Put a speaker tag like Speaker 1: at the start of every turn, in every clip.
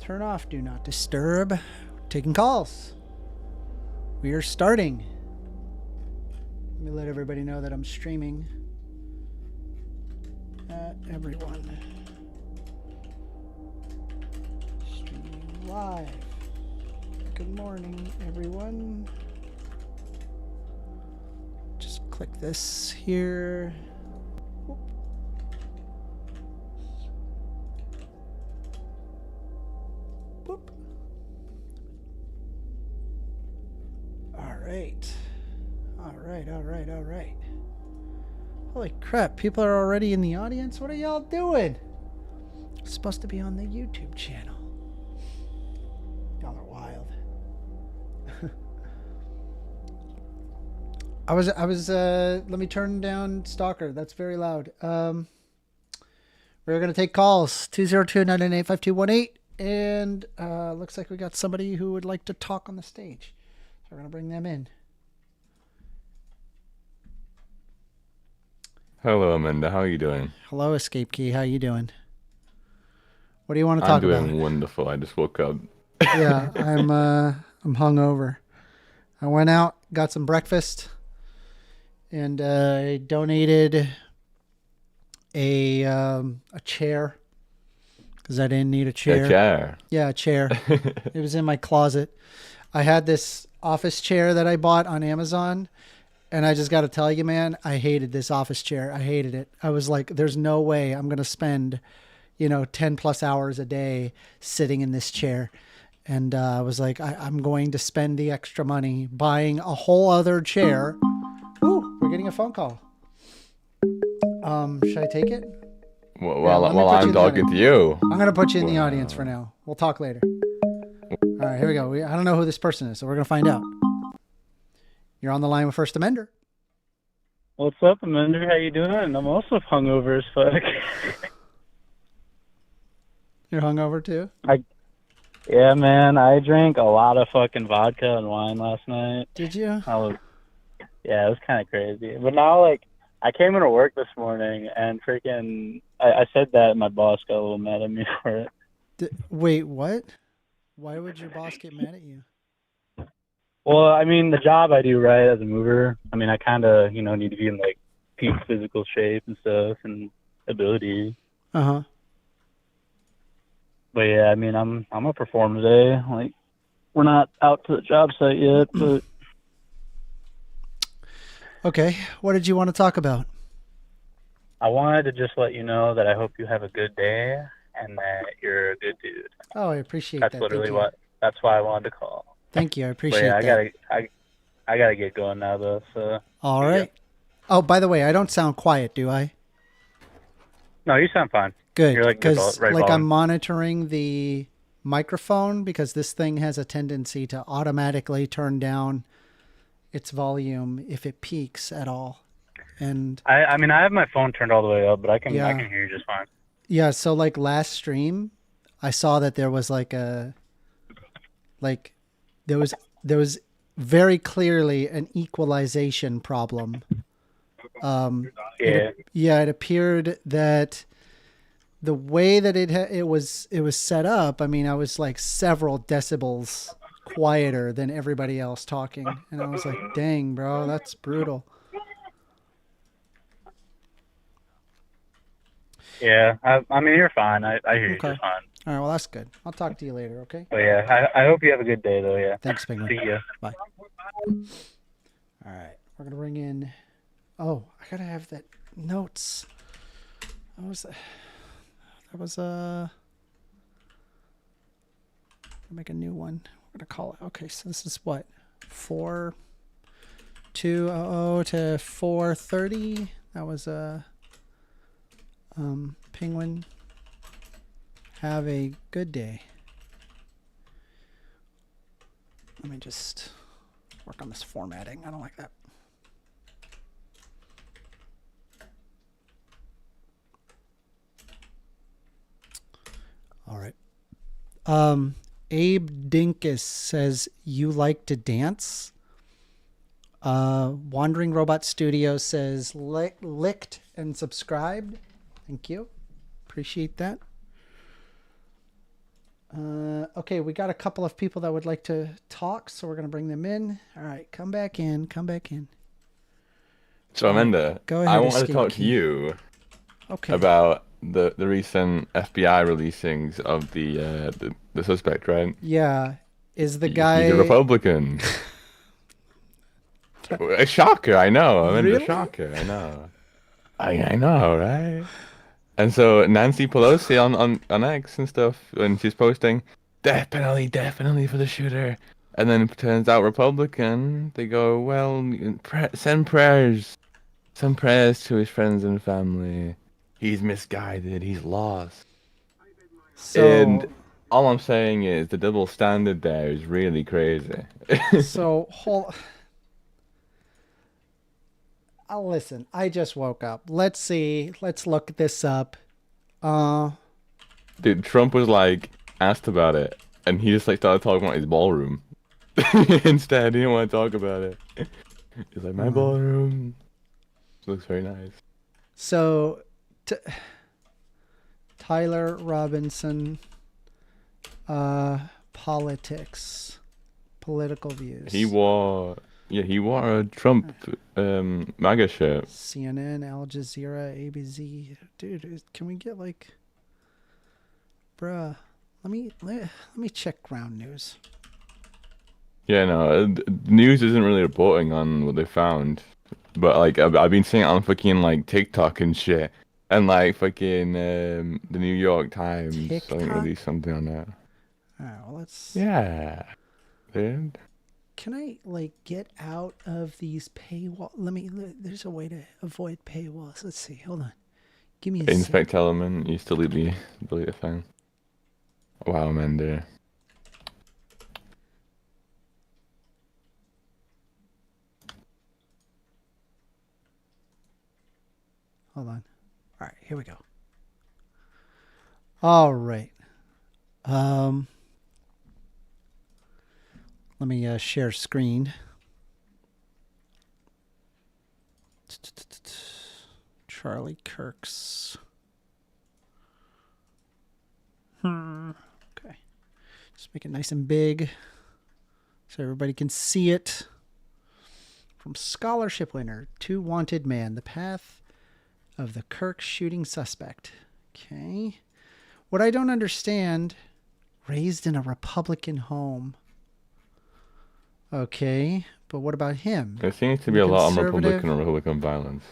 Speaker 1: Turn off Do Not Disturb. Taking calls. We are starting. Let me let everybody know that I'm streaming at everyone. Streaming live. Good morning, everyone. Just click this here. Whoop. Boop. All right. All right. Holy crap, people are already in the audience? What are y'all doing? It's supposed to be on the YouTube channel. Y'all are wild. Let me turn down Stalker. That's very loud. We're going to take calls. 202-998-5218. And looks like we got somebody who would like to talk on the stage. So we're going to bring them in.
Speaker 2: Hello, Amanda. How are you doing?
Speaker 1: Hello, esc.key. How you doing? What do you want to talk about?
Speaker 2: I'm doing wonderful. I just woke up.
Speaker 1: Yeah, I'm hungover. I went out, got some breakfast, and I donated a chair because I didn't need a chair.
Speaker 2: A chair?
Speaker 1: Yeah, a chair. It was in my closet. I had this office chair that I bought on Amazon, and I just got to tell you, man, I hated this office chair. I hated it. I was like, there's no way I'm going to spend, 10 plus hours a day sitting in this chair. And I was like, I'm going to spend the extra money buying a whole other chair. Ooh, we're getting a phone call. Should I take it?
Speaker 2: While I'm talking to you.
Speaker 1: I'm going to put you in the audience for now. We'll talk later. All right, here we go. I don't know who this person is, so we're going to find out. You're on the line with First Amender.
Speaker 3: What's up, Amender? How you doing? I'm also hungover as fuck.
Speaker 1: You're hungover too?
Speaker 3: Yeah, man. I drank a lot of fucking vodka and wine last night.
Speaker 1: Did you?
Speaker 3: It was kind of crazy. But now, I came into work this morning and freaking, I said that and my boss got a little mad at me for it.
Speaker 1: Wait, what? Why would your boss get mad at you?
Speaker 3: Well, I mean, the job I do, right, as a mover, I mean, I kind of, need to be in, peak physical shape and stuff and ability.
Speaker 1: Uh-huh.
Speaker 3: But, yeah, I mean, I'm going to perform today. We're not out to the job site yet, but...
Speaker 1: Okay. What did you want to talk about?
Speaker 3: I wanted to just let you know that I hope you have a good day and that you're a good dude.
Speaker 1: Oh, I appreciate that.
Speaker 3: That's literally that's why I wanted to call.
Speaker 1: Thank you. I appreciate that.
Speaker 3: I gotta get going now though, so.
Speaker 1: All right. Yeah. Oh, by the way, I don't sound quiet, do I?
Speaker 3: No, you sound fine.
Speaker 1: Good.
Speaker 3: You're
Speaker 1: because
Speaker 3: right
Speaker 1: I'm monitoring the microphone because this thing has a tendency to automatically turn down its volume if it peaks at all. And
Speaker 3: I mean I have my phone turned all the way up, but I can hear you just fine.
Speaker 1: Yeah, so last stream I saw that there was there was very clearly an equalization problem. It appeared that the way that it was set up, I mean, I was several decibels quieter than everybody else talking, and I was like, dang, bro, that's brutal.
Speaker 3: Yeah, I mean, you're fine. I hear you just fine.
Speaker 1: All right, well, that's good. I'll talk to you later, okay?
Speaker 3: But yeah, I hope you have a good day, though, yeah.
Speaker 1: Thanks, Penguin.
Speaker 3: See ya.
Speaker 1: Bye. All right, we're going to bring in... Oh, I got to have that notes. Make a new one. We're going to call it... Okay, so this is what? 4:20 to 4:30. That was Penguin. Have a good day. Let me just work on this formatting. I don't like that. All right. Abe Dinkus says, you like to dance? Wandering Robot Studio says, licked and subscribed. Thank you. Appreciate that. Okay, we got a couple of people that would like to talk, so we're going to bring them in. All right, come back in.
Speaker 2: So Amanda,
Speaker 1: Go ahead,
Speaker 2: I wanted to
Speaker 1: escape
Speaker 2: talk to
Speaker 1: key.
Speaker 2: you
Speaker 1: Okay.
Speaker 2: about the recent FBI releasings of the suspect, right?
Speaker 1: Yeah. Is the
Speaker 2: He's
Speaker 1: guy...
Speaker 2: a Republican. A shocker, I know. Amanda,
Speaker 1: Really?
Speaker 2: shocker, I know. I know, right? And so Nancy Pelosi on X and stuff, when she's posting, death penalty for the shooter. And then it turns out Republican, they go, well, send prayers. Send prayers to his friends and family. He's misguided, he's lost.
Speaker 1: So,
Speaker 2: And all I'm saying is the double standard there is really crazy.
Speaker 1: Listen, I just woke up. Let's see. Let's look this up.
Speaker 2: Dude, Trump was like asked about it, and he just like started talking about his ballroom. Instead, he didn't want to talk about it. He's like, my ballroom looks very nice.
Speaker 1: So, Tyler Robinson, politics, political views.
Speaker 2: He wore a Trump MAGA shirt.
Speaker 1: CNN, Al Jazeera, ABC. Dude, can we get like, bruh? Let me check ground news.
Speaker 2: Yeah, no, news isn't really reporting on what they found, but like I've been seeing it on fucking like TikTok and shit, and like fucking the New York Times, I think
Speaker 1: TikTok?
Speaker 2: released something on that.
Speaker 1: Alright, well let's...
Speaker 2: Yeah, dude.
Speaker 1: Can I like get out of these paywall? There's a way to avoid paywalls. Let's see. Hold on. Give me a
Speaker 2: Inspect
Speaker 1: sec.
Speaker 2: element, you still delete the thing. Wow, Amanda.
Speaker 1: Hold on. All right, here we go. All right. Let me share screen. Charlie Kirk's. Okay. Just make it nice and big so everybody can see it. From scholarship winner to wanted man, the path of the Kirk shooting suspect. Okay. What I don't understand, raised in a Republican home. Okay. But what about him?
Speaker 2: There seems to be a lot on
Speaker 1: Conservative.
Speaker 2: Republican violence.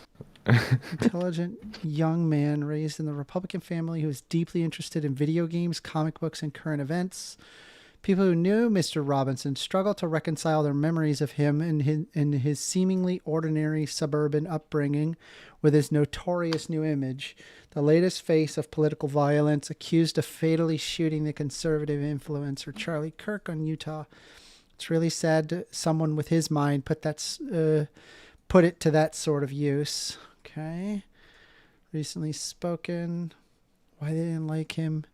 Speaker 1: Intelligent young man raised in the Republican family who is deeply interested in video games, comic books, and current events. People who knew Mr. Robinson struggle to reconcile their memories of him in his seemingly ordinary suburban upbringing with his notorious new image, the latest face of political violence, accused of fatally shooting the conservative influencer Charlie Kirk on Utah. It's really sad to someone with his mind put it to that sort of use. Okay. Recently spoken. Why they didn't like him.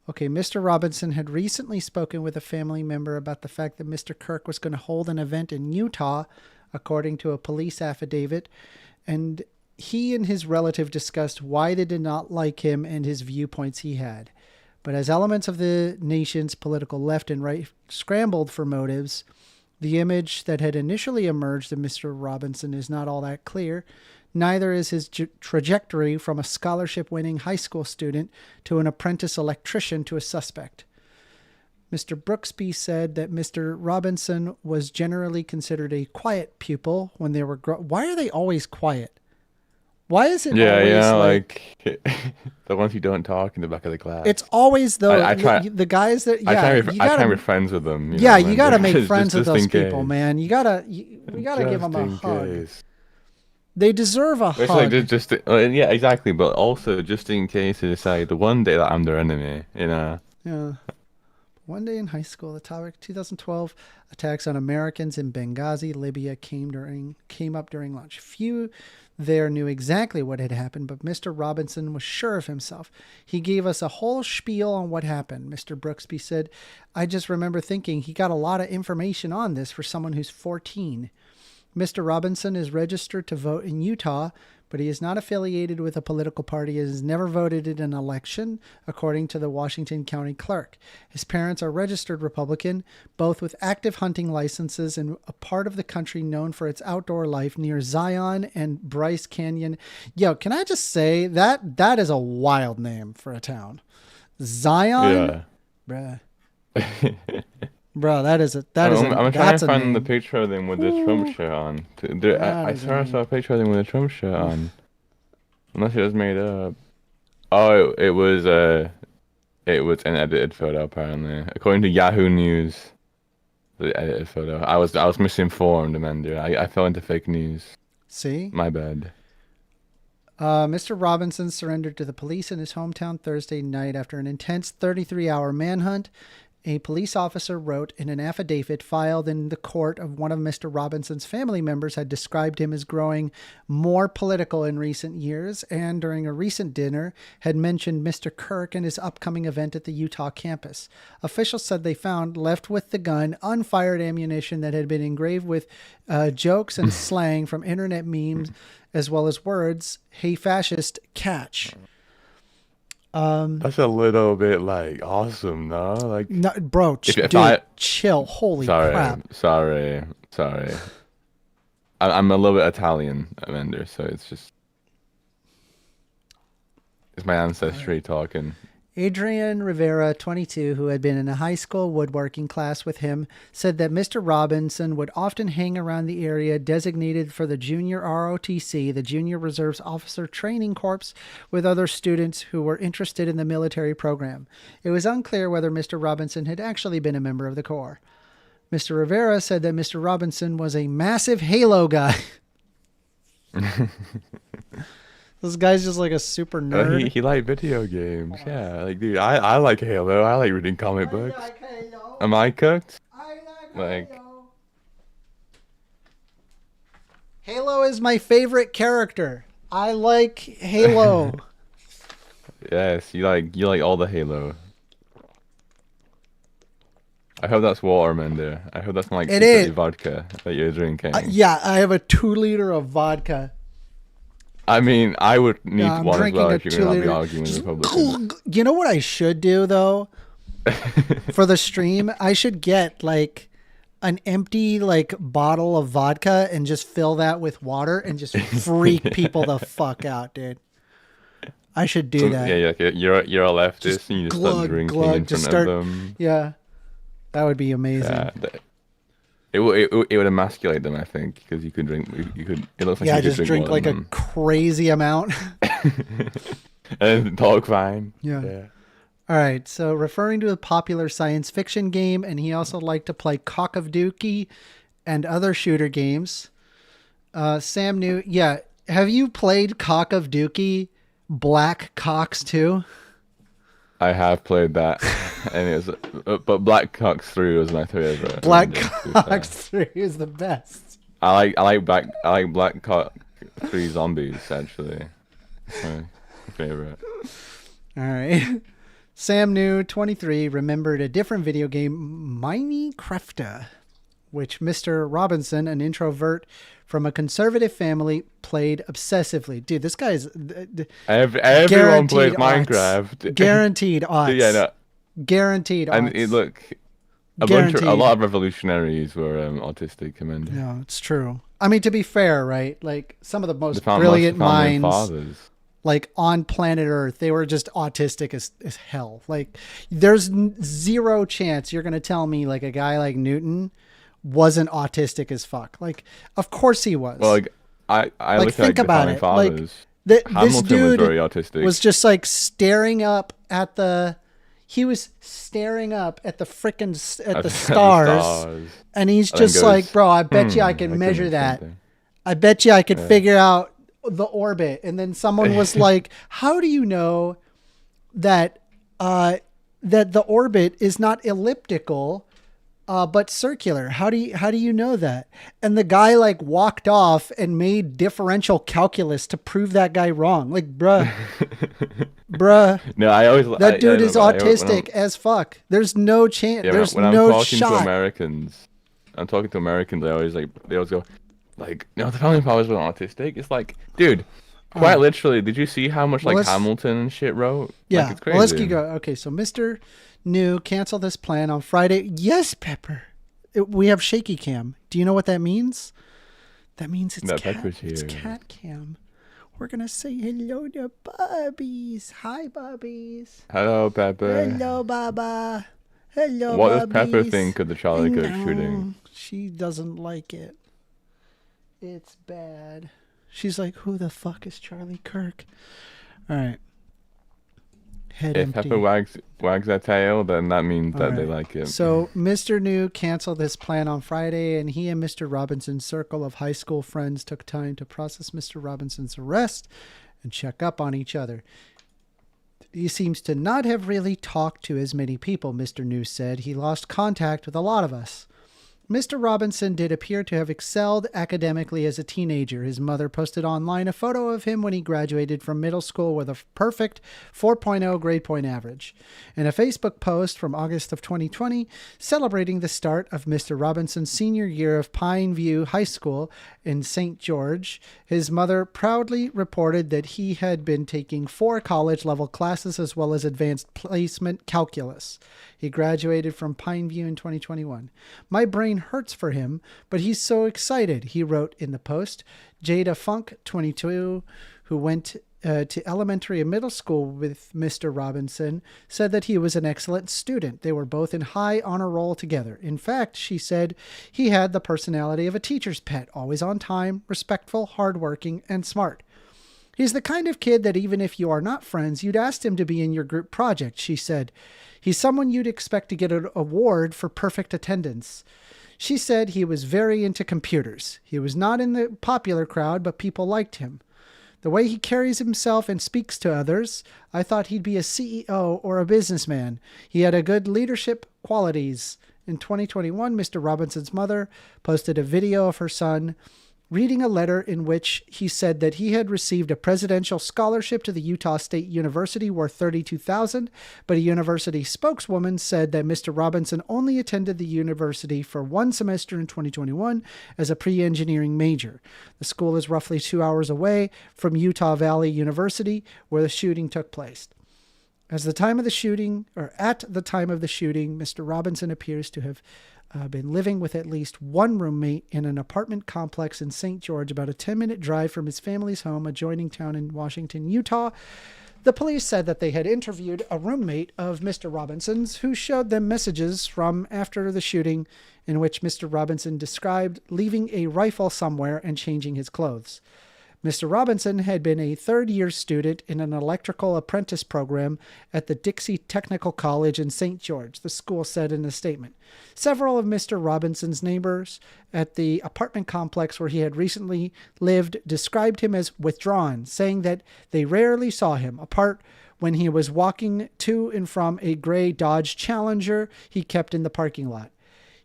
Speaker 1: Okay, Mr. Robinson had recently spoken with a family member about the fact that Mr. Kirk was going to hold an event in Utah, according to a police affidavit, and he and his relative discussed why they did not like him and his viewpoints he had. But as elements of the nation's political left and right scrambled for motives, the image that had initially emerged of Mr. Robinson is not all that clear. Neither is his trajectory from a scholarship-winning high school student to an apprentice electrician to a suspect. Mr. Brooksby said that Mr. Robinson was generally considered a quiet pupil when they were Why are they always quiet? Why is it always
Speaker 2: like the ones who don't talk in the back of the class.
Speaker 1: It's always the guys that
Speaker 2: I try and be friends with them.
Speaker 1: You gotta make friends with those people, man. We gotta give them a hug.
Speaker 2: Case.
Speaker 1: They deserve a hug.
Speaker 2: Like, yeah, exactly. But also, just in case they decide the one day that I'm their enemy, you know.
Speaker 1: Yeah. One day in high school, the topic 2012 attacks on Americans in Benghazi, Libya came up during lunch. Few there knew exactly what had happened, but Mr. Robinson was sure of himself. He gave us a whole spiel on what happened. Mr. Brooksby said, I just remember thinking he got a lot of information on this for someone who's 14. Mr. Robinson is registered to vote in Utah, but he is not affiliated with a political party and has never voted in an election, according to the Washington County Clerk. His parents are registered Republican, both with active hunting licenses in a part of the country known for its outdoor life near Zion and Bryce Canyon. Yo, can I just say that is a wild name for a town. Zion?
Speaker 2: Yeah.
Speaker 1: Bruh. Bro, I'm
Speaker 2: trying to find the picture of him with the Trump shirt on. I saw a picture of him with a Trump shirt on. Unless it was made up. Oh, it was an edited photo apparently, according to Yahoo News. The edited photo. I was misinformed, Amanda. I fell into fake news.
Speaker 1: See?
Speaker 2: My bad.
Speaker 1: Mr. Robinson surrendered to the police in his hometown Thursday night after an intense 33-hour manhunt. A police officer wrote in an affidavit filed in the court of one of Mr. Robinson's family members had described him as growing more political in recent years, and during a recent dinner had mentioned Mr. Kirk and his upcoming event at the Utah campus. Officials said they found, left with the gun, unfired ammunition that had been engraved with jokes and slang from internet memes, as well as words, "Hey fascist, catch."
Speaker 2: That's a little bit like awesome, no? Like,
Speaker 1: no, bro, chill. Holy crap.
Speaker 2: Sorry. I'm a little bit Italian, Amanda, so it's my ancestry talking.
Speaker 1: Adrian Rivera, 22, who had been in a high school woodworking class with him, said that Mr. Robinson would often hang around the area designated for the Junior ROTC, the Junior Reserves Officer Training Corps, with other students who were interested in the military program. It was unclear whether Mr. Robinson had actually been a member of the Corps. Mr. Rivera said that Mr. Robinson was a massive Halo guy. This guy's just like a super nerd.
Speaker 2: He liked video games. Yeah, like, dude, I like Halo. I like reading comic books.
Speaker 1: I like Halo.
Speaker 2: Am I cooked?
Speaker 1: I
Speaker 2: Like,
Speaker 1: Halo. Halo is my favorite character. I like Halo.
Speaker 2: yes, you like all the Halo. I hope that's water, Amanda. I hope that's not like secretly vodka that you're drinking.
Speaker 1: Yeah, I have a 2 liter of vodka.
Speaker 2: I mean, I would need
Speaker 1: I'm
Speaker 2: one as
Speaker 1: drinking
Speaker 2: well
Speaker 1: a
Speaker 2: if you're going to be
Speaker 1: 2 liter.
Speaker 2: arguing with Republicans.
Speaker 1: You know what I should do, though? For the stream, I should get, like, an empty, like, bottle of vodka and just fill that with water and just freak people the fuck out, dude. I should do that.
Speaker 2: Yeah, you're a leftist and you just start drinking in front of them.
Speaker 1: Yeah, that would be amazing.
Speaker 2: Yeah, it would emasculate them, I think, because you could drink. It looks like you
Speaker 1: just
Speaker 2: could
Speaker 1: drink like a crazy amount.
Speaker 2: And talk fine.
Speaker 1: Yeah. All right. So referring to a popular science fiction game, and he also liked to play Cock of Dookie and other shooter games. Sam knew. Yeah. Have you played Cock of Dookie? Black Cox 2?
Speaker 2: I have played that, and it was, but Black Cox 3 was my favorite.
Speaker 1: Black Cox 3 is the best.
Speaker 2: I like Black Cox 3 Zombies actually. It's my favorite.
Speaker 1: All right. Sam New, 23, remembered a different video game, Minecraft, which Mr. Robinson, an introvert from a conservative family, played obsessively. Dude, this guy is...
Speaker 2: Everyone plays Minecraft.
Speaker 1: Guaranteed odds.
Speaker 2: Yeah, no.
Speaker 1: Guaranteed odds.
Speaker 2: And look, a lot of revolutionaries were autistic, Amanda.
Speaker 1: No, it's true. I mean, to be fair, right? Like, some of the most brilliant minds... like on planet Earth, they were just autistic as hell. Like, there's zero chance you're going to tell me like a guy like Newton wasn't autistic as fuck. Like, of course he was.
Speaker 2: Well, like, I like,
Speaker 1: like, think about it.
Speaker 2: Fathers.
Speaker 1: Like, this dude
Speaker 2: was very autistic.
Speaker 1: Was just like staring up at the... He was staring up at the frickin' at the stars, and he's just goes, like, bro, I bet you I can measure that. I bet you I could figure out the orbit. And then someone was like, how do you know that that the orbit is not elliptical but circular? How do you know that? And the guy like walked off and made differential calculus to prove that guy wrong. Like, bruh.
Speaker 2: No, I always
Speaker 1: that dude is autistic as fuck. There's no chance.
Speaker 2: Yeah,
Speaker 1: there's
Speaker 2: when I'm
Speaker 1: no
Speaker 2: talking
Speaker 1: shot.
Speaker 2: to Americans, they always go like, no, the founding fathers were autistic. It's like, dude, Quite literally, did you see how much
Speaker 1: well,
Speaker 2: like
Speaker 1: let's-
Speaker 2: Hamilton and shit wrote?
Speaker 1: Yeah.
Speaker 2: Like, it's crazy.
Speaker 1: Well, let's keep going. Okay, so Mr. New canceled this plan on Friday. Yes, Pepper. We have shaky cam. Do you know what that means? That means it's
Speaker 2: No,
Speaker 1: cat.
Speaker 2: Pepper's
Speaker 1: It's
Speaker 2: here.
Speaker 1: cat cam. We're gonna say hello to Bubbies. Hi, Bubbies.
Speaker 2: Hello, Pepper.
Speaker 1: Hello, Baba. Hello,
Speaker 2: What does
Speaker 1: Bubbies.
Speaker 2: Pepper think of the Charlie Kirk shooting?
Speaker 1: She doesn't like it. It's bad. She's like, who the fuck is Charlie Kirk? All right. Head
Speaker 2: If
Speaker 1: empty.
Speaker 2: Pepper wags their tail, then that means that they
Speaker 1: All right.
Speaker 2: like it.
Speaker 1: So Mr. New canceled this plan on Friday, and he and Mr. Robinson's circle of high school friends took time to process Mr. Robinson's arrest and check up on each other. He seems to not have really talked to as many people, Mr. New said. He lost contact with a lot of us. Mr. Robinson did appear to have excelled academically as a teenager. His mother posted online a photo of him when he graduated from middle school with a perfect 4.0 grade point average. In a Facebook post from August of 2020, celebrating the start of Mr. Robinson's senior year of Pine View High School in St. George, his mother proudly reported that he had been taking 4 college-level classes as well as advanced placement calculus. He graduated from Pine View in 2021. My brain hurts for him, but he's so excited, he wrote in the post. Jada Funk, 22, who went to elementary and middle school with Mr. Robinson, said that he was an excellent student. They were both in high honor roll together. In fact, she said he had the personality of a teacher's pet, always on time, respectful, hardworking, and smart. He's the kind of kid that even if you are not friends, you'd ask him to be in your group project, she said. He's someone you'd expect to get an award for perfect attendance. She said he was very into computers. He was not in the popular crowd, but people liked him. The way he carries himself and speaks to others, I thought he'd be a CEO or a businessman. He had a good leadership qualities. In 2021, Mr. Robinson's mother posted a video of her son reading a letter in which he said that he had received a presidential scholarship to the Utah State University worth $32,000, but a university spokeswoman said that Mr. Robinson only attended the university for 1 semester in 2021 as a pre-engineering major. The school is roughly 2 hours away from Utah Valley University, where the shooting took place. At the time of the shooting, Mr. Robinson appears to have been living with at least one roommate in an apartment complex in St. George, about a 10-minute drive from his family's home adjoining town in Washington, Utah. The police said that they had interviewed a roommate of Mr. Robinson's who showed them messages from after the shooting in which Mr. Robinson described leaving a rifle somewhere and changing his clothes. Mr. Robinson had been a third-year student in an electrical apprentice program at the Dixie Technical College in St. George, the school said in a statement. Several of Mr. Robinson's neighbors at the apartment complex where he had recently lived described him as withdrawn, saying that they rarely saw him, apart when he was walking to and from a gray Dodge Challenger he kept in the parking lot.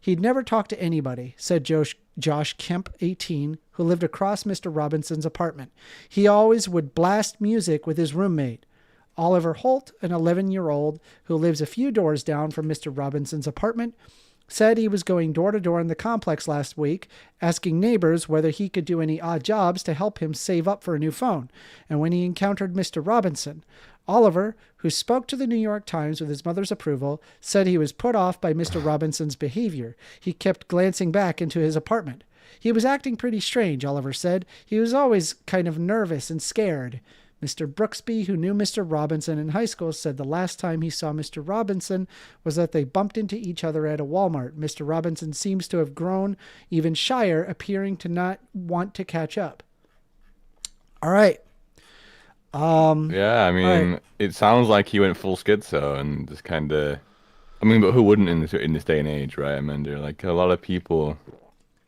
Speaker 1: He'd never talked to anybody, said Josh Kemp, 18, who lived across Mr. Robinson's apartment. He always would blast music with his roommate. Oliver Holt, an 11-year-old who lives a few doors down from Mr. Robinson's apartment, said he was going door to door in the complex last week, asking neighbors whether he could do any odd jobs to help him save up for a new phone. And when he encountered Mr. Robinson, Oliver, who spoke to the New York Times with his mother's approval, said he was put off by Mr. Robinson's behavior. He kept glancing back into his apartment. He was acting pretty strange, Oliver said. He was always kind of nervous and scared. Mr. Brooksby, who knew Mr. Robinson in high school, said the last time he saw Mr. Robinson was that they bumped into each other at a Walmart. Mr. Robinson seems to have grown even shyer, appearing to not want to catch up. All right.
Speaker 2: Yeah, I mean,
Speaker 1: right.
Speaker 2: It sounds like he went full schizo and just kind of. I mean, but who wouldn't in this day and age, right? I mean, like a lot of people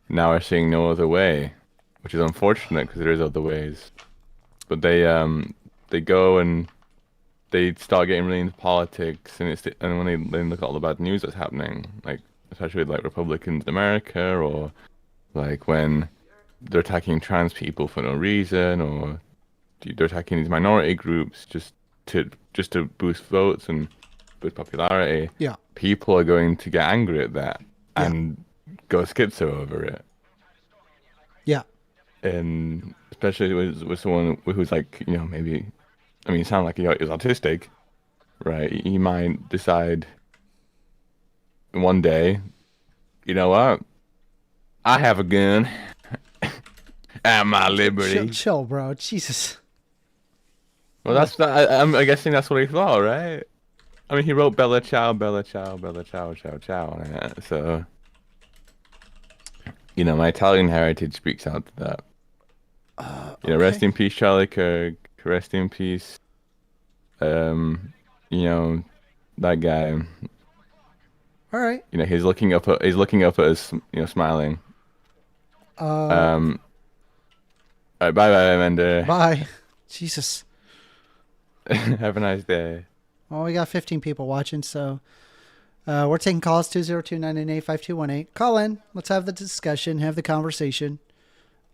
Speaker 2: now are seeing no other way, which is unfortunate because there is other ways. But they go and they start getting really into politics, and when they look at all the bad news that's happening, like especially with like Republicans in America, or like when they're attacking trans people for no reason, or they're attacking these minority groups just to boost votes and boost popularity.
Speaker 1: Yeah.
Speaker 2: People are going to get angry at that and go schizo over it.
Speaker 1: Yeah.
Speaker 2: And especially with someone who's like, maybe, I mean, it sounds like he is autistic, right? He might decide one day, you know what? I have a gun at my liberty.
Speaker 1: Chill, bro. Jesus.
Speaker 2: Well, I'm guessing that's what he thought, right? I mean, he wrote Bella Ciao, Bella Ciao, Bella Ciao, Ciao, Ciao on it. So, my Italian heritage speaks out to that.
Speaker 1: Okay.
Speaker 2: Rest in peace, Charlie Kirk. Rest in peace. That guy.
Speaker 1: All right.
Speaker 2: He's looking up at us, smiling. All right, bye bye, Amanda.
Speaker 1: Bye. Jesus.
Speaker 2: Have a nice day.
Speaker 1: Well, we got 15 people watching, so we're taking calls 202-998-5218. Call in. Let's have the discussion, have the conversation.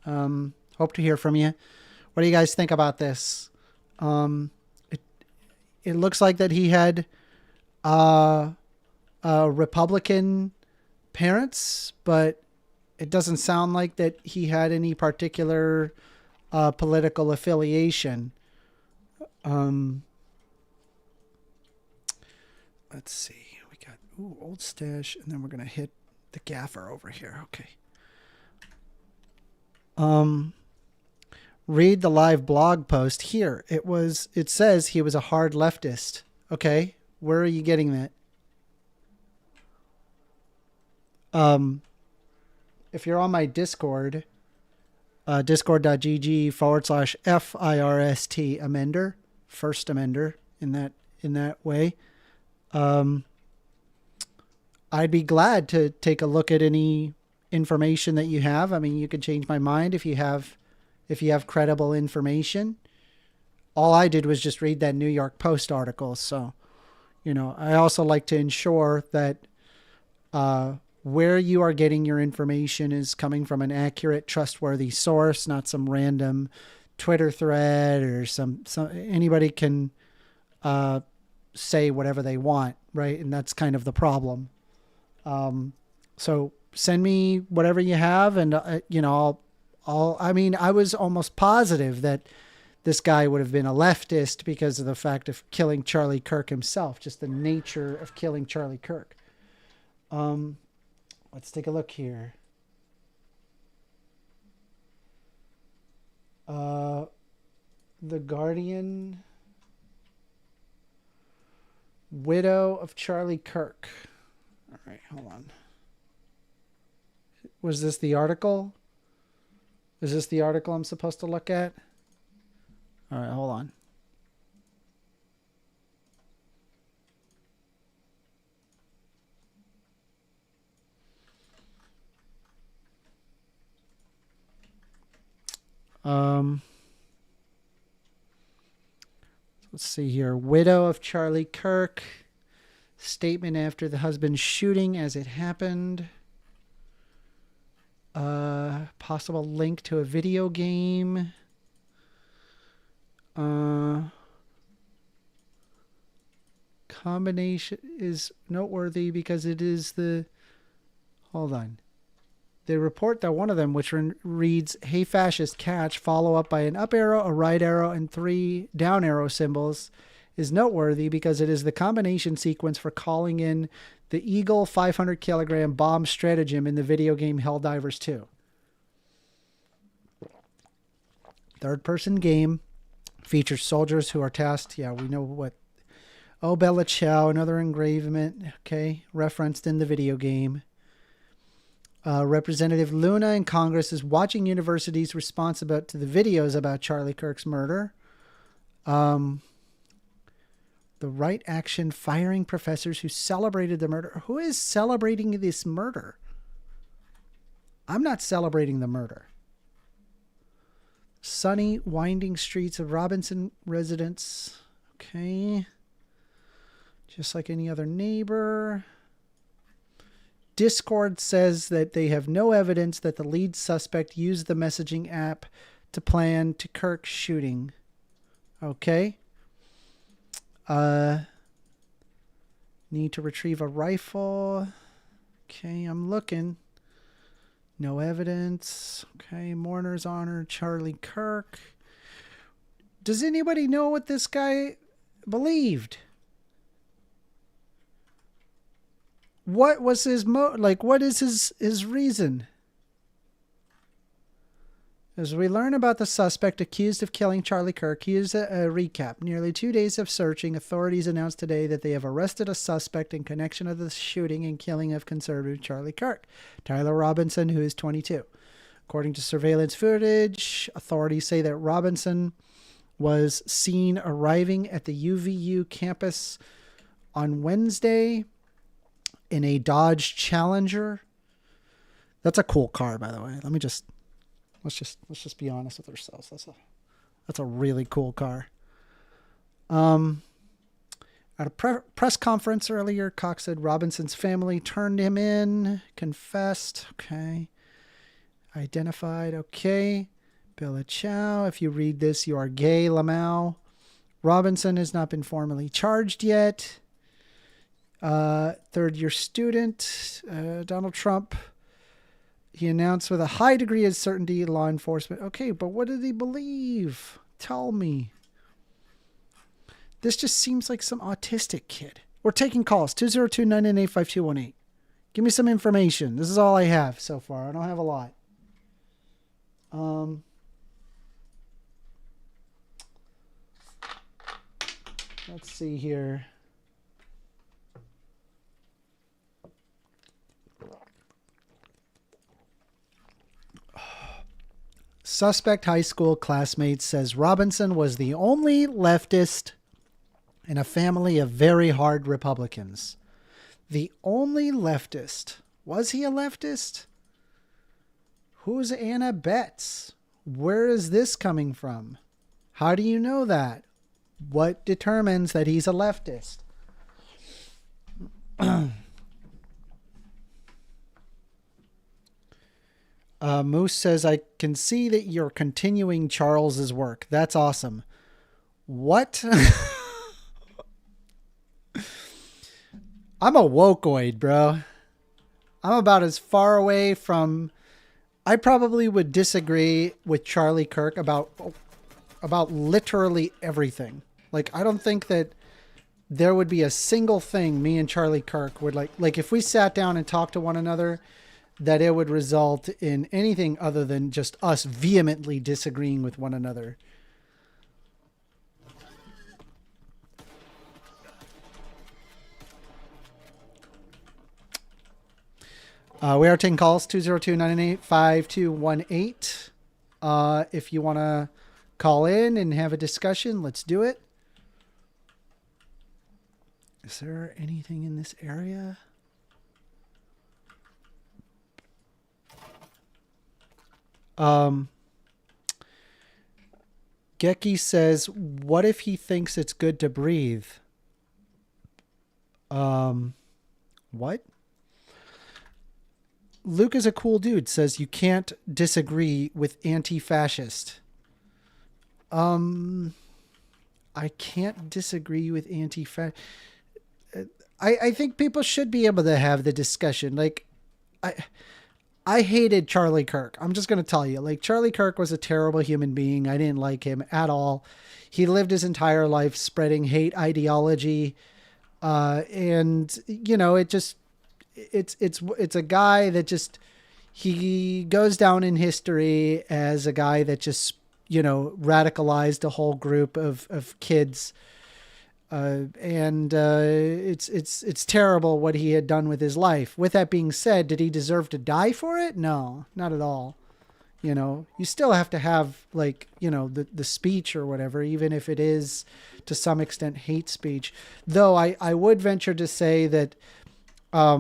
Speaker 1: Hope to hear from you. What do you guys think about this? It looks like that he had Republican parents, but it doesn't sound like that he had any particular political affiliation. Let's see. We got old stash, and then we're gonna hit the gaffer over here. Okay. Read the live blog post here. It says he was a hard leftist. Okay. Where are you getting that? If you're on my Discord, discord.gg/FIRST amender, first amender in that way. I'd be glad to take a look at any information that you have. I mean, you could change my mind if you have credible information. All I did was just read that New York Post article. So, I also like to ensure that where you are getting your information is coming from an accurate, trustworthy source, not some random Twitter thread or some anybody can say whatever they want, right? And that's kind of the problem. So send me whatever you have, and I was almost positive that this guy would have been a leftist because of the fact of killing Charlie Kirk himself, just the nature of killing Charlie Kirk. Let's take a look here. The Guardian, widow of Charlie Kirk. All right, hold on. Was this the article? Is this the article I'm supposed to look at? All right, hold on. Let's see here. Widow of Charlie Kirk. Statement after the husband's shooting as it happened. Possible link to a video game. Combination is noteworthy because it is the... Hold on. They report that one of them, which reads, "Hey fascist, catch," follow up by an up arrow, a right arrow, and 3 down arrow symbols, is noteworthy because it is the combination sequence for calling in the Eagle 500 kilogram bomb stratagem in the video game Helldivers 2. Third-person game, features soldiers who are tasked. Yeah, we know what. Oh, Bella Ciao, another engravement. Okay, referenced in the video game. Representative Luna in Congress is watching universities' response to the videos about Charlie Kirk's murder. The right action firing professors who celebrated the murder. Who is celebrating this murder? I'm not celebrating the murder. Sunny, winding streets of Robinson residence. Okay. Just like any other neighbor. Discord says that they have no evidence that the lead suspect used the messaging app to plan to Kirk's shooting. Okay. Need to retrieve a rifle. Okay, I'm looking. No evidence. Okay, mourners honor Charlie Kirk. Does anybody know what this guy believed? What was his what is his reason? As we learn about the suspect accused of killing Charlie Kirk, here's a recap. Nearly 2 days of searching, authorities announced today that they have arrested a suspect in connection with the shooting and killing of conservative Charlie Kirk, Tyler Robinson, who is 22. According to surveillance footage, authorities say that Robinson was seen arriving at the UVU campus on Wednesday in a Dodge Challenger. That's a cool car, by the way. Let's just be honest with ourselves. That's a really cool car. At a press conference earlier, Cox said Robinson's family turned him in, confessed. Okay. Identified. Okay. Bella Chow. If you read this, you are gay, Lamau. Robinson has not been formally charged yet. Third-year student, Donald Trump. He announced with a high degree of certainty law enforcement. Okay, but what did he believe? Tell me. This just seems like some autistic kid. We're taking calls. 202-998-5218. Give me some information. This is all I have so far. I don't have a lot. Let's see here. Suspect high school classmate says Robinson was the only leftist in a family of very hard Republicans. The only leftist. Was he a leftist? Who's Anna Betts? Where is this coming from? How do you know that? What determines that he's a leftist? Moose says, I can see that you're continuing Charles's work. That's awesome. What? I'm a wokeoid, bro. I'm about as far away from... I probably would disagree with Charlie Kirk about literally everything. Like, I don't think that there would be a single thing me and Charlie Kirk would like if we sat down and talked to one another, that it would result in anything other than just us vehemently disagreeing with one another. We are taking calls, 202-998-5218. If you want to call in and have a discussion, let's do it. Is there anything in this area? Geki says, what if he thinks it's good to breathe? What? Luke is a cool dude, says you can't disagree with anti-fascist. I can't disagree with anti-fascist. I think people should be able to have the discussion. Like, I hated Charlie Kirk. I'm just going to tell you, like, Charlie Kirk was a terrible human being. I didn't like him at all. He lived his entire life spreading hate ideology. And you know, it's a guy that just, he goes down in history as a guy that just, you know, radicalized a whole group of kids. It's terrible what he had done with his life. With that being said, did he deserve to die for it? No, not at all. You know, you still have to have, like, you know, the speech or whatever, even if it is to some extent hate speech. Though I would venture to say that, I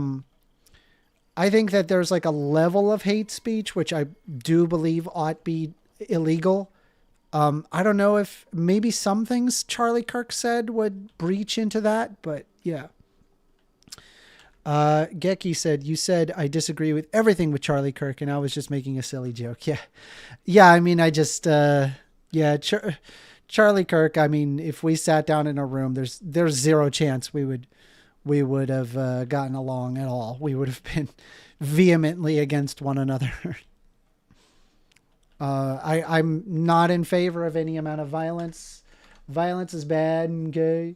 Speaker 1: think that there's like a level of hate speech, which I do believe ought be illegal. I don't know if maybe some things Charlie Kirk said would breach into that, but yeah. Geki said, you said I disagree with everything with Charlie Kirk and I was just making a silly joke. Yeah. Yeah. I mean, I just, Charlie Kirk, I mean, if we sat down in a room, there's zero chance we would we would have gotten along at all. We would have been vehemently against one another. I'm not in favor of any amount of violence. Violence is bad and gay.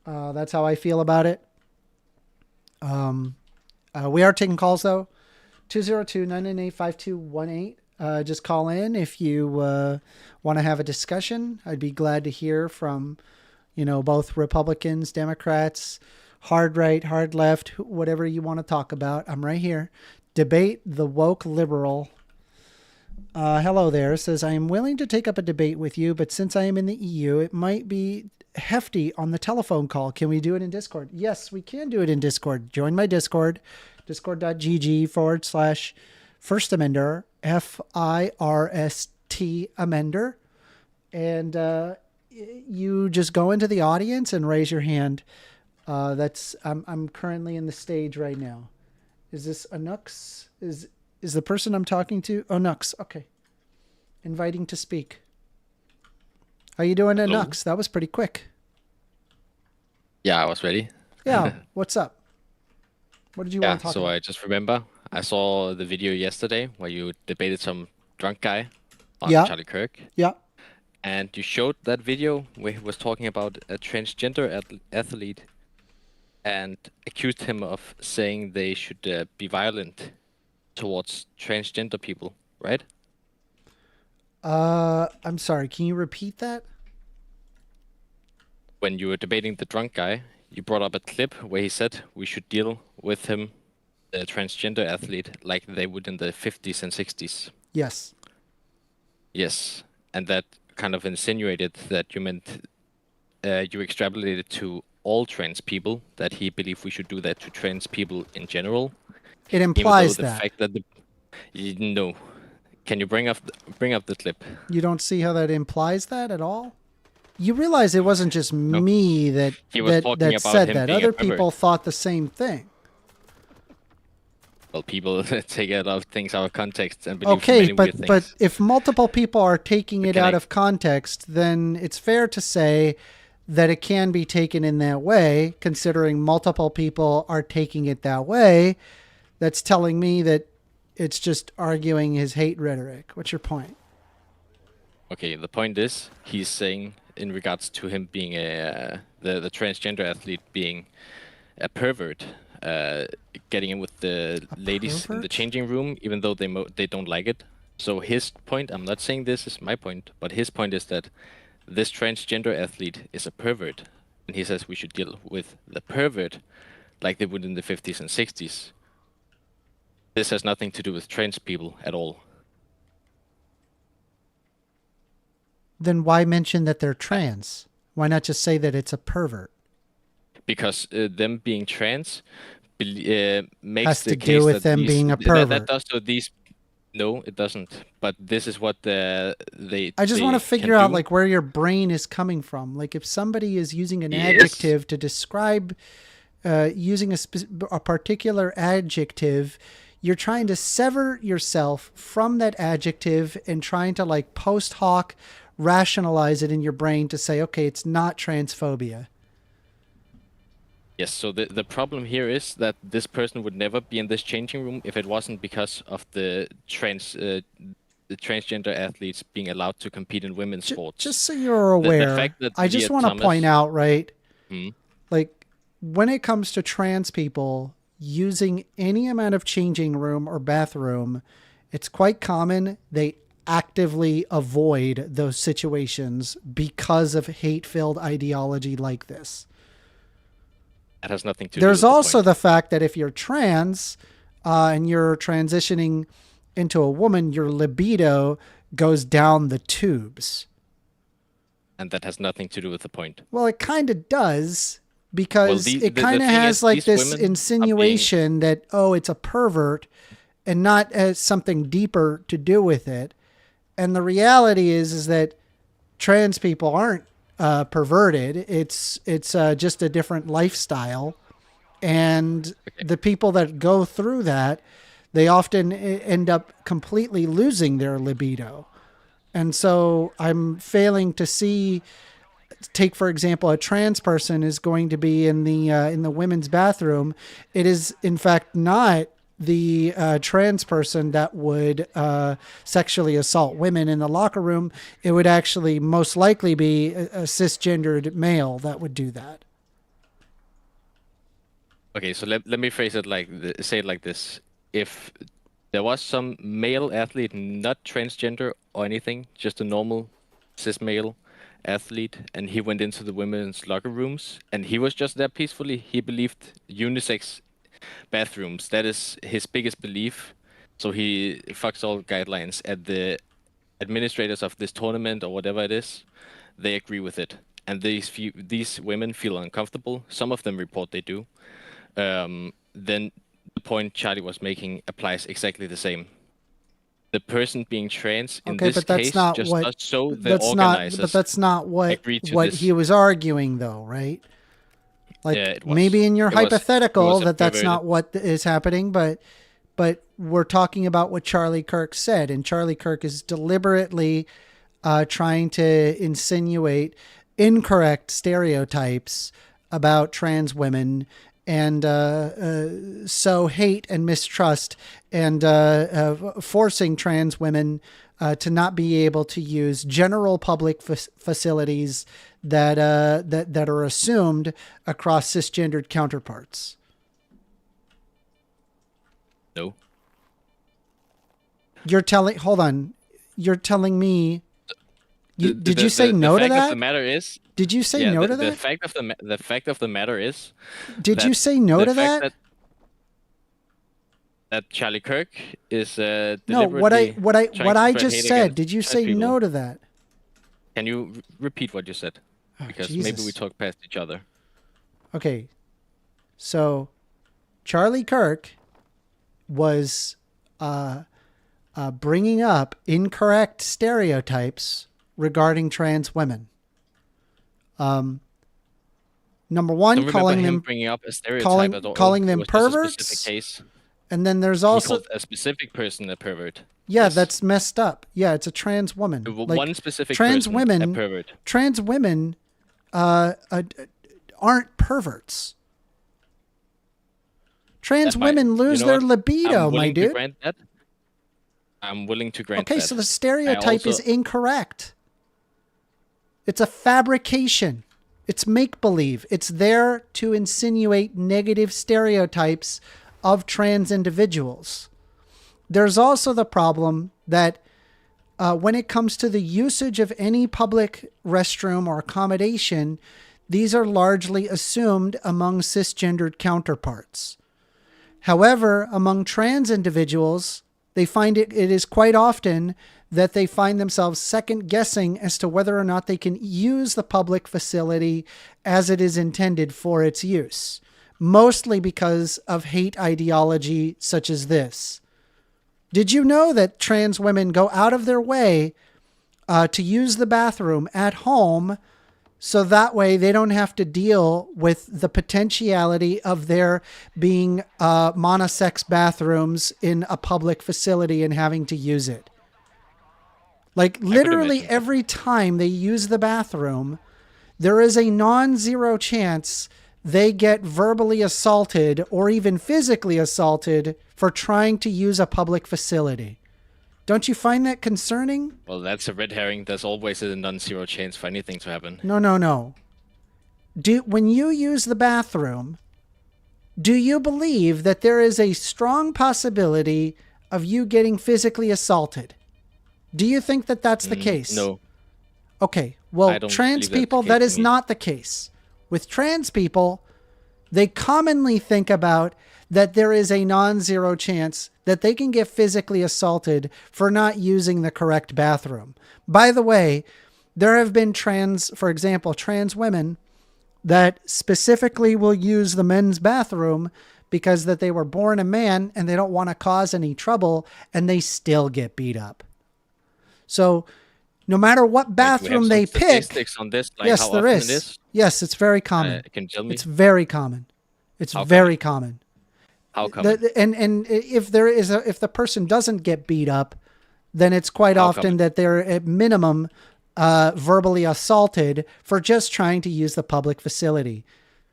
Speaker 1: That's how I feel about it. We are taking calls though. 202-998-5218. Just call in if you want to have a discussion. I'd be glad to hear from, both Republicans, Democrats, hard right, hard left, whatever you want to talk about. I'm right here. Debate the woke liberal. Hello there. Says, I am willing to take up a debate with you, but since I am in the EU, it might be hefty on the telephone call. Can we do it in Discord? Yes, we can do it in Discord. Join my Discord, discord.gg/First Amender, FIRST Amender. And you just go into the audience and raise your hand. I'm currently in the stage right now. Is this Unuks? Is the person I'm talking to? Unuks. Okay. Inviting to speak. How you doing, Unuks? That was pretty quick.
Speaker 4: Yeah, I was ready.
Speaker 1: Yeah. What's up? What did you want to talk
Speaker 4: so
Speaker 1: about?
Speaker 4: I just remember I saw the video yesterday where you debated some drunk guy on Charlie Kirk.
Speaker 1: Yeah.
Speaker 4: And you showed that video where he was talking about a transgender athlete and accused him of saying they should be violent towards transgender people, right?
Speaker 1: I'm sorry. Can you repeat that?
Speaker 4: When you were debating the drunk guy, you brought up a clip where he said we should deal with him, the transgender athlete, like they would in the 50s and 60s.
Speaker 1: Yes.
Speaker 4: Yes. And that kind of insinuated that you meant you extrapolated to all trans people, that he believed we should do that to trans people in general.
Speaker 1: It implies
Speaker 4: the fact that no. Can you bring up the clip?
Speaker 1: You don't see how that implies that at all? You realize it wasn't just me that said that. Other people thought the same thing.
Speaker 4: Well, people take a lot of things out of context and believe many weird things.
Speaker 1: But if multiple people are taking it out of context, then it's fair to say that it can be taken in that way, considering multiple people are taking it that way. That's telling me that it's just arguing his hate rhetoric. What's your point? Okay,
Speaker 4: the point is, he's saying in regards to him being the transgender athlete being a pervert, getting in with the ladies in the changing room, even though they don't like it. So his point, I'm not saying this is my point, but his point is that this transgender athlete is a pervert. And he says we should deal with the pervert like they would in the 50s and 60s. This has nothing to do with trans people at all.
Speaker 1: Then why mention that they're trans? Why not just say that it's a pervert?
Speaker 4: Because them being trans makes
Speaker 1: has to do with them being a pervert.
Speaker 4: That does to these. No, it doesn't. But this is what they.
Speaker 1: I just want to figure out like where your brain is coming from. Like if somebody is using an adjective to describe, using a particular adjective, you're trying to sever yourself from that adjective and trying to like post hoc rationalize it in your brain to say, okay, it's not transphobia.
Speaker 4: Yes, so the problem here is that this person would never be in this changing room if it wasn't because of the transgender athletes being allowed to compete in women's sports.
Speaker 1: Just so you're aware, I just want to point out, right, like when it comes to trans people using any amount of changing room or bathroom, it's quite common they actively avoid those situations because of hate-filled ideology like this.
Speaker 4: That has nothing to do
Speaker 1: There's
Speaker 4: with
Speaker 1: also the fact that if you're trans and you're transitioning into a woman, your libido goes down the tubes.
Speaker 4: And that has nothing to do with the point.
Speaker 1: Well, it kind of does, because it kind of has like this insinuation that, oh, it's a pervert and not as something deeper to do with it. And the reality is that trans people aren't perverted. It's just a different lifestyle. And the people that go through that, they often end up completely losing their libido. And so I'm failing to see take, for example, a trans person is going to be in the women's bathroom, it is in fact not the trans person that would sexually assault women in the locker room. It would actually most likely be a cisgendered male that would do that.
Speaker 4: Okay, so let me phrase it say it like this. If there was some male athlete, not transgender or anything, just a normal cis male athlete, and he went into the women's locker rooms, and he was just there peacefully, he believed unisex bathrooms. That is his biggest belief. So he fucks all guidelines. And the administrators of this tournament or whatever it is, they agree with it. And these women feel uncomfortable. Some of them report they do. Then the point Charlie was making applies exactly the same. The person being trans in this case just does so the organizers.
Speaker 1: But that's not what
Speaker 4: this.
Speaker 1: He was arguing, though, right? Like,
Speaker 4: yeah,
Speaker 1: maybe in your hypothetical that's not what is happening, but we're talking about what Charlie Kirk said, and Charlie Kirk is deliberately trying to insinuate incorrect stereotypes about trans women and sow hate and mistrust and forcing trans women to not be able to use general public facilities that are assumed across cisgendered counterparts.
Speaker 4: No.
Speaker 1: Hold on. You're telling me. Did you say no to that?
Speaker 4: The fact of the matter is.
Speaker 1: Did you say no to that?
Speaker 4: The fact of the matter is.
Speaker 1: Did you say no to that?
Speaker 4: That Charlie Kirk is
Speaker 1: no. What I just said. Did you say no to that?
Speaker 4: Can you repeat what you said? Because maybe we talk past each other.
Speaker 1: Okay. So, Charlie Kirk was bringing up incorrect stereotypes regarding trans women. Number one, calling them
Speaker 4: bringing up a stereotype
Speaker 1: calling them perverts.
Speaker 4: Case.
Speaker 1: And then there's also
Speaker 4: he called a specific person a pervert.
Speaker 1: Yeah, yes. That's messed up. Yeah, it's a trans woman.
Speaker 4: One specific person a pervert.
Speaker 1: Trans women aren't perverts. Trans women lose their libido, my dude.
Speaker 4: I'm willing to grant that.
Speaker 1: Okay, so the stereotype is incorrect. It's a fabrication. It's make-believe. It's there to insinuate negative stereotypes of trans individuals. There's also the problem that when it comes to the usage of any public restroom or accommodation, these are largely assumed among cisgendered counterparts. However, among trans individuals, they find it is quite often that they find themselves second guessing as to whether or not they can use the public facility as it is intended for its use, mostly because of hate ideology such as this. Did you know that trans women go out of their way to use the bathroom at home so that way they don't have to deal with the potentiality of there being monosex bathrooms in a public facility and having to use it? Like literally every time they use the bathroom, there is a non-zero chance they get verbally assaulted or even physically assaulted for trying to use a public facility. Don't you find that concerning?
Speaker 4: Well, that's a red herring. There's always a non-zero chance for anything to happen.
Speaker 1: No. When you use the bathroom, do you believe that there is a strong possibility of you getting physically assaulted? Do you think that that's the case?
Speaker 4: No.
Speaker 1: Okay. Well, trans people, that is not the case. With trans people, they commonly think about that there is a non-zero chance that they can get physically assaulted for not using the correct bathroom. By the way, there have been for example, trans women that specifically will use the men's bathroom because that they were born a man and they don't want to cause any trouble, and they still get beat up. So no matter what bathroom they pick,
Speaker 4: on this,
Speaker 1: yes, there is. Yes, it's very common.
Speaker 4: Can you tell me?
Speaker 1: It's very common. It's very common.
Speaker 4: How come?
Speaker 1: And if the person doesn't get beat up, then it's quite often that they're at minimum verbally assaulted for just trying to use the public facility.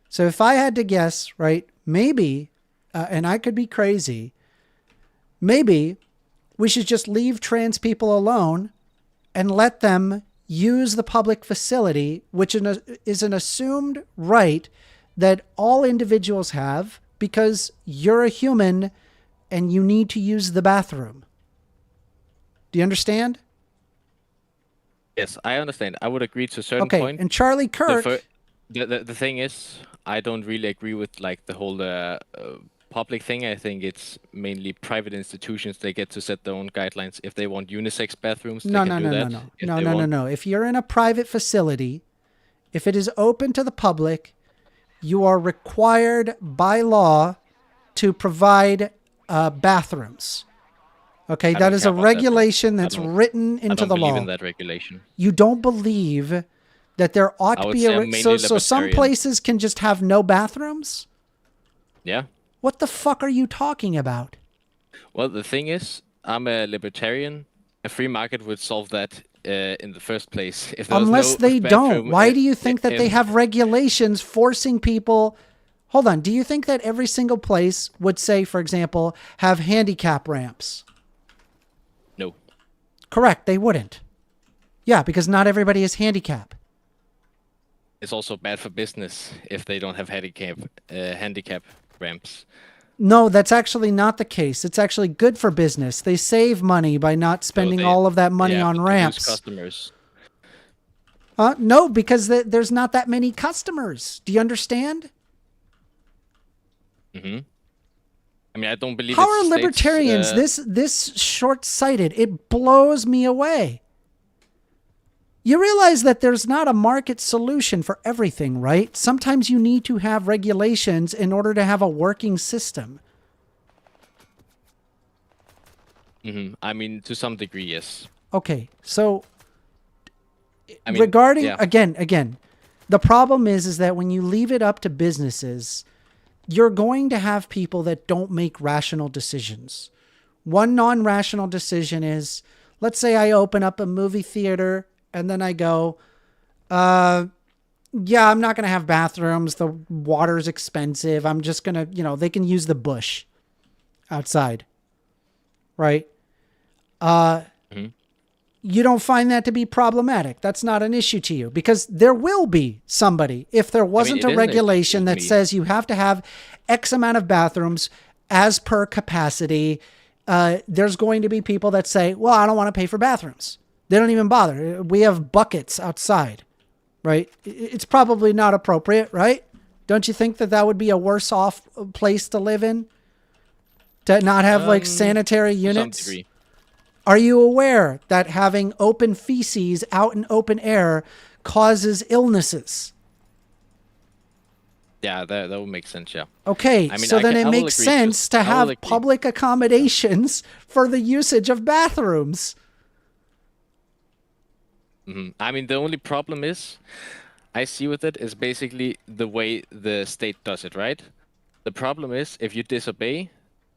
Speaker 1: So if I had to guess, right, maybe, and I could be crazy, maybe we should just leave trans people alone and let them use the public facility, which is an assumed right that all individuals have because you're a human and you need to use the bathroom. Do you understand?
Speaker 4: Yes, I understand. I would agree to a certain point.
Speaker 1: And Charlie Kirk...
Speaker 4: The thing is, I don't really agree with like the whole public thing. I think it's mainly private institutions. They get to set their own guidelines. If they want unisex bathrooms, they can do that.
Speaker 1: No. If you're in a private facility, if it is open to the public, you are required by law to provide bathrooms. Okay, that is a regulation that's written into the law.
Speaker 4: I don't believe in that regulation.
Speaker 1: You don't believe that there ought to be so some places can just have no bathrooms?
Speaker 4: Yeah.
Speaker 1: What the fuck are you talking about?
Speaker 4: Well, the thing is, I'm a libertarian. A free market would solve that in the first place. If
Speaker 1: Unless they don't. Why do you think that they have regulations forcing people... Hold on. Do you think that every single place would say, for example, have handicap ramps?
Speaker 4: No.
Speaker 1: Correct. They wouldn't. Yeah, because not everybody is handicapped.
Speaker 4: It's also bad for business if they don't have handicap ramps.
Speaker 1: No, that's actually not the case. It's actually good for business. They save money by not spending all of that money on ramps.
Speaker 4: Customers.
Speaker 1: No, because there's not that many customers. Do you understand?
Speaker 4: Mm-hmm. I mean, I don't believe.
Speaker 1: How are libertarians this short-sighted? It blows me away. You realize that there's not a market solution for everything, right? Sometimes you need to have regulations in order to have a working system.
Speaker 4: Mm-hmm. I mean, to some degree, yes.
Speaker 1: Okay, so regarding, again, the problem is that when you leave it up to businesses, you're going to have people that don't make rational decisions. One non-rational decision is, let's say I open up a movie theater and then I go, yeah, I'm not going to have bathrooms. The water's expensive. I'm just going to, they can use the bush outside. Right? You don't find that to be problematic. That's not an issue to you because there will be somebody, if there wasn't a regulation that says you have to have X amount of bathrooms as per capacity, there's going to be people that say, well, I don't want to pay for bathrooms. They don't even bother. We have buckets outside, right? It's probably not appropriate, right? Don't you think that would be a worse off place to live in? To not have like sanitary units?
Speaker 4: To some degree.
Speaker 1: Are you aware that having open feces out in open air causes illnesses?
Speaker 4: Yeah, that would make sense, yeah.
Speaker 1: Okay, so then it makes sense to have public accommodations for the usage of bathrooms.
Speaker 4: Mm-hmm. I mean, the only problem I see with it is basically the way the state does it, right? The problem is if you disobey,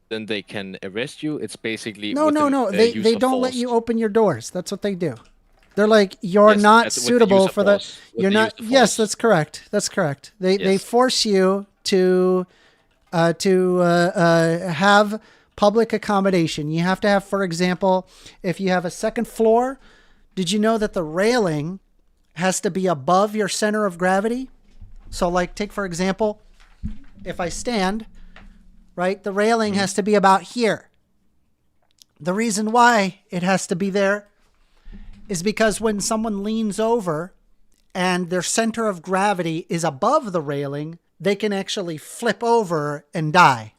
Speaker 4: then they can arrest you. It's basically
Speaker 1: no. They don't let you open your doors. That's what they do. They're like, you're not suitable for the. You're not. Yes, that's correct. That's correct. They force you to have public accommodation. You have to have, for example, if you have a second floor, did you know that the railing has to be above your center of gravity? So, like, take for example, if I stand, right, the railing has to be about here. The reason why it has to be there is because when someone leans over and their center of gravity is above the railing, they can actually flip over and die.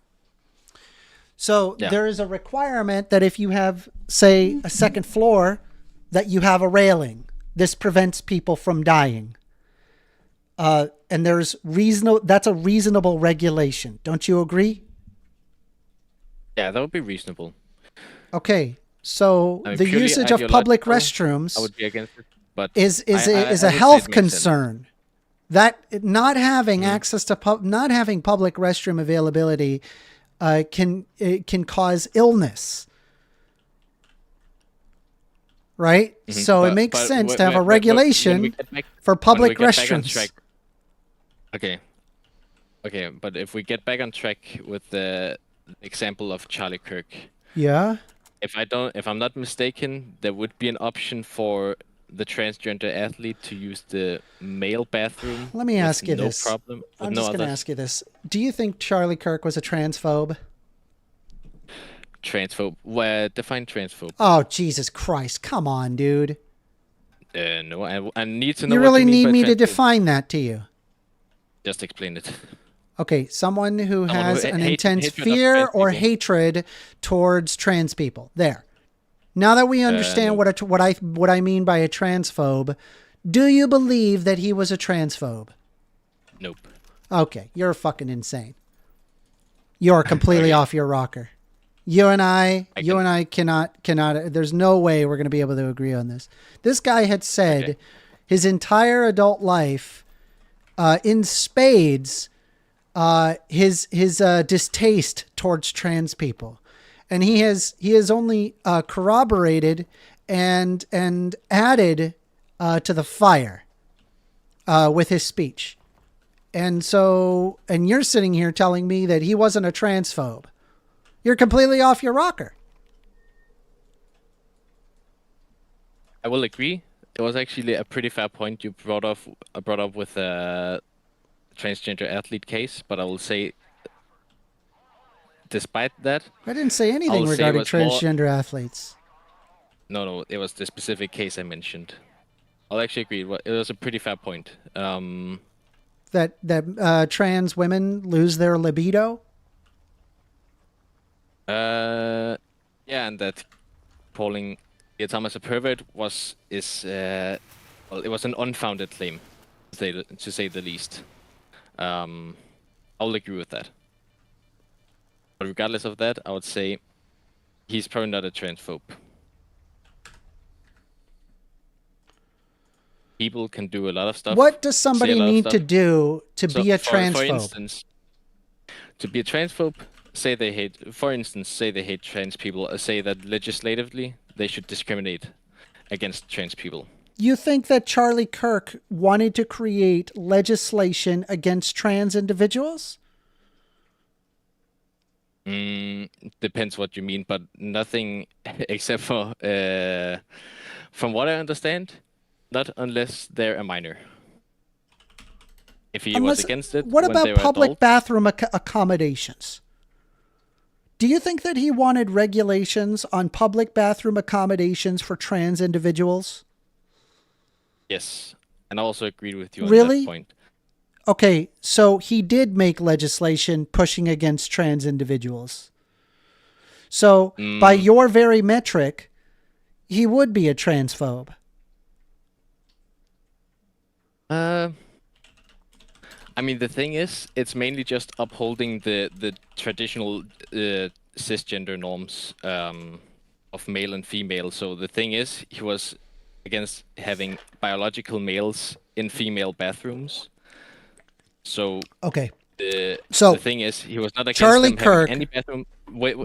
Speaker 1: So there is a requirement that if you have, say, a second floor, that you have a railing. This prevents people from dying. And that's a reasonable regulation. Don't you agree?
Speaker 4: Yeah, that would be reasonable.
Speaker 1: Okay, so the usage of public restrooms
Speaker 4: I would be against it, but
Speaker 1: is a health concern. That not having access to not having public restroom availability can cause illness. right? So it makes sense to have a regulation for public restrooms.
Speaker 4: Okay, but if we get back on track with the example of Charlie Kirk,
Speaker 1: yeah.
Speaker 4: If I'm not mistaken, there would be an option for the transgender athlete to use the male bathroom.
Speaker 1: Let me ask you this.
Speaker 4: Problem,
Speaker 1: I'm just going to ask you this. Do you think Charlie Kirk was a transphobe?
Speaker 4: Transphobe? Well, define transphobe.
Speaker 1: Oh, Jesus Christ. Come on, dude.
Speaker 4: No, I need to know.
Speaker 1: You really need me to define that to you.
Speaker 4: Just explain it.
Speaker 1: Okay, someone who has an intense fear or hatred towards trans people. There. Now that we understand what I mean by a transphobe, do you believe that he was a transphobe?
Speaker 4: Nope.
Speaker 1: Okay, you're fucking insane. You're completely off your rocker. You and I cannot. There's no way we're going to be able to agree on this. This guy had said his entire adult life, in spades, his distaste towards trans people, and he has only corroborated and added to the fire with his speech. And you're sitting here telling me that he wasn't a transphobe. You're completely off your rocker.
Speaker 4: I will agree. It was actually a pretty fair point you brought up with transgender athlete case, but I will say, despite that,
Speaker 1: I didn't say anything regarding transgender athletes.
Speaker 4: No, it was the specific case I mentioned. I'll actually agree. It was a pretty fair point.
Speaker 1: That trans women lose their libido.
Speaker 4: Yeah, and that calling Thomas a pervert it was an unfounded claim, to say the least. I'll agree with that. But regardless of that, I would say he's probably not a transphobe. People can do a lot of stuff.
Speaker 1: What does somebody need to do to be a transphobe?
Speaker 4: For instance, to be a transphobe, say they hate trans people, say that legislatively they should discriminate against trans people.
Speaker 1: You think that Charlie Kirk wanted to create legislation against trans individuals?
Speaker 4: Depends what you mean, but nothing except for, from what I understand, not unless they're a minor. If he was against it,
Speaker 1: what about public bathroom accommodations? Do you think that he wanted regulations on public bathroom accommodations for trans individuals?
Speaker 4: Yes, and I also agreed with you on that point.
Speaker 1: Okay, so he did make legislation pushing against trans individuals. So by your very metric, he would be a transphobe.
Speaker 4: I mean, the thing is, it's mainly just upholding the traditional cisgender norms of male and female. So the thing is, he was against having biological males in female bathrooms. So
Speaker 1: okay.
Speaker 4: The thing is, he was not against
Speaker 1: Charlie
Speaker 4: them
Speaker 1: Kirk
Speaker 4: having any bathroom. Wait,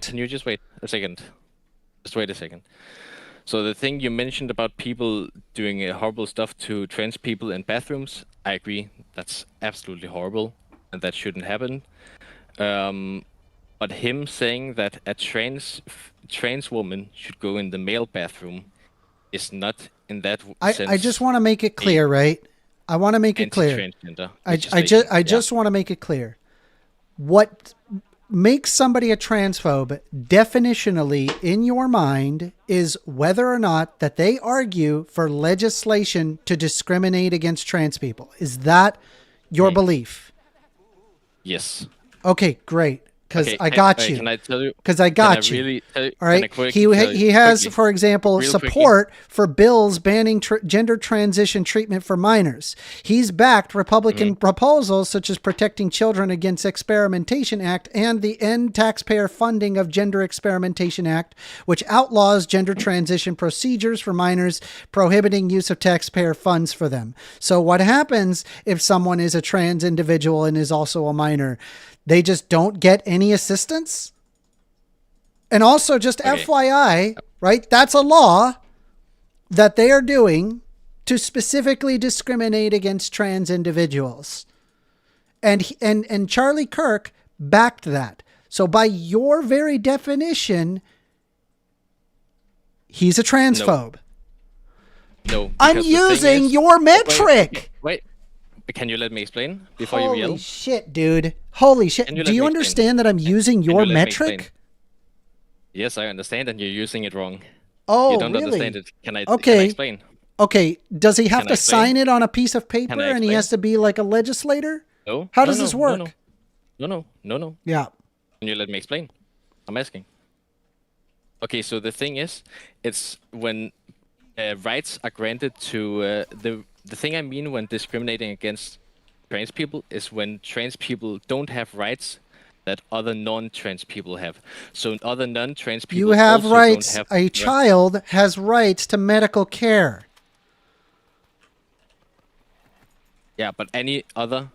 Speaker 4: can you just wait a second? Just wait a second. So the thing you mentioned about people doing horrible stuff to trans people in bathrooms, I agree. That's absolutely horrible, and that shouldn't happen. But him saying that a trans woman should go in the male bathroom is not in that sense.
Speaker 1: I just want to make it clear, right? I want to make it clear. I just want to make it clear. What makes somebody a transphobe definitionally in your mind is whether or not that they argue for legislation to discriminate against trans people. Is that your belief?
Speaker 4: Yes.
Speaker 1: Okay, great. Because I got you.
Speaker 4: Can I tell you?
Speaker 1: Because I got you.
Speaker 4: Really
Speaker 1: all right. He has, for example, support for bills banning gender transition treatment for minors. He's backed Republican proposals such as Protecting Children Against Experimentation Act and the End Taxpayer Funding of Gender Experimentation Act, which outlaws gender transition procedures for minors, prohibiting use of taxpayer funds for them. So what happens if someone is a trans individual and is also a minor? They just don't get any assistance? And also, just FYI, right? That's a law. that they are doing to specifically discriminate against trans individuals. And Charlie Kirk backed that. So by your very definition, he's a transphobe.
Speaker 4: No.
Speaker 1: I'm using your metric.
Speaker 4: Wait. Can you let me explain before you yell?
Speaker 1: Holy shit, dude. Holy shit. Do you understand that I'm using your metric?
Speaker 4: Yes, I understand, and you're using it wrong.
Speaker 1: Oh,
Speaker 4: you don't
Speaker 1: really?
Speaker 4: understand it. Can I explain?
Speaker 1: Okay. Does he have to sign it on a piece of paper and he has to be like a legislator?
Speaker 4: No.
Speaker 1: How does this work?
Speaker 4: No.
Speaker 1: Yeah.
Speaker 4: Can you let me explain? I'm asking. Okay, so the thing is, it's when rights are granted to the thing I mean when discriminating against trans people is when trans people don't have rights that other non-trans people have. So other non-trans people
Speaker 1: you have
Speaker 4: also
Speaker 1: rights.
Speaker 4: Don't have
Speaker 1: a child has rights to medical care.
Speaker 4: Yeah, but any other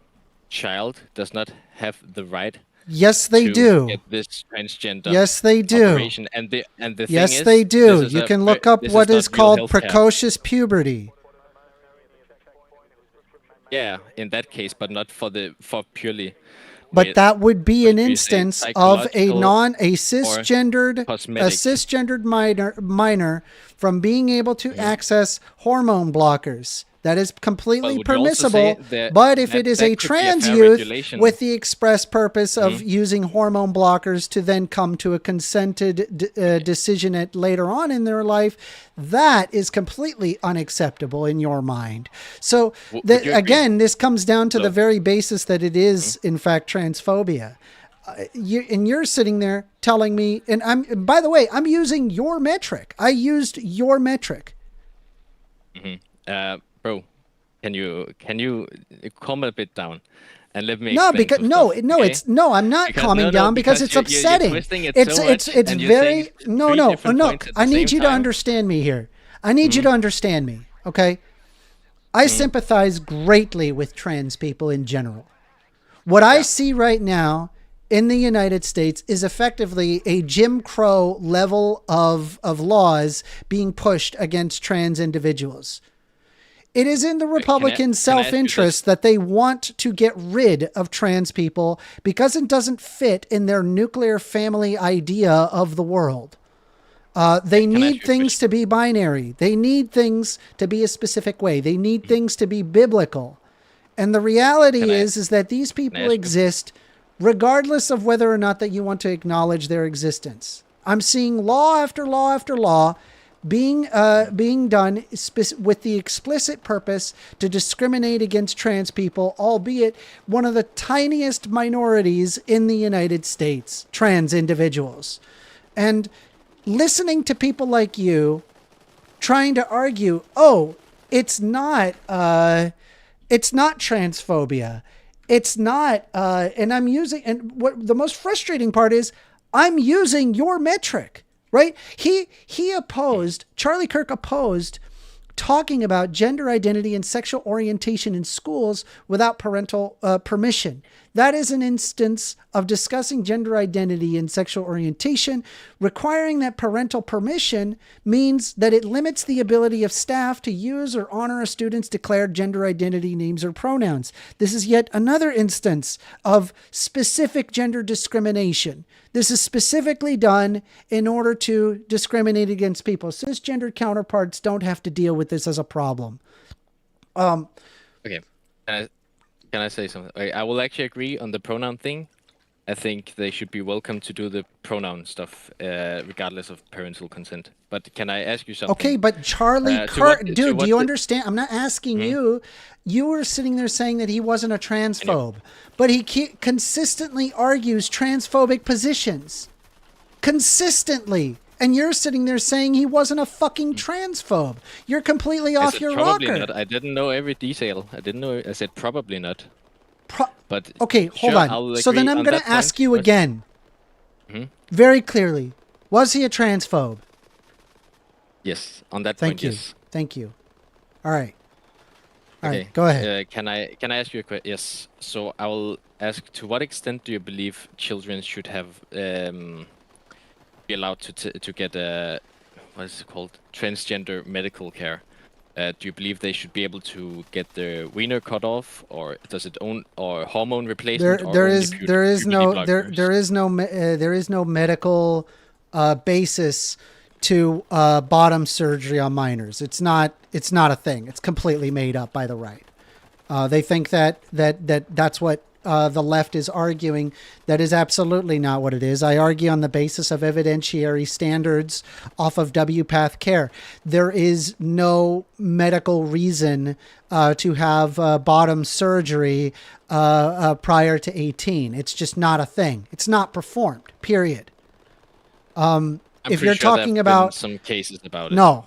Speaker 4: child does not have the right.
Speaker 1: Yes, they
Speaker 4: to
Speaker 1: do.
Speaker 4: Get this transgender.
Speaker 1: Yes, they do.
Speaker 4: Operation. And the thing
Speaker 1: yes,
Speaker 4: is,
Speaker 1: they do. You can look up what is called precocious puberty.
Speaker 4: Yeah, in that case, but not for purely.
Speaker 1: But that would be an instance of a cisgendered minor from being able to access hormone blockers. That is completely permissible. But if it is a trans youth with the express purpose of using hormone blockers to then come to a consented decision at later on in their life, that is completely unacceptable in your mind. So again, this comes down to the very basis that it is, in fact, transphobia. You're sitting there telling me, and by the way, I'm using your metric. I used your metric.
Speaker 4: Bro, can you calm a bit down and let me?
Speaker 1: No, because I'm not calming down because it's upsetting. It's very no. I need you to understand me here. I need you to understand me. Okay, I sympathize greatly with trans people in general. What I see right now in the United States is effectively a Jim Crow level of laws being pushed against trans individuals. It is in the Republican self-interest that they want to get rid of trans people because it doesn't fit in their nuclear family idea of the world. They need things to be binary. They need things to be a specific way. They need things to be biblical. And the reality is that these people exist regardless of whether or not that you want to acknowledge their existence. I'm seeing law after law after law being done with the explicit purpose to discriminate against trans people, albeit one of the tiniest minorities in the United States, trans individuals. And listening to people like you trying to argue, it's not transphobia. It's not, and what the most frustrating part is, I'm using your metric. Right? Charlie Kirk opposed talking about gender identity and sexual orientation in schools without parental permission. That is an instance of discussing gender identity and sexual orientation. Requiring that parental permission means that it limits the ability of staff to use or honor a student's declared gender identity, names, or pronouns. This is yet another instance of specific gender discrimination. This is specifically done in order to discriminate against people. Cisgendered counterparts don't have to deal with this as a problem.
Speaker 4: Okay. Can I say something? I will actually agree on the pronoun thing. I think they should be welcome to do the pronoun stuff, regardless of parental consent. But can I ask you something?
Speaker 1: Okay, but Charlie Kirk, dude, do you understand? I'm not asking you. You were sitting there saying that he wasn't a transphobe, but he consistently argues transphobic positions. Consistently. And you're sitting there saying he wasn't a fucking transphobe. You're completely off your rocker.
Speaker 4: Probably not. I didn't know every detail. I didn't know. I said probably not. But
Speaker 1: okay, hold on. So then I'm going to ask you again, very clearly. Was he a transphobe?
Speaker 4: Yes, on that point, yes.
Speaker 1: Thank you. All right. All
Speaker 4: okay.
Speaker 1: right, go ahead.
Speaker 4: Can I ask you a question? Yes. So I will ask, to what extent do you believe children should have be allowed to get what is it called? Transgender medical care. Do you believe they should be able to get their wiener cut off, or does it own or hormone replacement?
Speaker 1: There is no medical basis to bottom surgery on minors. It's not a thing. It's completely made up by the right. They think that's what the left is arguing. That is absolutely not what it is. I argue on the basis of evidentiary standards off of WPATH care. There is no medical reason to have bottom surgery prior to 18. It's just not a thing. It's not performed, period. If you're talking about
Speaker 4: some cases about it.
Speaker 1: No.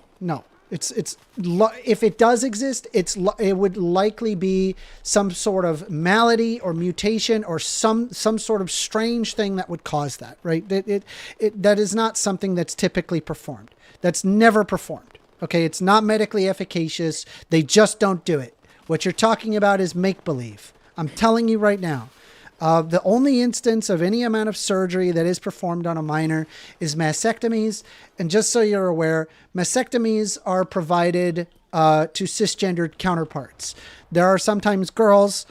Speaker 1: It's if it does exist, it would likely be some sort of malady or mutation or some sort of strange thing that would cause that, right? That is not something that's typically performed. That's never performed. Okay, it's not medically efficacious. They just don't do it. What you're talking about is make-believe. I'm telling you right now. The only instance of any amount of surgery that is performed on a minor is mastectomies. And just so you're aware, mastectomies are provided to cisgendered counterparts. There are sometimes girls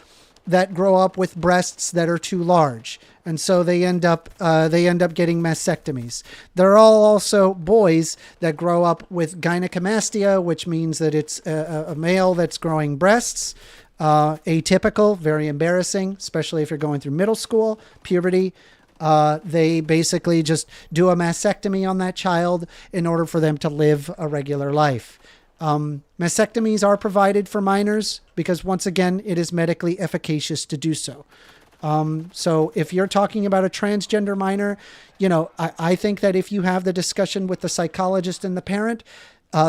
Speaker 1: that grow up with breasts that are too large, and so they end up getting mastectomies. There are also boys that grow up with gynecomastia, which means that it's a male that's growing breasts. Atypical, very embarrassing, especially if you're going through middle school, puberty. They basically just do a mastectomy on that child in order for them to live a regular life. Mastectomies are provided for minors because, once again, it is medically efficacious to do so. So if you're talking about a transgender minor, I think that if you have the discussion with the psychologist and the parent,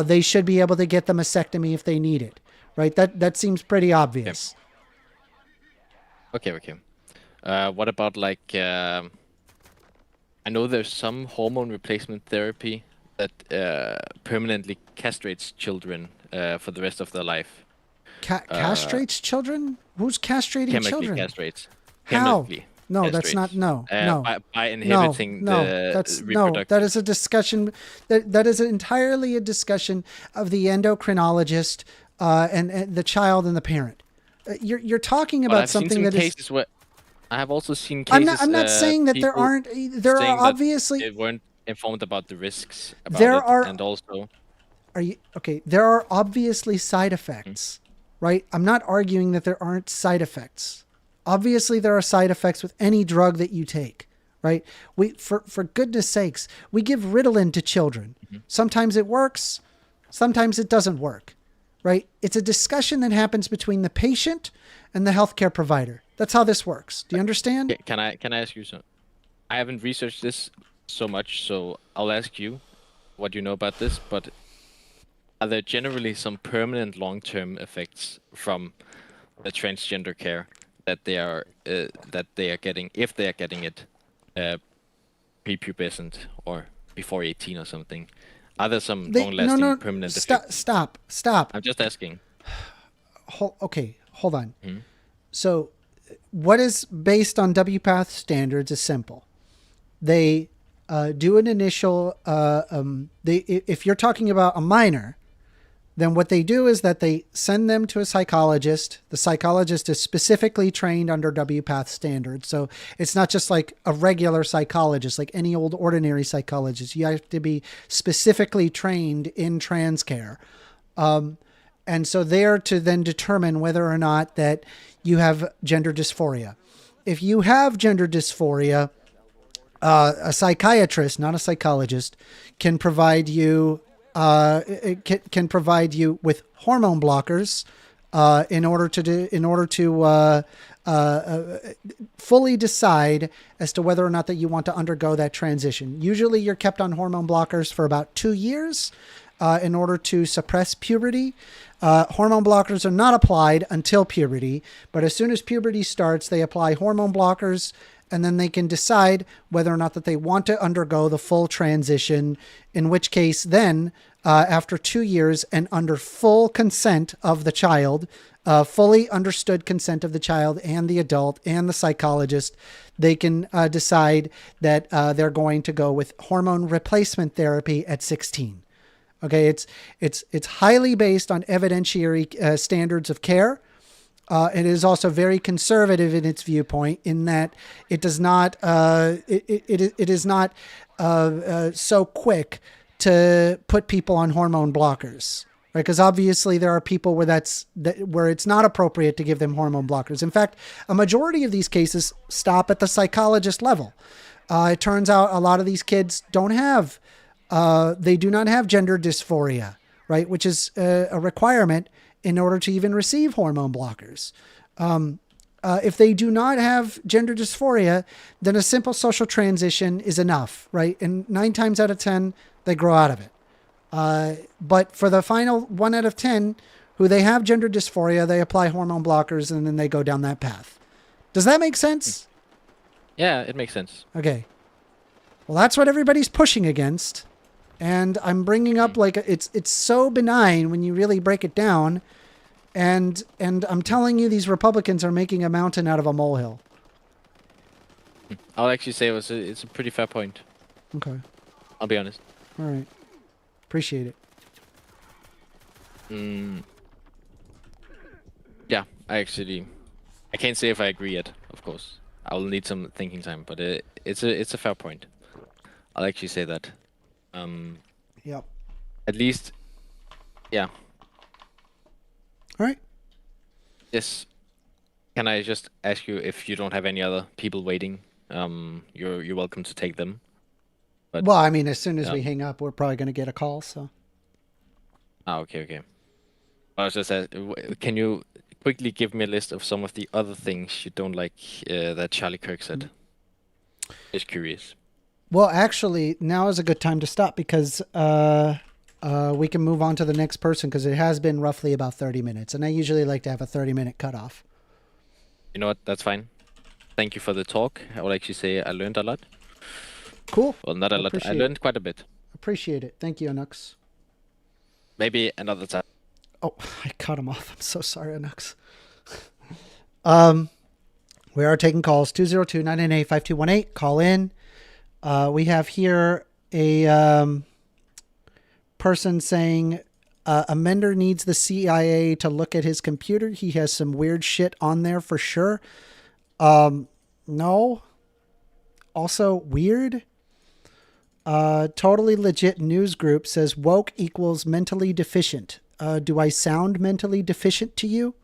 Speaker 1: they should be able to get the mastectomy if they need it. Right, that seems pretty obvious.
Speaker 4: Okay. What about I know there's some hormone replacement therapy that permanently castrates children for the rest of their life.
Speaker 1: Castrates children? Who's castrating children?
Speaker 4: Castrates.
Speaker 1: How?
Speaker 4: Chemically
Speaker 1: no,
Speaker 4: castrates.
Speaker 1: That's not. No.
Speaker 4: By inhibiting the reproductive.
Speaker 1: That is a discussion. That is entirely a discussion of the endocrinologist. And the child and the parent. You're talking about something that is.
Speaker 4: I have also seen cases.
Speaker 1: I'm not saying that there aren't. There are obviously.
Speaker 4: They weren't informed about the risks. And also.
Speaker 1: Are you okay? There are obviously side effects, right? I'm not arguing that there aren't side effects. Obviously, there are side effects with any drug that you take, right? For goodness sakes, we give Ritalin to children. Sometimes it works, sometimes it doesn't work. Right? It's a discussion that happens between the patient and the healthcare provider. That's how this works. Do you understand?
Speaker 4: Can I ask you something? I haven't researched this so much, so I'll ask you what you know about this. But are there generally some permanent long-term effects from the transgender care that they are getting, if they are getting it prepubescent or before 18 or something? Are there some long-lasting permanent effects?
Speaker 1: Stop.
Speaker 4: I'm just asking.
Speaker 1: Okay, hold on. So what is based on WPATH standards is simple. They do an initial, if you're talking about a minor, then what they do is that they send them to a psychologist. The psychologist is specifically trained under WPATH standards. So it's not just like a regular psychologist, like any old ordinary psychologist. You have to be specifically trained in trans care. And so they're to then determine whether or not that you have gender dysphoria. If you have gender dysphoria, a psychiatrist, not a psychologist, can provide you can provide you with hormone blockers in order to fully decide as to whether or not that you want to undergo that transition. Usually you're kept on hormone blockers for about 2 years in order to suppress puberty. Hormone blockers are not applied until puberty, but as soon as puberty starts, they apply hormone blockers, and then they can decide whether or not that they want to undergo the full transition, in which case then, after 2 years and under full consent of the child, fully understood consent of the child and the adult and the psychologist, they can decide that they're going to go with hormone replacement therapy at 16. Okay, it's highly based on evidentiary standards of care. It is also very conservative in its viewpoint, in that it does not it is not so quick to put people on hormone blockers, right? Because obviously there are people where it's not appropriate to give them hormone blockers. In fact, a majority of these cases stop at the psychologist level. It turns out a lot of these kids do not have gender dysphoria, right? Which is a requirement in order to even receive hormone blockers. If they do not have gender dysphoria, then a simple social transition is enough, right? And 9 times out of 10, they grow out of it. But for the final 1 out of 10 who they have gender dysphoria, they apply hormone blockers and then they go down that path. Does that make sense?
Speaker 4: Yeah, it makes sense.
Speaker 1: Okay. Well, that's what everybody's pushing against. And I'm bringing up it's so benign when you really break it down. And I'm telling you, these Republicans are making a mountain out of a molehill.
Speaker 4: I'll actually say it's a pretty fair point.
Speaker 1: Okay.
Speaker 4: I'll be honest.
Speaker 1: All right. Appreciate it.
Speaker 4: Yeah, I can't say if I agree yet, of course. I'll need some thinking time, but it's a fair point. I'll actually say that.
Speaker 1: Yep.
Speaker 4: At least, yeah.
Speaker 1: All right.
Speaker 4: Yes. Can I just ask you, if you don't have any other people waiting, you're welcome to take them. But,
Speaker 1: well, I mean, as soon as we hang up, we're probably going to get a call. So.
Speaker 4: Okay. I was just can you quickly give me a list of some of the other things you don't like that Charlie Kirk said? Just curious.
Speaker 1: Well, actually, now is a good time to stop, because we can move on to the next person, because it has been roughly about 30 minutes. And I usually like to have a 30-minute cutoff.
Speaker 4: You know what? That's fine. Thank you for the talk. I would actually say I learned a lot.
Speaker 1: Cool.
Speaker 4: Well, not a lot. I learned quite a bit.
Speaker 1: Appreciate it. Thank you, Unuks.
Speaker 4: Maybe another time.
Speaker 1: Oh, I cut him off. I'm so sorry, Unuks. We are taking calls. 202-998-5218. Call in. We have here a person saying a mender needs the CIA to look at his computer. He has some weird shit on there for sure. No. Also weird. Totally legit news group says woke equals mentally deficient. Do I sound mentally deficient to you?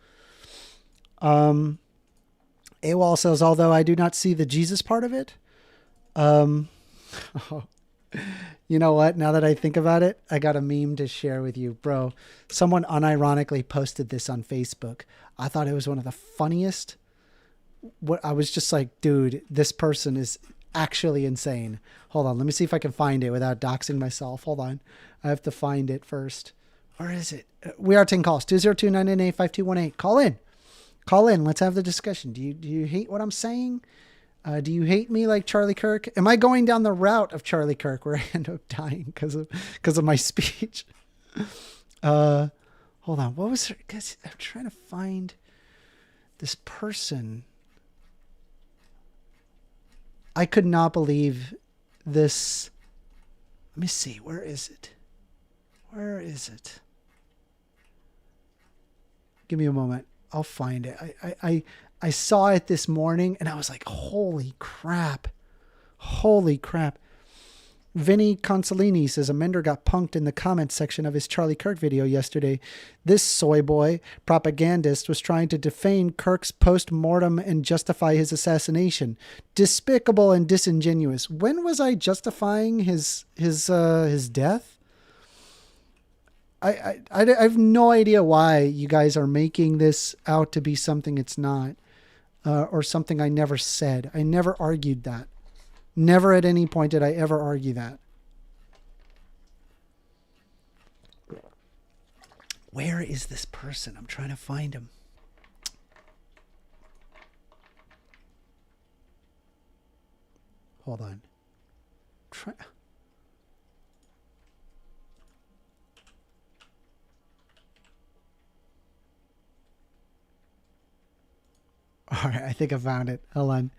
Speaker 1: AWol says, although I do not see the Jesus part of it. You know what? Now that I think about it, I got a meme to share with you, bro. Someone unironically posted this on Facebook. I thought it was one of the funniest. What I was just like, dude, this person is actually insane. Hold on. Let me see if I can find it without doxing myself. Hold on. I have to find it first. Where is it? We are taking calls. 202-998-5218. Call in. Call in. Let's have the discussion. Do you hate what I'm saying? Do you hate me like Charlie Kirk? Am I going down the route of Charlie Kirk where I end up dying because of my speech? Hold on. What was her? Cause I'm trying to find this person. I could not believe this. Let me see. Where is it? Where is it? Give me a moment. I'll find it. I saw it this morning and I was like, holy crap. Holy crap. Vinny Consolini says a mender got punked in the comments section of his Charlie Kirk video yesterday. This soy boy propagandist was trying to defame Kirk's post-mortem and justify his assassination. Despicable and disingenuous. When was I justifying his death? I have no idea why you guys are making this out to be something it's not, or something I never said. I never argued that. Never at any point did I ever argue that. Where is this person? I'm trying to find him. Hold on. All right, I think I found it. Hold on.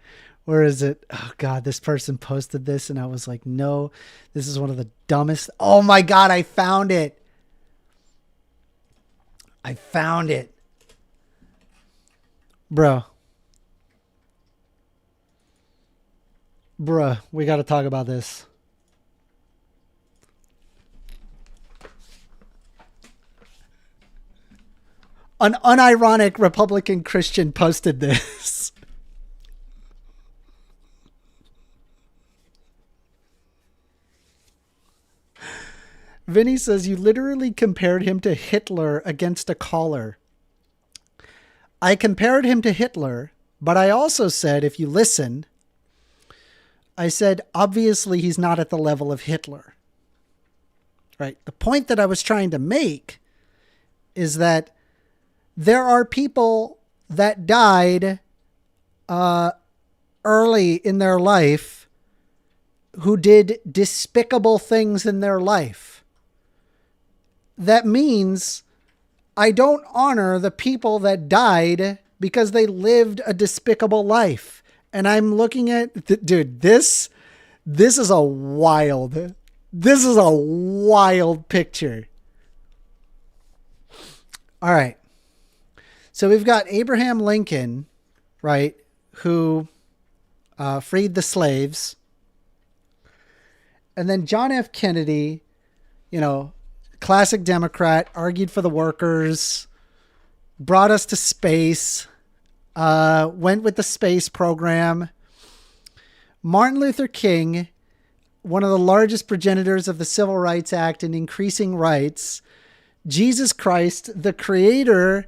Speaker 1: Where is it? Oh God, this person posted this and I was like, no, this is one of the dumbest. Oh my God, I found it. I found it. Bro. Bruh, we got to talk about this. An unironic Republican Christian posted this. Vinny says, you literally compared him to Hitler against a caller. I compared him to Hitler, but I also said, if you listen, I said, obviously he's not at the level of Hitler. Right? The point that I was trying to make is that there are people that died early in their life who did despicable things in their life. That means I don't honor the people that died because they lived a despicable life. And I'm looking at, dude, this is a wild picture. All right. So we've got Abraham Lincoln, right, who freed the slaves. And then John F. Kennedy, you know, classic Democrat, argued for the workers, brought us to space, went with the space program. Martin Luther King, one of the largest progenitors of the Civil Rights Act and increasing rights. Jesus Christ, the creator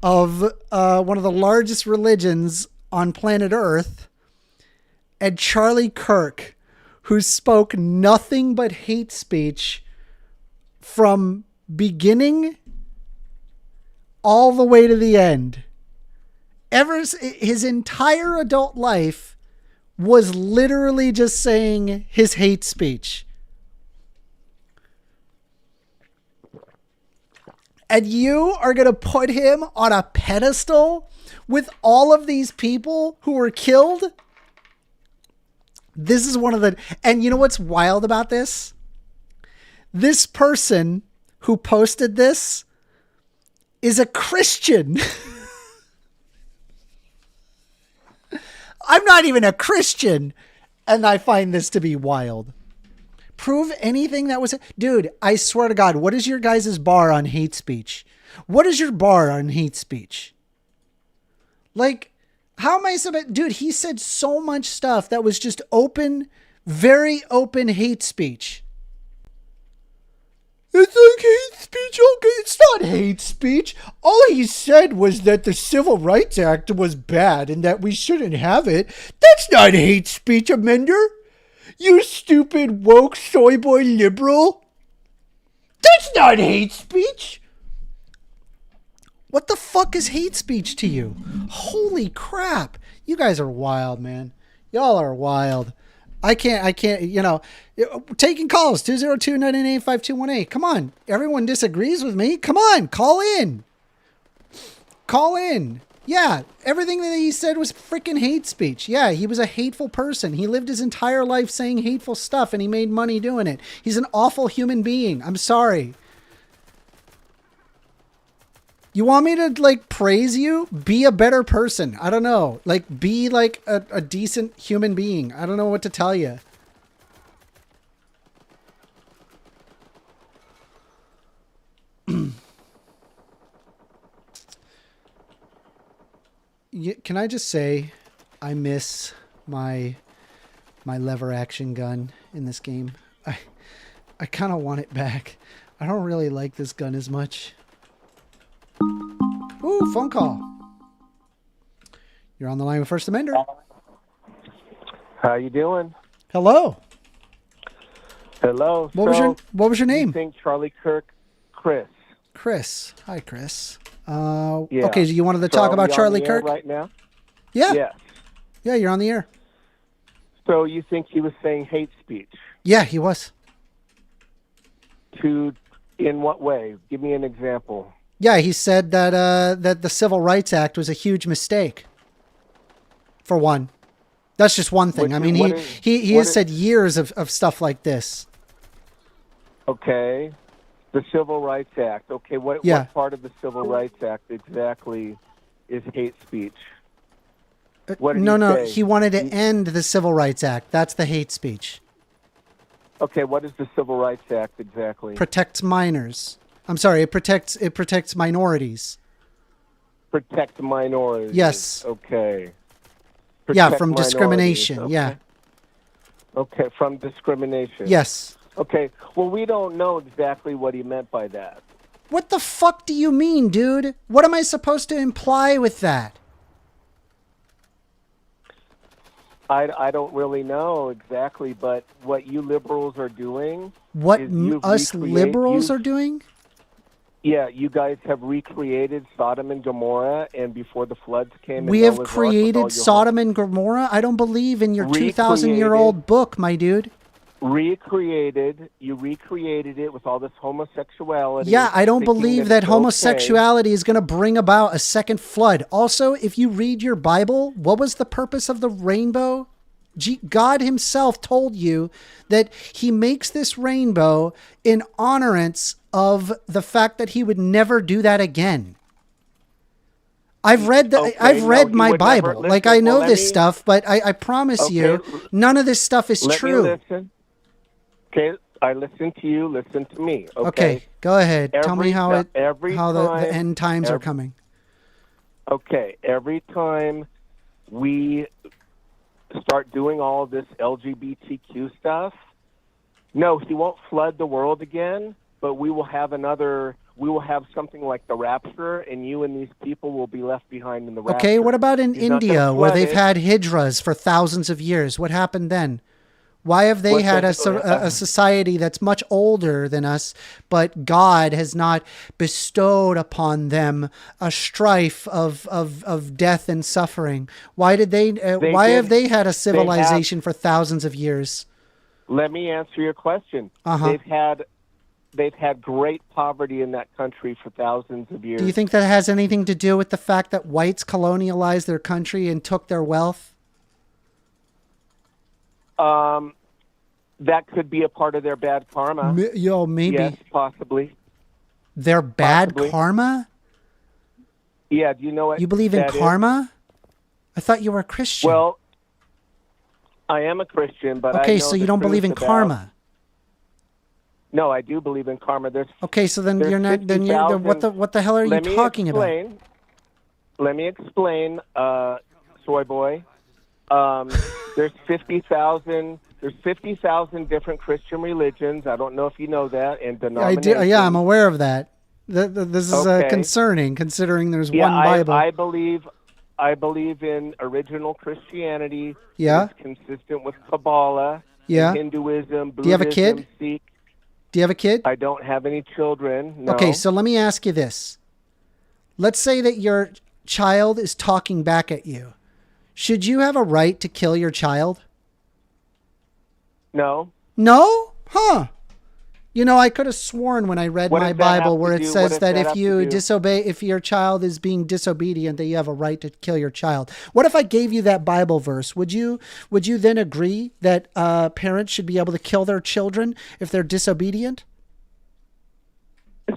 Speaker 1: of one of the largest religions on planet Earth. And Charlie Kirk, who spoke nothing but hate speech from beginning all the way to the end. His entire adult life was literally just saying his hate speech. And you are going to put him on a pedestal with all of these people who were killed? This is one of the... And you know what's wild about this? This person who posted this is a Christian. I'm not even a Christian, and I find this to be wild. Prove anything that was... Dude, I swear to God, what is your guys' bar on hate speech? What is your bar on hate speech? Like, how am I... Dude, he said so much stuff that was just open, very open hate speech. It's like hate speech. Okay, it's not hate speech. All he said was that the Civil Rights Act was bad and that we shouldn't have it. That's not hate speech, Amender. You stupid woke soy boy liberal. That's not hate speech. What the fuck is hate speech to you? Holy crap. You guys are wild, man. Y'all are wild. I can't, you know, taking calls, 202-998-5218. Come on. Everyone disagrees with me. Come on, call in. Call in. Yeah, everything that he said was freaking hate speech. Yeah, he was a hateful person. He lived his entire life saying hateful stuff and he made money doing it. He's an awful human being. I'm sorry. You want me to, like, praise you? Be a better person. I don't know. Like, be, like, a decent human being. I don't know what to tell you. Can I just say I miss my lever action gun in this game? I kind of want it back. I don't really like this gun as much. Ooh, phone call. You're on the line with First Amender.
Speaker 5: How you doing?
Speaker 1: Hello.
Speaker 5: Hello.
Speaker 1: What was your name?
Speaker 5: You think Charlie Kirk? Chris.
Speaker 1: Chris. Hi, Chris.
Speaker 5: Yeah.
Speaker 1: Okay, so you wanted to talk about Charlie Kirk
Speaker 5: right now?
Speaker 1: Yeah.
Speaker 5: Yes.
Speaker 1: Yeah, you're on the air.
Speaker 5: So you think he was saying hate speech?
Speaker 1: Yeah, he was.
Speaker 5: In what way? Give me an example.
Speaker 1: Yeah, he said that that the Civil Rights Act was a huge mistake. For one. That's just one thing.
Speaker 5: Which
Speaker 1: I
Speaker 5: is-
Speaker 1: mean,
Speaker 5: what
Speaker 1: he has said years of stuff like this.
Speaker 5: Okay. The Civil Rights Act. Okay, what part of the Civil Rights Act exactly is hate speech? What did he say?
Speaker 1: He wanted to end the Civil Rights Act. That's the hate speech.
Speaker 5: Okay, what is the Civil Rights Act exactly?
Speaker 1: Protects minors. I'm sorry, it protects minorities.
Speaker 5: Protect minorities.
Speaker 1: Yes.
Speaker 5: Okay.
Speaker 1: Yeah,
Speaker 5: Protect
Speaker 1: from
Speaker 5: minorities.
Speaker 1: discrimination.
Speaker 5: Okay.
Speaker 1: Yeah.
Speaker 5: Okay, from discrimination.
Speaker 1: Yes.
Speaker 5: Okay, well, we don't know exactly what he meant by that.
Speaker 1: What the fuck do you mean, dude? What am I supposed to imply with that?
Speaker 5: I don't really know exactly, but what you liberals are doing...
Speaker 1: What
Speaker 5: is you've
Speaker 1: us liberals
Speaker 5: you've-
Speaker 1: are doing?
Speaker 5: Yeah, you guys have recreated Sodom and Gomorrah, and before the floods came...
Speaker 1: We
Speaker 5: and
Speaker 1: have
Speaker 5: Noah's Ark with all
Speaker 1: created
Speaker 5: your
Speaker 1: Sodom and Gomorrah? I don't believe in your 2,000-year-old book, my dude.
Speaker 5: You recreated it with all this homosexuality.
Speaker 1: Yeah, I don't
Speaker 5: thinking
Speaker 1: believe
Speaker 5: it's
Speaker 1: that
Speaker 5: okay.
Speaker 1: homosexuality is going to bring about a second flood. Also, if you read your Bible, what was the purpose of the rainbow? God himself told you that he makes this rainbow in honorance of the fact that he would never do that again. I've read my
Speaker 5: would
Speaker 1: Bible.
Speaker 5: never-
Speaker 1: Like,
Speaker 5: listen,
Speaker 1: I know
Speaker 5: well,
Speaker 1: this stuff, but I promise you, none of this stuff is
Speaker 5: Let
Speaker 1: true.
Speaker 5: me listen. Okay, I listen to you. Listen to me.
Speaker 1: Okay, go ahead. Tell me how the
Speaker 5: time-
Speaker 1: end times are coming.
Speaker 5: Okay, every time we start doing all this LGBTQ stuff, no, he won't flood the world again, but we will have something like the rapture, and you and these people will be left behind in the rapture.
Speaker 1: Okay, what about in
Speaker 5: He's not gonna
Speaker 1: India where
Speaker 5: flood
Speaker 1: they've
Speaker 5: it.
Speaker 1: had hijras for thousands of years? What happened then? Why have they
Speaker 5: What's
Speaker 1: had
Speaker 5: that?
Speaker 1: a society that's much older than us, but God has not bestowed upon them a strife of death and suffering? Why did have they had a civilization for thousands of years?
Speaker 5: Let me answer your question.
Speaker 1: Uh-huh.
Speaker 5: They've had great poverty in that country for thousands of years.
Speaker 1: Do you think that has anything to do with the fact that whites colonialized their country and took their wealth?
Speaker 5: That could be a part of their bad karma.
Speaker 1: Maybe.
Speaker 5: Yes, possibly.
Speaker 1: Their bad
Speaker 5: Possibly.
Speaker 1: karma?
Speaker 5: Yeah, do you know what
Speaker 1: You believe in
Speaker 5: that is?
Speaker 1: karma? I thought you were a Christian.
Speaker 5: Well, I am a Christian, but I
Speaker 1: okay,
Speaker 5: know
Speaker 1: so you
Speaker 5: the
Speaker 1: don't believe in
Speaker 5: truth about-
Speaker 1: karma.
Speaker 5: No, I do believe in karma.
Speaker 1: Okay, so then
Speaker 5: there's
Speaker 1: you're not. Then you're.
Speaker 5: 50,000
Speaker 1: What the hell are you
Speaker 5: Let me
Speaker 1: talking about?
Speaker 5: explain. Let me explain, soy boy. There's 50,000. There's 50,000 different Christian religions. I don't know if you know that. And
Speaker 1: I
Speaker 5: denominations.
Speaker 1: do. Yeah, I'm aware of that. This is
Speaker 5: Okay.
Speaker 1: concerning, considering there's
Speaker 5: Yeah,
Speaker 1: one Bible.
Speaker 5: I believe in original Christianity.
Speaker 1: Yeah.
Speaker 5: It's consistent with Kabbalah.
Speaker 1: Yeah.
Speaker 5: Hinduism, Buddhism,
Speaker 1: Do you have a kid?
Speaker 5: Sikh.
Speaker 1: Do you have a kid?
Speaker 5: I don't have any children. No.
Speaker 1: Okay, so let me ask you this. Let's say that your child is talking back at you. Should you have a right to kill your child?
Speaker 5: No.
Speaker 1: No? Huh. You know, I could have sworn when I read
Speaker 5: What
Speaker 1: my
Speaker 5: does that
Speaker 1: Bible
Speaker 5: have
Speaker 1: where
Speaker 5: to
Speaker 1: it
Speaker 5: do- what
Speaker 1: says
Speaker 5: does
Speaker 1: that
Speaker 5: that
Speaker 1: if
Speaker 5: have to
Speaker 1: you
Speaker 5: do?
Speaker 1: disobey, if your child is being disobedient, that you have a right to kill your child. What if I gave you that Bible verse? Would you then agree that parents should be able to kill their children if they're disobedient?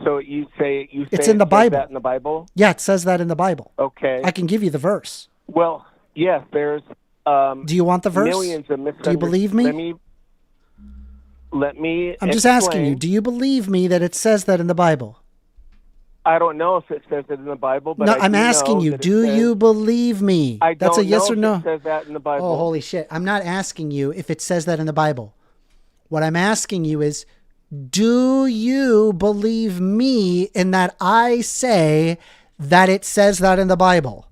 Speaker 5: So you say
Speaker 1: It's in the
Speaker 5: it says
Speaker 1: Bible.
Speaker 5: that in the Bible?
Speaker 1: Yeah, it says that in the Bible.
Speaker 5: Okay.
Speaker 1: I can give you the verse.
Speaker 5: Well, yes, there's
Speaker 1: Do you want the verse?
Speaker 5: millions of
Speaker 1: Do you believe me?
Speaker 5: Let me
Speaker 1: I'm just asking
Speaker 5: explain.
Speaker 1: you, do you believe me that it says that in the Bible?
Speaker 5: I don't know if it says it in the Bible, but
Speaker 1: No,
Speaker 5: I
Speaker 1: I'm
Speaker 5: do
Speaker 1: asking
Speaker 5: know
Speaker 1: you,
Speaker 5: that it
Speaker 1: do
Speaker 5: says-
Speaker 1: you believe me?
Speaker 5: I
Speaker 1: That's
Speaker 5: don't
Speaker 1: a yes
Speaker 5: know
Speaker 1: or
Speaker 5: if
Speaker 1: no.
Speaker 5: It says that in the Bible.
Speaker 1: Oh, holy shit. I'm not asking you if it says that in the Bible. What I'm asking you is, do you believe me in that I say that it says that in the Bible?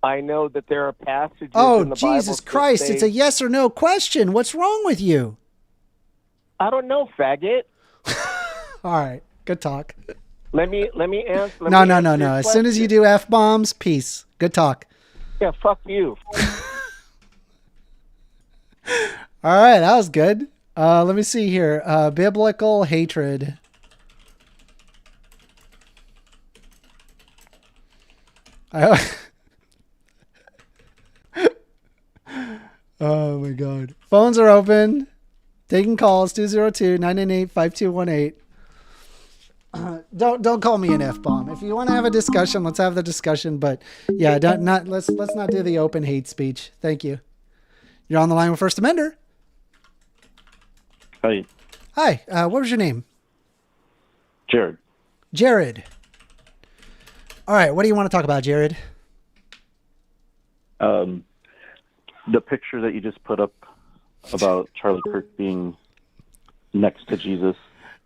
Speaker 5: I know that there are passages
Speaker 1: Oh,
Speaker 5: in the Bible
Speaker 1: Jesus
Speaker 5: that
Speaker 1: Christ.
Speaker 5: say-
Speaker 1: It's a yes or no question. What's wrong with you?
Speaker 5: I don't know, faggot.
Speaker 1: All right. Good talk.
Speaker 5: Let me answer.
Speaker 1: No. As soon as you do F-bombs, peace. Good talk.
Speaker 5: Yeah, fuck you.
Speaker 1: All right. That was good. Let me see here. Biblical hatred. Oh my God. Phones are open. Taking calls 202-998-5218. Don't call me an F-bomb. If you want to have a discussion, let's have the discussion. But yeah, let's not do the open hate speech. Thank you. You're on the line with First Amender.
Speaker 6: Hi.
Speaker 1: Hi. What was your name?
Speaker 6: Jared.
Speaker 1: Jared. All right. What do you want to talk about, Jared?
Speaker 6: The picture that you just put up about Charlie Kirk being next to Jesus.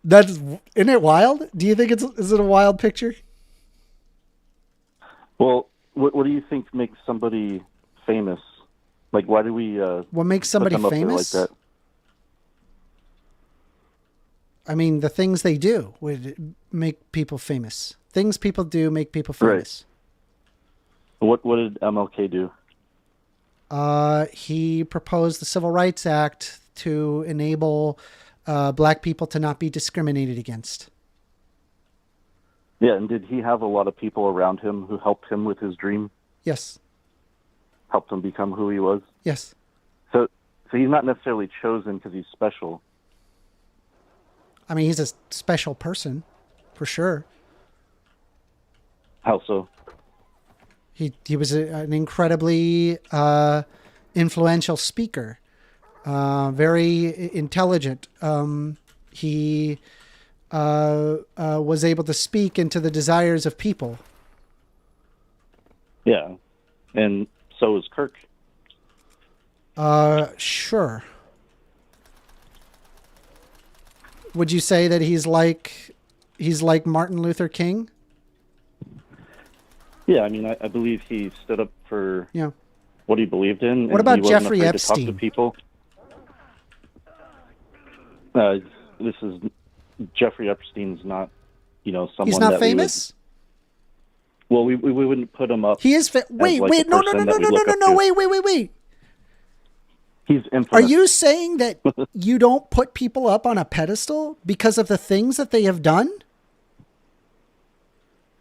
Speaker 1: Isn't it wild? Do you think is it a wild picture?
Speaker 6: Well, what do you think makes somebody famous? Like, why do we?
Speaker 1: What makes somebody
Speaker 6: put them up there
Speaker 1: famous?
Speaker 6: like that?
Speaker 1: I mean, the things they do would make people famous. Things people do make people famous.
Speaker 6: Right. What did MLK do?
Speaker 1: He proposed the Civil Rights Act to enable black people to not be discriminated against.
Speaker 6: Yeah, and did he have a lot of people around him who helped him with his dream?
Speaker 1: Yes.
Speaker 6: Helped him become who he was?
Speaker 1: Yes.
Speaker 6: So he's not necessarily chosen because he's special.
Speaker 1: I mean, he's a special person, for sure.
Speaker 6: How so?
Speaker 1: He was an incredibly influential speaker, very intelligent. He was able to speak into the desires of people.
Speaker 6: Yeah, and so is Kirk.
Speaker 1: Sure. Would you say that he's like Martin Luther King?
Speaker 6: Yeah, I mean, I believe he stood up for what he believed in.
Speaker 1: What about Jeffrey Epstein?
Speaker 6: To talk to people. This is Jeffrey Epstein's not, someone.
Speaker 1: He's not famous.
Speaker 6: We wouldn't put him up.
Speaker 1: He is. Wait, no. Wait.
Speaker 6: He's infamous.
Speaker 1: Are you saying that you don't put people up on a pedestal because of the things that they have done?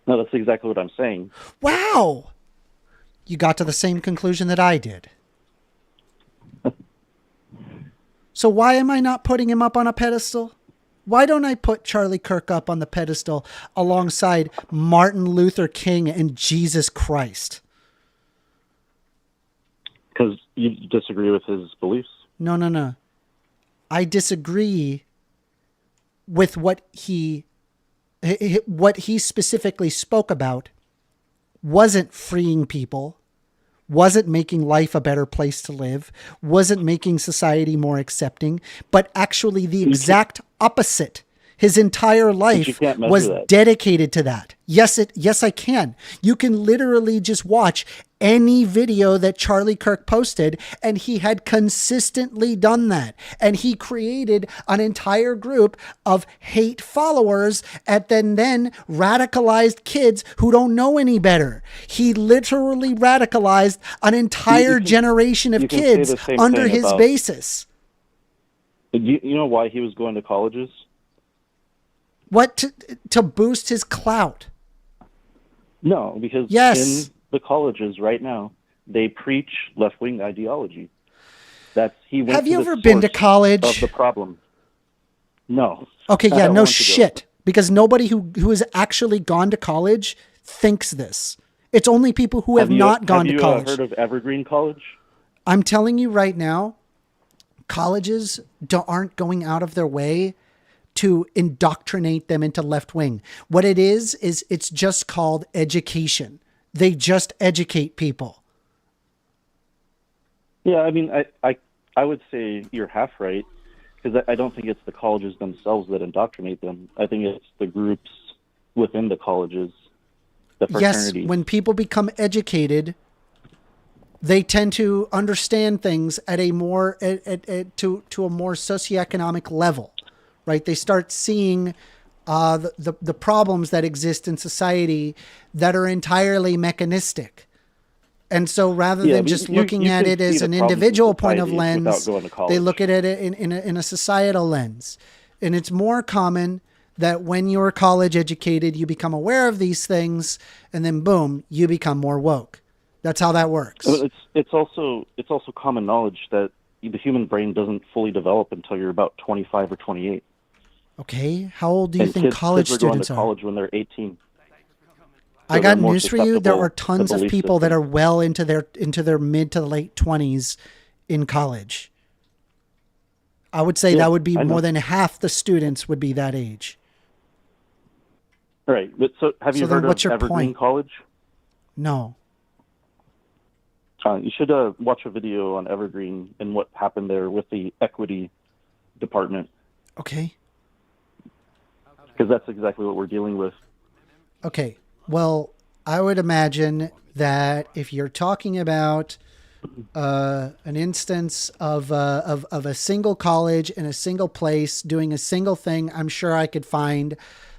Speaker 6: No, that's exactly what I'm saying.
Speaker 1: Wow. You got to the same conclusion that I did. So why am I not putting him up on a pedestal? Why don't I put Charlie Kirk up on the pedestal alongside Martin Luther King and Jesus Christ?
Speaker 6: Because you disagree with his beliefs?
Speaker 1: No. I disagree with what he specifically spoke about wasn't freeing people, wasn't making life a better place to live, wasn't making society more accepting, but actually the exact opposite. His entire life was dedicated to that. Yes, I can. You can literally just watch any video that Charlie Kirk posted, and he had consistently done that. And he created an entire group of hate followers and then radicalized kids who don't know any better. He literally radicalized an entire generation of kids under his basis.
Speaker 6: You know why he was going to colleges?
Speaker 1: What, to boost his clout?
Speaker 6: No, because in the colleges right now, they preach left-wing ideology.
Speaker 1: Have you ever been to college?
Speaker 6: Of the problem. No.
Speaker 1: Okay, yeah, no shit. Because nobody who has actually gone to college thinks this. It's only people who have not gone to college.
Speaker 6: Have you heard of Evergreen College?
Speaker 1: I'm telling you right now, colleges aren't going out of their way to indoctrinate them into left wing. What it is it's just called education. They just educate people.
Speaker 6: Yeah, I mean, I would say you're half right, because I don't think it's the colleges themselves that indoctrinate them. I think it's the groups within the colleges, the fraternities.
Speaker 1: Yes, when people become educated, they tend to understand things at a more to a more socioeconomic level. Right, they start seeing the problems that exist in society that are entirely mechanistic, and so rather than just looking at it as an individual point of lens, they look at it in a societal lens. And it's more common that when you're college educated, you become aware of these things, and then boom, you become more woke. That's how that works.
Speaker 6: It's also common knowledge that the human brain doesn't fully develop until you're about 25 or 28.
Speaker 1: Okay, how old do you
Speaker 6: And
Speaker 1: think college
Speaker 6: kids are going
Speaker 1: students
Speaker 6: to
Speaker 1: are?
Speaker 6: college when they're 18.
Speaker 1: I
Speaker 6: So
Speaker 1: got
Speaker 6: they're more
Speaker 1: news for you. There
Speaker 6: susceptible
Speaker 1: are
Speaker 6: to
Speaker 1: tons of
Speaker 6: belief
Speaker 1: people that
Speaker 6: system.
Speaker 1: are well into their mid to late 20s in college. I would say
Speaker 6: Yeah,
Speaker 1: that would be
Speaker 6: I know.
Speaker 1: more than half the students would be that age.
Speaker 6: Right. But so have you
Speaker 1: So then
Speaker 6: heard
Speaker 1: what's
Speaker 6: of
Speaker 1: your
Speaker 6: Evergreen
Speaker 1: point?
Speaker 6: College?
Speaker 1: No.
Speaker 6: You should watch a video on Evergreen and what happened there with the equity department,
Speaker 1: Okay.
Speaker 6: because that's exactly what we're dealing with.
Speaker 1: Okay. Well, I would imagine that if you're talking about an instance of a single college in a single place doing a single thing, I'm sure I could find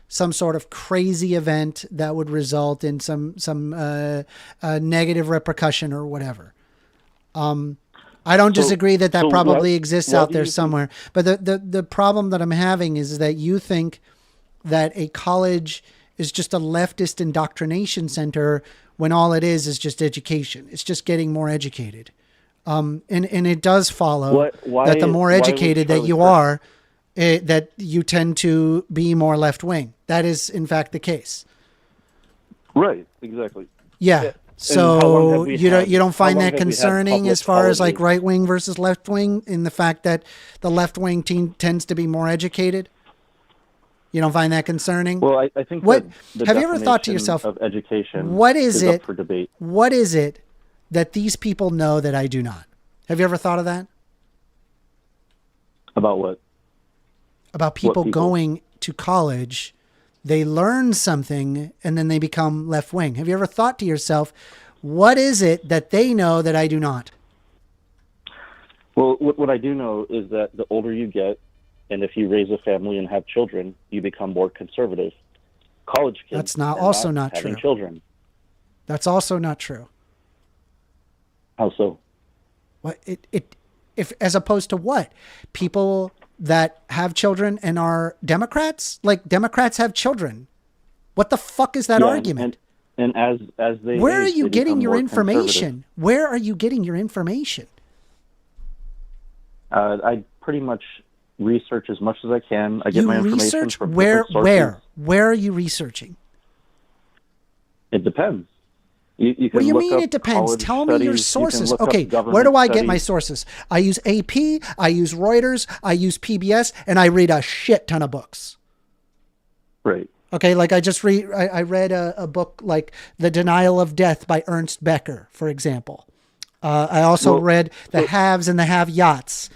Speaker 1: some sort of crazy event that would result in some negative repercussion or whatever. I don't disagree that
Speaker 6: so
Speaker 1: probably
Speaker 6: what-
Speaker 1: exists
Speaker 6: what
Speaker 1: out
Speaker 6: do
Speaker 1: there
Speaker 6: you think-
Speaker 1: somewhere. But the problem that I'm having is that you think that a college is just a leftist indoctrination center when all it is just education. It's just getting more educated. And it does follow that the more
Speaker 6: why would
Speaker 1: educated that
Speaker 6: Charlie
Speaker 1: you
Speaker 6: Kirk-
Speaker 1: are, that you tend to be more left wing. That is, in fact, the case.
Speaker 6: Right. Exactly.
Speaker 1: Yeah.
Speaker 6: how long
Speaker 1: So
Speaker 6: have we
Speaker 1: you
Speaker 6: had-
Speaker 1: don't
Speaker 6: how
Speaker 1: find
Speaker 6: long
Speaker 1: that
Speaker 6: have we had
Speaker 1: concerning
Speaker 6: public
Speaker 1: as far as like
Speaker 6: colleges?
Speaker 1: right wing versus left wing, in the fact that the left wing team tends to be more educated? You don't find that concerning?
Speaker 6: Well, I think
Speaker 1: What-
Speaker 6: that the
Speaker 1: have you ever thought to
Speaker 6: definition
Speaker 1: yourself,
Speaker 6: of education
Speaker 1: what is
Speaker 6: up
Speaker 1: it-
Speaker 6: for debate?
Speaker 1: What is it that these people know that I do not? Have you ever thought of that?
Speaker 6: About what?
Speaker 1: About people
Speaker 6: people?
Speaker 1: going to college, they learn something and then they become left wing. Have you ever thought to yourself, what is it that they know that I do not?
Speaker 6: Well, what I do know is that the older you get, and if you raise a family and have children, you become more conservative. College kids
Speaker 1: That's not-
Speaker 6: are
Speaker 1: also not
Speaker 6: having
Speaker 1: true.
Speaker 6: children.
Speaker 1: That's also not true.
Speaker 6: How so?
Speaker 1: What if as opposed to what? People that have children and are Democrats? Like Democrats have children. What the fuck is that
Speaker 6: Yeah,
Speaker 1: argument?
Speaker 6: And as they
Speaker 1: Where are
Speaker 6: age,
Speaker 1: you
Speaker 6: they
Speaker 1: getting
Speaker 6: become
Speaker 1: your
Speaker 6: more
Speaker 1: information? Where are you getting your information?
Speaker 6: conservative. I pretty much research as much as I can. I get
Speaker 1: You
Speaker 6: my information
Speaker 1: research
Speaker 6: from
Speaker 1: where
Speaker 6: different sources.
Speaker 1: where are you researching?
Speaker 6: It depends. You
Speaker 1: What
Speaker 6: can
Speaker 1: do you
Speaker 6: look
Speaker 1: mean
Speaker 6: up
Speaker 1: it depends?
Speaker 6: college
Speaker 1: Tell me your
Speaker 6: studies, you can
Speaker 1: sources.
Speaker 6: look up
Speaker 1: Okay,
Speaker 6: government
Speaker 1: where do I get my
Speaker 6: studies.
Speaker 1: sources? I use AP, I use Reuters, I use PBS, and I read a shit ton of books.
Speaker 6: Right.
Speaker 1: Okay, like I read a book like The Denial of Death by Ernst Becker, for example. I also read The Haves and the Have-Yachts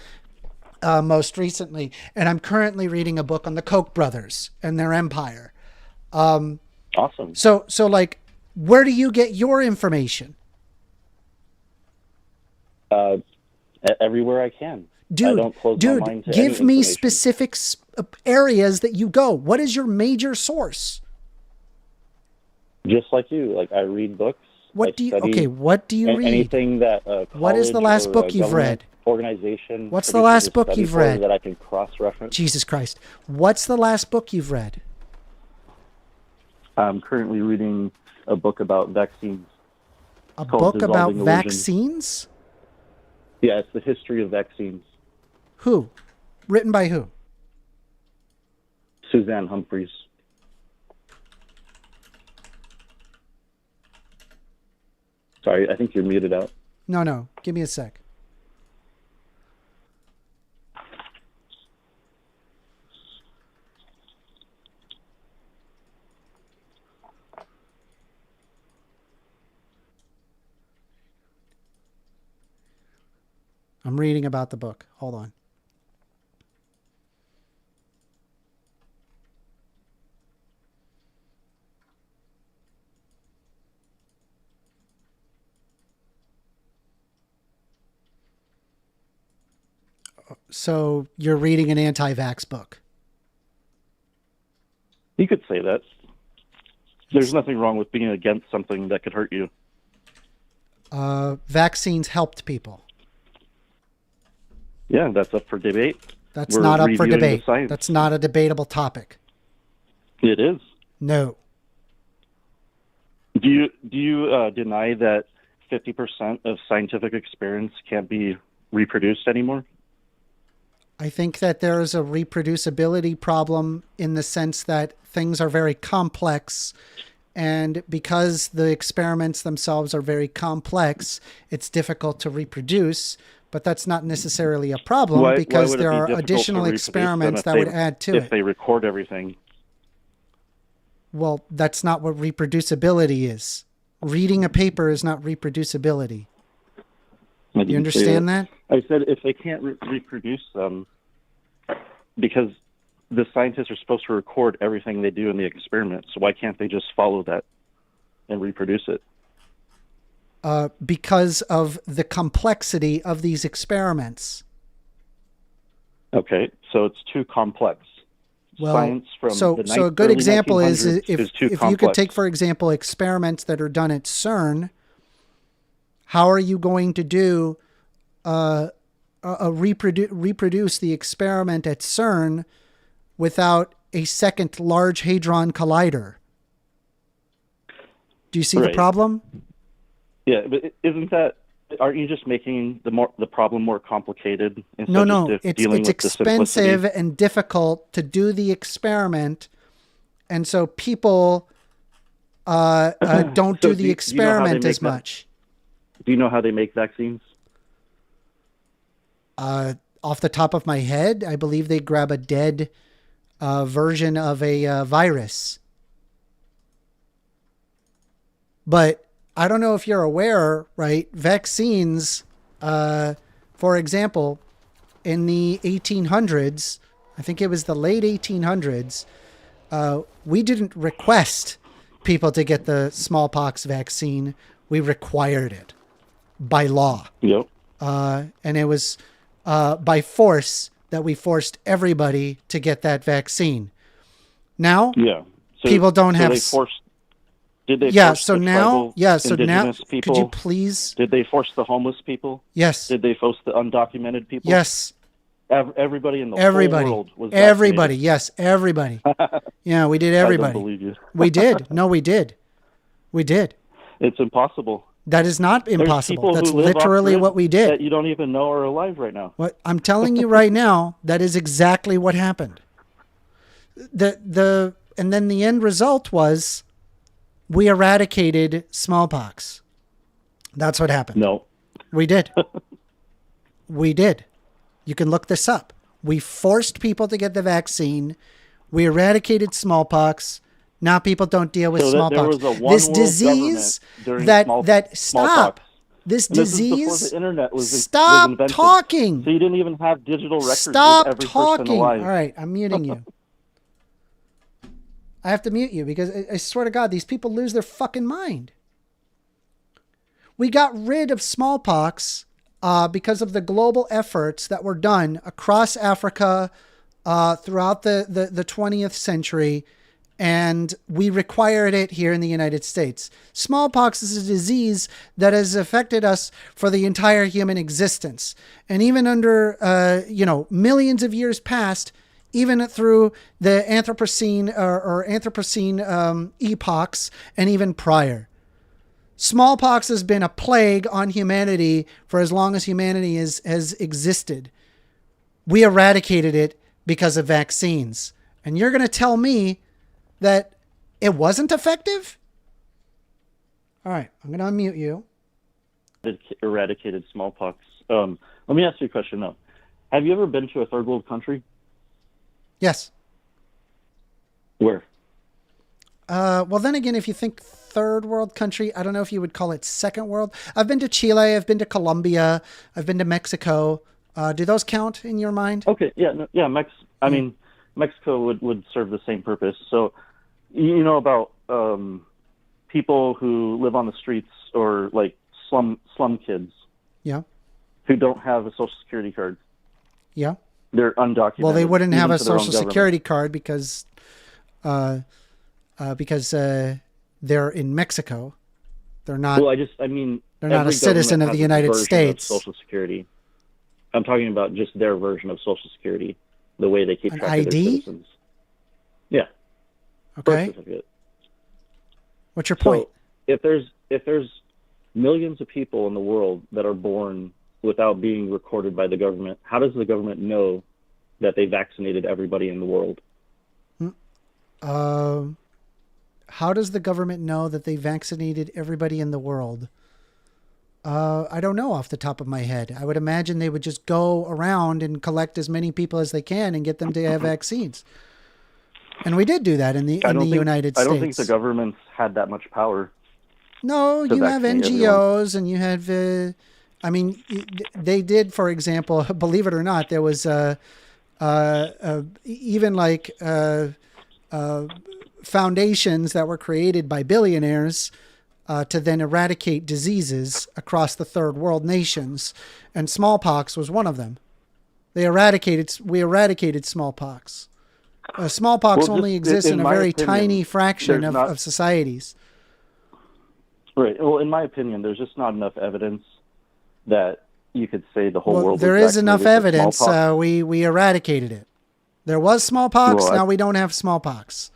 Speaker 1: most recently, and I'm currently reading a book on the Koch brothers and their empire.
Speaker 6: Awesome.
Speaker 1: So like, where do you get your information?
Speaker 6: Everywhere I can. I
Speaker 1: Dude,
Speaker 6: don't close my mind to
Speaker 1: give
Speaker 6: any
Speaker 1: me
Speaker 6: information.
Speaker 1: specific areas that you go. What is your major source?
Speaker 6: Just like you, like I read books.
Speaker 1: What
Speaker 6: I
Speaker 1: do you?
Speaker 6: study
Speaker 1: Okay, what do you read?
Speaker 6: Anything that
Speaker 1: What is the
Speaker 6: college
Speaker 1: last
Speaker 6: or
Speaker 1: book you've
Speaker 6: government
Speaker 1: read?
Speaker 6: Organization.
Speaker 1: What's the
Speaker 6: produces
Speaker 1: last
Speaker 6: a
Speaker 1: book
Speaker 6: study
Speaker 1: you've
Speaker 6: for
Speaker 1: read?
Speaker 6: that I can cross-reference?
Speaker 1: Jesus Christ! What's the last book you've read?
Speaker 6: I'm currently reading a book about vaccines.
Speaker 1: A
Speaker 6: called
Speaker 1: book about
Speaker 6: Dissolving Illusion.
Speaker 1: vaccines?
Speaker 6: Yeah, it's the history of vaccines.
Speaker 1: Who? Written by who?
Speaker 6: Suzanne Humphreys. Sorry, I think you're muted out.
Speaker 1: No. Give me a sec. I'm reading about the book. Hold on. So you're reading an anti-vax book.
Speaker 6: You could say that. There's nothing wrong with being against something that could hurt you.
Speaker 1: Vaccines helped people.
Speaker 6: Yeah, that's up for debate.
Speaker 1: That's
Speaker 6: We're
Speaker 1: not up for
Speaker 6: reviewing the
Speaker 1: debate.
Speaker 6: science.
Speaker 1: That's not a debatable topic.
Speaker 6: It is.
Speaker 1: No.
Speaker 6: Do you deny that 50% of scientific experiments can't be reproduced anymore?
Speaker 1: I think that there is a reproducibility problem in the sense that things are very complex, and because the experiments themselves are very complex, it's difficult to reproduce. But that's not necessarily a problem because
Speaker 6: would it
Speaker 1: there
Speaker 6: be
Speaker 1: are
Speaker 6: difficult to
Speaker 1: additional
Speaker 6: reproduce
Speaker 1: experiments
Speaker 6: them
Speaker 1: that
Speaker 6: if
Speaker 1: would add to
Speaker 6: if
Speaker 1: it.
Speaker 6: they record everything?
Speaker 1: Well, that's not what reproducibility is. Reading a paper is not reproducibility.
Speaker 6: I
Speaker 1: You
Speaker 6: didn't say
Speaker 1: understand that?
Speaker 6: I said if they can't reproduce them, because the scientists are supposed to record everything they do in the experiment, so why can't they just follow that and reproduce it?
Speaker 1: Because of the complexity of these experiments.
Speaker 6: Okay, so it's too complex.
Speaker 1: Well,
Speaker 6: Science from
Speaker 1: so
Speaker 6: the
Speaker 1: a good
Speaker 6: early
Speaker 1: example is
Speaker 6: 1900s too
Speaker 1: if
Speaker 6: complex.
Speaker 1: you could take, for example, experiments that are done at CERN, how are you going to do reproduce the experiment at CERN without a second Large Hadron Collider? Do you see the
Speaker 6: Right.
Speaker 1: problem?
Speaker 6: Yeah, but aren't you just making the problem more complicated instead
Speaker 1: No,
Speaker 6: of just
Speaker 1: it's
Speaker 6: dealing with
Speaker 1: expensive
Speaker 6: the simplicity?
Speaker 1: and difficult to do the experiment, and so people don't
Speaker 6: So
Speaker 1: do the
Speaker 6: do you know how they
Speaker 1: experiment
Speaker 6: make
Speaker 1: as
Speaker 6: that?
Speaker 1: much.
Speaker 6: Do you know how they make vaccines?
Speaker 1: Off the top of my head, I believe they grab a dead version of a virus. But I don't know if you're aware, right? Vaccines, for example, in the 1800s, I think it was the late 1800s, we didn't request people to get the smallpox vaccine. We required it by law.
Speaker 6: Yep.
Speaker 1: And it was by force that we forced everybody to get that vaccine. Now,
Speaker 6: Yeah. So,
Speaker 1: people don't have.
Speaker 6: They forced. Did they?
Speaker 1: Yeah.
Speaker 6: Force
Speaker 1: So
Speaker 6: the
Speaker 1: now,
Speaker 6: tribal
Speaker 1: yeah. So now,
Speaker 6: indigenous people?
Speaker 1: could you please?
Speaker 6: Did they force the homeless people?
Speaker 1: Yes.
Speaker 6: Did they force the undocumented people?
Speaker 1: Yes.
Speaker 6: Everybody in the
Speaker 1: Everybody.
Speaker 6: whole world was
Speaker 1: Everybody.
Speaker 6: vaccinated.
Speaker 1: Yes. Everybody. Yeah, we did
Speaker 6: I don't
Speaker 1: everybody.
Speaker 6: believe you.
Speaker 1: We did. No, we did. We did.
Speaker 6: It's impossible.
Speaker 1: That is not
Speaker 6: There's
Speaker 1: impossible.
Speaker 6: people
Speaker 1: That's
Speaker 6: who live
Speaker 1: literally
Speaker 6: off-grid
Speaker 1: what we did.
Speaker 6: that you don't even know are alive right now.
Speaker 1: What I'm telling you right now, that is exactly what happened. And then the end result was we eradicated smallpox. That's what happened.
Speaker 6: No.
Speaker 1: We did. We did. You can look this up. We forced people to get the vaccine. We eradicated smallpox. Now people don't deal with
Speaker 6: So that there
Speaker 1: smallpox.
Speaker 6: was a one
Speaker 1: This
Speaker 6: world
Speaker 1: disease
Speaker 6: government during
Speaker 1: that stop.
Speaker 6: smallpox.
Speaker 1: This
Speaker 6: And this is before
Speaker 1: disease.
Speaker 6: the internet was
Speaker 1: Stop
Speaker 6: invented.
Speaker 1: talking.
Speaker 6: So you didn't even have digital records
Speaker 1: Stop
Speaker 6: of every person
Speaker 1: talking.
Speaker 6: alive.
Speaker 1: All right, I'm muting you. I have to mute you because I swear to God, these people lose their fucking mind. We got rid of smallpox because of the global efforts that were done across Africa throughout the 20th century, and we required it here in the United States. Smallpox is a disease that has affected us for the entire human existence. And even under, millions of years past, even through the Anthropocene or Anthropocene epochs and even prior. Smallpox has been a plague on humanity for as long as humanity has existed. We eradicated it because of vaccines. And you're going to tell me that it wasn't effective? All right, I'm going to unmute you.
Speaker 6: Eradicated smallpox. Let me ask you a question, though. Have you ever been to a third world country?
Speaker 1: Yes.
Speaker 6: Where?
Speaker 1: Well, then again, if you think third world country, I don't know if you would call it second world. I've been to Chile. I've been to Colombia. I've been to Mexico. Do those count in your mind?
Speaker 6: Okay, yeah, Mexico would serve the same purpose. So, you know about people who live on the streets or like slum kids.
Speaker 1: Yeah.
Speaker 6: Who don't have a social security card.
Speaker 1: Yeah.
Speaker 6: They're undocumented.
Speaker 1: Well, they wouldn't have
Speaker 6: even
Speaker 1: a
Speaker 6: to their own
Speaker 1: social
Speaker 6: government.
Speaker 1: security card because they're in Mexico. They're not.
Speaker 6: Well, they're
Speaker 1: they're not a citizen of the United States.
Speaker 6: Social security. I'm talking about just their version of social security, the way they keep
Speaker 1: An
Speaker 6: track of their
Speaker 1: ID?
Speaker 6: citizens. Yeah.
Speaker 1: Okay.
Speaker 6: Birth certificate.
Speaker 1: What's your point?
Speaker 6: So if there's millions of people in the world that are born without being recorded by the government. How does the government know that they vaccinated everybody in the world?
Speaker 1: How does the government know that they vaccinated everybody in the world? I don't know off the top of my head. I would imagine they would just go around and collect as many people as they can and get them to have vaccines. And we did do that in the United States.
Speaker 6: I don't think the governments had that much power.
Speaker 1: No, you have NGOs and you have, I mean, they did, for example, believe it or not, there was even like foundations that were created by billionaires to then eradicate diseases across the third world nations. And smallpox was one of them. We eradicated smallpox. Smallpox only exists in a very tiny fraction of societies.
Speaker 6: Right. Well, in my opinion, there's just not enough evidence that you could say the whole world.
Speaker 1: There is enough evidence. We eradicated it. There was smallpox. Now we don't have smallpox.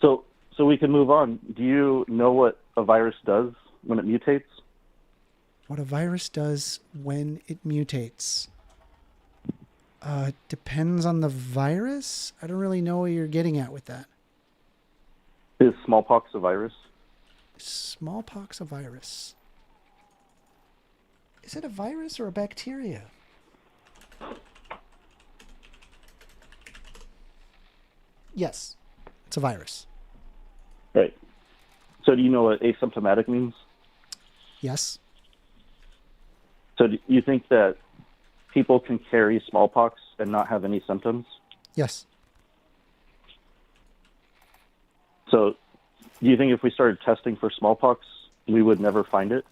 Speaker 6: So we can move on. Do you know what a virus does when it mutates?
Speaker 1: What a virus does when it mutates? Depends on the virus. I don't really know what you're getting at with that.
Speaker 6: Is smallpox a virus?
Speaker 1: Smallpox a virus? Is it a virus or a bacteria? Yes, it's a virus.
Speaker 6: Right. So do you know what asymptomatic means?
Speaker 1: Yes.
Speaker 6: So do you think that people can carry smallpox and not have any symptoms?
Speaker 1: Yes.
Speaker 6: So do you think if we started testing for smallpox, we would never find it?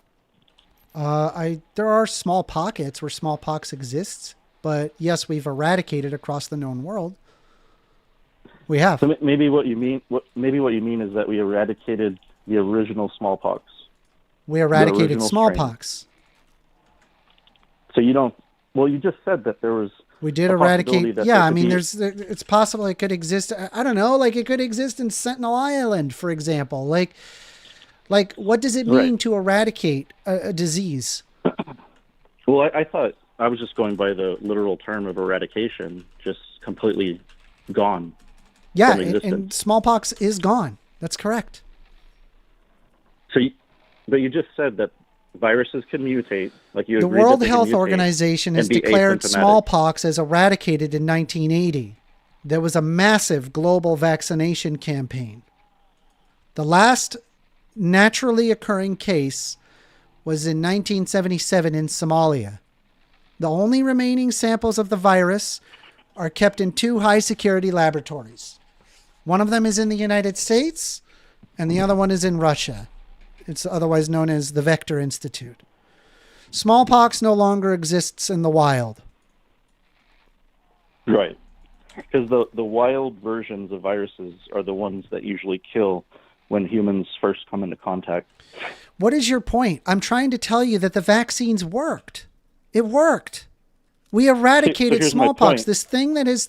Speaker 1: There are small pockets where smallpox exists, but yes, we've eradicated across the known world. We have.
Speaker 6: So maybe what you mean is that we eradicated the original smallpox.
Speaker 1: We eradicated smallpox.
Speaker 6: So you don't. Well, you just said that there was.
Speaker 1: We did eradicate. Yeah, I mean, it's possible it could exist. I don't know. Like it could exist in Sentinel Island, for example. Like what does it mean to eradicate a disease?
Speaker 6: Well, I thought I was just going by the literal term of eradication, just completely gone.
Speaker 1: Yeah, and smallpox is gone. That's correct.
Speaker 6: So, but you just said that viruses can mutate. Like you.
Speaker 1: The World Health Organization has declared smallpox as eradicated in 1980. There was a massive global vaccination campaign. The last naturally occurring case was in 1977 in Somalia. The only remaining samples of the virus are kept in 2 high-security laboratories. One of them is in the United States, and the other one is in Russia. It's otherwise known as the Vector Institute. Smallpox no longer exists in the wild.
Speaker 6: Right. Because the wild versions of viruses are the ones that usually kill when humans first come into contact.
Speaker 1: What is your point? I'm trying to tell you that the vaccines worked. It worked. We eradicated smallpox, this thing that has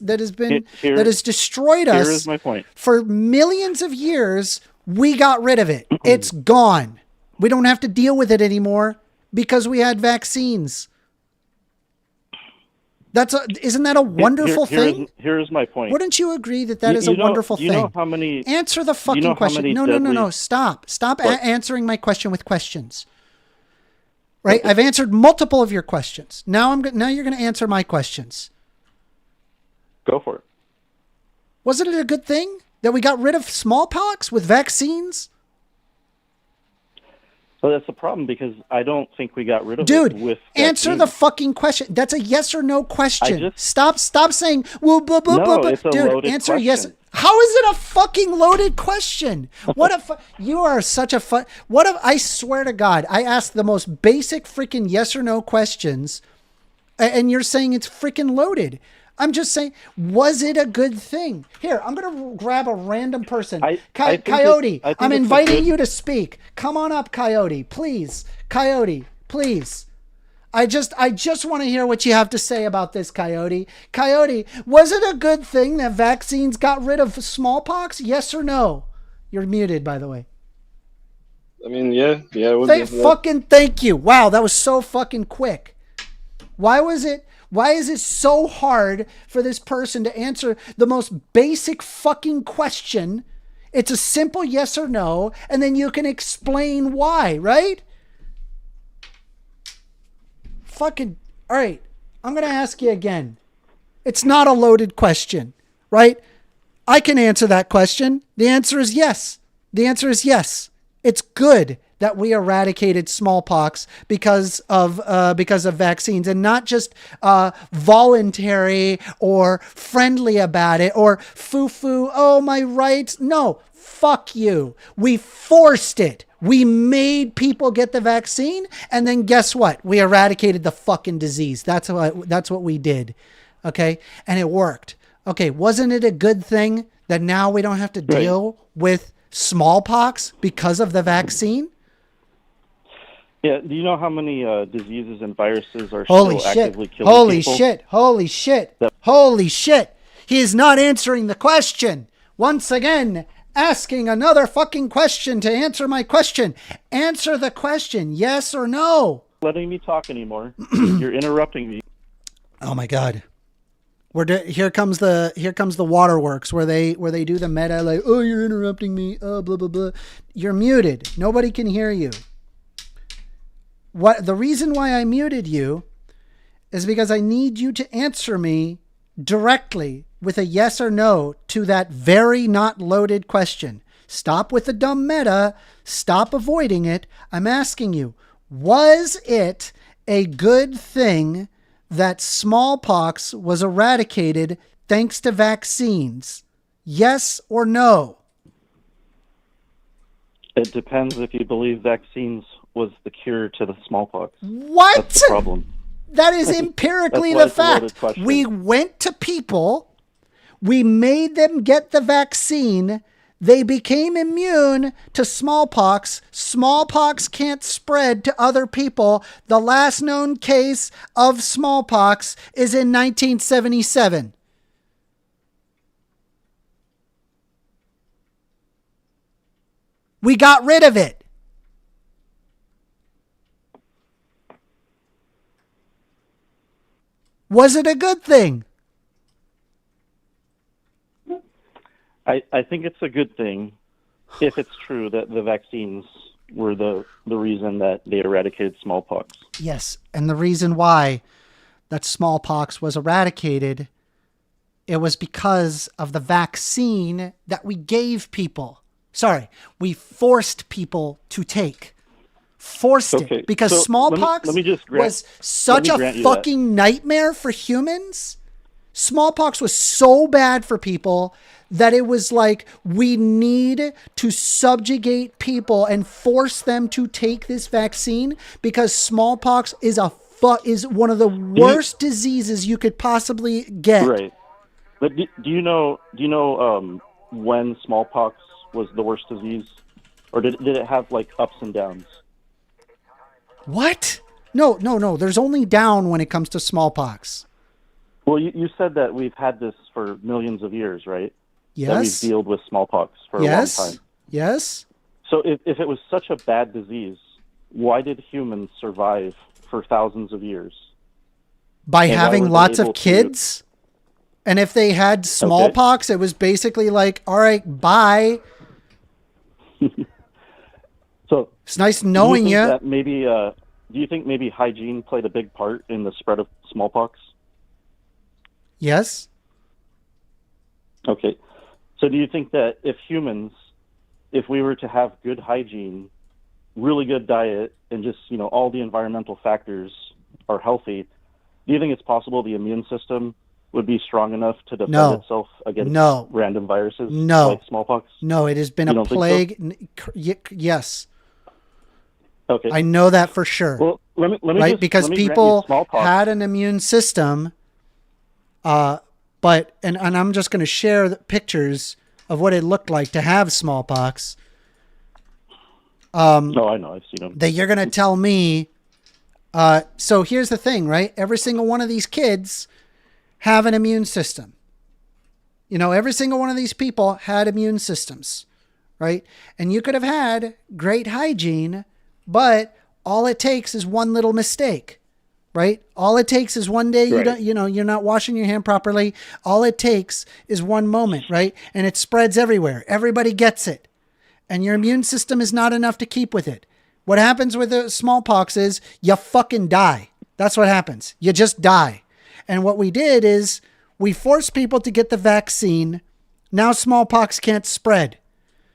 Speaker 1: destroyed us.
Speaker 6: Here is my point.
Speaker 1: For millions of years. We got rid of it. It's gone. We don't have to deal with it anymore because we had vaccines. Isn't that a wonderful thing?
Speaker 6: Here's my point.
Speaker 1: Wouldn't you agree that is a wonderful thing?
Speaker 6: Know how many?
Speaker 1: Answer the fucking question. No. Stop answering my question with questions. Right? I've answered multiple of your questions. Now you're going to answer my questions.
Speaker 6: Go for it.
Speaker 1: Wasn't it a good thing that we got rid of smallpox with vaccines?
Speaker 6: Well, that's the problem because I don't think we got rid of
Speaker 1: it
Speaker 6: with
Speaker 1: answer
Speaker 6: vaccines.
Speaker 1: The fucking question. That's a yes or no question. Stop saying, well,
Speaker 6: it's a
Speaker 1: dude,
Speaker 6: loaded
Speaker 1: answer
Speaker 6: question.
Speaker 1: yes. How is it a fucking loaded question? You are such a I swear to God, I asked the most basic freaking yes or no questions and you're saying it's freaking loaded. I'm just saying, was it a good thing? Here, I'm going to grab a random person. Coyote, I'm inviting you to speak. Come on up, Coyote, please. Coyote, please. I just want to hear what you have to say about this, Coyote. Coyote, was it a good thing that vaccines got rid of smallpox? Yes or no? You're muted, by the way.
Speaker 7: I mean, yeah, it would be.
Speaker 1: Fucking thank you. Wow, that was so fucking quick. Why is it so hard for this person to answer the most basic fucking question? It's a simple yes or no, and then you can explain why, right? Fucking, all right, I'm going to ask you again. It's not a loaded question, right? I can answer that question. The answer is yes. The answer is yes. It's good that we eradicated smallpox because of vaccines, and not just voluntary or friendly about it or foo-foo, oh, my rights. No, fuck you. We forced it. We made people get the vaccine, and then guess what? We eradicated the fucking disease. That's what we did. Okay? And it worked. Okay, wasn't it a good thing that now we don't have to deal with smallpox because of the vaccine?
Speaker 6: Yeah, do you know how many diseases and viruses are
Speaker 1: Holy
Speaker 6: still
Speaker 1: shit.
Speaker 6: actively killing
Speaker 1: Holy
Speaker 6: people?
Speaker 1: shit. Holy shit. Holy shit. He is not answering the question. Once again, asking another fucking question to answer my question. Answer the question, yes or no.
Speaker 6: Letting me talk anymore. You're interrupting me.
Speaker 1: Oh my God. Here comes the waterworks where they do the meta, like, oh, you're interrupting me, oh, blah blah blah. You're muted. Nobody can hear you. The reason why I muted you is because I need you to answer me directly with a yes or no to that very not loaded question. Stop with the dumb meta. Stop avoiding it. I'm asking you, was it a good thing that smallpox was eradicated thanks to vaccines? Yes or no?
Speaker 6: It depends if you believe vaccines was the cure to the smallpox.
Speaker 1: What?
Speaker 6: That's the problem.
Speaker 1: That is empirically the fact. We went to people, we made them get the vaccine, they became immune to smallpox. Smallpox can't spread to other people. The last known case of smallpox is in 1977. We got rid of it. Was it a good thing?
Speaker 6: I think it's a good thing if it's true that the vaccines were the reason that they eradicated smallpox.
Speaker 1: Yes, and the reason why that smallpox was eradicated, it was because of the vaccine that we gave people. Sorry, we forced people to take. Forced it. Because
Speaker 6: so
Speaker 1: smallpox was such a fucking nightmare for humans. Smallpox was so bad for people that it was like, we need to subjugate people and force them to take this vaccine because smallpox is one of the worst diseases you could possibly get.
Speaker 6: Right. But do you know when smallpox was the worst disease? Or did it have like ups and downs?
Speaker 1: What? No. There's only down when it comes to smallpox.
Speaker 6: Well, you said that we've had this for millions of years, right?
Speaker 1: Yes.
Speaker 6: That we've dealt with smallpox for a long time.
Speaker 1: Yes.
Speaker 6: So if it was such a bad disease, why did humans survive for thousands of years?
Speaker 1: By having lots of kids? And if they had smallpox, it was basically like, all right, bye.
Speaker 6: So
Speaker 1: it's nice knowing you.
Speaker 6: Do you think maybe hygiene played a big part in the spread of smallpox?
Speaker 1: Yes.
Speaker 6: Okay. So do you think that if we were to have good hygiene, really good diet, and just, all the environmental factors are healthy, do you think it's possible the immune system would be strong enough to defend itself against random viruses like smallpox?
Speaker 1: No, it has been a plague. So? Yes.
Speaker 6: Okay.
Speaker 1: I know that for sure.
Speaker 6: Well, let me
Speaker 1: right?
Speaker 6: Just,
Speaker 1: because people had an immune system, but I'm just going to share the pictures of what it looked like to have smallpox.
Speaker 6: No, I know. I've seen them.
Speaker 1: That you're going to tell me. So here's the thing, right? Every single one of these kids have an immune system. Every single one of these people had immune systems, right? And you could have had great hygiene, but all it takes is one little mistake, right? All it takes is one day you're not washing your hand properly. All it takes is one moment, right? And it spreads everywhere. Everybody gets it. And your immune system is not enough to keep with it. What happens with the smallpox is you fucking die. That's what happens. You just die. And what we did is we forced people to get the vaccine. Now smallpox can't spread.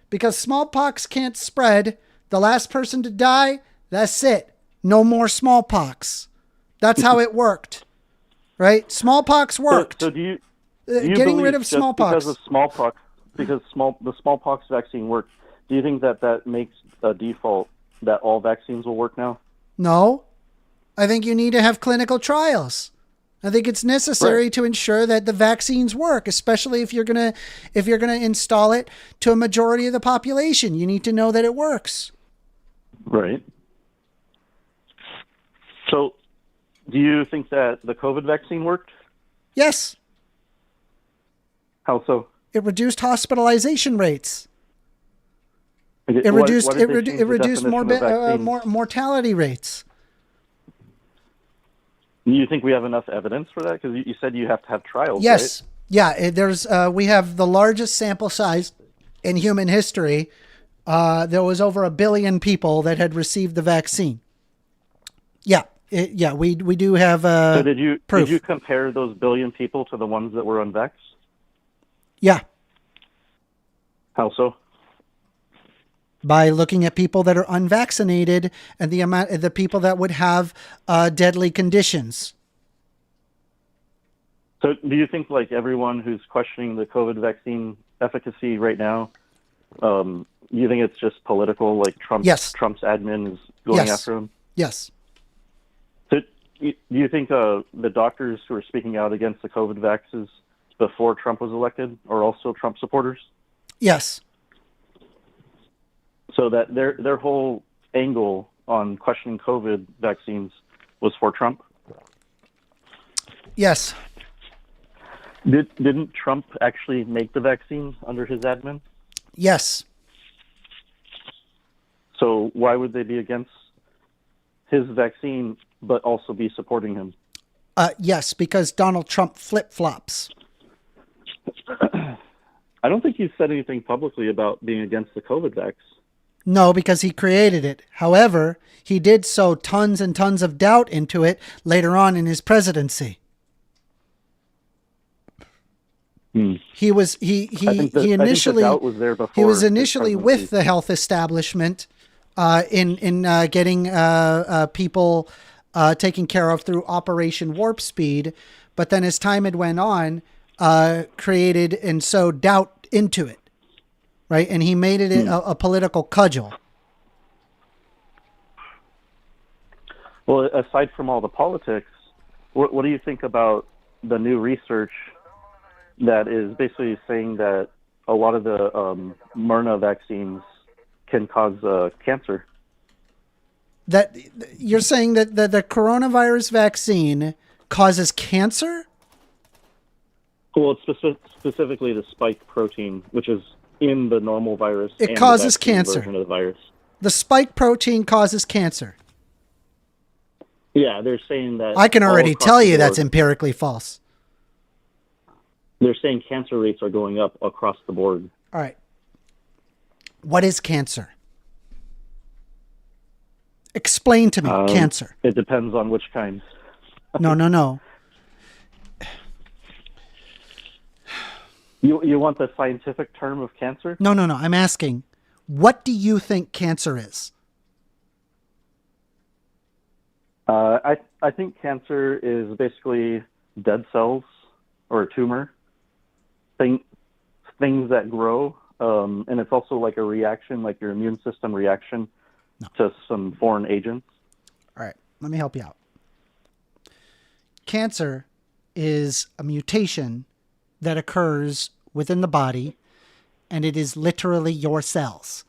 Speaker 1: Because smallpox can't spread, the last person to die, that's it. No more smallpox. That's how it worked. Right? Smallpox worked.
Speaker 6: So do you
Speaker 1: getting rid of smallpox.
Speaker 6: Because of smallpox, the smallpox vaccine worked, do you think that makes a default that all vaccines will work now?
Speaker 1: No. I think you need to have clinical trials. I think it's necessary to ensure that the vaccines work, especially if you're gonna install it to a majority of the population. You need to know that it works.
Speaker 6: Right. So, do you think that the COVID vaccine worked?
Speaker 1: Yes.
Speaker 6: How so?
Speaker 1: It reduced hospitalization rates.
Speaker 6: Okay,
Speaker 1: It reduced
Speaker 6: what did they change the
Speaker 1: reduced
Speaker 6: definition of vaccine?
Speaker 1: mortality rates.
Speaker 6: Do you think we have enough evidence for that? Because you said you have to have trials.
Speaker 1: Yes.
Speaker 6: Right?
Speaker 1: Yeah. We have the largest sample size in human history. There was over 1 billion people that had received the vaccine. Yeah. We do have
Speaker 6: So did you
Speaker 1: proof.
Speaker 6: compare those 1 billion people to the ones that were unvaxxed?
Speaker 1: Yeah.
Speaker 6: How so?
Speaker 1: By looking at people that are unvaccinated and the people that would have deadly conditions.
Speaker 6: So do you think like everyone who's questioning the COVID vaccine efficacy right now, you think it's just political, like Trump's admin is going after him?
Speaker 1: Yes.
Speaker 6: So do you think the doctors who are speaking out against the COVID vaxes before Trump was elected are also Trump supporters?
Speaker 1: Yes.
Speaker 6: So that their whole angle on questioning COVID vaccines was for Trump?
Speaker 1: Yes.
Speaker 6: Didn't Trump actually make the vaccine under his admin?
Speaker 1: Yes.
Speaker 6: So why would they be against his vaccine but also be supporting him?
Speaker 1: Yes, because Donald Trump flip-flops.
Speaker 6: I don't think he's said anything publicly about being against the COVID vax.
Speaker 1: No, because he created it. However, he did sow tons and tons of doubt into it later on in his presidency. He was initially with the health establishment in getting people taken care of through Operation Warp Speed, but then as time had went on, created and sowed doubt into it. Right, and he made it a political cudgel.
Speaker 6: Well, aside from all the politics, what do you think about the new research that is basically saying that a lot of the mRNA vaccines can cause cancer?
Speaker 1: That you're saying that the coronavirus vaccine causes cancer?
Speaker 6: Well, it's specifically the spike protein, which is in the normal virus.
Speaker 1: It causes cancer.
Speaker 6: Version of the virus.
Speaker 1: The spike protein causes cancer.
Speaker 6: Yeah, they're saying that.
Speaker 1: I can already tell you that's empirically false.
Speaker 6: They're saying cancer rates are going up across the board.
Speaker 1: All right. What is cancer? Explain to me cancer.
Speaker 6: It depends on which kind.
Speaker 1: No.
Speaker 6: You want the scientific term of cancer?
Speaker 1: No. I'm asking, what do you think cancer is?
Speaker 6: I think cancer is basically dead cells or a tumor, things that grow, and it's also like a reaction, like your immune system reaction to some foreign agents.
Speaker 1: All right, let me help you out. Cancer is a mutation that occurs within the body, and it is literally your cells.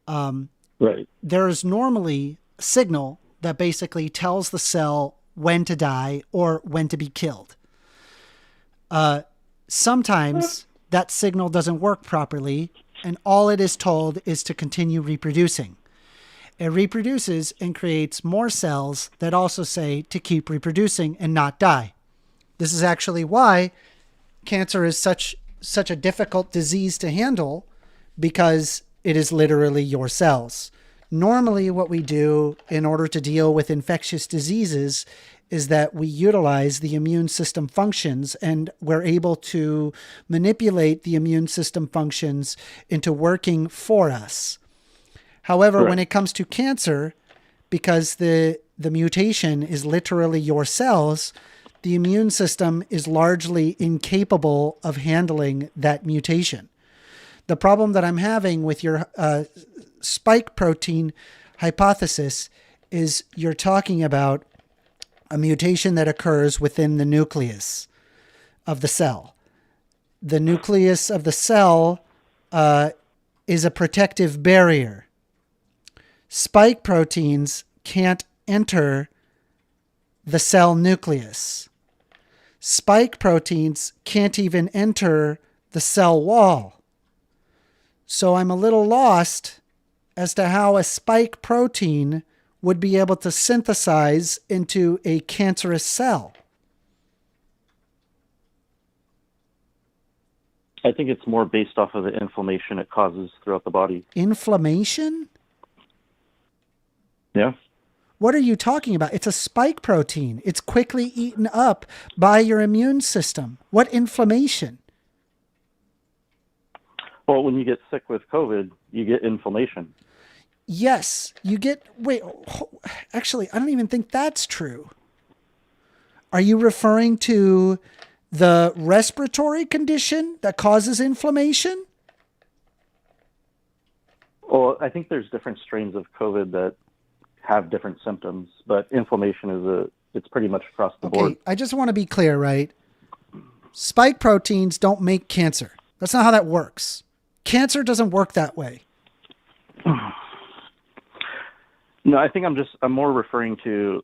Speaker 6: Right.
Speaker 1: There is normally a signal that basically tells the cell when to die or when to be killed. Sometimes that signal doesn't work properly, and all it is told is to continue reproducing. It reproduces and creates more cells that also say to keep reproducing and not die. This is actually why cancer is such a difficult disease to handle, because it is literally your cells. Normally, what we do in order to deal with infectious diseases is that we utilize the immune system functions, and we're able to manipulate the immune system functions into working for us. However, when it comes to cancer, because the mutation is literally your cells, the immune system is largely incapable of handling that mutation. The problem that I'm having with your spike protein hypothesis is you're talking about a mutation that occurs within the nucleus of the cell. The nucleus of the cell is a protective barrier. Spike proteins can't enter the cell nucleus. Spike proteins can't even enter the cell wall. So I'm a little lost as to how a spike protein would be able to synthesize into a cancerous cell.
Speaker 6: I think it's more based off of the inflammation it causes throughout the body.
Speaker 1: Inflammation?
Speaker 6: Yeah.
Speaker 1: What are you talking about? It's a spike protein. It's quickly eaten up by your immune system. What inflammation?
Speaker 6: Well, when you get sick with COVID, you get inflammation.
Speaker 1: Yes, you get... Wait, actually, I don't even think that's true. Are you referring to the respiratory condition that causes inflammation?
Speaker 6: Well, I think there's different strains of COVID that have different symptoms, but inflammation it's pretty much across the board.
Speaker 1: I just want to be clear, right? Spike proteins don't make cancer. That's not how that works. Cancer doesn't work that way.
Speaker 6: No, I think I'm more referring to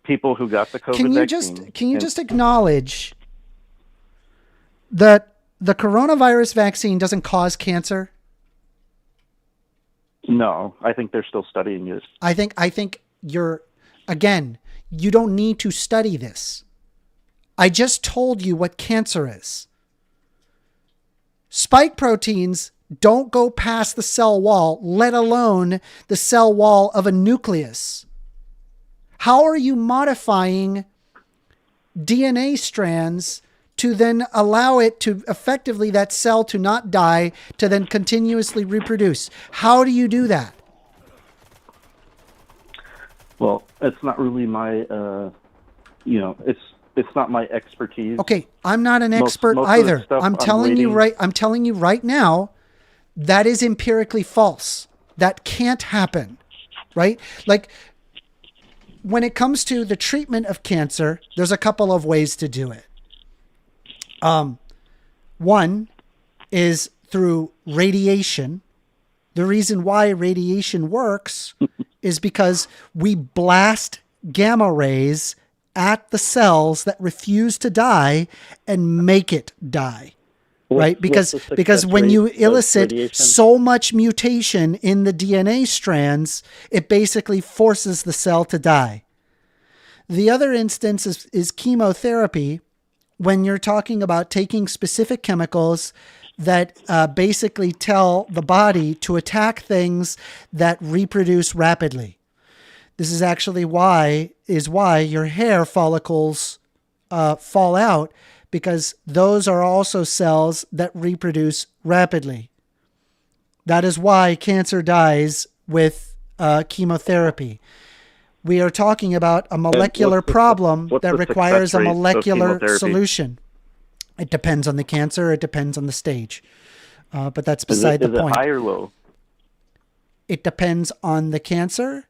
Speaker 6: people who got the COVID vaccine.
Speaker 1: Can you just acknowledge that the coronavirus vaccine doesn't cause cancer?
Speaker 6: No, I think they're still studying it.
Speaker 1: I think you don't need to study this. I just told you what cancer is. Spike proteins don't go past the cell wall, let alone the cell wall of a nucleus. How are you modifying DNA strands to then allow it to effectively, that cell to not die, to then continuously reproduce? How do you do that?
Speaker 6: Well, it's not really my, it's not my expertise.
Speaker 1: Okay, I'm not an expert either. I'm telling you right now, that is empirically false. That can't happen, right? Like, when it comes to the treatment of cancer, there's a couple of ways to do it. One is through radiation. The reason why radiation works is because we blast gamma rays at the cells that refuse to die and make it die. Right? Because when you elicit so much mutation in the DNA strands, it basically forces the cell to die. The other instance is chemotherapy, when you're talking about taking specific chemicals that basically tell the body to attack things that reproduce rapidly. This is actually why your hair follicles fall out, because those are also cells that reproduce rapidly. That is why cancer dies with chemotherapy. We are talking about a molecular problem that requires a molecular solution. It depends on the cancer. It depends on the stage. But that's beside the point.
Speaker 6: Is it high or low?
Speaker 1: It depends on the cancer.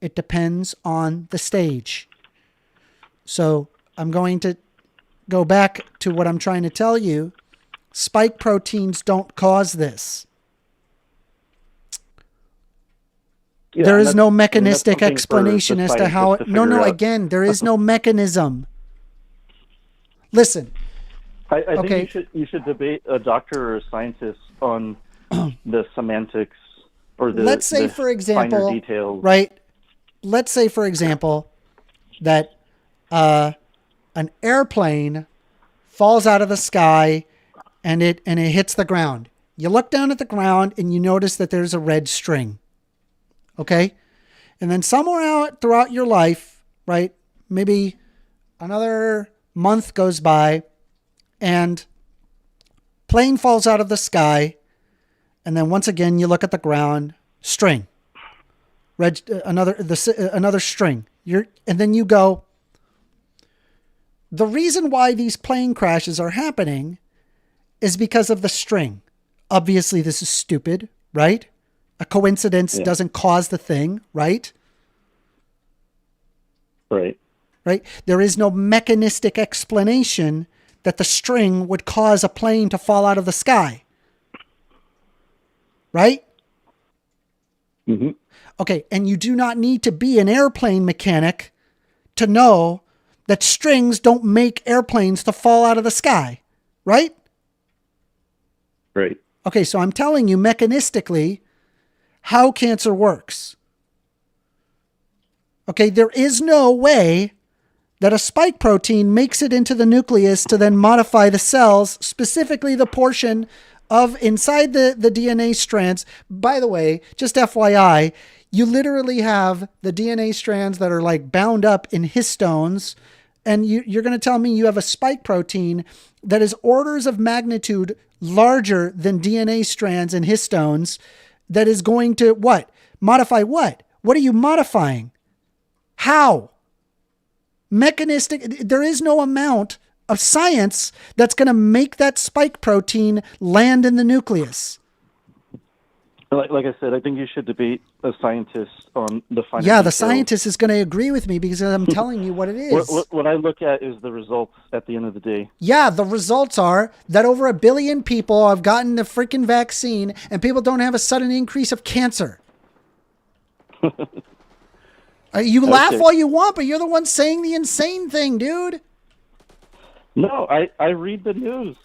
Speaker 1: It depends on the stage. So I'm going to go back to what I'm trying to tell you. Spike proteins don't cause this.
Speaker 6: Yeah,
Speaker 1: there is no mechanistic explanation as to how it... No, again, there is no mechanism. Listen.
Speaker 6: I think you should debate a doctor or a scientist on the semantics or the
Speaker 1: let's say,
Speaker 6: the
Speaker 1: for example,
Speaker 6: finer details.
Speaker 1: right? Let's say, for example, that an airplane falls out of the sky and it hits the ground. You look down at the ground and you notice that there's a red string. Okay? And then somewhere out throughout your life, right? Maybe another month goes by and plane falls out of the sky. And then once again, you look at the ground, string, red, another string. And then you go, the reason why these plane crashes are happening is because of the string. Obviously, this is stupid, right? A coincidence doesn't cause the thing, right?
Speaker 6: Right.
Speaker 1: Right? There is no mechanistic explanation that the string would cause a plane to fall out of the sky. Right?
Speaker 6: Mm-hmm.
Speaker 1: Okay, and you do not need to be an airplane mechanic to know that strings don't make airplanes to fall out of the sky, right?
Speaker 6: Right.
Speaker 1: Okay, so I'm telling you mechanistically how cancer works. Okay, there is no way that a spike protein makes it into the nucleus to then modify the cells, specifically the portion of inside the DNA strands. By the way, just FYI, you literally have the DNA strands that are like bound up in histones, and you're going to tell me you have a spike protein that is orders of magnitude larger than DNA strands and histones that is going to what? Modify what? What are you modifying? How? Mechanistic. There is no amount of science that's going to make that spike protein land in the nucleus.
Speaker 6: Like I said, I think you should debate a scientist on the finer
Speaker 1: Yeah, the
Speaker 6: details.
Speaker 1: scientist is going to agree with me because I'm telling you what it is.
Speaker 6: What I look at is the results at the end of the day.
Speaker 1: Yeah, the results are that over 1 billion people have gotten the freaking vaccine and people don't have a sudden increase of cancer. You laugh all you want, but you're the one saying the insane thing, dude.
Speaker 6: No, I read the news.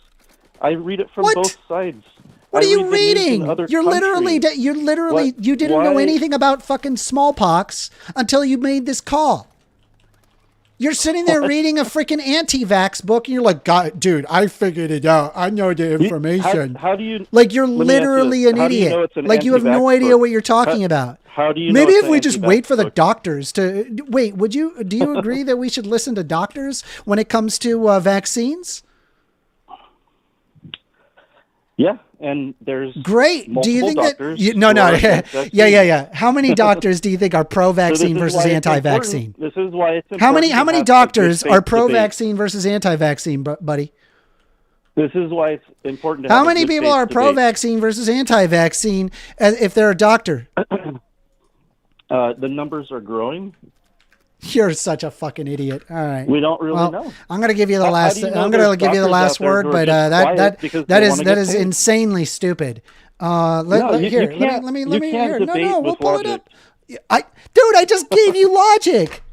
Speaker 6: I read it from
Speaker 1: What?
Speaker 6: both sides.
Speaker 1: What are
Speaker 6: I
Speaker 1: you
Speaker 6: read the news in
Speaker 1: reading?
Speaker 6: other
Speaker 1: You're literally,
Speaker 6: countries.
Speaker 1: you didn't know
Speaker 6: Why-
Speaker 1: anything about fucking smallpox until you made this call. You're sitting there reading a freaking anti-vax book and you're like, God, dude, I figured it out. I know the information.
Speaker 6: How do you?
Speaker 1: Like you're
Speaker 6: Let me ask you
Speaker 1: literally
Speaker 6: this.
Speaker 1: an
Speaker 6: How do you
Speaker 1: idiot.
Speaker 6: know it's an
Speaker 1: Like you have no
Speaker 6: anti-vax
Speaker 1: idea
Speaker 6: book?
Speaker 1: what you're talking about.
Speaker 6: How do you?
Speaker 1: Maybe
Speaker 6: know
Speaker 1: if
Speaker 6: it's
Speaker 1: we
Speaker 6: an
Speaker 1: just
Speaker 6: anti-vax
Speaker 1: wait for the
Speaker 6: book?
Speaker 1: doctors to wait, do you agree that we should listen to doctors when it comes to vaccines?
Speaker 6: Yeah, and there's
Speaker 1: Great. Do you
Speaker 6: multiple
Speaker 1: think that?
Speaker 6: doctors
Speaker 1: No.
Speaker 6: who are against vaccines.
Speaker 1: Yeah. How many doctors do you think are
Speaker 6: So this
Speaker 1: pro-vaccine
Speaker 6: is
Speaker 1: versus
Speaker 6: why it's
Speaker 1: anti-vaccine?
Speaker 6: important. This is why it's important.
Speaker 1: How many
Speaker 6: to have a
Speaker 1: doctors
Speaker 6: good
Speaker 1: are
Speaker 6: faith debate.
Speaker 1: pro-vaccine versus anti-vaccine, buddy?
Speaker 6: This is why it's important to
Speaker 1: How
Speaker 6: have a
Speaker 1: many
Speaker 6: good
Speaker 1: people
Speaker 6: faith
Speaker 1: are
Speaker 6: debate.
Speaker 1: pro-vaccine versus anti-vaccine if they're a doctor?
Speaker 6: The numbers are growing.
Speaker 1: You're such a fucking idiot. All right.
Speaker 6: We don't really
Speaker 1: Well,
Speaker 6: know.
Speaker 1: I'm going to give you the
Speaker 6: How
Speaker 1: last.
Speaker 6: do you know
Speaker 1: I'm going to
Speaker 6: there's
Speaker 1: give you the
Speaker 6: doctors
Speaker 1: last
Speaker 6: out there
Speaker 1: word,
Speaker 6: who are
Speaker 1: but
Speaker 6: just quiet because
Speaker 1: that
Speaker 6: they wanna get
Speaker 1: is
Speaker 6: paid?
Speaker 1: insanely stupid.
Speaker 6: No, you can't-
Speaker 1: Let me
Speaker 6: you can't
Speaker 1: here. No,
Speaker 6: debate
Speaker 1: we'll
Speaker 6: with
Speaker 1: pull it
Speaker 6: logic.
Speaker 1: up. Dude, I just gave you logic.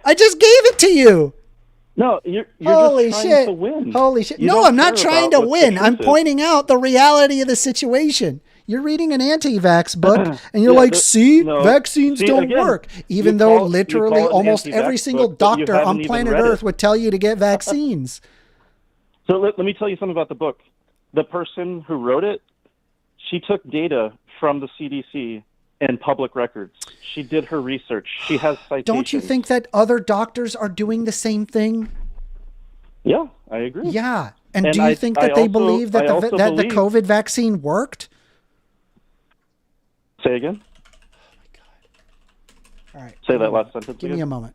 Speaker 1: I just gave it to you.
Speaker 6: No, you're
Speaker 1: Holy
Speaker 6: just trying
Speaker 1: shit.
Speaker 6: to win.
Speaker 1: Holy shit.
Speaker 6: You
Speaker 1: No,
Speaker 6: don't
Speaker 1: I'm not
Speaker 6: care
Speaker 1: trying
Speaker 6: about
Speaker 1: to
Speaker 6: what the
Speaker 1: win. I'm
Speaker 6: truth is.
Speaker 1: pointing out the reality of the situation. You're reading an anti-vax book and you're
Speaker 6: Yeah,
Speaker 1: like, see,
Speaker 6: no.
Speaker 1: vaccines
Speaker 6: See,
Speaker 1: don't
Speaker 6: again,
Speaker 1: work. Even
Speaker 6: you
Speaker 1: though
Speaker 6: call- you
Speaker 1: literally
Speaker 6: call it an
Speaker 1: almost
Speaker 6: anti-vax
Speaker 1: every single
Speaker 6: book, but you
Speaker 1: doctor on
Speaker 6: haven't even
Speaker 1: planet
Speaker 6: read
Speaker 1: Earth
Speaker 6: it.
Speaker 1: would tell you to get vaccines.
Speaker 6: So let me tell you something about the book. The person who wrote it, she took data from the CDC and public records. She did her research. She has citations.
Speaker 1: Don't you think that other doctors are doing the same thing?
Speaker 6: Yeah, I agree.
Speaker 1: Yeah. And
Speaker 6: And
Speaker 1: do you
Speaker 6: I-
Speaker 1: think
Speaker 6: I
Speaker 1: that they
Speaker 6: also-
Speaker 1: believe that
Speaker 6: I
Speaker 1: the
Speaker 6: also
Speaker 1: that the
Speaker 6: believe-
Speaker 1: COVID vaccine worked?
Speaker 6: Say again?
Speaker 1: All right.
Speaker 6: Say that last sentence
Speaker 1: Give
Speaker 6: again.
Speaker 1: me a moment.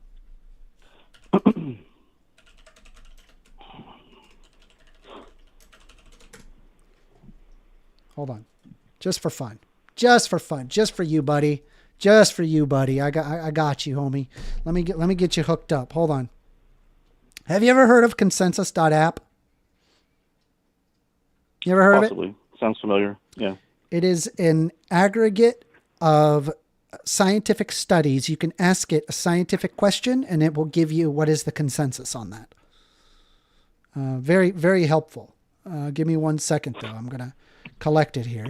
Speaker 1: Hold on. Just for fun. Just for fun. Just for you, buddy. Just for you, buddy. I got you, homie. Let me get you hooked up. Hold on. Have you ever heard of consensus.app? You ever heard of it?
Speaker 6: Possibly. Sounds familiar. Yeah.
Speaker 1: It is an aggregate of scientific studies. You can ask it a scientific question and it will give you what is the consensus on that. Very, very helpful. Give me 1 second though. I'm going to collected here.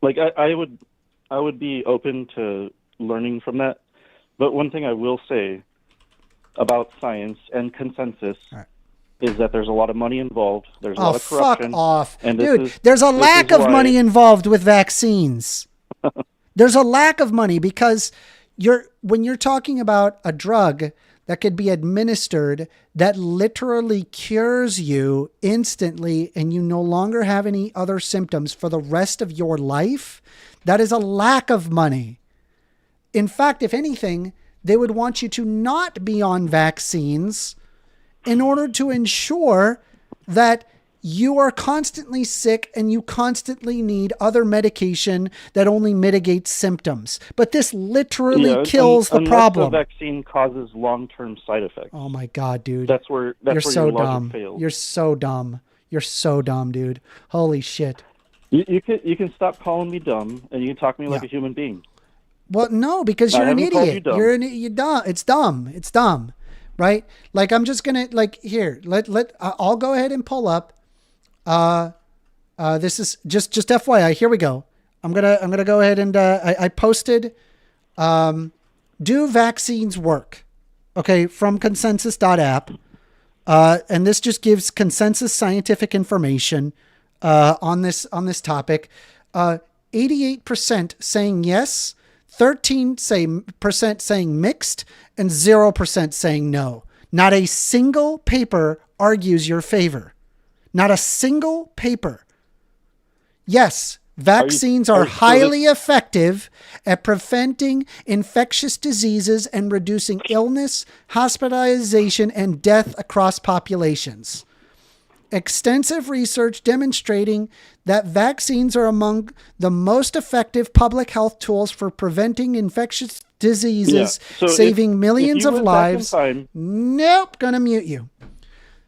Speaker 6: I would be open to learning from that. But one thing I will say about science and consensus is that there's a lot of money involved. There's a lot of corruption.
Speaker 1: Fuck off.
Speaker 6: And
Speaker 1: Dude, there's a lack of money involved with vaccines. There's a lack of money because when you're talking about a drug that could be administered that literally cures you instantly and you no longer have any other symptoms for the rest of your life, that is a lack of money. In fact, if anything, they would want you to not be on vaccines in order to ensure that you are constantly sick and you constantly need other medication that only mitigates symptoms. But this literally kills the problem.
Speaker 6: The vaccine causes long-term side effects.
Speaker 1: Oh my God, dude.
Speaker 6: That's where
Speaker 1: you're so
Speaker 6: your logic
Speaker 1: dumb.
Speaker 6: fails.
Speaker 1: You're so dumb. You're so dumb, dude. Holy shit.
Speaker 6: You can stop calling me dumb and you can talk to me like a human being.
Speaker 1: Well, no, because you're an idiot. You're dumb. It's dumb. It's dumb. Right? Like, I'm just going to here, I'll go ahead and pull up. This is just FYI. Here we go. I'm going to go ahead and, I posted, do vaccines work? Okay. From consensus.app. And this just gives consensus scientific information, on this topic. 88% saying yes, 13% saying mixed, and 0% saying no. Not a single paper argues your favor. Not a single paper. Yes, vaccines are highly effective at preventing infectious diseases and reducing illness, hospitalization, and death across populations. Extensive research demonstrating that vaccines are among the most effective public health tools for preventing infectious diseases, saving millions of lives. Nope, gonna mute you.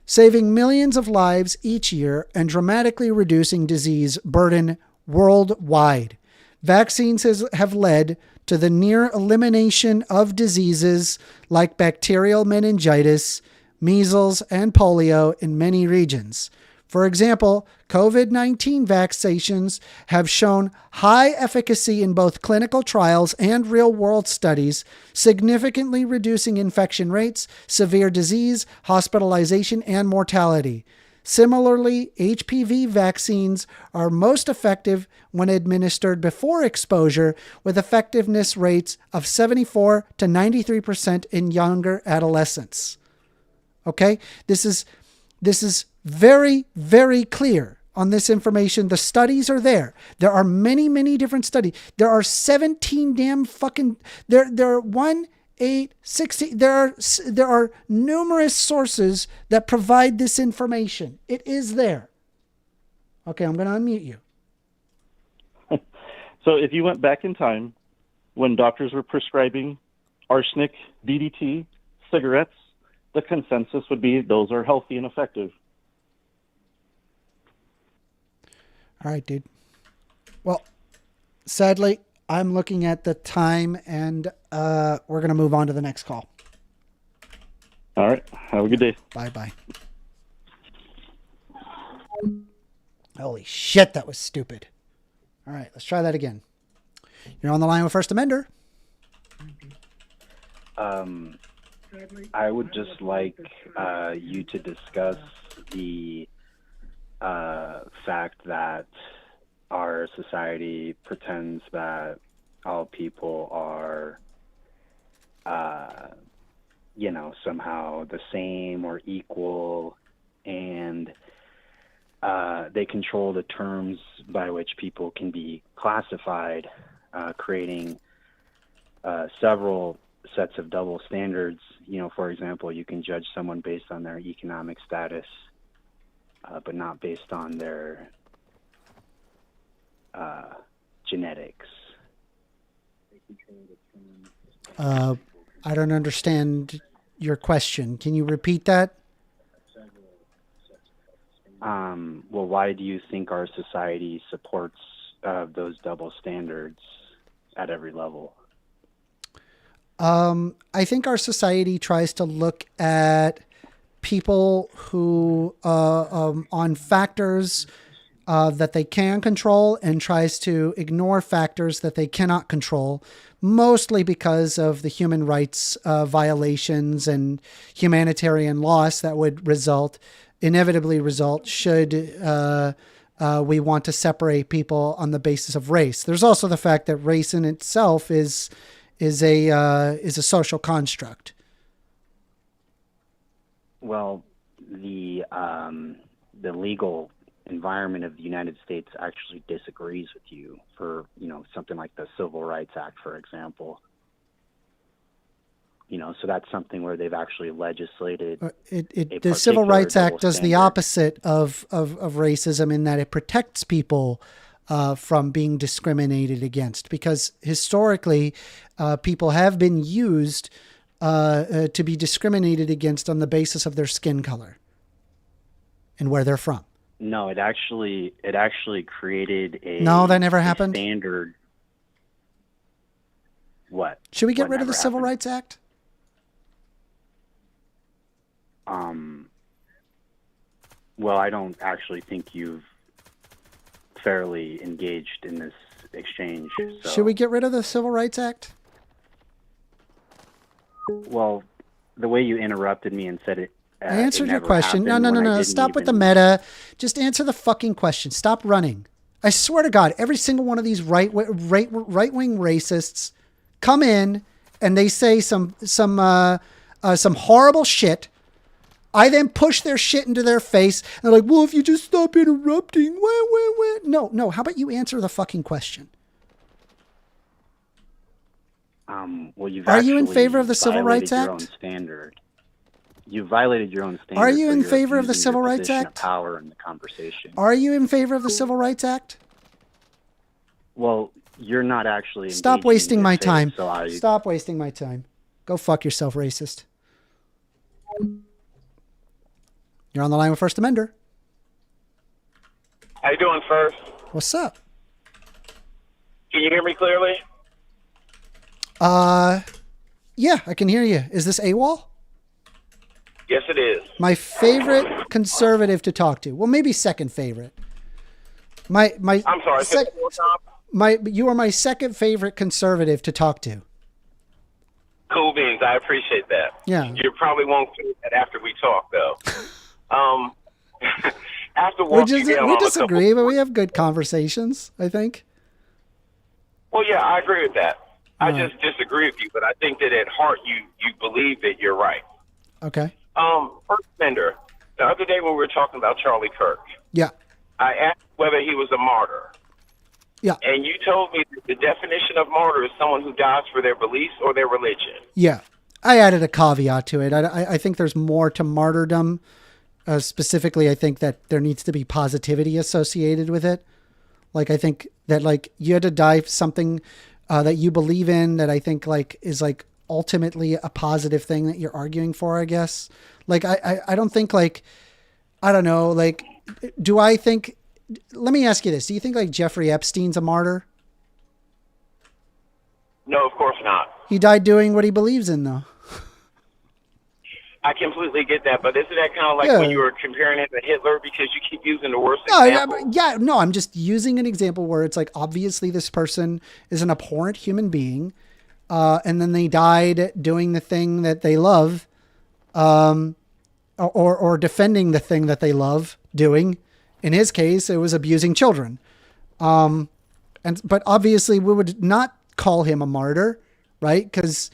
Speaker 1: Saving millions of lives each year and dramatically reducing disease burden worldwide. Vaccines have led to the near elimination of diseases like bacterial meningitis, measles, and polio in many regions. For example, COVID-19 vaccinations have shown high efficacy in both clinical trials and real-world studies, significantly reducing infection rates, severe disease, hospitalization, and mortality. Similarly, HPV vaccines are most effective when administered before exposure, with effectiveness rates of 74 to 93% in younger adolescents. Okay, this is very, very clear on this information. The studies are there. There are many, many different studies. There are 17 damn fucking, there are 1, 8, 16. There are numerous sources that provide this information. It is there. Okay, I'm going to unmute you.
Speaker 6: So if you went back in time when doctors were prescribing arsenic, DDT, cigarettes, the consensus would be those are healthy and effective.
Speaker 1: All right, dude. Well, sadly, I'm looking at the time, and we're going to move on to the next call.
Speaker 6: All right. Have a good day.
Speaker 1: Bye-bye. Holy shit, that was stupid. All right, let's try that again. You're on the line with First Amender.
Speaker 7: I would just like you to discuss the fact that our society pretends that all people are, somehow the same or equal, and they control the terms by which people can be classified, creating several sets of double standards. For example, you can judge someone based on their economic status, but not based on their genetics.
Speaker 1: I don't understand your question. Can you repeat that?
Speaker 7: Well, why do you think our society supports those double standards at every level?
Speaker 1: I think our society tries to look at people who, on factors that they can control and tries to ignore factors that they cannot control, mostly because of the human rights violations and humanitarian loss that would inevitably result should we want to separate people on the basis of race. There's also the fact that race in itself is a social construct.
Speaker 7: Well, the legal environment of the United States actually disagrees with you for, something like the Civil Rights Act, for example. So that's something where they've actually legislated.
Speaker 1: The Civil Rights Act does the opposite of racism in that it protects people from being discriminated against, because historically people have been used to be discriminated against on the basis of their skin color and where they're from.
Speaker 7: No, it actually created a
Speaker 1: No, that never happened.
Speaker 7: Standard. What?
Speaker 1: Should we get rid of the Civil Rights Act?
Speaker 7: Well, I don't actually think you've fairly engaged in this exchange. So.
Speaker 1: Should we get rid of the Civil Rights Act?
Speaker 7: Well, the way you interrupted me and said it.
Speaker 1: I answered your question. No. Stop with the meta. Just answer the fucking question. Stop running. I swear to God, every single one of these right-wing racists come in and they say some horrible shit. I then push their shit into their face. And they're like, well, if you just stop interrupting. No. How about you answer the fucking question?
Speaker 7: Well,
Speaker 1: Are you in favor of the Civil Rights Act?
Speaker 7: Your own standard. You violated your own standard.
Speaker 1: Are you in favor of the Civil Rights Act?
Speaker 7: Power in the conversation.
Speaker 1: Are you in favor of the Civil Rights Act?
Speaker 7: Well, you're not actually.
Speaker 1: Stop wasting my time.
Speaker 7: So
Speaker 1: Stop wasting my time. Go fuck yourself, racist. You're on the line with First Amender.
Speaker 8: How you doing, First?
Speaker 1: What's up?
Speaker 8: Can you hear me clearly?
Speaker 1: Yeah, I can hear you. Is this AWOL?
Speaker 8: Yes, it is.
Speaker 1: My favorite conservative to talk to. Well, maybe second favorite. I'm sorry. You are my second favorite conservative to talk to.
Speaker 8: Cool beans. I appreciate that.
Speaker 1: Yeah.
Speaker 8: You probably won't do that after we talk, though. After walking down
Speaker 1: we disagree, but we have good conversations, I think.
Speaker 8: Well, yeah, I agree with that. I just disagree with you, but I think that at heart you believe that you're right.
Speaker 1: Okay.
Speaker 8: First Bender, the other day when we were talking about Charlie Kirk,
Speaker 1: yeah,
Speaker 8: I asked whether he was a martyr.
Speaker 1: Yeah.
Speaker 8: And you told me that the definition of martyr is someone who dies for their beliefs or their religion.
Speaker 1: Yeah. I added a caveat to it. I think there's more to martyrdom. Specifically, I think that there needs to be positivity associated with it. Like, I think that, like, you had to die for something that you believe in that I think, like, is, like, ultimately a positive thing that you're arguing for, I guess. Like, I don't think, like, I don't know, like, do I think, let me ask you this. Do you think, like, Jeffrey Epstein's a martyr?
Speaker 8: No, of course not.
Speaker 1: He died doing what he believes in, though.
Speaker 8: I completely get that, but isn't that kind of like when you were comparing it to Hitler because you keep using the worst example?
Speaker 1: No, I'm just using an example where it's like, obviously this person is an abhorrent human being, and then they died doing the thing that they love, or defending the thing that they love doing. In his case, it was abusing children. But obviously we would not call him a martyr, right? Because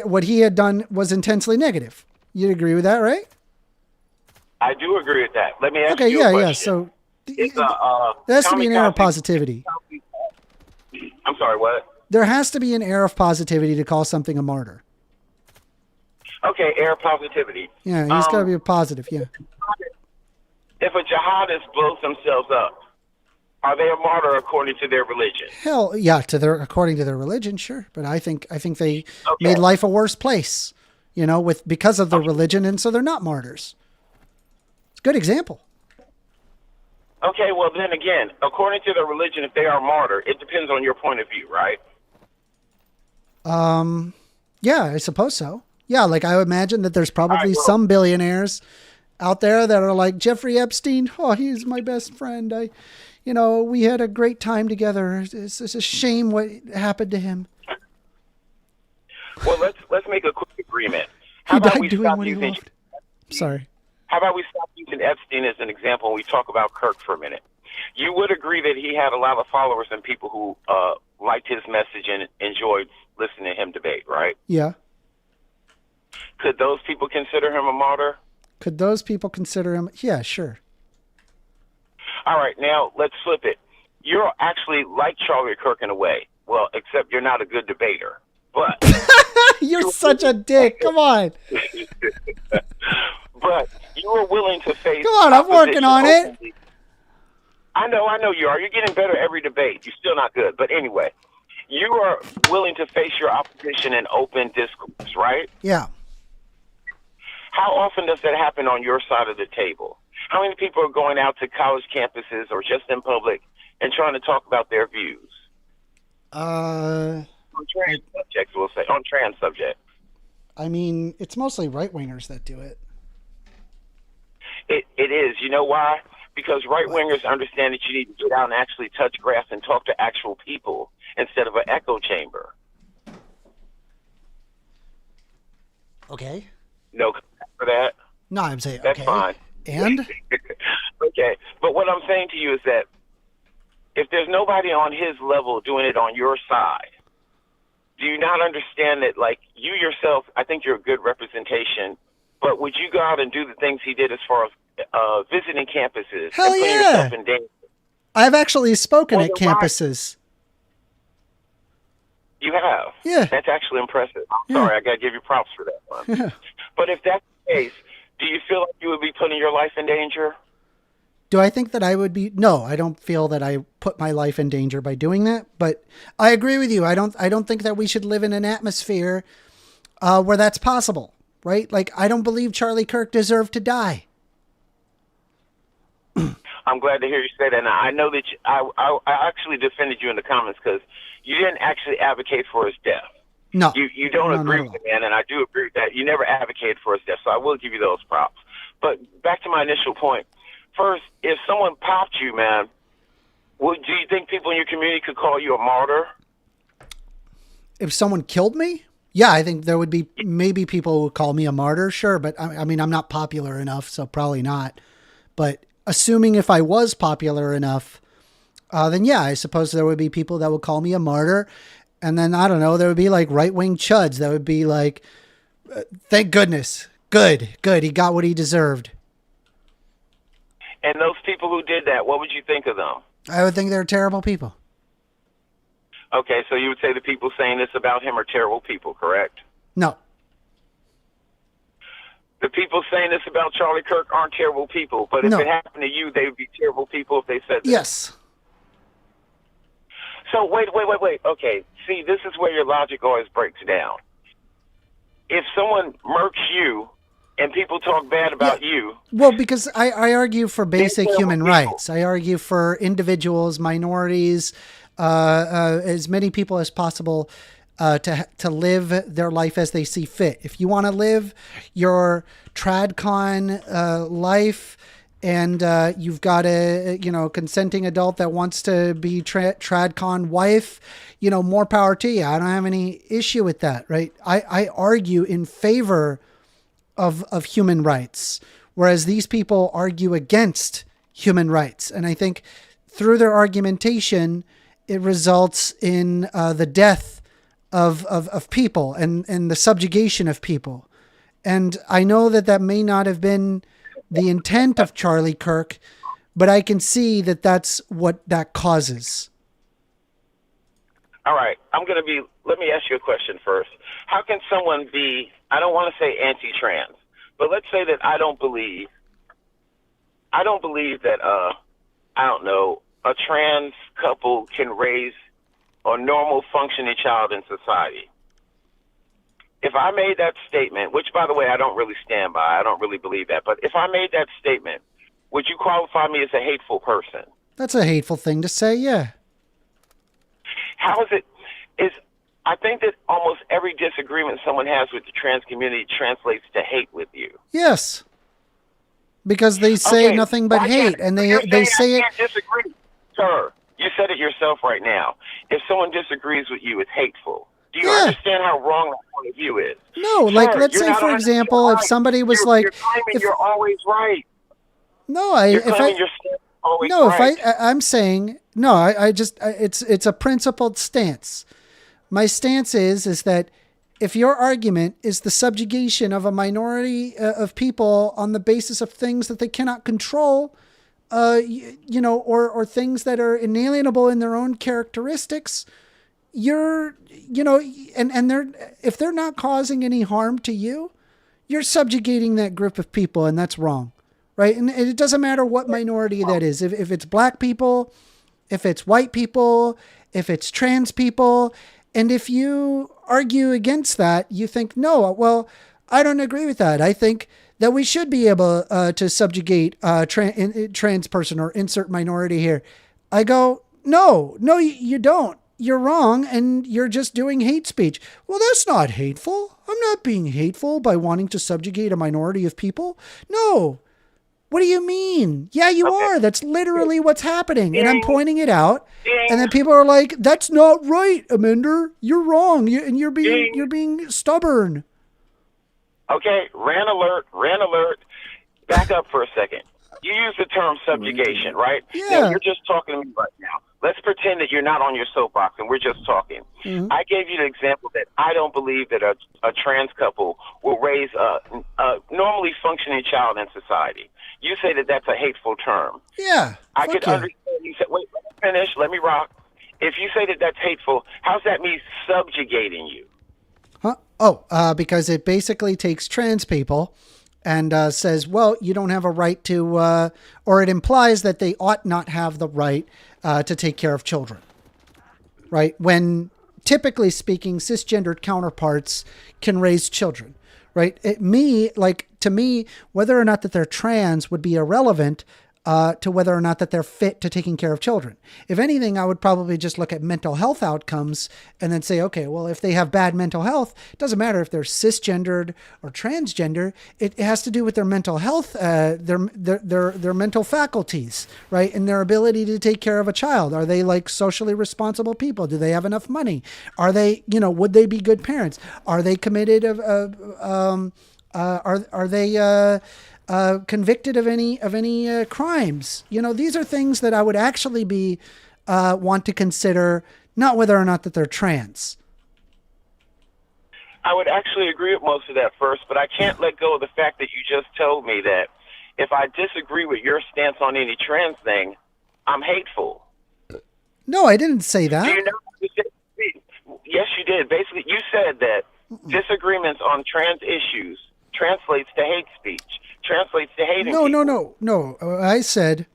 Speaker 1: what he had done was intensely negative. You'd agree with that, right?
Speaker 8: I do agree with that. Let me ask
Speaker 1: you
Speaker 8: a question.
Speaker 1: Yeah. So there has to be an air of positivity.
Speaker 8: I'm sorry, what?
Speaker 1: There has to be an air of positivity to call something a martyr.
Speaker 8: Okay, air of positivity.
Speaker 1: Yeah, he's got to be a positive, yeah.
Speaker 8: If a jihadist blows themselves up, are they a martyr according to their religion?
Speaker 1: Hell, yeah, according to their religion, sure. But I think they made life a worse place, because of their religion, and so they're not martyrs. It's a good example.
Speaker 8: Okay, well then again, according to their religion, if they are martyr, it depends on your point of view, right?
Speaker 1: Yeah, I suppose so. Yeah, like I would imagine that there's probably some billionaires out there that are like, Jeffrey Epstein, oh, he's my best friend. We had a great time together. It's a shame what happened to him.
Speaker 8: Well, let's make a quick agreement.
Speaker 1: He died doing what he loved. Sorry.
Speaker 8: How about we stop using Epstein as an example and we talk about Kirk for a minute? You would agree that he had a lot of followers and people who liked his message and enjoyed listening to him debate, right?
Speaker 1: Yeah.
Speaker 8: Could those people consider him a martyr?
Speaker 1: Could those people consider him? Yeah, sure.
Speaker 8: All right, now let's flip it. You're actually like Charlie Kirk in a way. Well, except you're not a good debater. But
Speaker 1: you're such a dick. Come on.
Speaker 8: But you were willing to face.
Speaker 1: Come on, I'm working on
Speaker 8: openly.
Speaker 1: it.
Speaker 8: I know you are. You're getting better every debate. You're still not good. But anyway, you are willing to face your opposition in open discourse, right?
Speaker 1: Yeah.
Speaker 8: How often does that happen on your side of the table? How many people are going out to college campuses or just in public and trying to talk about their views? On trans subjects, we'll say. On trans subjects.
Speaker 1: I mean, it's mostly right-wingers that do it.
Speaker 8: It is. You know why? Because right-wingers understand that you need to get out and actually touch grass and talk to actual people instead of an echo chamber.
Speaker 1: Okay.
Speaker 8: No for that?
Speaker 1: No, I'm saying,
Speaker 8: that's
Speaker 1: okay.
Speaker 8: Fine.
Speaker 1: And?
Speaker 8: Okay. But what I'm saying to you is that if there's nobody on his level doing it on your side, do you not understand that, like, you yourself, I think you're a good representation, but would you go out and do the things he did as far as visiting campuses?
Speaker 1: Hell
Speaker 8: and putting
Speaker 1: yeah.
Speaker 8: yourself in danger?
Speaker 1: I've actually spoken at campuses.
Speaker 8: You have?
Speaker 1: Yeah.
Speaker 8: That's actually impressive. I'm sorry, I got to give you props for that one.
Speaker 1: Yeah.
Speaker 8: But if that's the case, do you feel like you would be putting your life in danger?
Speaker 1: Do I think that I would be? No, I don't feel that I put my life in danger by doing that. But I agree with you. I don't think that we should live in an atmosphere where that's possible, right? Like, I don't believe Charlie Kirk deserved to die.
Speaker 8: I'm glad to hear you say that. Now, I know that I actually defended you in the comments because you didn't actually advocate for his death.
Speaker 1: No.
Speaker 8: You don't agree with it, man, and I do agree with that. You never advocated for his death, so I will give you those props. But back to my initial point. First, if someone popped you, man, do you think people in your community could call you a martyr?
Speaker 1: If someone killed me? Yeah, I think there would be maybe people who would call me a martyr, sure. But I mean, I'm not popular enough, so probably not. But assuming if I was popular enough, then yeah, I suppose there would be people that would call me a martyr. And then, I don't know, there would be like right-wing chuds that would be like, thank goodness. Good. He got what he deserved.
Speaker 8: And those people who did that, what would you think of them?
Speaker 1: I would think they're terrible people.
Speaker 8: Okay, so you would say the people saying this about him are terrible people, correct?
Speaker 1: No.
Speaker 8: The people saying this about Charlie Kirk aren't terrible people, but if
Speaker 1: No.
Speaker 8: it happened to you, they would be terrible people if they said this.
Speaker 1: Yes.
Speaker 8: So wait. Okay, see, this is where your logic always breaks down. If someone murks you and people talk bad about you...
Speaker 1: Well, because I argue for basic human rights. I argue for individuals, minorities, as many people as possible to live their life as they see fit. If you want to live your tradcon life and you've got a consenting adult that wants to be tradcon wife, more power to you. I don't have any issue with that, right? I argue in favor of human rights, whereas these people argue against human rights. And I think through their argumentation, it results in the death of people and the subjugation of people. And I know that may not have been the intent of Charlie Kirk, but I can see that that's what that causes.
Speaker 8: All right, let me ask you a question first. How can someone be, I don't want to say anti-trans, but let's say that I don't believe that, I don't know, a trans couple can raise a normal functioning child in society. If I made that statement, which, by the way, I don't really stand by, I don't really believe that, but if I made that statement, would you qualify me as a hateful person?
Speaker 1: That's a hateful thing to say, yeah.
Speaker 8: How is it? I think that almost every disagreement someone has with the trans community translates to hate with you.
Speaker 1: Yes. because they say nothing but hate, and they say it.
Speaker 8: I can't disagree, sir. You said it yourself right now. If someone disagrees with you, it's hateful. Do you understand how wrong that point of view is?
Speaker 1: No,
Speaker 8: Sir,
Speaker 1: like let's say for example, if somebody was
Speaker 8: you're claiming you're always right.
Speaker 1: No, I'm saying no. It's a principled stance. My stance is that if your argument is the subjugation of a minority of people on the basis of things that they cannot control, or things that are inalienable in their own characteristics, if they're not causing any harm to you, you're subjugating that group of people, and that's wrong. Right. And it doesn't matter what minority that is. If it's black people, if it's white people, if it's trans people. And if you argue against that, you think, no, well, I don't agree with that. I think that we should be able to subjugate trans person or insert minority here. I go, no, you don't. You're wrong. And you're just doing hate speech. Well, that's not hateful. I'm not being hateful by wanting to subjugate a minority of people. No. What do you mean? Yeah, you are. That's literally what's happening. And I'm pointing it out. And then people are like, that's not right, Amender. You're wrong. You're being stubborn.
Speaker 8: Okay, ran alert. Back up for a second. You use the term subjugation, right?
Speaker 1: Yeah.
Speaker 8: Now, you're just talking to me right now. Let's pretend that you're not on your soapbox and we're just talking. Mm-hmm. I gave you the example that I don't believe that a trans couple will raise a normally functioning child in society. You say that that's a hateful term.
Speaker 1: Yeah.
Speaker 8: I could understand. You said, wait, let me finish. Let me rock. If you say that that's hateful, how's that me subjugating you?
Speaker 1: Huh? Oh, because it basically takes trans people and says, well, you don't have a right to, or it implies that they ought not have the right to take care of children. Right? When typically speaking, cisgendered counterparts can raise children. Right? To me, whether or not that they're trans would be irrelevant to whether or not that they're fit to taking care of children. If anything, I would probably just look at mental health outcomes and then say, okay, well, if they have bad mental health, it doesn't matter if they're cisgendered or transgender. It has to do with their mental health, their mental faculties, right? And their ability to take care of a child. Are they like socially responsible people? Do they have enough money? Are they, would they be good parents? Are they committed are they convicted of any crimes? These are things that I would actually be want to consider, not whether or not that they're trans.
Speaker 8: I would actually agree with most of that first, but I can't let go of the fact that you just told me that if I disagree with your stance on any trans thing, I'm hateful.
Speaker 1: No, I didn't say that.
Speaker 8: Do you know what you said? Yes, you did. Basically, you said that disagreements on trans issues translates to hate speech. Translates to hating people.
Speaker 1: No. I said,